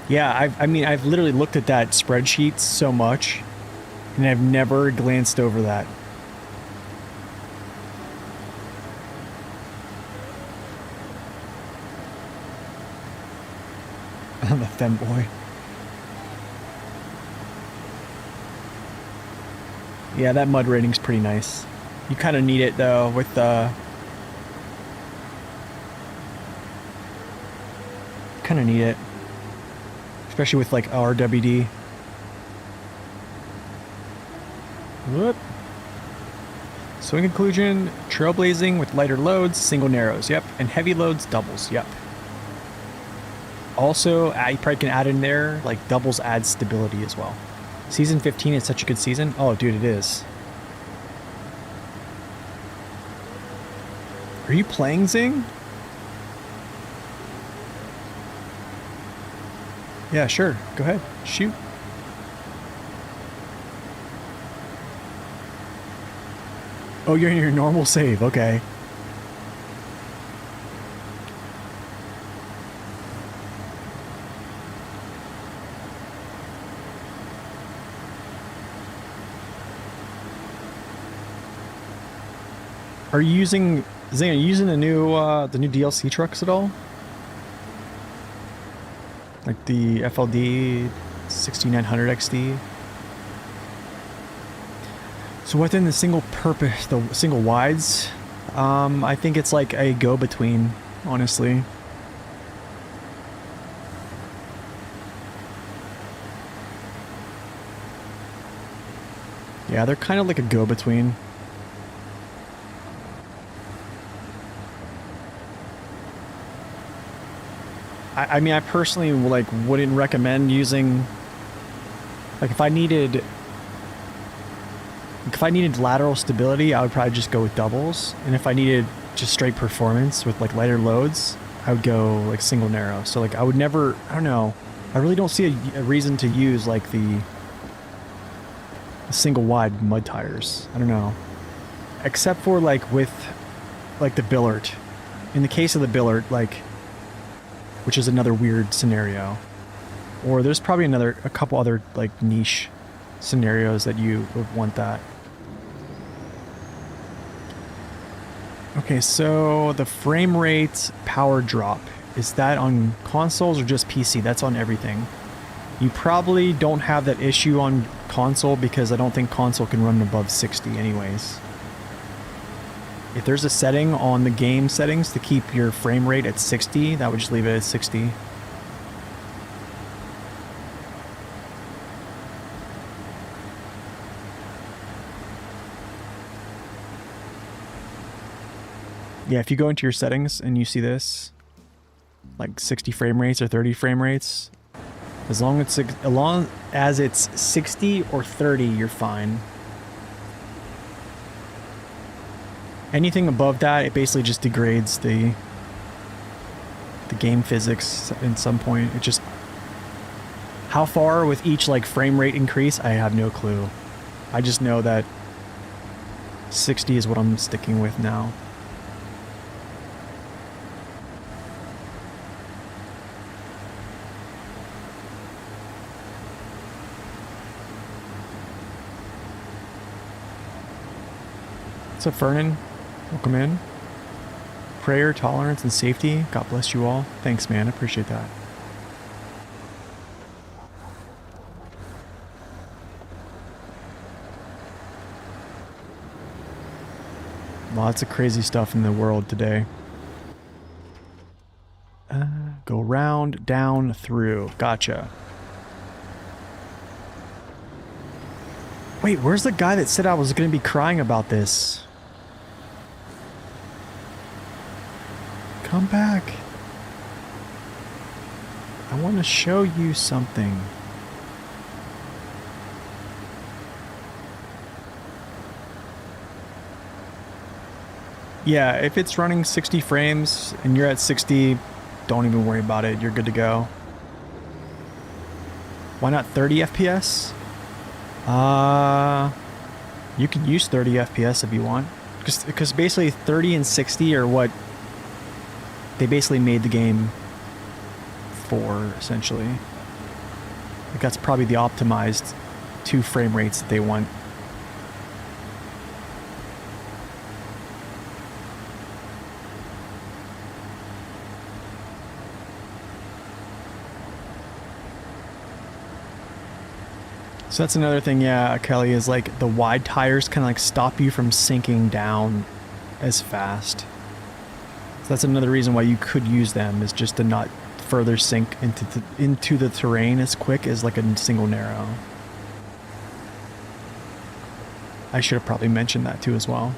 Yeah, I mean, I've literally looked at that spreadsheet so much, and I've never glanced over that. I'm a femboy. Yeah, that mud rating's pretty nice. You kind of need it though with the... kind of need it. Especially with like RWD. Whoop. So in conclusion, trailblazing with lighter loads, single narrows, yep. And heavy loads, doubles, yep. Also, you probably can add in there, like doubles add stability as well. Season 15 is such a good season. Oh, dude, it is. Are you playing Zing? Yeah, sure. Go ahead. Shoot. Oh, you're in your normal save. Okay. Are you using... Zing, are you using the new DLC trucks at all? Like the FLD 6900 XD? So within the single purpose, the single wides, I think it's like a go-between, honestly. Yeah, they're kind of like a go-between. I mean, I personally like wouldn't recommend using, like if I needed lateral stability, I would probably just go with doubles. And if I needed just straight performance with like lighter loads, I would go like single narrow. So like I would never, I don't know, I really don't see a reason to use like the single wide mud tires. I don't know. Except for like with like the Billard. In the case of the Billard, like, which is another weird scenario. Or there's probably a couple other like niche scenarios that you would want that. Okay, so the frame rate power drop, is that on consoles or just PC? That's on everything. You probably don't have that issue on console because I don't think console can run above 60 anyways. If there's a setting on the game settings to keep your frame rate at 60, that would just leave it at 60. Yeah, if you go into your settings and you see this, like 60 frame rates or 30 frame rates, as long as it's 60 or 30, you're fine. Anything above that, it basically just degrades the game physics at some point. It just... How far with each like frame rate increase, I have no clue. I just know that 60 is what I'm sticking with now. What's up, Fernan? Welcome in. Prayer, tolerance, and safety. God bless you all. Thanks, man. I appreciate that. Lots of crazy stuff in the world today. Go round, down, through. Gotcha. Wait, where's the guy that said I was going to be crying about this? Come back. I want to show you something. Yeah, if it's running 60 frames and you're at 60, don't even worry about it. You're good to go. Why not 30 FPS? You can use 30 FPS if you want. Because basically 30 and 60 are what they basically made the game for, essentially. Like that's probably the optimized 2 frame rates that they want. So that's another thing, yeah, Kelly, is like the wide tires kind of like stop you from sinking down as fast. So that's another reason why you could use them, is just to not further sink into the terrain as quick as like a single narrow. I should have probably mentioned that too as well.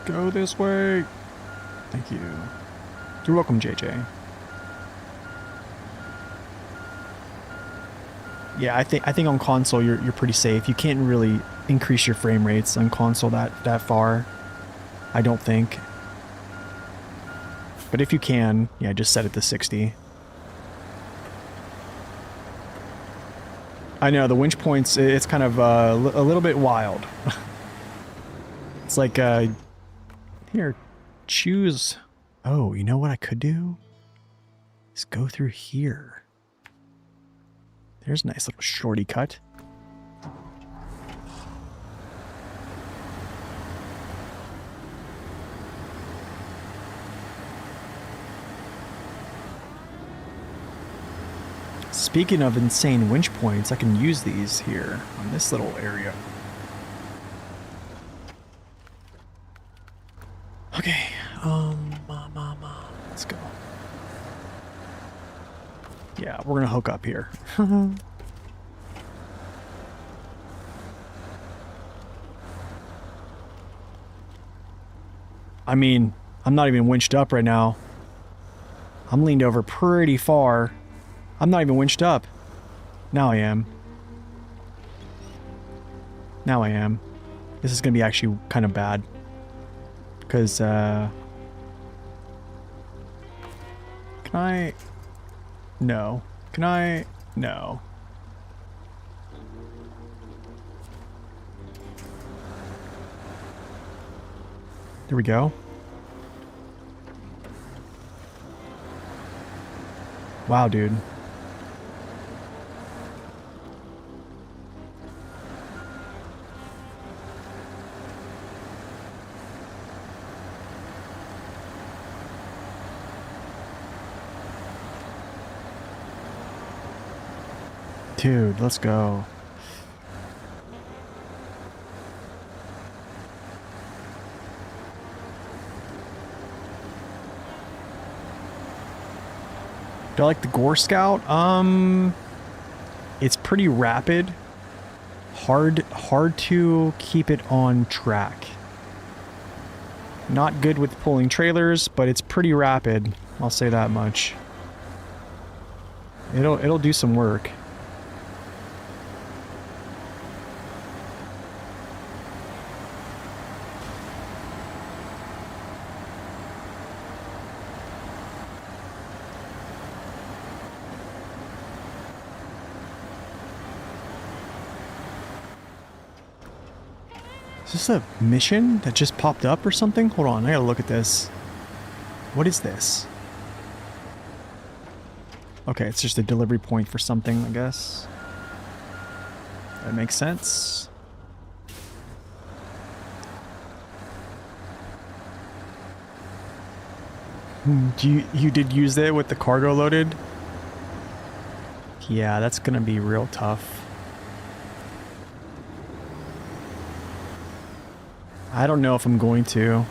Go this way. Thank you. You're welcome, JJ. Yeah, I think on console you're pretty safe. You can't really increase your frame rates on console that far. I don't think. But if you can, yeah, just set it to 60. I know the winch points, it's kind of a little bit wild. It's like here, choose. Oh, you know what I could do? Is go through here. There's a nice little shorty cut. Speaking of insane winch points, I can use these here on this little area. Okay, let's go. Yeah, we're gonna hook up here. I mean, I'm not even winched up right now. I'm leaned over pretty far. I'm not even winched up. Now I am. Now I am. This is gonna be actually kind of bad. Because, can I? No. Can I? No. There we go. Wow, dude. Dude, let's go. Do I like the Gore Scout? It's pretty rapid. Hard to keep it on track. Not good with pulling trailers, but it's pretty rapid. I'll say that much. It'll do some work. Is this a mission that just popped up or something? Hold on, I gotta look at this. What is this? Okay, it's just a delivery point for something, I guess. That makes sense. You did use it with the cargo loaded? Yeah, that's gonna be real tough. I don't know if I'm going to.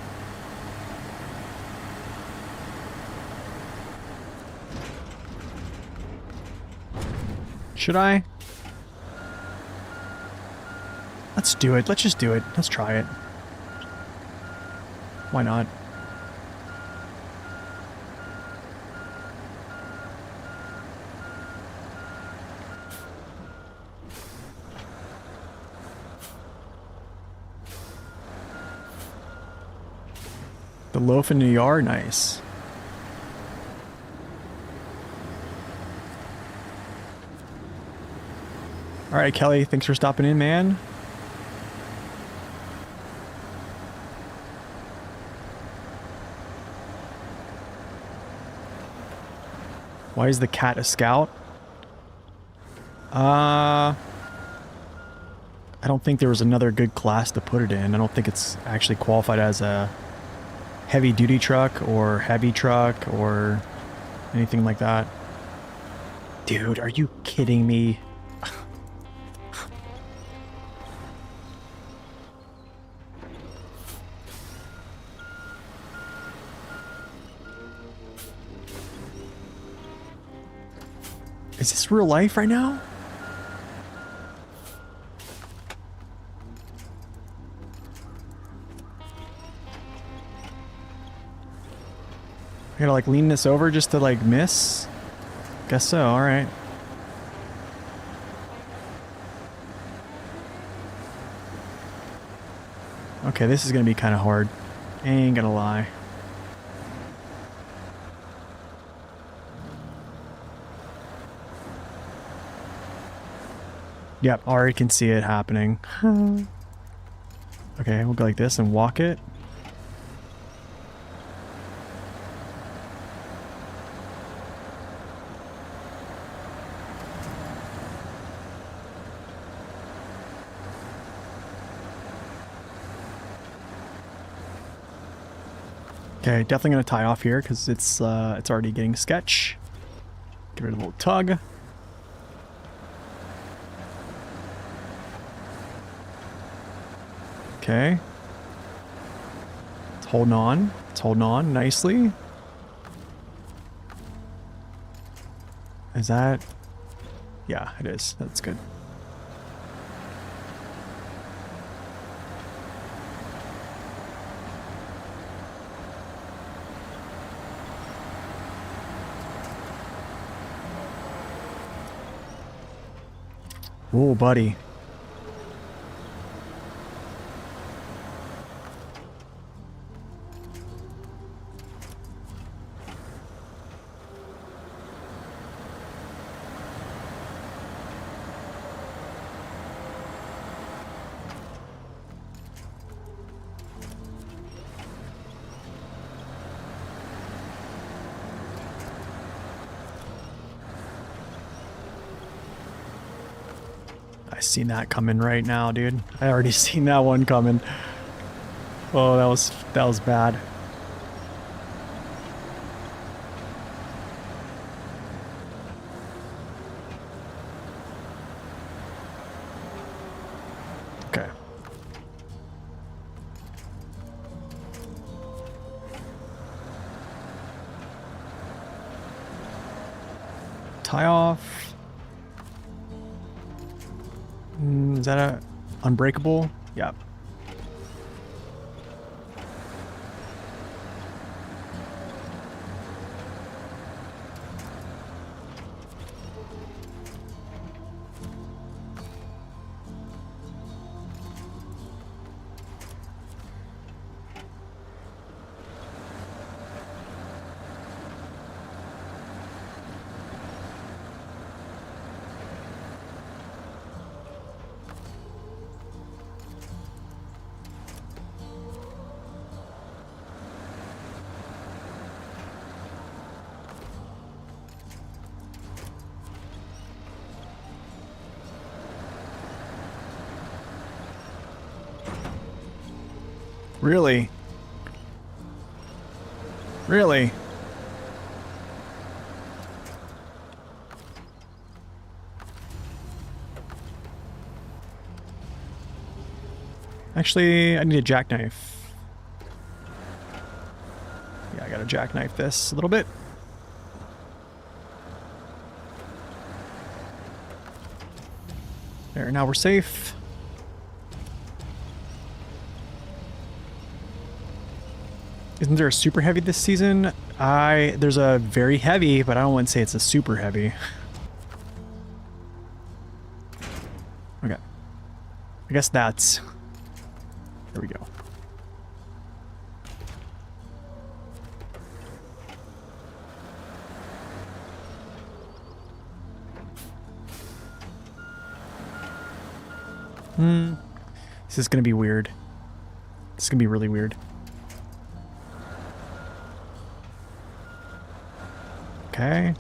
Should I? Let's do it. Let's just do it. Let's try it. Why not? The loaf in the yard, nice. All right, Kelly, thanks for stopping in, man. Why is the cat a scout? I don't think there was another good class to put it in. I don't think it's actually qualified as a heavy duty truck or heavy truck or anything like that. Dude, are you kidding me? Is this real life right now? I gotta like lean this over just to like miss? Guess so, alright. Okay, this is gonna be kind of hard. Ain't gonna lie. Yep, already can see it happening. Okay, we'll go like this and walk it. Okay, definitely gonna tie off here because it's already getting sketch. Give it a little tug. Okay. It's holding on. It's holding on nicely. Is that? Yeah, it is. That's good. Oh, buddy. I seen that coming right now, dude. I already seen that one coming. Oh, that was bad. Okay. Tie off. Is that a unbreakable? Yep. Really? Really? Actually, I need a jackknife. Yeah, I gotta jackknife this a little bit. There, now we're safe. Isn't there a super heavy this season? There's a very heavy, but I don't want to say it's a super heavy. Okay. I guess that's... There we go. This is gonna be weird. This is gonna be really weird. Okay.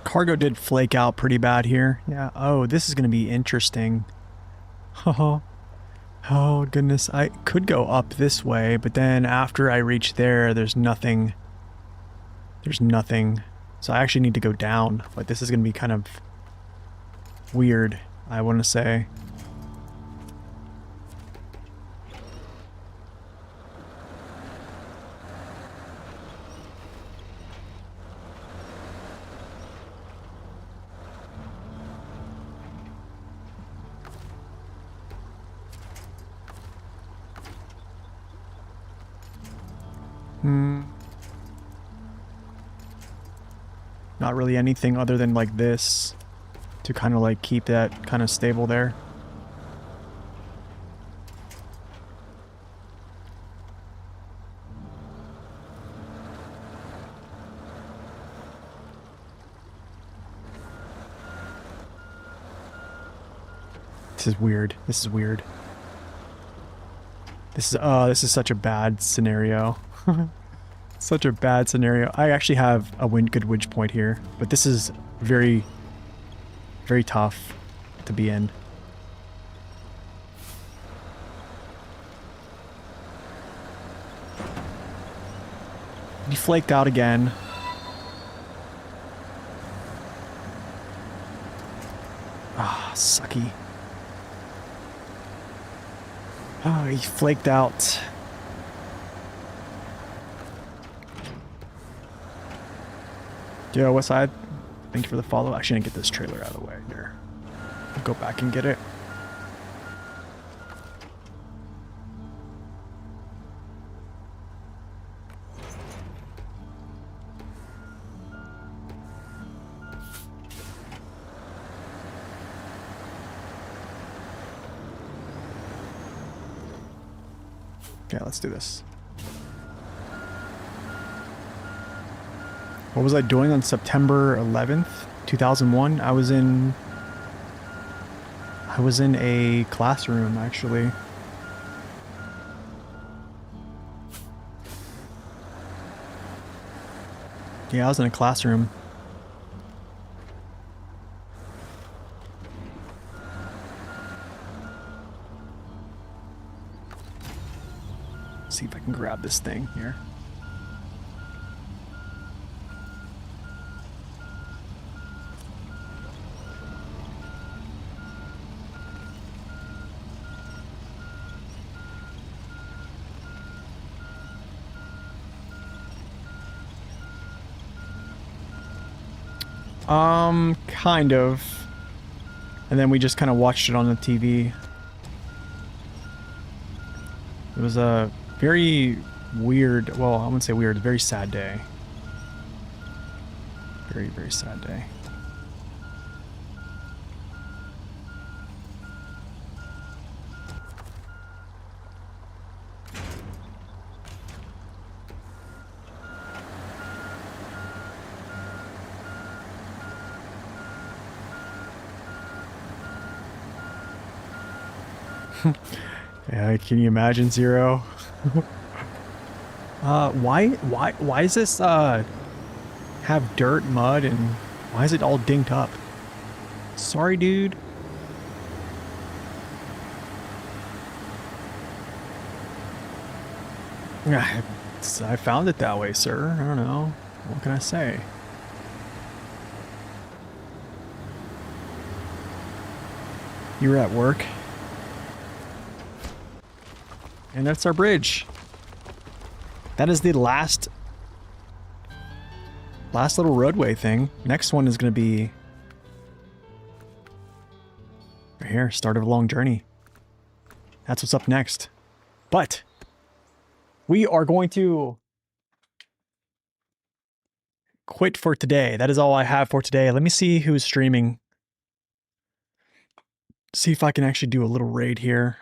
Cargo did flake out pretty bad here. Yeah. Oh, this is going to be interesting. Oh, oh, goodness. I could go up this way, but then after I reach there, there's nothing. There's nothing. So I actually need to go down. But this is going to be kind of weird, I want to say. Not really anything other than like this to kind of like keep that kind of stable there. This is weird. This is weird. This is such a bad scenario. Such a bad scenario. I actually have a good winch point here, but this is very, very tough to be in. He flaked out again. Ah, sucky. Oh, he flaked out. Yo, West Side, thank you for the follow. Actually, I'm gonna get this trailer out of the way here. I'll go back and get it. Okay, let's do this. What was I doing on September 11th, 2001? I was in a classroom, actually. Yeah, I was in a classroom. Let's see if I can grab this thing here. Kind of. And then we just kind of watched it on the TV. It was a very weird, well, I wouldn't say weird, very sad day. Very, very sad day. Yeah, can you imagine, Zero? Why is this, have dirt, mud, and why is it all dinked up? Sorry, dude. I found it that way, sir. I don't know. What can I say? You were at work. And that's our bridge. That is the last little roadway thing. Next one is going to be right here, start of a long journey. That's what's up next. But we are going to quit for today. That is all I have for today. Let me see who's streaming. See if I can actually do a little raid here.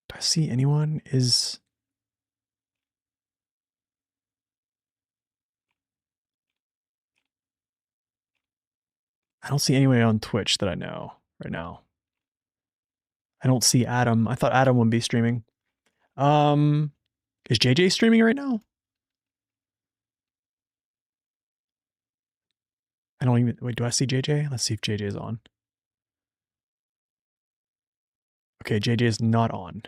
Do I see anyone? I don't see anyone on Twitch that I know right now. I don't see Adam. I thought Adam would be streaming. Is JJ streaming right now? I don't even, wait, do I see JJ? Let's see if JJ is on. Okay, JJ is not on.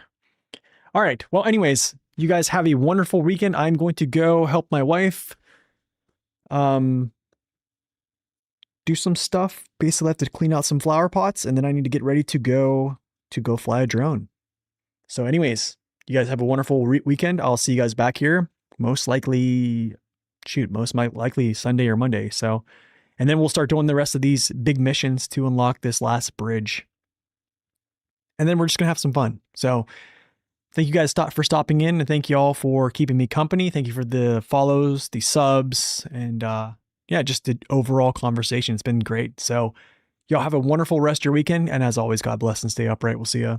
All right. Well, anyways, you guys have a wonderful weekend. I'm going to go help my wife do some stuff. Basically, I have to clean out some flower pots, and then I need to get ready to go fly a drone. So anyways, you guys have a wonderful weekend. I'll see you guys back here. Most likely Sunday or Monday. So, and then we'll start doing the rest of these big missions to unlock this last bridge. And then we're just going to have some fun. So thank you guys for stopping in, and thank you all for keeping me company. Thank you for the follows, the subs, and yeah, just the overall conversation. It's been great. So y'all have a wonderful rest of your weekend. And as always, God bless and stay upright. We'll see ya.